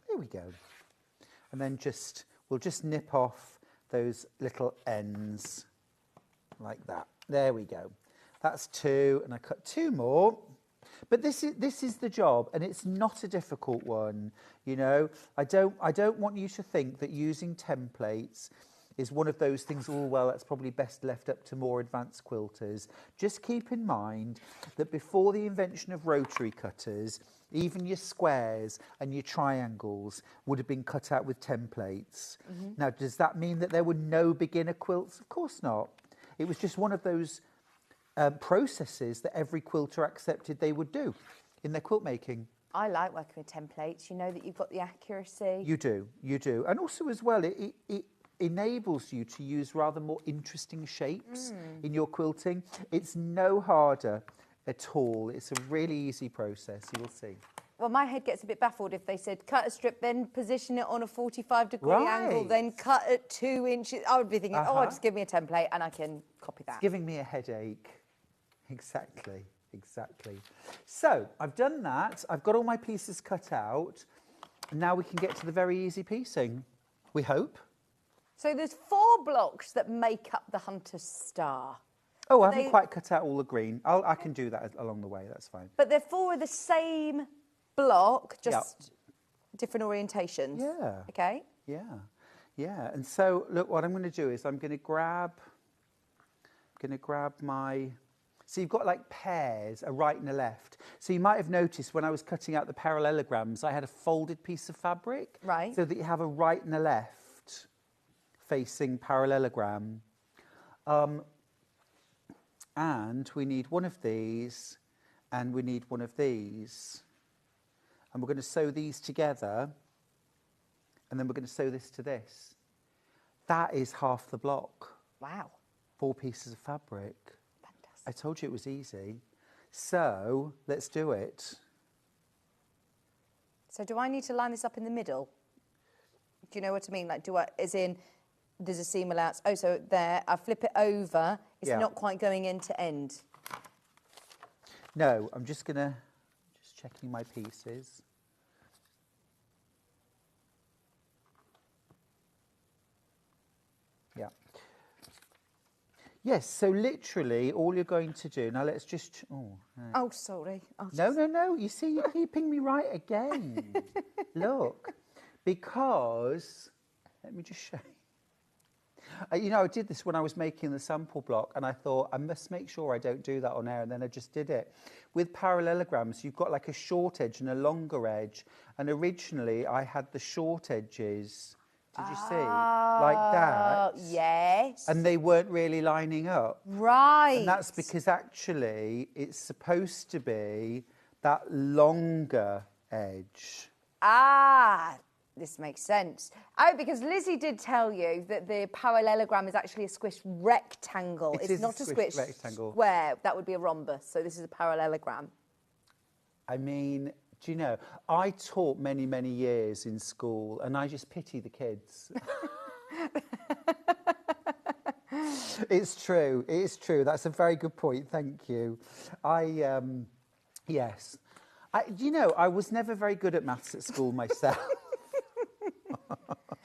there we go. And then we'll just nip off those little ends like that. There we go. That's 2, and I cut 2 more. But this is the job, and it's not a difficult one. You know, I don't want you to think that using templates is one of those things, oh, well, that's probably best left up to more advanced quilters. Just keep in mind that before the invention of rotary cutters, even your squares and your triangles would have been cut out with templates. Mm-hmm. Now, does that mean that there were no beginner quilts? Of course not. It was just one of those processes that every quilter accepted they would do in their quilt making. I like working with templates. You know that you've got the accuracy. You do. And also as well, it enables you to use rather more interesting shapes in your quilting. It's no harder at all. It's a really easy process, you will see. Well, my head gets a bit baffled if they said cut a strip, then position it on a 45-degree angle, then cut at 2 inches. I would be thinking, just give me a template and I can copy that. It's giving me a headache. Exactly. So, I've done that. I've got all my pieces cut out. And now we can get to the very easy piecing, we hope. So there's 4 blocks that make up the hunter's star. Oh, I haven't quite cut out all the green. I can do that along the way, that's fine. But they're 4 of the same block, just different orientations. Yeah. Okay? Yeah. And so, look, what I'm going to do is I'm going to grab my... So you've got like pairs, a right and a left. So you might have noticed when I was cutting out the parallelograms, I had a folded piece of fabric. Right. So that you have a right and a left facing parallelogram. And we need one of these, and we need one of these. And we're going to sew these together, and then we're going to sew this to this. That is half the block. Wow. 4 pieces of fabric. Fantastic. I told you it was easy. So, let's do it. So do I need to line this up in the middle? Do you know what I mean? Like, as in, there's a seam allowance. Oh, so there, I flip it over. It's not quite going end to end. No, I'm just checking my pieces. Yes, so literally all you're going to do, now let's just, Oh, sorry. No, you see, you're keeping me right again. Look, because, let me just show you. You know, I did this when I was making the sample block, and I thought, I must make sure I don't do that on air, and then I just did it. With parallelograms, you've got like a short edge and a longer edge, and originally I had the short edges, did you see? Like that. Yes. And they weren't really lining up. Right. And that's because actually it's supposed to be that longer edge. This makes sense. Oh, because Lizzie did tell you that the parallelogram is actually a squished rectangle. It it's not a squished rectangle. Square. That would be a rhombus. So this is a parallelogram. I mean, do you know, I taught many, many years in school, and I just pity the kids. It's true. It is true. That's a very good point. Thank you. Yes. You know, I was never very good at maths at school myself.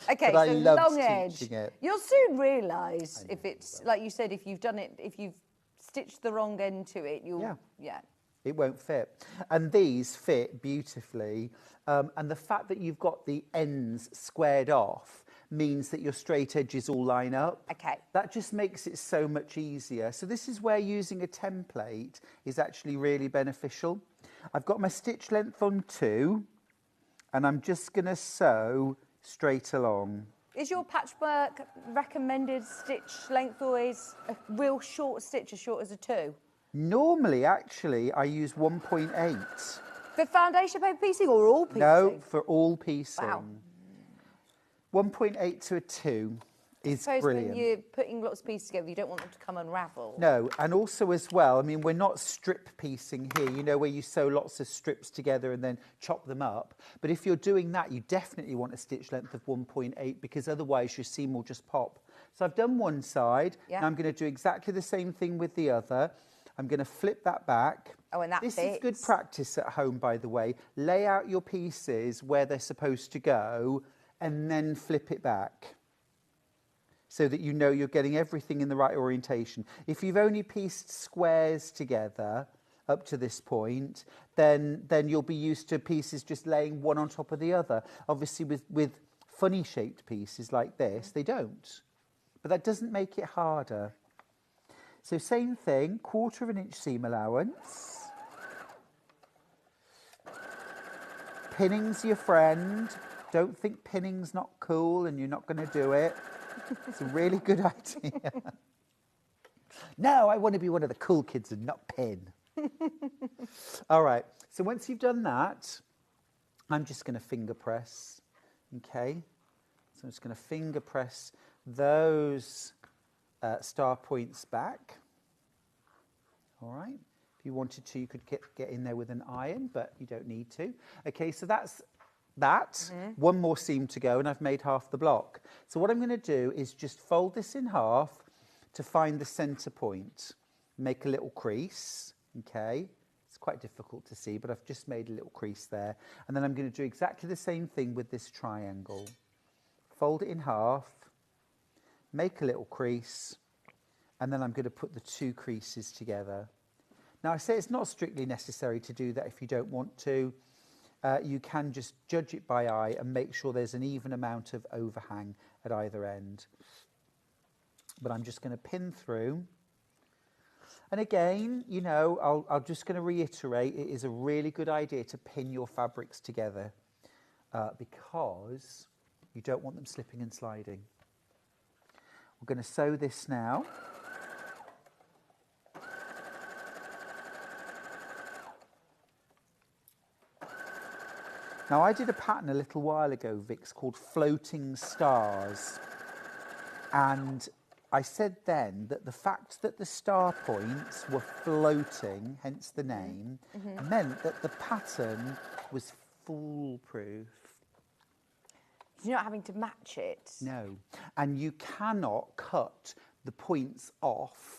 Okay, but so I loved long edge. teaching it. You'll soon realise if it's, like you said, if you've done it, if you've stitched the wrong end to it, you'll, yeah. It won't fit. And these fit beautifully. And the fact that you've got the ends squared off means that your straight edges all line up. Okay. That just makes it so much easier. So this is where using a template is actually really beneficial. I've got my stitch length on 2, and I'm just going to sew straight along. Is your patchwork recommended stitch length always a real short stitch, as short as a 2? Normally, actually, I use 1.8. For foundation paper piecing or all piecing? No, for all piecing. Wow. 1.8 to a 2 is brilliant. When you're putting lots of pieces together, you don't want them to come unravel. No, and also as well, I mean, we're not strip piecing here, you know, where you sew lots of strips together and then chop them up. But if you're doing that, you definitely want a stitch length of 1.8 because otherwise your seam will just pop. So I've done one side. Yeah. Now I'm going to do exactly the same thing with the other. I'm going to flip that back. Oh, and that This fits. is good practice at home, by the way. Lay out your pieces where they're supposed to go and then flip it back so that you know you're getting everything in the right orientation. If you've only pieced squares together up to this point, then you'll be used to pieces just laying one on top of the other. Obviously, with funny shaped pieces like this, they don't. But that doesn't make it harder. So same thing, 1/4 inch seam allowance. Pinning's your friend. Don't think pinning's not cool and you're not going to do it. It's a really good idea. No, I want to be one of the cool kids and not pin. All right, so once you've done that, I'm just going to finger press, okay? So I'm just going to finger press those star points back. All right, if you wanted to, you could get in there with an iron, but you don't need to. Okay, so that's that. Mm-hmm. One more seam to go, and I've made half the block. So what I'm going to do is just fold this in half to find the centre point. Make a little crease, okay? It's quite difficult to see, but I've just made a little crease there. And then I'm going to do exactly the same thing with this triangle. Fold it in half, make a little crease, and then I'm going to put the 2 creases together. Now, I say it's not strictly necessary to do that if you don't want to. You can just judge it by eye and make sure there's an even amount of overhang at either end. But I'm just going to pin through. And again, you know, I'm just going to reiterate, it is a really good idea to pin your fabrics together because you don't want them slipping and sliding. We're going to sew this now. Now, I did a pattern a little while ago, Vix, called Floating Stars. And I said then that the fact that the star points were floating, hence the name, meant that the pattern was foolproof. You're not having to match it. No. And you cannot cut the points off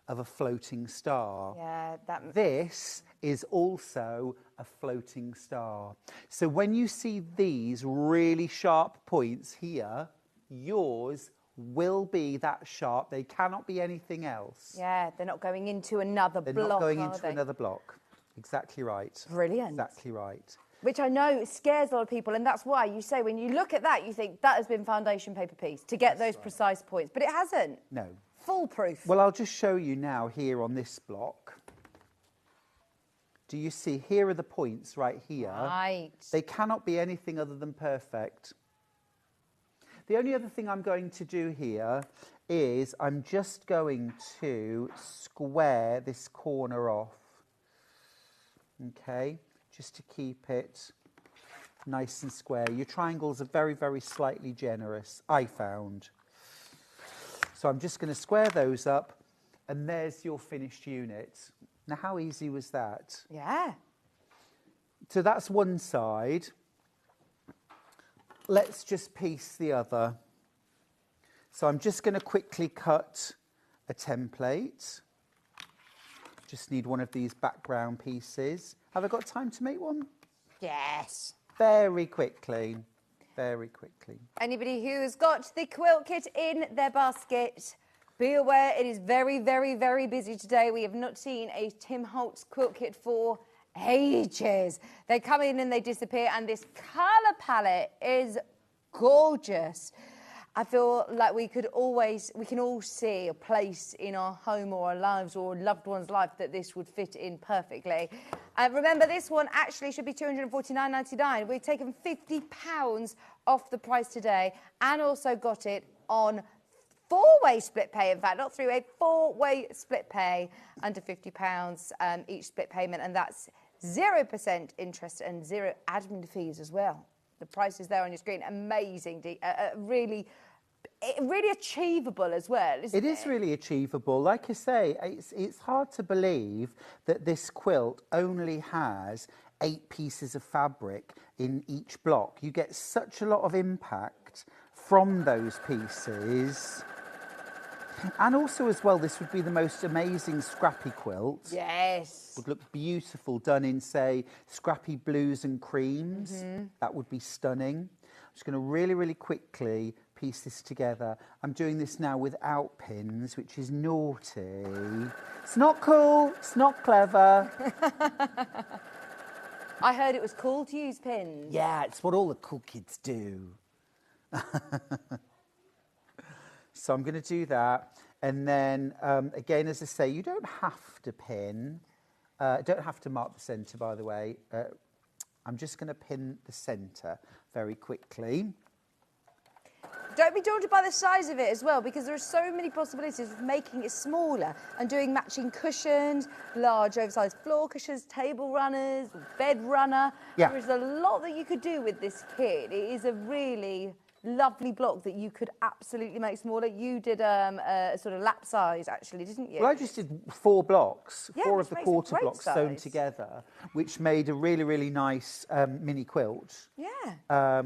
of a floating star. Yeah, This is also a floating star. So when you see these really sharp points here, yours will be that sharp. They cannot be anything else. Yeah, they're not going into another block, They're not going are into they? another block. Exactly right. Brilliant. Exactly right. Which I know scares a lot of people, and that's why you say when you look at that, you think that has been foundation paper piece to get those precise points, but it hasn't. No. Foolproof. Well, I'll just show you now here on this block. Do you see, here are the points right here. Right. They cannot be anything other than perfect. The only other thing I'm going to do here is I'm just going to square this corner off. Okay, just to keep it nice and square. Your triangles are very, very slightly generous, I found. So I'm just going to square those up, and there's your finished unit. Now, how easy was that? Yeah. So that's one side. Let's just piece the other. So I'm just going to quickly cut a template. Just need one of these background pieces. Have I got time to make one? Yes. Very quickly. Very quickly. Anybody who has got the quilt kit in their basket, be aware it is very, very, very busy today. We have not seen a Tim Holtz quilt kit for ages. They come in and they disappear, and this colour palette is gorgeous. I feel like we can all see a place in our home or our lives or a loved one's life that this would fit in perfectly. Remember, this one actually should be £249.99. We've taken £50 off the price today, and also got it on four-way split pay, in fact, not three-way, four-way split pay, under £50 each split payment, and that's 0% interest and 0 admin fees as well. The price is there on your screen. Amazing, really achievable as well, isn't it? It is really achievable. Like I say, it's hard to believe that this quilt only has 8 pieces of fabric in each block. You get such a lot of impact from those pieces. And also as well, this would be the most amazing scrappy quilt. Yes. Would look beautiful done in, say, scrappy blues and creams. That would be stunning. I'm just going to really, really quickly piece this together. I'm doing this now without pins, which is naughty. It's not cool. It's not clever. I heard it was cool to use pins. Yeah, it's what all the cool kids do. So I'm going to do that. And then, again, as I say, you don't have to pin. Don't have to mark the centre, by the way. I'm just going to pin the centre very quickly. Don't be daunted by the size of it as well, because there are so many possibilities of making it smaller and doing matching cushions, large oversized floor cushions, table runners, bed runner. Yeah. There is a lot that you could do with this kit. It is a really lovely block that you could absolutely make smaller. You did a sort of lap size, actually, didn't you? Well, I just did 4 blocks, Yeah, 4 which of the makes a quarter great blocks sewn size. together, which made a really, really nice mini quilt. Yeah.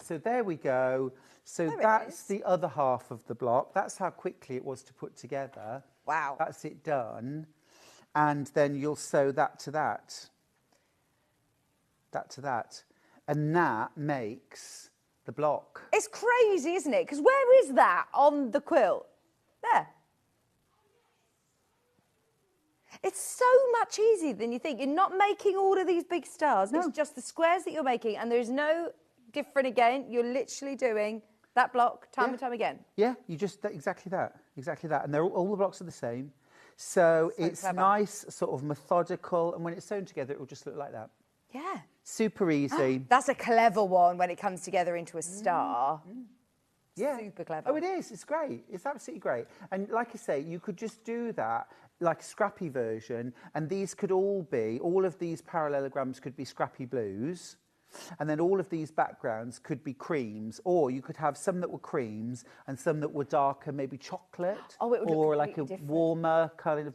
So there we go. So There it that's is. the other half of the block. That's how quickly it was to put together. Wow. That's it done. And then you'll sew that to that. That to that. And that makes the block. It's crazy, isn't it? Because where is that on the quilt? There. It's so much easier than you think. You're not making all of these big stars. No. It's just the squares that you're making, and there's no different again. You're literally doing that block time and time again. Yeah, you just, exactly that. Exactly that. And they're all the blocks are the same. So it's clever. nice, sort of methodical, and when it's sewn together, it will just look like that. Yeah. Super easy. That's a clever one when it comes together into a star. Yeah. Super clever. Oh, it is. It's great. It's absolutely great. And like I say, you could just do that, like a scrappy version, and these could all be, all of these parallelograms could be scrappy blues, and then all of these backgrounds could be creams, or you could have some that were creams and some that were darker, maybe chocolate, Oh, it would look or like a completely different. warmer kind of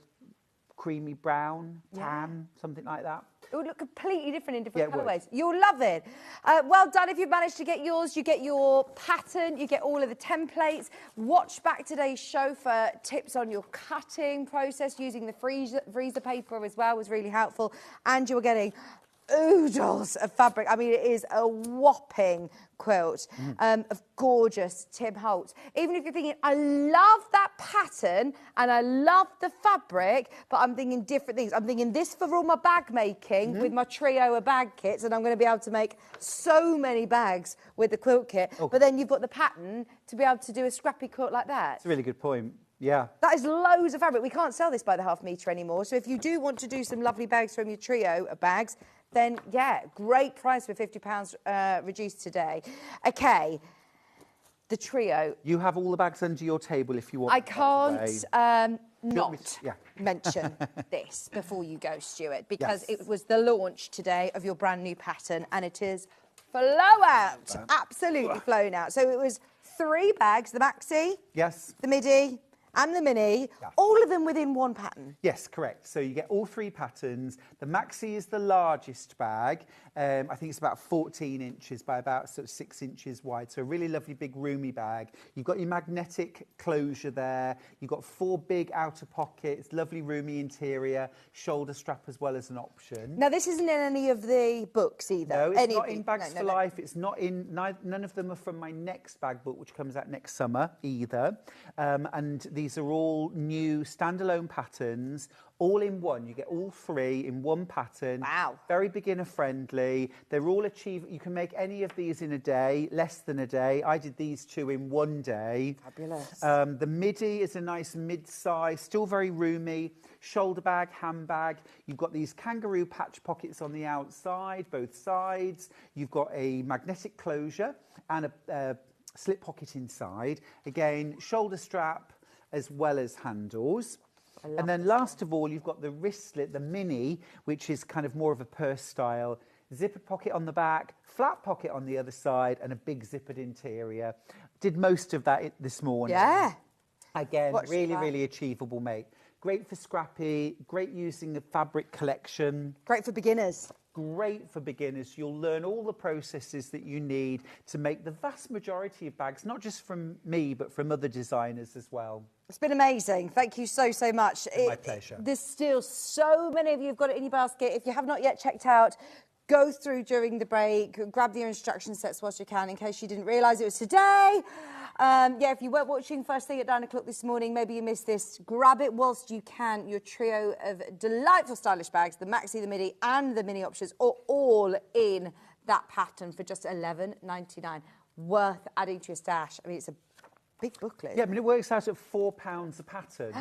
creamy brown, tan, something like that. It would look completely different in different Yeah, it would. colourways. You'll love it. Well done if you've managed to get yours. You get your pattern, you get all of the templates. Watch back today's show for tips on your cutting process. Using the freezer paper as well was really helpful. And you're getting oodles of fabric. I mean, it is a whopping quilt of gorgeous Tim Holtz. Even if you're thinking, I love that pattern and I love the fabric, but I'm thinking different things. I'm thinking this for all my bag making with my trio of bag kits, and I'm going to be able to make so many bags with the quilt kit. But then you've got the pattern to be able to do a scrappy quilt like that. It's a really good point. Yeah. That is loads of fabric. We can't sell this by the half metre anymore. So if you do want to do some lovely bags from your trio of bags, then yeah, great price for £50 reduced today. Okay, the trio. You have all the bags under your table if you want. I can't not yeah. mention this before you go, Stuart, because it was the launch today of your brand new pattern, and it is flow out, absolutely flown out. So it was 3 bags, the maxi, the midi, and the mini, all of them within one pattern. Yes, correct. So you get all 3 patterns. The maxi is the largest bag. I think it's about 14 inches by about sort of 6 inches wide. So a really lovely big roomy bag. You've got your magnetic closure there. You've got 4 big outer pockets, lovely roomy interior, shoulder strap as well as an option. Now this isn't in any of the books either. No, it's not in Bags for Life. It's not in, none of them are from my next bag book, which comes out next summer either. And these are all new standalone patterns, all in one. You get all 3 in one pattern. Wow. Very beginner friendly. They're all achievable. You can make any of these in a day, less than a day. I did these 2 in one day. Fabulous. The midi is a nice mid-size, still very roomy. Shoulder bag, handbag. You've got these kangaroo patch pockets on the outside, both sides. You've got a magnetic closure and a slip pocket inside. Again, shoulder strap as well as handles. And then last of all, you've got the wristlet, the mini, which is kind of more of a purse style. Zipper pocket on the back, flat pocket on the other side, and a big zippered interior. Did most of that this morning. Yeah. Again, really achievable, mate. Great for scrappy, great using the fabric collection. Great for beginners. Great for beginners. You'll learn all the processes that you need to make the vast majority of bags, not just from me, but from other designers as well. It's been amazing. Thank you so much. My pleasure. There's still so many of you who've got it in your basket. If you have not yet checked out, go through during the break, grab your instruction sets whilst you can, in case you didn't realise it was today. Yeah, if you weren't watching first thing at 9 o'clock this morning, maybe you missed this. Grab it whilst you can. Your trio of delightful stylish bags, the maxi, the midi and the mini options, are all in that pattern for just $11.99. Worth adding to your stash. I mean, it's a big booklet. Yeah, I mean, it works out at £4 a pattern.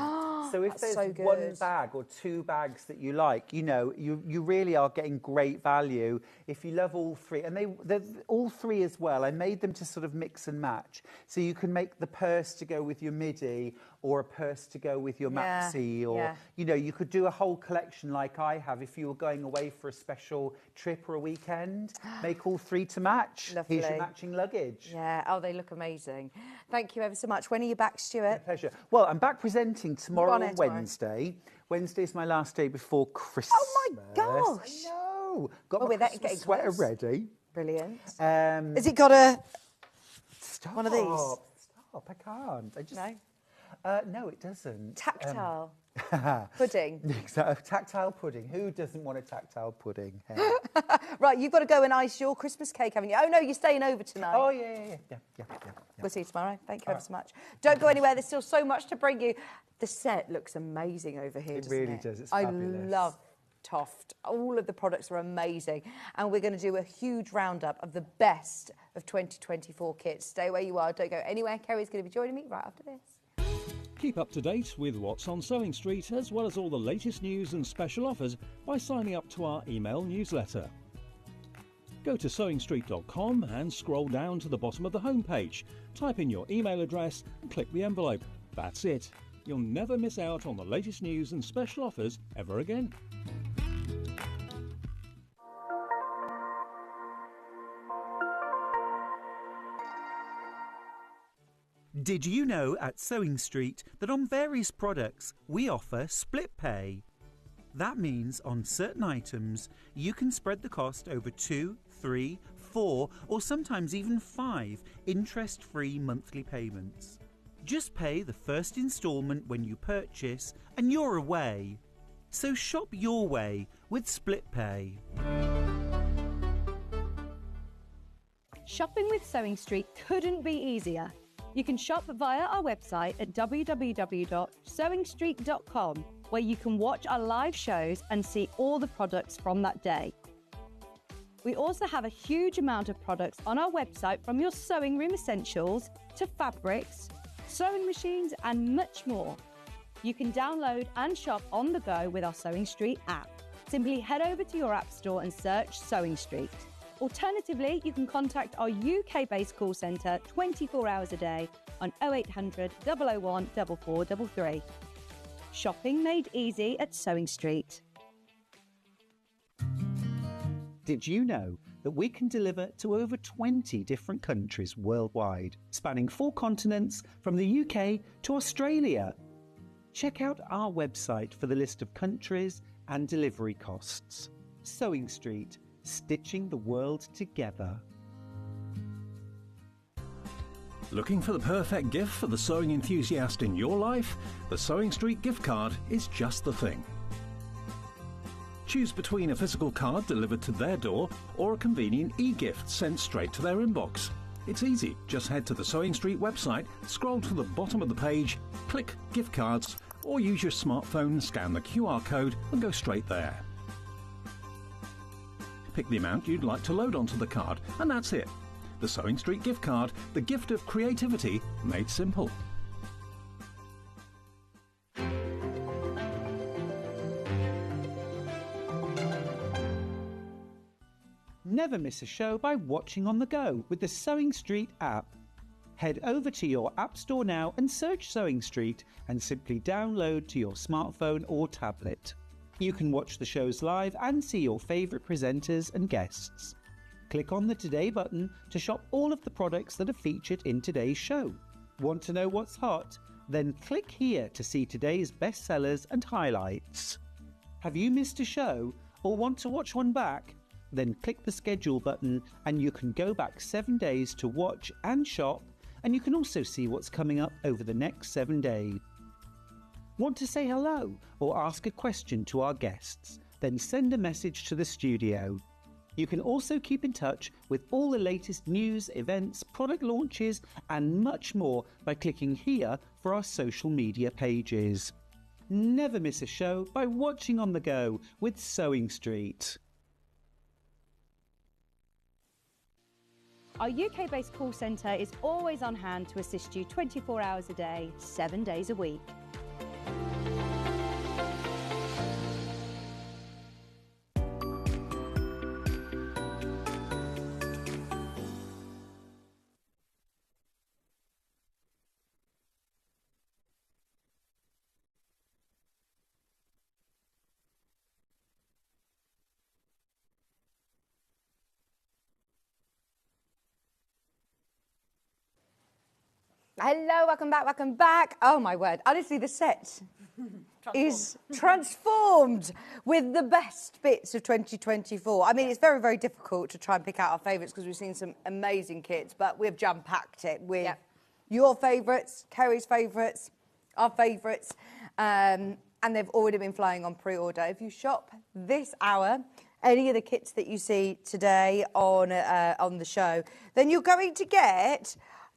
So if there's so one bag or 2 bags that you like, you know, you really are getting great value if you love all 3. And they're all 3 as well. I made them to sort of mix and match. So you can make the purse to go with your midi, or a purse to go with your maxi, or, you know, you could do a whole collection like I have if you were going away for a special trip or a weekend. Make all 3 to match. Lovely. Here's your matching luggage. Yeah, oh, they look amazing. Thank you ever so much. When are you back, Stuart? My pleasure. Well, I'm back presenting tomorrow and Wednesday. Wednesday's my last day before Christmas. Oh, my gosh. I know. Got my Christmas sweater ready. Brilliant. Has it got a... Stop. One of these? Stop, I can't. I just... No? No, it doesn't. Tactile pudding. Tactile pudding. Who doesn't want a tactile pudding? Right, you've got to go and ice your Christmas cake, haven't you? Oh, no, you're staying over tonight. Oh, yeah. We'll see you tomorrow. Thank you ever so much. Don't go anywhere. There's still so much to bring you. The set looks amazing over here, doesn't it? It really does. It's fabulous. I love Toft. All of the products are amazing. And we're going to do a huge roundup of the best of 2024 kits. Stay where you are. Don't go anywhere. Kerry's going to be joining me right after this. Keep up to date with what's on Sewing Street, as well as all the latest news and special offers by signing up to our email newsletter. Go to sewingstreet.com and scroll down to the bottom of the homepage. Type in your email address and click the envelope. That's it. You'll never miss out on the latest news and special offers ever again. Did you know at Sewing Street that on various products we offer split pay? That means on certain items you can spread the cost over 2, 3, 4 or sometimes even 5 interest-free monthly payments. Just pay the first instalment when you purchase and you're away. So shop your way with split pay. Shopping with Sewing Street couldn't be easier. You can shop via our website at www.sewingstreet.com, where you can watch our live shows and see all the products from that day. We also have a huge amount of products on our website, from your sewing room essentials to fabrics, sewing machines and much more. You can download and shop on the go with our Sewing Street app. Simply head over to your app store and search Sewing Street. Alternatively, you can contact our UK-based call centre 24 hours a day on 0800 001 4433. Shopping made easy at Sewing Street. Did you know that we can deliver to over 20 different countries worldwide, spanning 4 continents from the UK to Australia? Check out our website for the list of countries and delivery costs. Sewing Street, stitching the world together. Looking for the perfect gift for the sewing enthusiast in your life? The Sewing Street gift card is just the thing. Choose between a physical card delivered to their door or a convenient e-gift sent straight to their inbox. It's easy. Just head to the Sewing Street website, scroll to the bottom of the page, click Gift Cards, or use your smartphone, scan the QR code and go straight there. Pick the amount you'd like to load onto the card, and that's it. The Sewing Street gift card, the gift of creativity made simple. Never miss a show by watching on the go with the Sewing Street app. Head over to your app store now and search Sewing Street and simply download to your smartphone or tablet. You can watch the shows live and see your favourite presenters and guests. Click on the Today button to shop all of the products that are featured in today's show. Want to know what's hot? Then click here to see today's bestsellers and highlights. Have you missed a show or want to watch one back? Then click the schedule button and you can go back 7 days to watch and shop, and you can also see what's coming up over the next 7 days. Want to say hello or ask a question to our guests? Then send a message to the studio. You can also keep in touch with all the latest news, events, product launches and much more by clicking here for our social media pages. Never miss a show by watching on the go with Sewing Street. Our UK-based call centre is always on hand to assist you 24 hours a day, 7 days a week. Hello, welcome back, welcome back. Oh my word, honestly the set is transformed with the best bits of 2024. I mean, it's very, very difficult to try and pick out our favourites because we've seen some amazing kits, but we've jam-packed it with your favourites, Kerry's favourites, our favourites, and they've already been flying on pre-order. If you shop this hour, any of the kits that you see today on the show, then you're going to get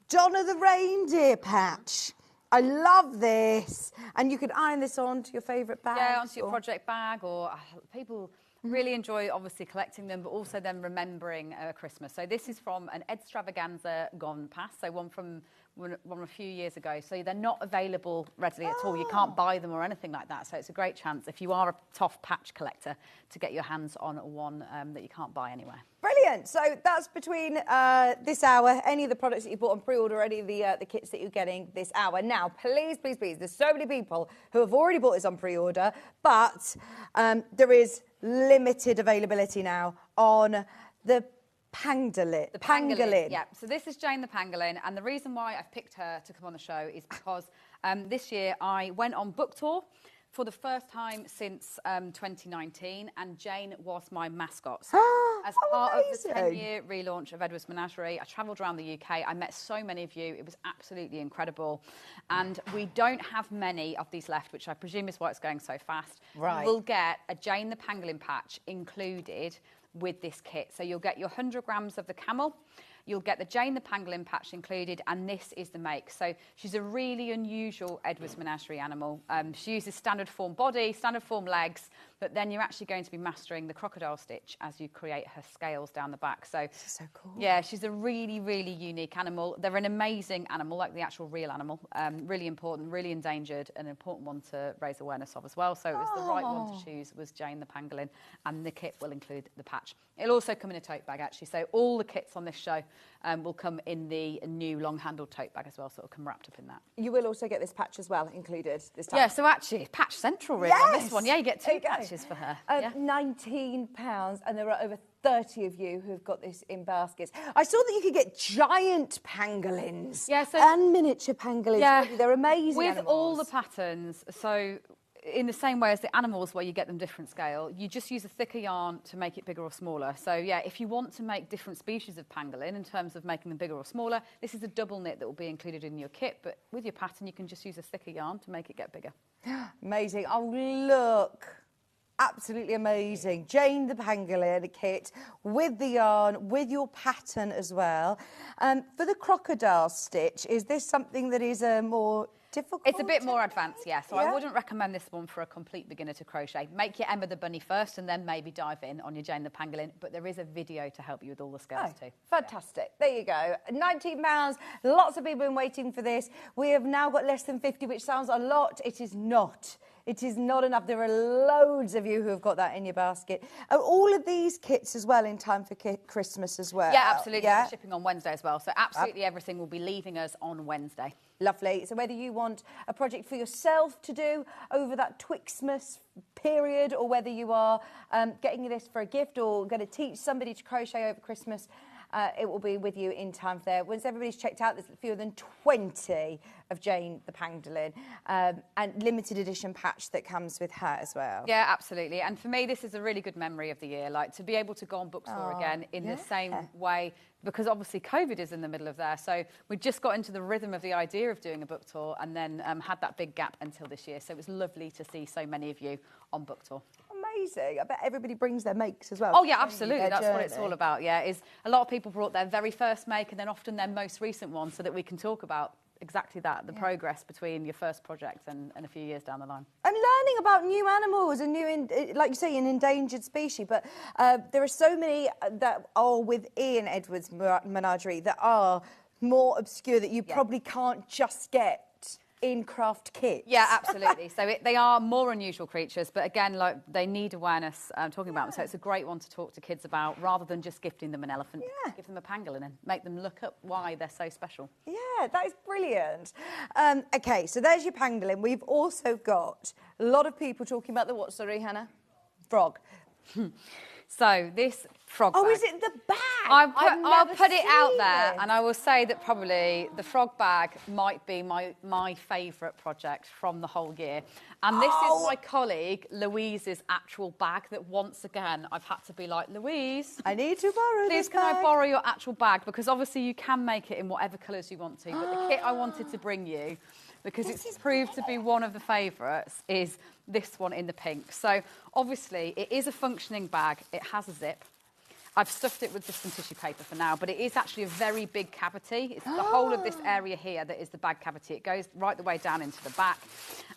Donna the Reindeer patch. I love this. And you can iron this onto your favourite bag. Yeah, onto your project bag, or people really enjoy obviously collecting them, but also then remembering Christmas. So this is from an Extravaganza gone past, so one from a few years ago. So they're not available readily at all. You can't buy them or anything like that. So it's a great chance, if you are a tough patch collector, to get your hands on one that you can't buy anywhere. Brilliant. So that's between this hour, any of the products that you bought on pre-order, any of the kits that you're getting this hour. Now, please, please, please, there's so many people who have already bought this on pre-order, but there is limited availability now on the Pangolin. The Pangolin. Yeah, so this is Jane the Pangolin, and the reason why I've picked her to come on the show is because this year I went on book tour for the first time since 2019, and Jane was my mascot. So as part of the 10-year relaunch of Edward's Menagerie, I travelled around the UK. I met so many of you. It was absolutely incredible. And we don't have many of these left, which I presume is why it's going so fast. Right. We'll get a Jane the Pangolin patch included with this kit. So you'll get your 100 grams of the camel, You'll get the Jane the Pangolin patch included, and this is the make. So she's a really unusual Edwards Menagerie animal. She uses standard form body, standard form legs, but then you're actually going to be mastering the crocodile stitch as you create her scales down the back. So, This is so cool. yeah, she's a really, really unique animal. They're an amazing animal, like the actual real animal. Really important, really endangered, an important one to raise awareness of as well. So it was the right one to choose, was Jane the Pangolin, and the kit will include the patch. It'll also come in a tote bag, actually. So all the kits on this show will come in the new long-handled tote bag as well, so it'll come wrapped up in that. You will also get this patch as well included this time. Yeah, so actually, patch central really on this one. Yeah, you get two patches for her. Yeah. £19, and there are over 30 of you who've got this in baskets. I saw that you could get giant pangolins and miniature pangolins. Yeah, they're amazing with animals. all the patterns. So in the same way as the animals where you get them different scale, you just use a thicker yarn to make it bigger or smaller. So yeah, if you want to make different species of pangolin in terms of making them bigger or smaller, this is a double knit that will be included in your kit, but with your pattern you can just use a thicker yarn to make it get bigger. Amazing. Oh, look. Absolutely amazing. Jane the Pangolin kit with the yarn, with your pattern as well. For the crocodile stitch, is this something that is more difficult? It's a bit more advanced, yeah. So I wouldn't recommend this one for a complete beginner to crochet. Make your Emma the Bunny first and then maybe dive in on your Jane the Pangolin. But there is a video to help you with all the scales too. Fantastic. There you go. £19. Lots of people have been waiting for this. We have now got less than 50, which sounds a lot. It is not. It is not enough. There are loads of you who have got that in your basket. Are all of these kits as well in time for Christmas as well? Yeah, absolutely. We're shipping on Wednesday as well. So absolutely everything will be leaving us on Wednesday. Lovely. So whether you want a project for yourself to do over that Twixmas period, or whether you are getting this for a gift or going to teach somebody to crochet over Christmas, it will be with you in time for there. Once everybody's checked out, there's fewer than 20 of Jane the Pangolin, and limited edition patch that comes with her as well. Yeah, absolutely. And for me, this is a really good memory of the year, like to be able to go on bookstore again in the same way, because obviously COVID is in the middle of there. So we just got into the rhythm of the idea of doing a book tour, and then had that big gap until this year. So it was lovely to see so many of you on book tour. Amazing. I bet everybody brings their makes as well. Oh yeah, absolutely. That's what it's all about. Yeah, is a lot of people brought their very first make and then often their most recent one, so that we can talk about exactly that, the progress between your first project and a few years down the line. And learning about new animals and new, like you say, an endangered species. But there are so many that are within Edwards Menagerie that are more obscure that you probably can't just get in craft kits. Yeah, absolutely. So they are more unusual creatures, but again, like they need awareness talking about them. So it's a great one to talk to kids about, rather than just gifting them an elephant. Give them a pangolin and make them look up why they're so special. Yeah, that is brilliant. Okay, so there's your pangolin. We've also got a lot of people talking about the what, sorry, Hannah? Frog. So this frog bag. Oh, is it the bag? I'll put it out there, and I will say that probably the frog bag might be my favourite project from the whole year. And this is my colleague Louise's actual bag that once again I've had to be like, Louise, I need to borrow this bag. Please can I borrow your actual bag? Because obviously you can make it in whatever colours you want to, but the kit I wanted to bring you, because it's proved to be one of the favourites, is this one in the pink. So obviously it is a functioning bag. It has a zip. I've stuffed it with just some tissue paper for now, but it is actually a very big cavity. It's the whole of this area here that is the bag cavity. It goes right the way down into the back.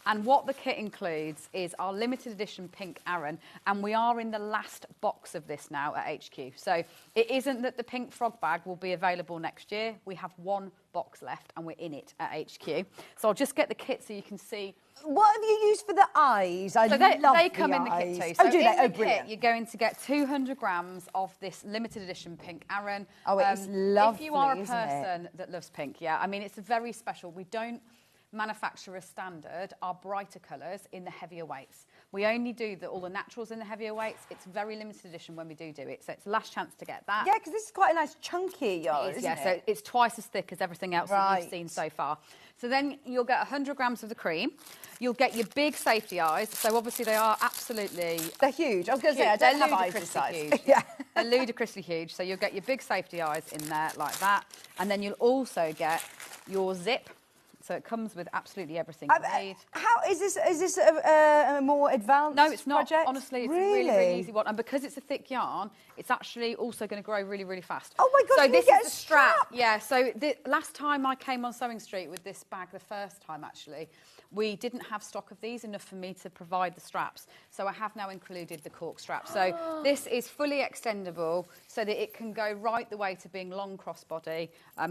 And what the kit includes is our limited edition pink Aran, and we are in the last box of this now at HQ. So it isn't that the pink frog bag will be available next year. We have one box left and we're in it at HQ. So I'll just get the kit so you can see. What have you used for the eyes? They come in the kit too. So do they? In the kit, you're going to get 200 grams of this limited edition pink Aran. Oh, it's lovely, if you are a person that loves pink, yeah. I mean, it's very special. We don't manufacture as standard our brighter colours in the heavier weights. We only do all the naturals in the heavier weights. It's very limited edition when we do it. So it's last chance to get that. Yeah, because this is quite a nice chunky yarn, isn't it? So it's twice as thick as everything else that you've seen so far. So then you'll get 100 grams of the cream. You'll get your big safety eyes. So obviously they are absolutely... They're huge. I was going to say, I don't have eyes this size. Huge. Yeah. They're ludicrously huge. So you'll get your big safety eyes in there like that. And then you'll also get your zip. So it comes with absolutely everything you need. How is this? Is this a more advanced? No, it's not. Project? Honestly, it's really? a really easy one, and because it's a thick yarn, it's actually also going to grow really, really fast. Oh my gosh! So you this get is a the strap. strap. Yeah. So the last time I came on Sewing Street with this bag, the first time actually, we didn't have stock of these enough for me to provide the straps. So I have now included the cork strap. So this is fully extendable, so that it can go right the way to being long crossbody,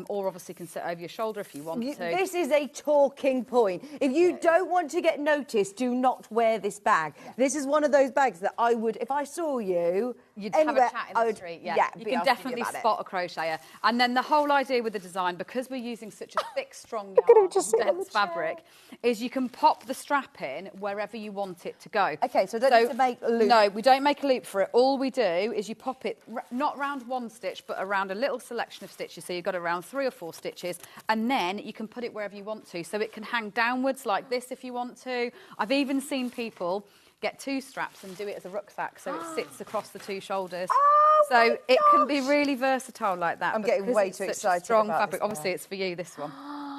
or obviously can sit over your shoulder if you want to. This is a talking point. If you don't want to get noticed, do not wear this bag. Yeah. This is one of those bags that I would, if I saw you, you'd anywhere, have a chat in the street. Yeah, you can definitely spot a crocheter. And then the whole idea with the design, because we're using such a thick, strong yarn, dense fabric, is you can pop the strap in wherever you want it to go. Okay, so don't need to make a loop. No, we don't make a loop for it. All we do is you pop it not around one stitch, but around a little selection of stitches. So you've got around 3 or 4 stitches, and then you can put it wherever you want to. So it can hang downwards like this if you want to. I've even seen people get 2 straps and do it as a rucksack, so it sits across the 2 shoulders. So it can be really versatile like that. I'm getting way too excited. Strong about fabric. This Obviously, it's for you, this one.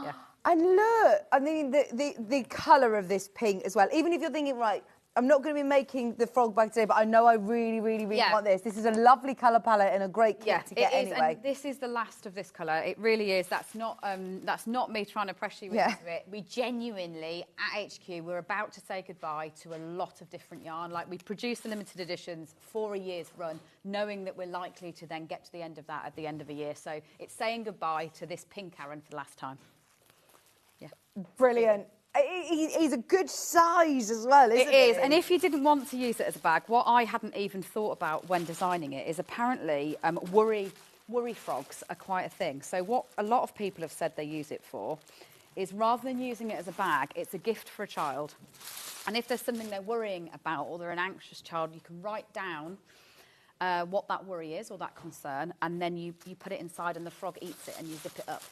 Yeah. And look, I mean, the colour of this pink as well. Even if you're thinking, right, I'm not going to be making the frog bag today, but I know I really, really, really want this. This is a lovely colour palette and a great kit to get anyway. And this is the last of this colour. It really is. That's not me trying to pressure you into it. We genuinely, at HQ, we're about to say goodbye to a lot of different yarn. Like, we produce the limited editions for a year's run, knowing that we're likely to then get to the end of that at the end of a year. So it's saying goodbye to this pink Aran for the last time. Yeah. Brilliant. He's a good size as well, isn't he? It is, and if you didn't want to use it as a bag, what I hadn't even thought about when designing it is apparently worry frogs are quite a thing. So what a lot of people have said they use it for is, rather than using it as a bag, it's a gift for a child. And if there's something they're worrying about, or they're an anxious child, you can write down what that worry is or that concern, and then you put it inside and the frog eats it and you zip it up.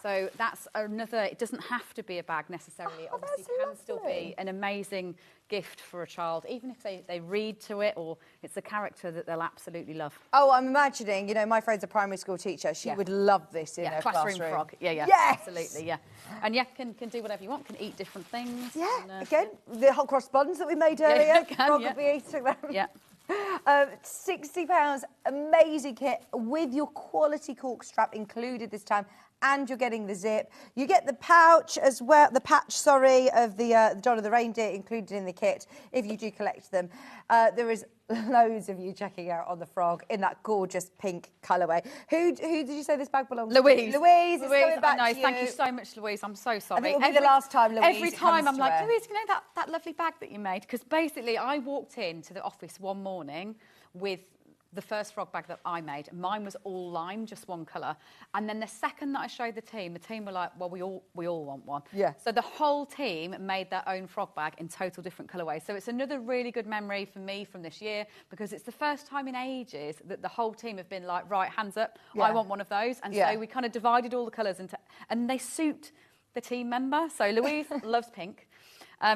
So that's another, it doesn't have to be a bag necessarily. It obviously can still be an amazing gift for a child, even if they read to it, or it's a character that they'll absolutely love. Oh, I'm imagining, you know, my friend's a primary school teacher. She would love this in her classroom. Frog. Yeah, yes! Absolutely, yeah. And can do whatever you want, can eat different things. Yeah, and, again, the hot cross buns that we made earlier, frog yeah. would be eating them. Yeah. £60, amazing kit with your quality cork strap included this time, and you're getting the zip. You get the pouch as well, the patch, sorry, of the Don of the Reindeer included in the kit if you do collect them. There is loads of you checking out on the frog in that gorgeous pink colourway. Who did you say this bag belongs to? Louise. Louise, it's coming back to you. Thank you so much, Louise. I'm so sorry. I think it'll be the last time Louise Every time I'm like, her. Louise, you know that lovely bag that you made? Because basically I walked into the office one morning with the first frog bag that I made. Mine was all lime, just one colour. And then the second that I showed the team were like, well, we all want one. Yeah. So the whole team made their own frog bag in total different colourways. So it's another really good memory for me from this year, because it's the first time in ages that the whole team have been like, right, hands up, I want one of those. And so we kind of divided all the colours into, and they suit the team member. So Louise loves pink.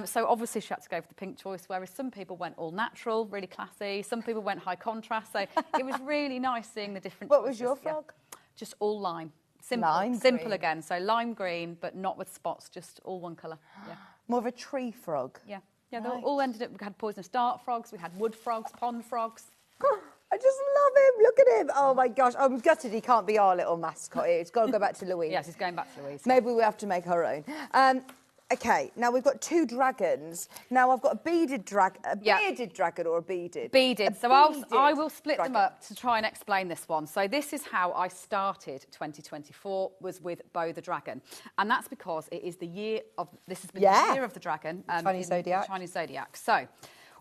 So obviously she had to go for the pink choice, whereas some people went all natural, really classy. Some people went high contrast. So it was really nice seeing the different What choices. was your frog? Just all lime. Simple, Lime simple green. again. So lime green, but not with spots, just all one colour. Yeah. More of a tree frog. Yeah. Yeah, they all ended up, we had poisonous dart frogs, we had wood frogs, pond frogs. I just love him. Look at him. Oh, my gosh. I'm gutted he can't be our little mascot here. It's got to go back to Louise. Yes, it's going back to Louise. Maybe we'll have to make our own. OK, now we've got 2 dragons. Now I've got a beaded dragon, bearded dragon or a beaded? Beaded. So I will split dragon. them up to try and explain this one. So this is how I started 2024, was with Bo the Dragon. And that's because it is the year of, this has been the year of the dragon. Chinese zodiac. Chinese zodiac. So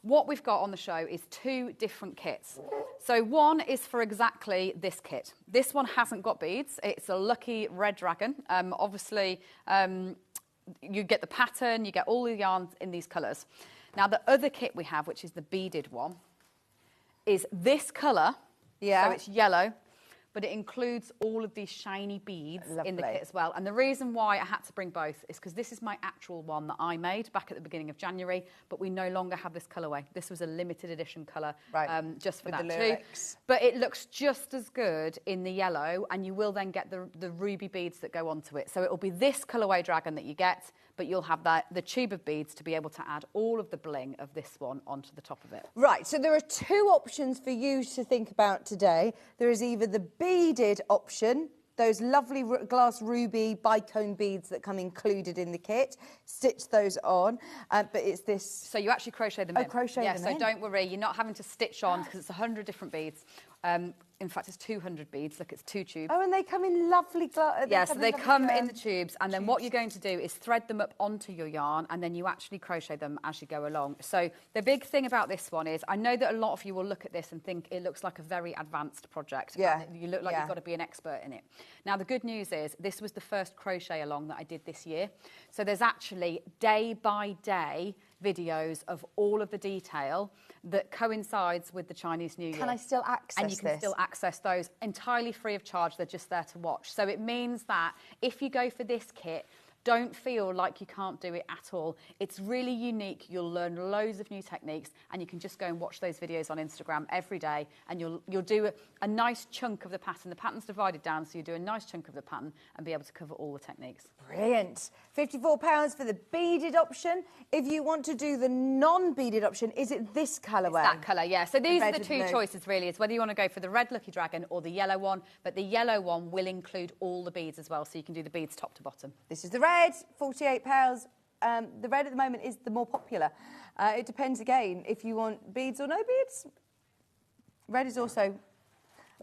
what we've got on the show is 2 different kits. So one is for exactly this kit. This one hasn't got beads. It's a lucky red dragon. Obviously, you get the pattern, you get all the yarns in these colours. Now, the other kit we have, which is the beaded one, is this colour. Yeah. So it's yellow, but it includes all of these shiny beads in the Lovely. kit as well. And the reason why I had to bring both is because this is my actual one that I made back at the beginning of January, but we no longer have this colourway. This was a limited edition colour, just for With that the too. lyrics. But it looks just as good in the yellow, and you will then get the ruby beads that go onto it. So it will be this colourway dragon that you get, but you'll have the tube of beads to be able to add all of the bling of this one onto the top of it. Right, so there are two options for you to think about today. There is either the beaded option, those lovely glass ruby bicone beads that come included in the kit. Stitch those on, but it's this... So you actually crochet them in. Crochet them in. Yeah, so don't worry, you're not having to stitch on because it's 100 different beads. In fact, it's 200 beads. Look, it's 2 tubes. Oh, and they come in lovely... Yeah, so they come in the tubes, and then what you're going to do is thread them up onto your yarn, and then you actually crochet them as you go along. So the big thing about this one is, I know that a lot of you will look at this and think it looks like a very advanced project. Yeah. And you look like you've got to be an expert in it. Now, the good news is, this was the first crochet along that I did this year. So there's actually day-by-day videos of all of the detail that coincides with the Chinese New Year. Can I still access And you can still access those entirely free of charge. They're just there to watch. So it means that if you go for this kit, don't feel like you can't do it at all. It's really unique. You'll learn loads of new techniques, and you can just go and watch those videos on Instagram every day, and you'll do a nice chunk of the pattern. The pattern's divided down, so you do a nice chunk of the pattern and be able to cover all the techniques. Brilliant. £54 for the beaded option. If you want to do the non-beaded option, is it this colourway? It's that colour, yeah. So these are the Red two and blue. choices, really. It's whether you want to go for the red Lucky Dragon or the yellow one, but the yellow one will include all the beads as well, so you can do the beads top to bottom. This is the red, £48. The red at the moment is the more popular. It depends, again, if you want beads or no beads. Red is also...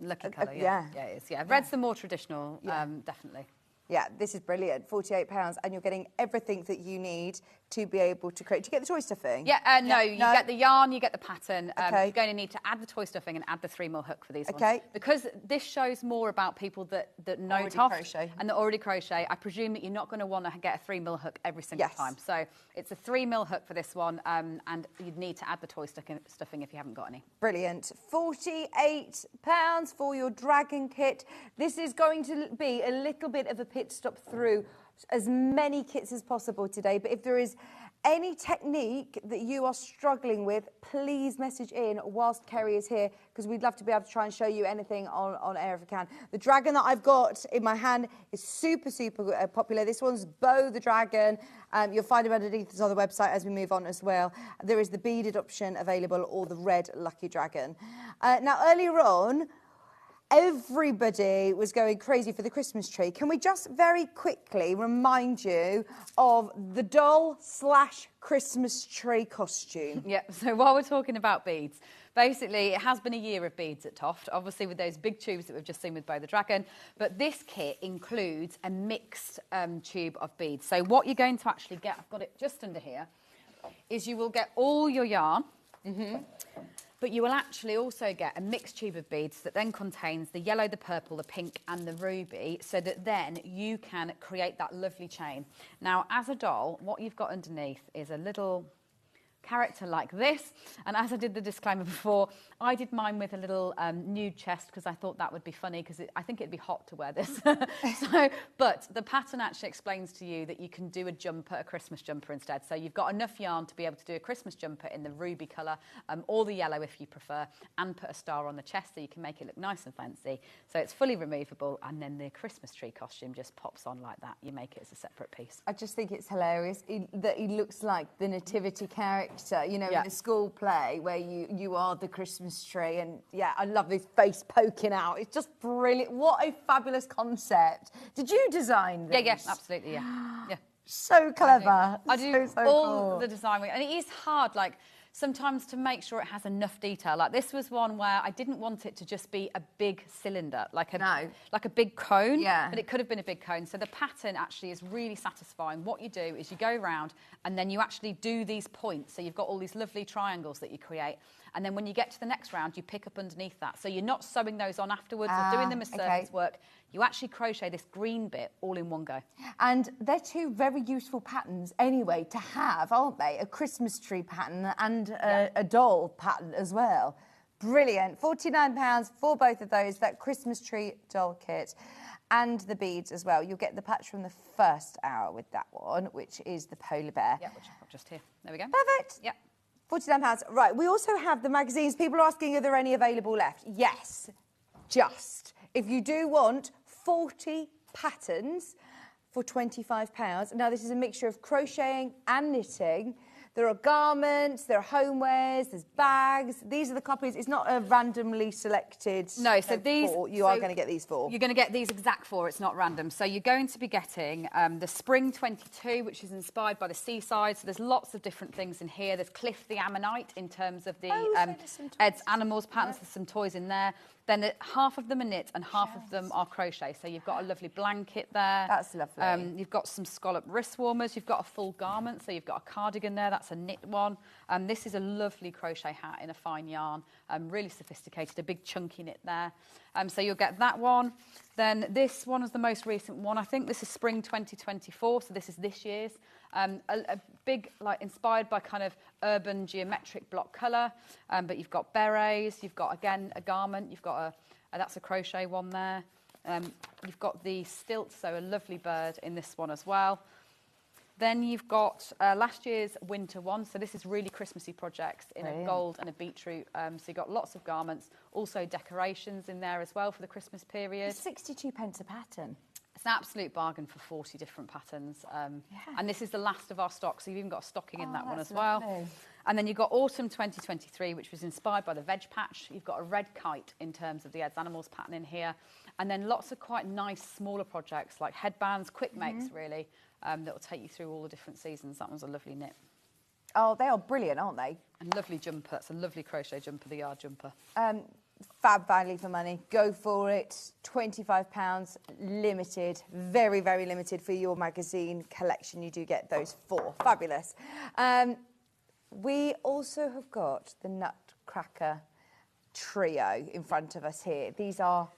Lucky colour, yeah. Yeah, it is, yeah. Red's the more traditional, definitely. Yeah, this is brilliant. £48, and you're getting everything that you need to be able to create. Do you get the toy stuffing? Yeah, no, you get the yarn, you get the pattern. Okay. You're going to need to add the toy stuffing and add the 3mm hook for these Okay. ones. Because this shows more about people that know Already Toft crochet. and that already crochet. I presume that you're not going to want to get a 3mm hook every single Yes. time. So it's a 3mm hook for this one, and you'd need to add the toy stuffing if you haven't got any. Brilliant. £48 for your dragon kit. This is going to be a little bit of a pit stop through as many kits as possible today, but if there is any technique that you are struggling with, please message in whilst Kerry is here, because we'd love to be able to try and show you anything on air if we can. The dragon that I've got in my hand is super, super popular. This one's Bo the Dragon. You'll find him underneath us on the website as we move on as well. There is the beaded option available, or the red Lucky Dragon. Now, earlier on, everybody was going crazy for the Christmas tree. Can we just very quickly remind you of the doll/Christmas tree costume? Yeah, so while we're talking about beads, basically it has been a year of beads at Toft, obviously with those big tubes that we've just seen with Bo the Dragon, but this kit includes a mixed tube of beads. So what you're going to actually get, I've got it just under here, is you will get all your yarn, but you will actually also get a mixed tube of beads that then contains the yellow, the purple, the pink and the ruby, so that then you can create that lovely chain. Now, as a doll, what you've got underneath is a little character like this, and as I did the disclaimer before, I did mine with a little nude chest because I thought that would be funny, because I think it'd be hot to wear this. But the pattern actually explains to you that you can do a jumper, a Christmas jumper instead. So you've got enough yarn to be able to do a Christmas jumper in the ruby colour, or the yellow if you prefer, and put a star on the chest so you can make it look nice and fancy. So it's fully removable, and then the Christmas tree costume just pops on like that. You make it as a separate piece. I just think it's hilarious that he looks like the nativity character, you know, in a school play where you are the Christmas tree. And yeah, I love his face poking out. It's just brilliant. What a fabulous concept. Did you design this? Yeah, absolutely, yeah. So clever. I do so all cool. the design, and it is hard, like, sometimes to make sure it has enough detail. Like, this was one where I didn't want it to just be a big cylinder, like a big cone, but it could have been a big cone. So the pattern actually is really satisfying. What you do is you go around and then you actually do these points. So you've got all these lovely triangles that you create. And then when you get to the next round, you pick up underneath that. So you're not sewing those on afterwards or doing them as surface work. You actually crochet this green bit all in one go. And they're two very useful patterns anyway to have, aren't they? A Christmas tree pattern and a doll pattern as well. Brilliant. £49 for both of those, that Christmas tree doll kit and the beads as well. You'll get the patch from the first hour with that one, which is the polar bear. Yeah, which I've got just here. There we go. Perfect. Yeah. £49. Right, we also have the magazines. People are asking, are there any available left? Yes, just. If you do want 40 patterns for £25. Now, this is a mixture of crocheting and knitting. There are garments, there are homewares, there's bags. These are the copies. It's not a randomly selected. No, so these... You are going to get these 4. You're going to get these exact 4. It's not random. So you're going to be getting the Spring 22, which is inspired by the seaside. So there's lots of different things in here. There's Cliff the Ammonite in terms of the Ed's Animals patterns. There's some toys in there. Then half of them are knit and half of them are crochet. So you've got a lovely blanket there. That's lovely. You've got some scallop wrist warmers. You've got a full garment. So you've got a cardigan there. That's a knit one. This is a lovely crochet hat in a fine yarn. Really sophisticated, a big chunky knit there. So you'll get that one. Then this one is the most recent one. I think this is Spring 2024. So this is this year's. A big, like, inspired by kind of urban geometric block colour, but you've got berets, you've got, again, a garment, you've got that's a crochet one there. You've got the stilts, so a lovely bird in this one as well. Then you've got last year's winter one, so this is really Christmassy projects in a gold and a beetroot. So you've got lots of garments, also decorations in there as well for the Christmas period. It's 62p a pattern. It's an absolute bargain for 40 different patterns. And this is the last of our stock, so you've even got a stocking in that one as well. Lovely. And then you've got Autumn 2023, which was inspired by the veg patch. You've got a red kite in terms of the Ed's Animals pattern in here. And then lots of quite nice, smaller projects like headbands, quick makes, really, that will take you through all the different seasons. That one's a lovely knit. Oh, they are brilliant, aren't they? And lovely jumper. That's a lovely crochet jumper, the yard jumper. Fab value for money. Go for it. £25, limited, very, very limited for your magazine collection. You do get those 4. Fabulous. We also have got the Nutcracker trio in front of us here. These are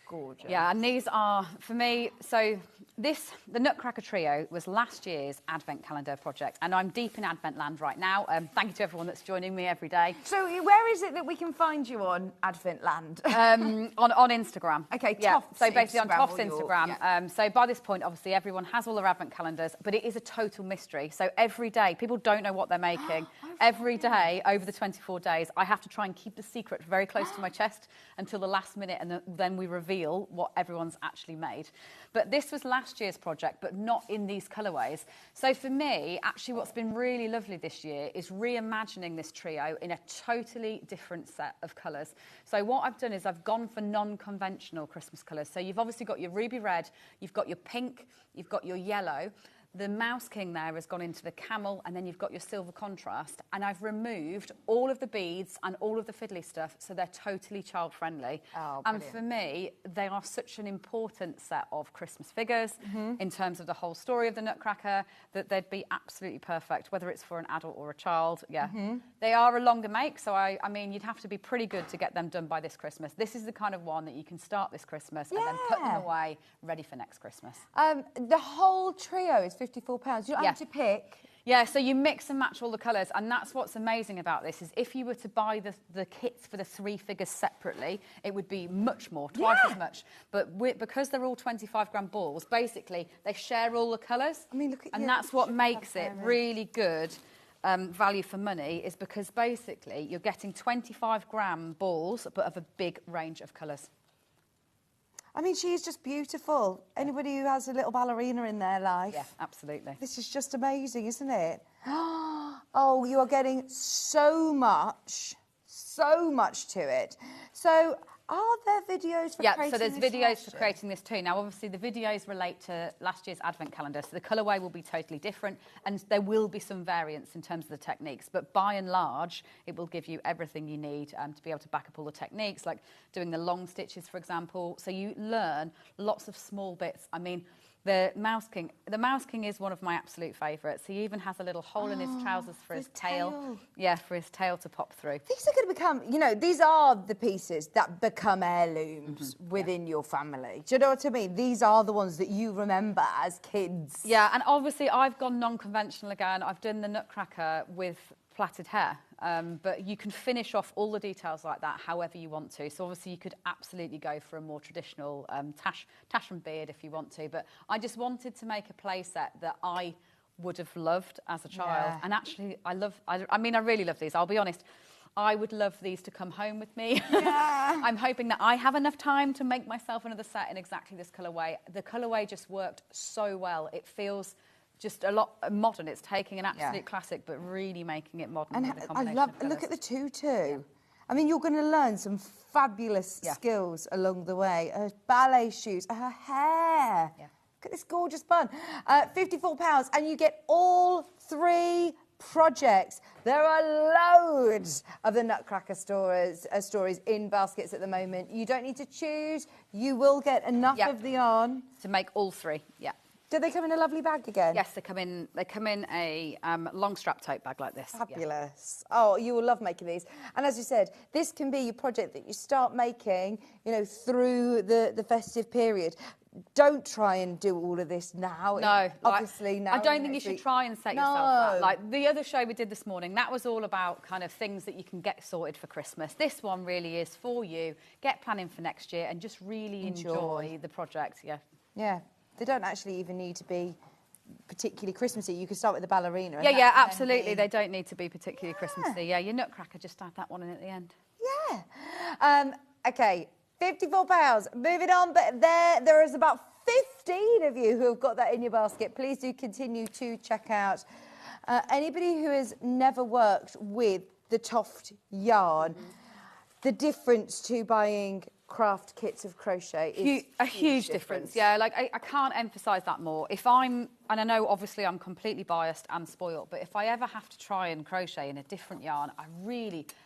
gorgeous. Yeah, and these are, for me, so the Nutcracker trio was last year's Advent calendar project, and I'm deep in Advent land right now. Thank you to everyone that's joining me every day. So where is it that we can find you on Advent land? On Instagram. Okay, yeah. Toff's So basically Instagram on Toff's or your- Instagram. yeah. So by this point, obviously, everyone has all their Advent calendars, but it is a total mystery. So every day, people don't know what they're making. Every day, over the 24 days, I have to try and keep the secret very close to my chest until the last minute, and then we reveal what everyone's actually made. But this was last year's project, but not in these colourways. So for me, actually what's been really lovely this year is reimagining this trio in a totally different set of colours. So what I've done is I've gone for non-conventional Christmas colours. So you've obviously got your ruby red, you've got your pink, you've got your yellow. The Mouse King there has gone into the camel, and then you've got your silver contrast. And I've removed all of the beads and all of the fiddly stuff, so they're totally child-friendly. Oh, and for me, they are such an important set of Christmas figures in terms of the whole story of the Nutcracker, that they'd be absolutely perfect, whether it's for an adult or a child. Yeah, they are a longer make, so I mean, you'd have to be pretty good to get them done by this Christmas. This is the kind of one that you can start this Christmas and then put them away, ready for next Christmas. The whole trio is £54. You don't have to pick. Yeah, so you mix and match all the colours, and that's what's amazing about this, is if you were to buy the kits for the 3 figures separately, it would be much more, twice as much. But because they're all 25-gram balls, basically, they share all the colours. I mean, look at and you. that's what makes it really good value for money, is because basically you're getting 25-gram balls, but of a big range of colours. I mean, she is just beautiful. Anybody who has a little ballerina in their life. Yeah, absolutely. This is just amazing, isn't it? Oh, you are getting so much to it. So, are there videos for creating so there's this videos last for year? creating this too. Now, obviously, the videos relate to last year's Advent calendar, so the colourway will be totally different, and there will be some variance in terms of the techniques, but by and large, it will give you everything you need to be able to back up all the techniques, like doing the long stitches, for example. So you learn lots of small bits. I mean, the Mouse King is one of my absolute favourites. He even has a little hole in his trousers for his tail. Yeah, for his tail to pop through. These are going to become, you know, these are the pieces that become heirlooms within your family. Do you know what I mean? These are the ones that you remember as kids. Yeah, and obviously I've gone non-conventional again. I've done the Nutcracker with plaited hair, but you can finish off all the details like that however you want to. So obviously you could absolutely go for a more traditional tash and beard if you want to, but I just wanted to make a play set that I would have loved as a child. And actually I really love these, I'll be honest. I would love these to come home with me. I'm hoping that I have enough time to make myself another set in exactly this colourway. The colourway just worked so well. It feels just a lot modern. It's taking an absolute classic, but really making it modern. And with the I combination love, of colours. look at the tutu. I mean, you're going to learn some fabulous skills along the way. Her ballet shoes, her hair. Look at this gorgeous bun. £54, and you get all 3 projects. There are loads of the Nutcracker stories in baskets at the moment. You don't need to choose. You will get enough of the yarn to make all 3. Do they come in a lovely bag again? Yes, they come in a long strap tote bag like this. Fabulous. Oh, you will love making these. And as you said, this can be your project that you start making, you know, through the festive period. Don't try and do all of this now. No, obviously now. I don't think you should try and set yourself up. Like the other show we did this morning, that was all about kind of things that you can get sorted for Christmas. This one really is for you. Get planning for next year and just really enjoy the project. Yeah. They don't actually even need to be particularly Christmassy. You could start with the ballerina. Yeah, absolutely. They don't need to be particularly Christmassy. Yeah, your Nutcracker, just add that one in at the end. Okay, £54. Moving on, but there is about 15 of you who have got that in your basket. Please do continue to check out. Anybody who has never worked with the Toft yarn, the difference to buying craft kits of crochet is a huge difference. Yeah, like I can't emphasise that more. And I know obviously I'm completely biased and spoiled, but if I ever have to try and crochet in a different yarn,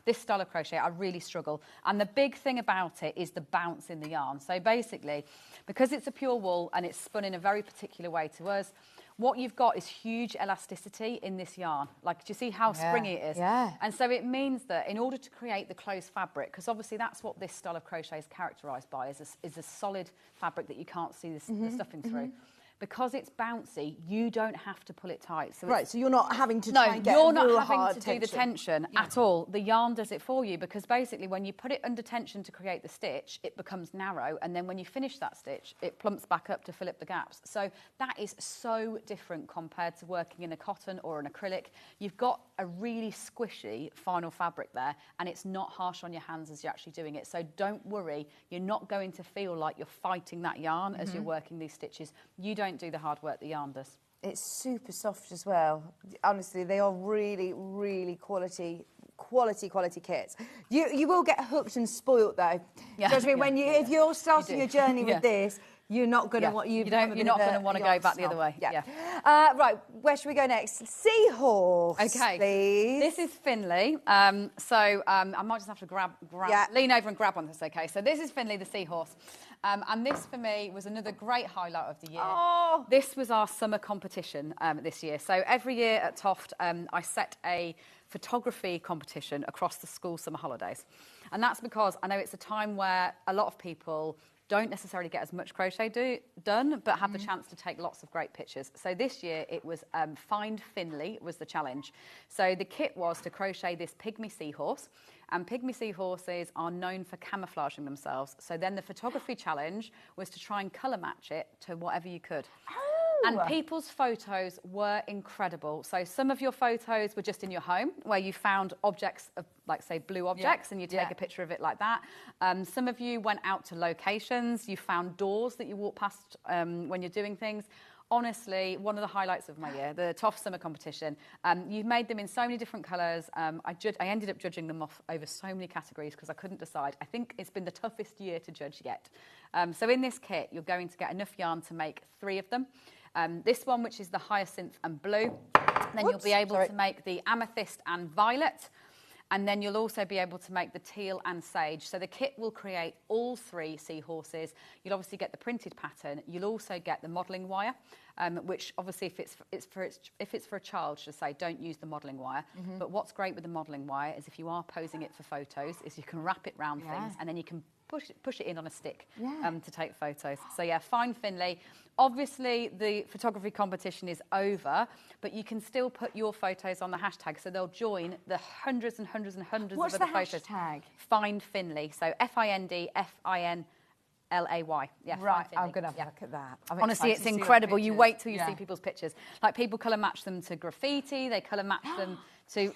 this style of crochet, I really struggle. And the big thing about it is the bounce in the yarn. So basically, because it's a pure wool and it's spun in a very particular way to us, what you've got is huge elasticity in this yarn. Like, do you see how springy it is? Yeah. And so it means that in order to create the close fabric, because obviously that's what this style of crochet is characterised by, is a solid fabric that you can't see the stuffing through. Because it's bouncy, you don't have to pull it tight. So so you're not having to try and get you're not real having hard to tension. do the tension at all. The yarn does it for you, because basically when you put it under tension to create the stitch, it becomes narrow, and then when you finish that stitch, it plumps back up to fill up the gaps. So that is so different compared to working in a cotton or an acrylic. You've got a really squishy final fabric there, and it's not harsh on your hands as you're actually doing it. So don't worry, you're not going to feel like you're fighting that yarn as you're working these stitches. You don't do the hard work, the yarn does. It's super soft as well. Honestly, they are really, really quality kits. You will get hooked and spoilt though. If you're starting your journey with this, you're not going to want you're not going to want to go back the other way. Right, where should we go next? Seahorse. Okay, please. This is Finley. I might just have to lean over and grab one. That's okay. So this is Finley, the seahorse. And this for me was another great highlight of the year. This was our summer competition this year. So every year at Toft, I set a photography competition across the school summer holidays. And that's because I know it's a time where a lot of people don't necessarily get as much crochet done, but have the chance to take lots of great pictures. So this year it was Find Finley was the challenge. So the kit was to crochet this pygmy seahorse, and pygmy seahorses are known for camouflaging themselves. So then the photography challenge was to try and colour match it to whatever you could. And people's photos were incredible. So some of your photos were just in your home, where you found objects of, like, say, blue objects, and you take a picture of it like that. Some of you went out to locations. You found doors that you walk past when you're doing things. Honestly, one of the highlights of my year, the Toft Summer Competition. You've made them in so many different colours. I ended up judging them off over so many categories because I couldn't decide. I think it's been the toughest year to judge yet. So in this kit, you're going to get enough yarn to make 3 of them. This one, which is the hyacinth and blue. Then you'll be able to make the amethyst and violet. And then you'll also be able to make the teal and sage. So the kit will create all 3 seahorses. You'll obviously get the printed pattern. You'll also get the modelling wire, which obviously if it's for a child, should I say, don't use the modelling wire. But what's great with the modelling wire is if you are posing it for photos, is you can wrap it round things, and then you can push it in on a stick to take photos. So yeah, find Finley. Obviously, the photography competition is over, but you can still put your photos on the hashtag, so they'll join the hundreds and hundreds and hundreds What's of other the photos. hashtag? Find Finley. So FINDFINLAY. Yeah, right. I'm going to have a look at that. Honestly, it's incredible. You wait till you see people's pictures. Like people colour match them to graffiti. They colour match them to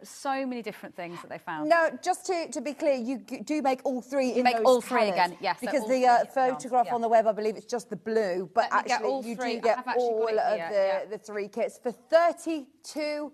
so many different things that they found. No, just to be clear, you do make all three in make those all three colours, again, yes. Because so the photograph on the web, I believe it's just the blue, but actually all you three. do get all of the three kits for £32.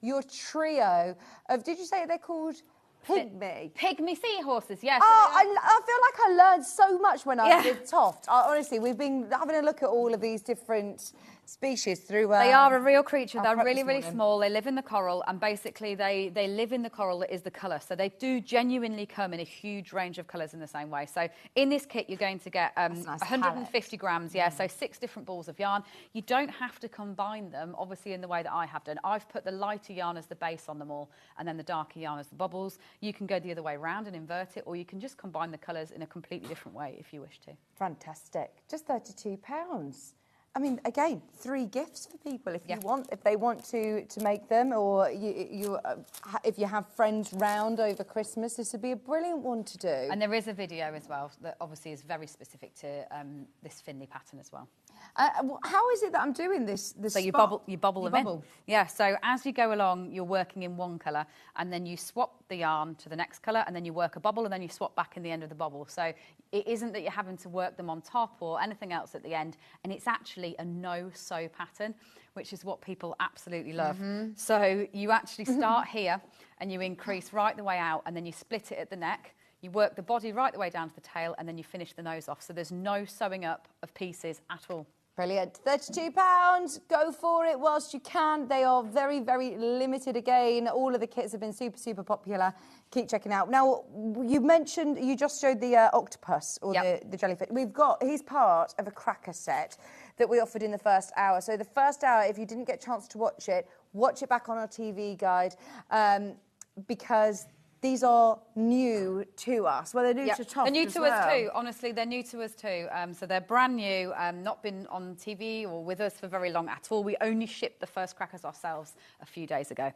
Your trio of, did you say they're called Pygmy? Pygmy seahorses, yes. Oh, I feel like I learned so much when I was with Toft. Honestly, we've been having a look at all of these different species through... they are a real creature. They're really, really small. They live in the coral, and basically they live in the coral that is the colour. So they do genuinely come in a huge range of colours in the same way. So in this kit, you're going to get 150 grams, so 6 different balls of yarn. You don't have to combine them, obviously, in the way that I have done. I've put the lighter yarn as the base on them all, and then the darker yarn as the bubbles. You can go the other way around and invert it, or you can just combine the colours in a completely different way if you wish to. Fantastic. Just £32. I mean, again, 3 gifts for people if they want to make them, or if you have friends round over Christmas, this would be a brilliant one to do. And there is a video as well that obviously is very specific to this Finley pattern as well. How is it that I'm doing this? So you bubble them in. Yeah. So as you go along, you're working in one colour, and then you swap the yarn to the next colour, and then you work a bubble, and then you swap back in the end of the bubble. So it isn't that you're having to work them on top or anything else at the end, and it's actually a no-sew pattern, which is what people absolutely love. So you actually start here, and you increase right the way out, and then you split it at the neck. You work the body right the way down to the tail, and then you finish the nose off. So there's no sewing up of pieces at all. Brilliant. £32. Go for it whilst you can. They are very, very limited again. All of the kits have been super, super popular. Keep checking out. Now, you just showed the octopus or the jellyfish. He's part of a cracker set that we offered in the first hour. So the first hour, if you didn't get a chance to watch it back on our TV guide, because these are new to us. Well, they're new to Toft. They're new as to well. us too. Honestly, they're new to us too. So they're brand new, not been on TV or with us for very long at all. We only shipped the first crackers ourselves a few days ago.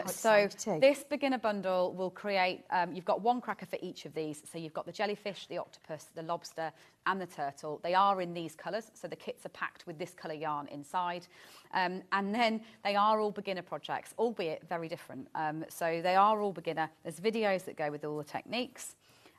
So this beginner bundle will create, you've got 1 cracker for each of these. So you've got the jellyfish, the octopus, the lobster, and the turtle. They are in these colours, so the kits are packed with this colour yarn inside. And then they are all beginner projects, albeit very different. So they are all beginner. There's videos that go with all the techniques.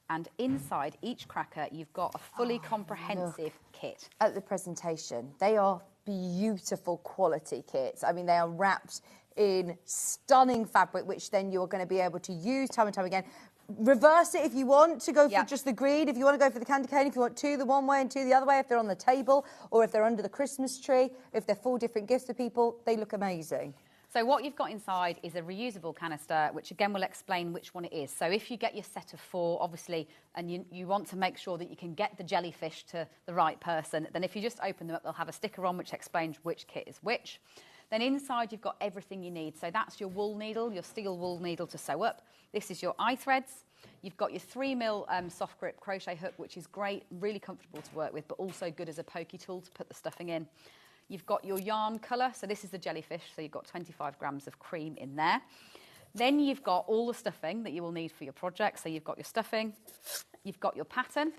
And inside each cracker, you've got a fully comprehensive kit. At the presentation, they are beautiful quality kits. I mean, they are wrapped in stunning fabric, which then you're going to be able to use time and time again. Reverse it if you want to go for just the green, if you want to go for the candy cane, if you want 2 the one way and 2 the other way, if they're on the table or if they're under the Christmas tree, if they're 4 different gifts for people, they look amazing. So what you've got inside is a reusable canister, which again will explain which one it is. So if you get your set of 4, obviously, and you want to make sure that you can get the jellyfish to the right person, then if you just open them up, they'll have a sticker on which explains which kit is which. Then inside you've got everything you need. So that's your wool needle, your steel wool needle to sew up. This is your eye threads. You've got your 3mm soft grip crochet hook, which is great, really comfortable to work with, but also good as a pokey tool to put the stuffing in. You've got your yarn colour, so this is the jellyfish, so you've got 25 grams of cream in there. Then you've got all the stuffing that you will need for your project. So you've got your stuffing, you've got your pattern.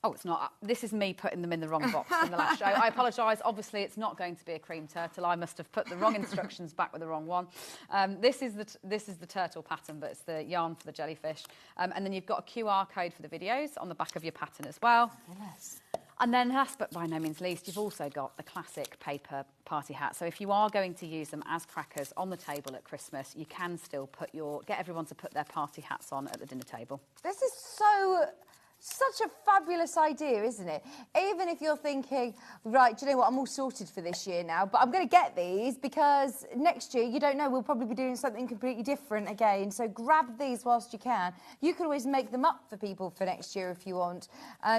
Oh, it's not. This is me putting them in the wrong box in the last show. I apologise. Obviously, it's not going to be a cream turtle. I must have put the wrong instructions back with the wrong one. This is the turtle pattern, but it's the yarn for the jellyfish. And then you've got a QR code for the videos on the back of your pattern as well. Yes. And then last but by no means least, you've also got the classic paper party hat. So if you are going to use them as crackers on the table at Christmas, you can still get everyone to put their party hats on at the dinner table. This is such a fabulous idea, isn't it? Even if you're thinking, right, do you know what, I'm all sorted for this year now, but I'm going to get these because next year, you don't know, we'll probably be doing something completely different again. So grab these whilst you can. You can always make them up for people for next year if you want.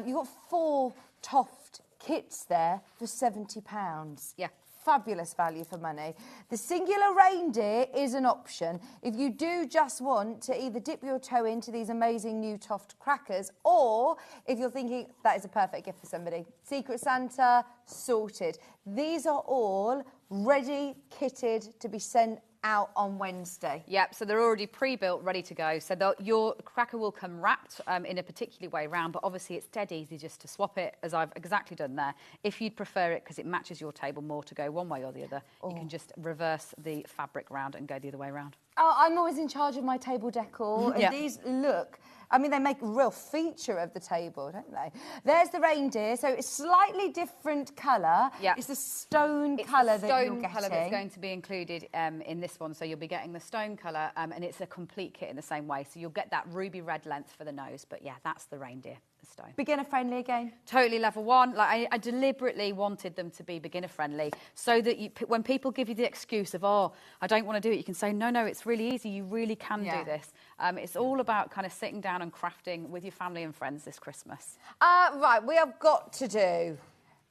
You've got 4 Toft kits there for £70. Yeah. fabulous value for money. The singular reindeer is an option if you do just want to either dip your toe into these amazing new Toft crackers, or if you're thinking that is a perfect gift for somebody. Secret Santa, sorted. These are all ready, kitted to be sent out on Wednesday. Yep, so they're already pre-built, ready to go. So your cracker will come wrapped in a particular way round, but obviously it's dead easy just to swap it, as I've exactly done there. If you'd prefer it, because it matches your table more, to go one way or the other, you can just reverse the fabric round and go the other way round. Oh, I'm always in charge of my table decor, and these look, I mean, they make a real feature of the table, don't they? There's the reindeer, so it's slightly different colour. Yep. It's the stone colour that you're getting. Stone colour that's going to be included in this one, so you'll be getting the stone colour, and it's a complete kit in the same way, so you'll get that ruby red length for the nose, but yeah, that's the reindeer. Stone. Beginner friendly again? Totally level one. Like I deliberately wanted them to be beginner friendly, so that when people give you the excuse of, oh, I don't want to do it, you can say, no, it's really easy. You really can do this. It's all about kind of sitting down and crafting with your family and friends this Christmas. Right, we have got to do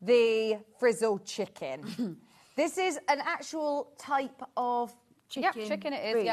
the frizzled chicken. This is an actual type of chicken. Yeah, chicken it is. Breed,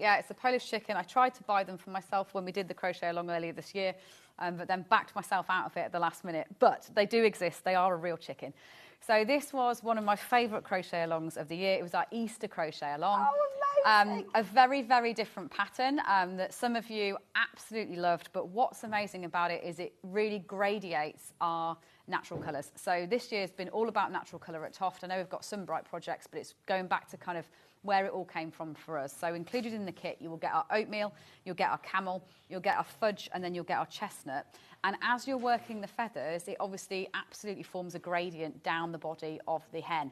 Yeah, it's a Polish chicken. I tried to buy them for myself when we did the crochet along earlier this year, but then backed myself out of it at the last minute. But they do exist. They are a real chicken. So this was one of my favourite crochet alongs of the year. It was our Easter crochet along. Oh, amazing. A very, very different pattern that some of you absolutely loved. But what's amazing about it is it really gradiates our natural colours. So this year's been all about natural colour at Toft. I know we've got some bright projects, but it's going back to kind of where it all came from for us. So included in the kit, you will get our oatmeal, you'll get our camel, you'll get our fudge, and then you'll get our chestnut. And as you're working the feathers, it obviously absolutely forms a gradient down the body of the hen.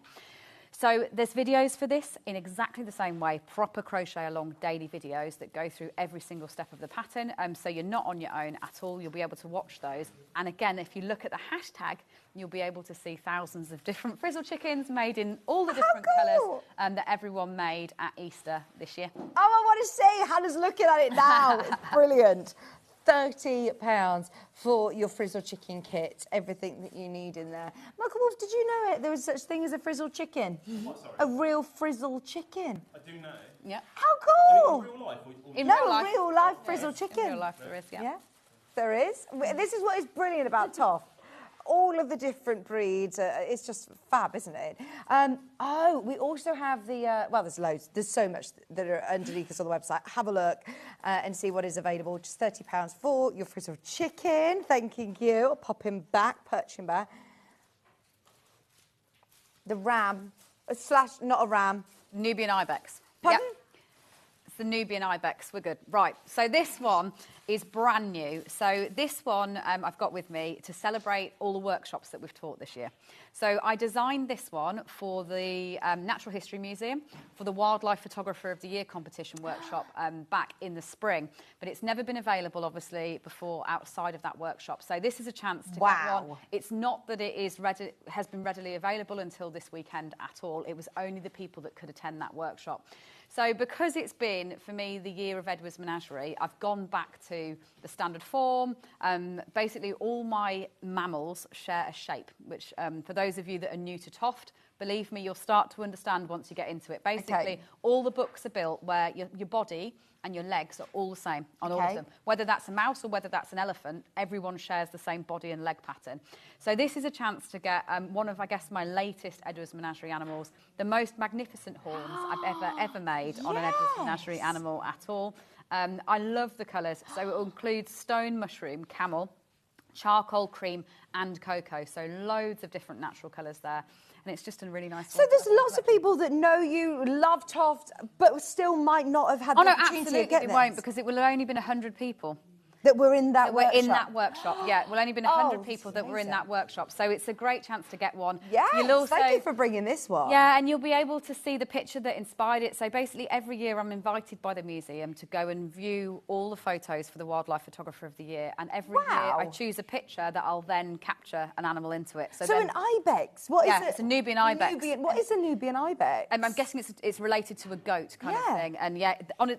So there's videos for this in exactly the same way, proper crochet along daily videos that go through every single step of the pattern. So you're not on your own at all. You'll be able to watch those. And again, if you look at the hashtag, you'll be able to see thousands of different frizzle chickens made in all the different colours that everyone made at Easter this year. Oh, I want to see. Hannah's looking at it now. It's brilliant. £30 for your frizzle chicken kit, everything that you need in there. Michael Wolf, did you know there was such thing as a frizzle chicken? What, sorry? A real frizzle chicken. I do know. Yeah. How cool! In real life? Real life frizzle chicken. In real life there is, Yeah, there is. This is what is brilliant about Toft. All of the different breeds, it's just fab, isn't it? Oh, we also have the, well, there's loads. There's so much that are underneath us on the website. Have a look and see what is available. Just £30 for your frizzled chicken. Thanking you. I'll pop him back, perch him back. The ram, / not a ram. Nubian Ibex. Pardon? Yep. It's the Nubian Ibex. We're good. Right. So this one is brand new. So this one I've got with me to celebrate all the workshops that we've taught this year. So I designed this one for the Natural History Museum for the Wildlife Photographer of the Year competition workshop back in the spring. But it's never been available, obviously, before outside of that workshop. So this is a chance to get one. It's not that it has been readily available until this weekend at all. It was only the people that could attend that workshop. So because it's been, for me, the year of Edward's Menagerie, I've gone back to the standard form. Basically, all my mammals share a shape, which for those of you that are new to Toft, believe me, you'll start to understand once you get into it. Basically, all the books are built where your body and your legs are all the same on all of them. Whether that's a mouse or whether that's an elephant, everyone shares the same body and leg pattern. So this is a chance to get one of, I guess, my latest Edward's Menagerie animals, the most magnificent horns I've ever made on an Edward's Menagerie animal at all. I love the colours. So it will include stone mushroom, camel, charcoal, cream and cocoa. So loads of different natural colours there. And it's just a really nice So there's lots of people that know you, love Toft, but still might not have had the opportunity to get this. It won't, because it will have only been 100 people. That were in that workshop? In that workshop, yeah. It will only been 100 people that were in that workshop. So it's a great chance to get one. Yes, thank you for bringing this one. Yeah, and you'll be able to see the picture that inspired it. So basically every year I'm invited by the museum to go and view all the photos for the Wildlife Photographer of the Year. And every year I choose a picture that I'll then capture an animal into it. So an Ibex? What is it? It's a Nubian Ibex. What is a Nubian Ibex? I'm guessing it's related to a goat kind of thing. And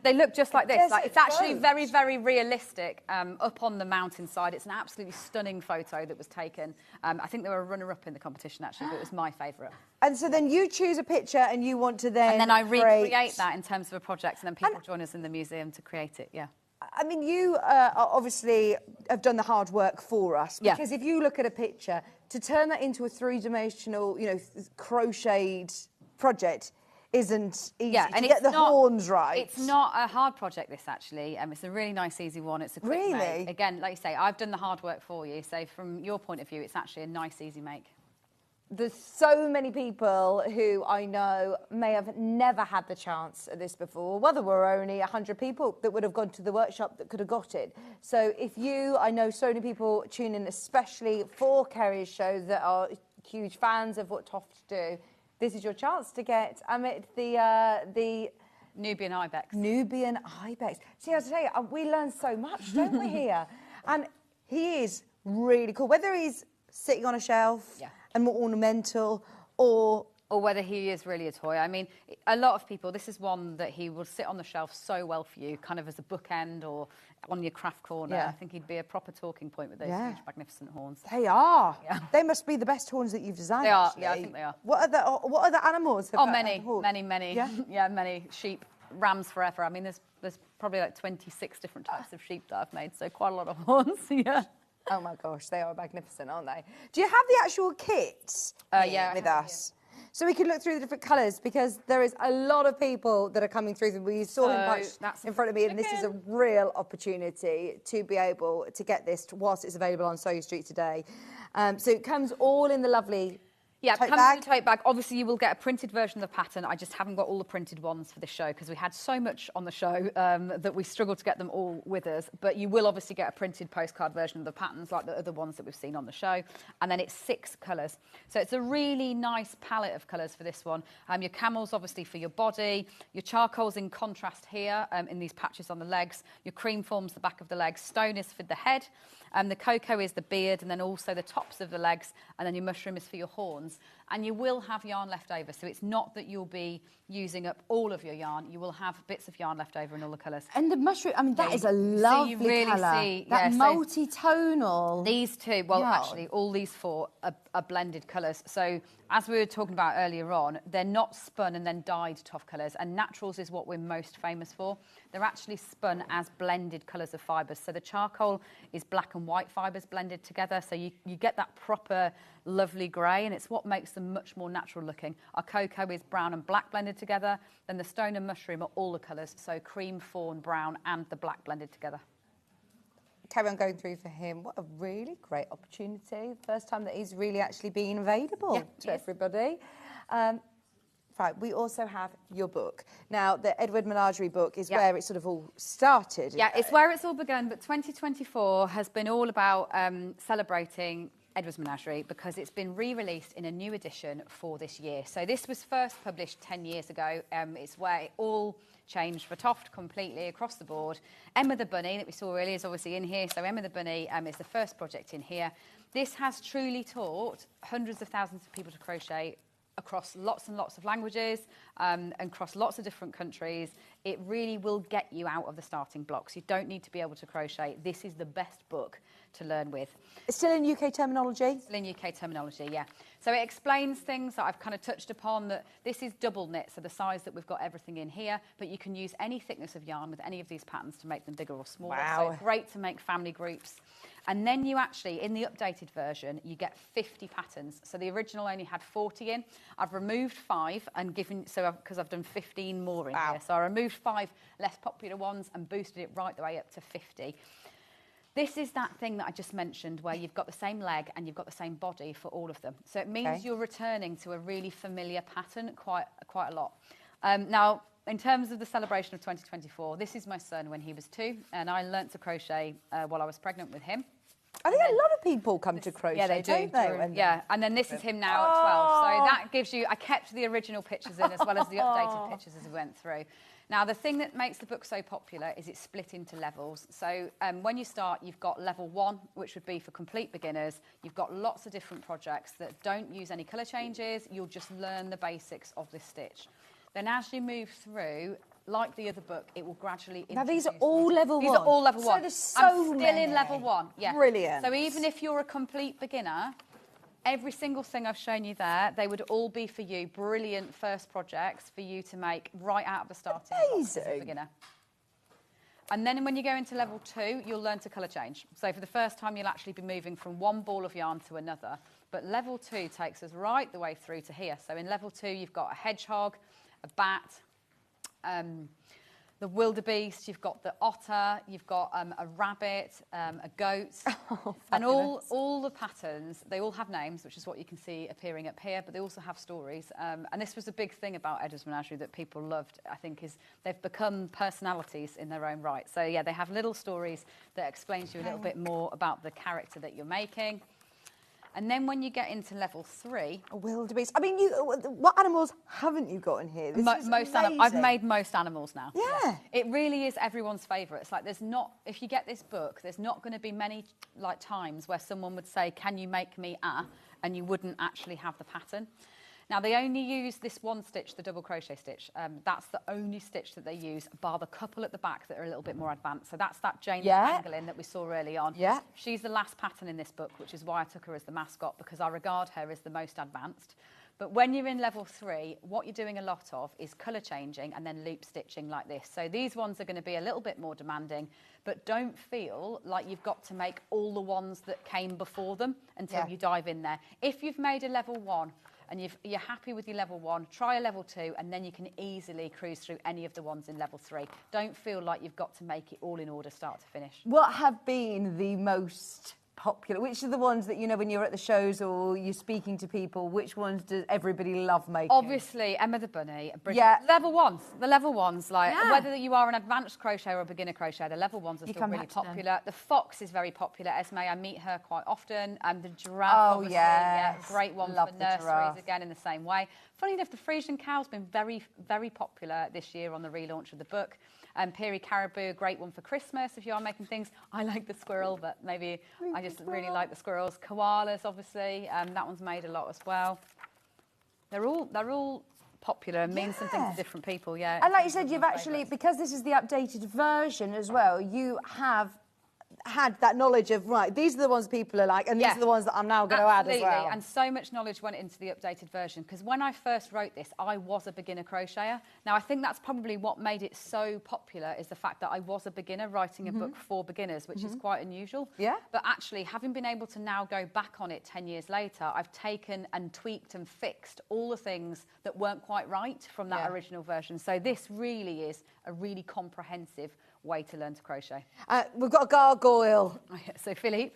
they look just like this. Like, it's actually very, very realistic. up on the mountainside. It's an absolutely stunning photo that was taken. I think they were a runner-up in the competition, actually, but it was my favourite. And so then you choose a picture and you want to then... And then I recreate that in terms of a project, and then people join us in the museum to create it, yeah. I mean, you obviously have done the hard work for us. Yeah. Because if you look at a picture, to turn that into a three-dimensional, you know, crocheted project isn't easy. Yeah, and to get the horns right. It's not a hard project, this, actually. It's a really nice, easy one. It's a quick make. Again, like you say, I've done the hard work for you. So from your point of view, it's actually a nice, easy make. There's so many people who I know may have never had the chance at this before. Well, there were only 100 people that would have gone to the workshop that could have got it. So if you, I know so many people tune in, especially for Kerry's show, that are huge fans of what Toft do. This is your chance to get the Nubian Ibex. Nubian Ibex. See, I have to tell you, we learn so much, don't we, here? And he is really cool. Whether he's sitting on a shelf and more ornamental, or whether he is really a toy. I mean, a lot of people, this is one that he will sit on the shelf so well for you, kind of as a bookend or on your craft corner. Yeah. I think he'd be a proper talking point with those huge, magnificent horns. They are. Yeah. They must be the best horns that you've designed. They are. Actually. Yeah, I think they are. What other animals have many. Yeah? Yeah, many. Sheep, rams forever. I mean, there's probably like 26 different types of sheep that I've made, so quite a lot of horns, yeah. Oh my gosh, they are magnificent, aren't they? Do you have the actual kits with us? So we can look through the different colours, because there is a lot of people that are coming through them. We saw him punch in front of me, and this is a real opportunity to be able to get this whilst it's available on Sewing Street today. So it comes all in the lovely tote bag. In the tote bag. Obviously, you will get a printed version of the pattern. I just haven't got all the printed ones for the show because we had so much on the show that we struggled to get them all with us. But you will obviously get a printed postcard version of the patterns like the other ones that we've seen on the show. And then it's 6 colours. So it's a really nice palette of colours for this one. Your camel's obviously for your body. Your charcoal's in contrast here in these patches on the legs. Your cream forms the back of the legs. Stone is for the head. The cocoa is the beard, and then also the tops of the legs, and then your mushroom is for your horns. And you will have yarn left over, so it's not that you'll be using up all of your yarn. You will have bits of yarn left over in all the colours. And the mushroom, I mean, that is a lovely so you really colour. See, that multi-tonal. These two, well, actually, all these 4 are blended colours. So as we were talking about earlier on, they're not spun and then dyed Toff colours, and naturals is what we're most famous for. They're actually spun as blended colours of fibres. So the charcoal is black and white fibres blended together, so you get that proper lovely grey, and it's what makes them much more natural looking. Our cocoa is brown and black blended together, then the stone and mushroom are all the colours, so cream, fawn, brown and the black blended together. Carry on going through for him. What a really great opportunity. First time that he's really actually been available to everybody. Right, we also have your book. Now, the Edward Menagerie book is where it sort of all started. Yeah, it's where it's all begun, but 2024 has been all about celebrating Edward's Menagerie because it's been re-released in a new edition for this year. So this was first published 10 years ago. It's where it all changed for Toft completely across the board. Emma the Bunny that we saw earlier is obviously in here. So Emma the Bunny is the first project in here. This has truly taught hundreds of thousands of people to crochet across lots and lots of languages and across lots of different countries. It really will get you out of the starting blocks. You don't need to be able to crochet. This is the best book to learn with. It's still in UK terminology? Still in UK terminology, yeah. So it explains things that I've kind of touched upon, that this is double knit, so the size that we've got everything in here, but you can use any thickness of yarn with any of these patterns to make them bigger or smaller. Wow. So great to make family groups. And then you actually, in the updated version, you get 50 patterns. So the original only had 40 in. I've removed 5 and given, because I've done 15 more in here. So I removed 5 less popular ones and boosted it right the way up to 50. This is that thing that I just mentioned where you've got the same leg and you've got the same body for all of them. So it means you're returning to a really familiar pattern quite a lot. Now, in terms of the celebration of 2024, this is my son when he was 2, and I learnt to crochet while I was pregnant with him. I think a lot of people come to crochet, yeah, they do, don't they? Yeah, and then this is him now at 12. So that gives you, I kept the original pictures in as well as the updated pictures as we went through. Now, the thing that makes the book so popular is it's split into levels. So when you start, you've got level 1, which would be for complete beginners. You've got lots of different projects that don't use any colour changes. You'll just learn the basics of this stitch. Then as you move through, like the other book, it will gradually Now, these are introduce all level 1? These are all level 1. So there's so I'm still many. in level 1, yeah. Brilliant. So even if you're a complete beginner, every single thing I've shown you there, they would all be for you brilliant first projects for you to make right out of the starting box as a beginner. And then when you go into level 2, you'll learn to colour change. So for the first time, you'll actually be moving from one ball of yarn to another. But level 2 takes us right the way through to here. So in level 2, you've got a hedgehog, a bat, the wildebeest, you've got the otter, you've got a rabbit, a goat. And all the patterns, they all have names, which is what you can see appearing up here, but they also have stories. And this was a big thing about Edda's Menagerie that people loved, I think, is they've become personalities in their own right. So, yeah, they have little stories that explain to you a little bit more about the character that you're making. And then when you get into level 3... A wildebeest. I mean, what animals haven't you got in here? This is amazing. I've made most animals now. Yeah. It really is everyone's favourite. It's like there's not... If you get this book, there's not going to be many like times where someone would say, can you make me a... and you wouldn't actually have the pattern. Now, they only use this one stitch, the double crochet stitch. That's the only stitch that they use, bar the couple at the back that are a little bit more advanced. So that's that Jane the Pangolin that we saw early on. Yeah. She's the last pattern in this book, which is why I took her as the mascot, because I regard her as the most advanced. But when you're in level 3, what you're doing a lot of is colour changing and then loop stitching like this. So these ones are going to be a little bit more demanding, but don't feel like you've got to make all the ones that came before them until you dive in there. If you've made a level 1, and you're happy with your level 1, try a level 2, and then you can easily cruise through any of the ones in level 3. Don't feel like you've got to make it all in order start to finish. What have been the most popular? Which are the ones that, you know, when you're at the shows or you're speaking to people, which ones does everybody love making? Obviously, Emma the Bunny. Yeah. Level 1s. The level 1s, like, whether you are an advanced crochet or a beginner crochet, the level 1s are still really popular. The fox is very popular. Esme, I meet her quite often. And the giraffe, obviously. Yeah, great one for nurseries, again, in the same way. Funny enough, the Frisian cow's been very, very popular this year on the relaunch of the book. Peary Caribou, a great one for Christmas if you are making things. I like the squirrel, but maybe I just really like the squirrels. Koalas, obviously, that one's made a lot as well. They're all popular and mean something to different people, yeah. And like you said, you've actually, because this is the updated version as well, you have had that knowledge of, right, these are the ones people are like, and these are the ones that I'm now going to add as well. And so much knowledge went into the updated version, because when I first wrote this, I was a beginner crocheter. Now, I think that's probably what made it so popular, is the fact that I was a beginner writing a book for beginners, which is quite unusual. Yeah. But actually, having been able to now go back on it 10 years later, I've taken and tweaked and fixed all the things that weren't quite right from that original version. So this really is a really comprehensive way to learn to crochet. We've got a gargoyle. So Philippe.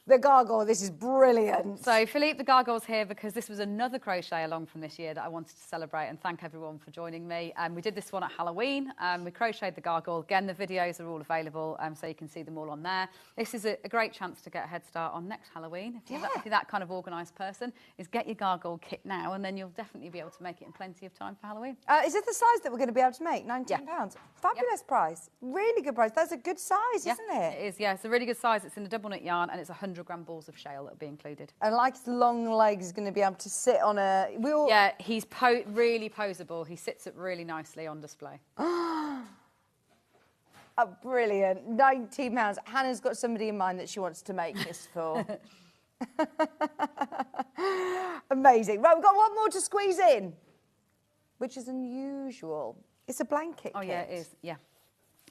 The gargoyle, this is brilliant. So Philippe the gargoyle's here because this was another crochet along from this year that I wanted to celebrate and thank everyone for joining me. We did this one at Halloween. We crocheted the gargoyle. Again, the videos are all available, so you can see them all on there. This is a great chance to get a head start on next Halloween. If you're that kind of organised person, is get your gargoyle kit now, and then you'll definitely be able to make it in plenty of time for Halloween. Is it the size that we're going to be able to make? £19? Fabulous price. Really good price. That's a good size, isn't it? It is, yeah. It's a really good size. It's in a double knit yarn, and it's 100-gram balls of shale that will be included. And like his long legs, is going to be able to sit on a... Yeah, he's really poseable. He sits up really nicely on display. Oh, brilliant. £19. Hannah's got somebody in mind that she wants to make this for. Amazing. Right, we've got one more to squeeze in, which is unusual. It's a blanket kit. Yeah, it is, yeah.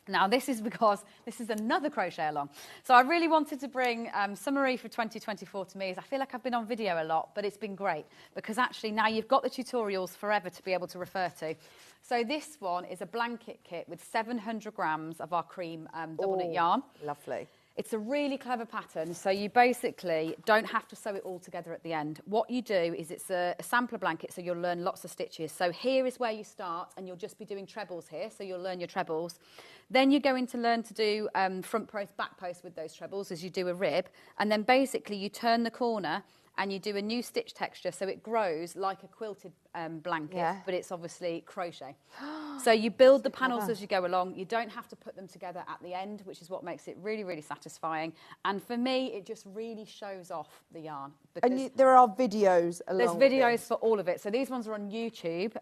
Now, this is because this is another crochet along. So I really wanted to bring summary for 2024 to me. I feel like I've been on video a lot, but it's been great because actually now you've got the tutorials forever to be able to refer to. So this one is a blanket kit with 700 grams of our cream double knit yarn. Lovely. It's a really clever pattern, so you basically don't have to sew it all together at the end. What you do is it's a sampler blanket, so you'll learn lots of stitches. So here is where you start, and you'll just be doing trebles here, so you'll learn your trebles. Then you're going to learn to do front post, back post with those trebles as you do a rib, and then basically you turn the corner and you do a new stitch texture, so it grows like a quilted blanket, but it's obviously crochet. So you build the panels as you go along. You don't have to put them together at the end, which is what makes it really, really satisfying. And for me, it just really shows off the yarn. And there are videos along There's videos for all of it. So these ones are on YouTube,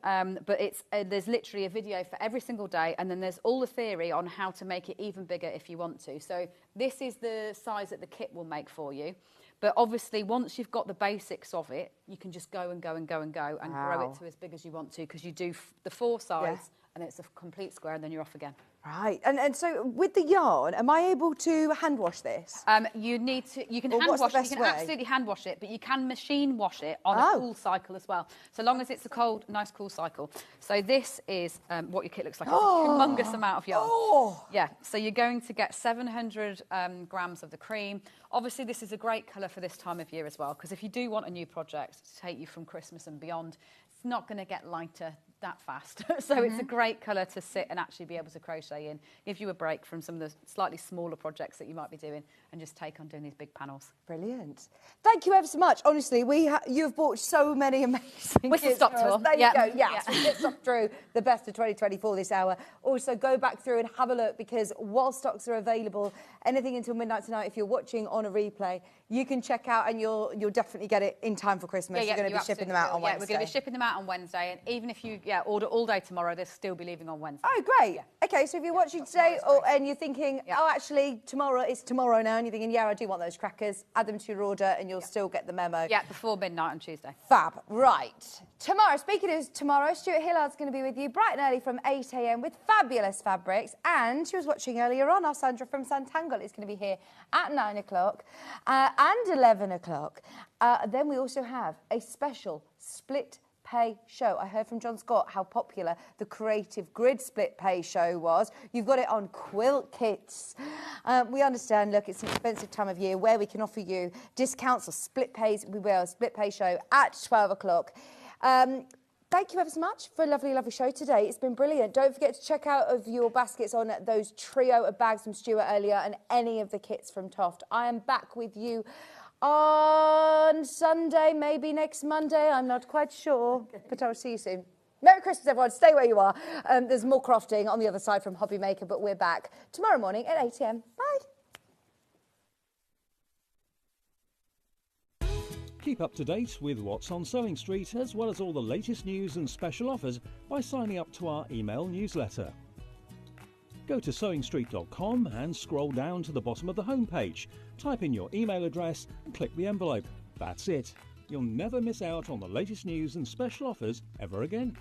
but there's literally a video for every single day, and then there's all the theory on how to make it even bigger if you want to. So this is the size that the kit will make for you. But obviously, once you've got the basics of it, you can just go and go and go and go and grow it to as big as you want to, because you do the 4 sides and it's a complete square, and then you're off again. Right, and so with the yarn, am I able to hand wash this? You need to. You can hand wash it. You can absolutely hand wash it, but you can machine wash it on a cool cycle as well. So long as it's a nice cool cycle. So this is what your kit looks like. It's a humongous amount of yarn. Yeah. So you're going to get 700 grams of the cream. Obviously, this is a great colour for this time of year as well, because if you do want a new project to take you from Christmas and beyond, it's not going to get lighter that fast. So it's a great colour to sit and actually be able to crochet in, give you a break from some of the slightly smaller projects that you might be doing, and just take on doing these big panels. Brilliant. Thank you ever so much. Honestly, you've bought so many amazing Whistle stop tour. There you go. Yes, we get stuck through the best of 2024 this hour. Also, go back through and have a look, because while stocks are available, anything until midnight tonight, if you're watching on a replay, you can check out, and you'll definitely get it in time for Christmas. You're going to be shipping them out on Wednesday. Yeah, we're going to be shipping them out on Wednesday, and even if you order all day tomorrow, they'll still be leaving on Wednesday. Oh, great. Yeah. Okay, so if you're watching today and you're thinking, oh, actually, it's tomorrow now, and you're thinking, yeah, I do want those crackers, add them to your order, and you'll still get the memo. Yeah, before midnight on Tuesday. Fab. Right. Tomorrow, speaking of tomorrow, Stuart Hillard's going to be with you bright and early from 8 a.m. with fabulous fabrics. And she was watching earlier on, our Sandra from Santangle is going to be here at 9 o'clock and 11 o'clock. Then we also have a special split pay show. I heard from John Scott how popular the Creative Grid split pay show was. You've got it on quilt kits. We understand, look, it's an expensive time of year where we can offer you discounts or split pays. We will, a split pay show at 12 o'clock. Thank you ever so much for a lovely, lovely show today. It's been brilliant. Don't forget to check out of your baskets on those trio of bags from Stuart earlier and any of the kits from Toft. I am back with you on Sunday, maybe next Monday. I'm not quite sure, but I'll see you soon. Merry Christmas, everyone. Stay where you are. There's more crofting on the other side from Hobby Maker, but we're back tomorrow morning at 8 a.m. Bye. Keep up to date with what's on Sewing Street, as well as all the latest news and special offers by signing up to our email newsletter. Go to sewingstreet.com and scroll down to the bottom of the homepage. Type in your email address and click the envelope. That's it. You'll never miss out on the latest news and special offers ever again.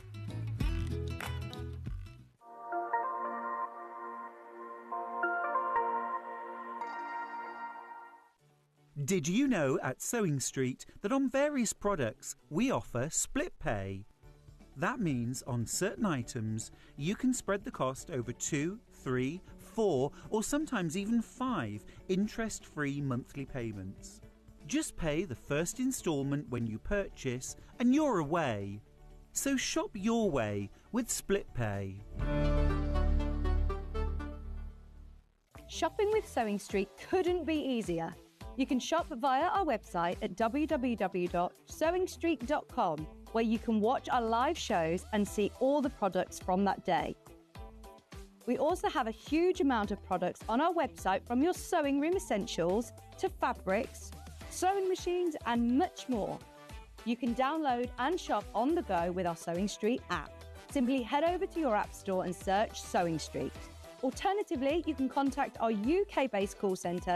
Did you know at Sewing Street that on various products we offer split pay? That means on certain items you can spread the cost over 2, 3, 4 or sometimes even 5 interest-free monthly payments. Just pay the first instalment when you purchase and you're away. So shop your way with split pay. Shopping with Sewing Street couldn't be easier. You can shop via our website at www.sewingstreet.com, where you can watch our live shows and see all the products from that day. We also have a huge amount of products on our website, from your sewing room essentials to fabrics, sewing machines and much more. You can download and shop on the go with our Sewing Street app. Simply head over to your app store and search Sewing Street. Alternatively, you can contact our UK-based call centre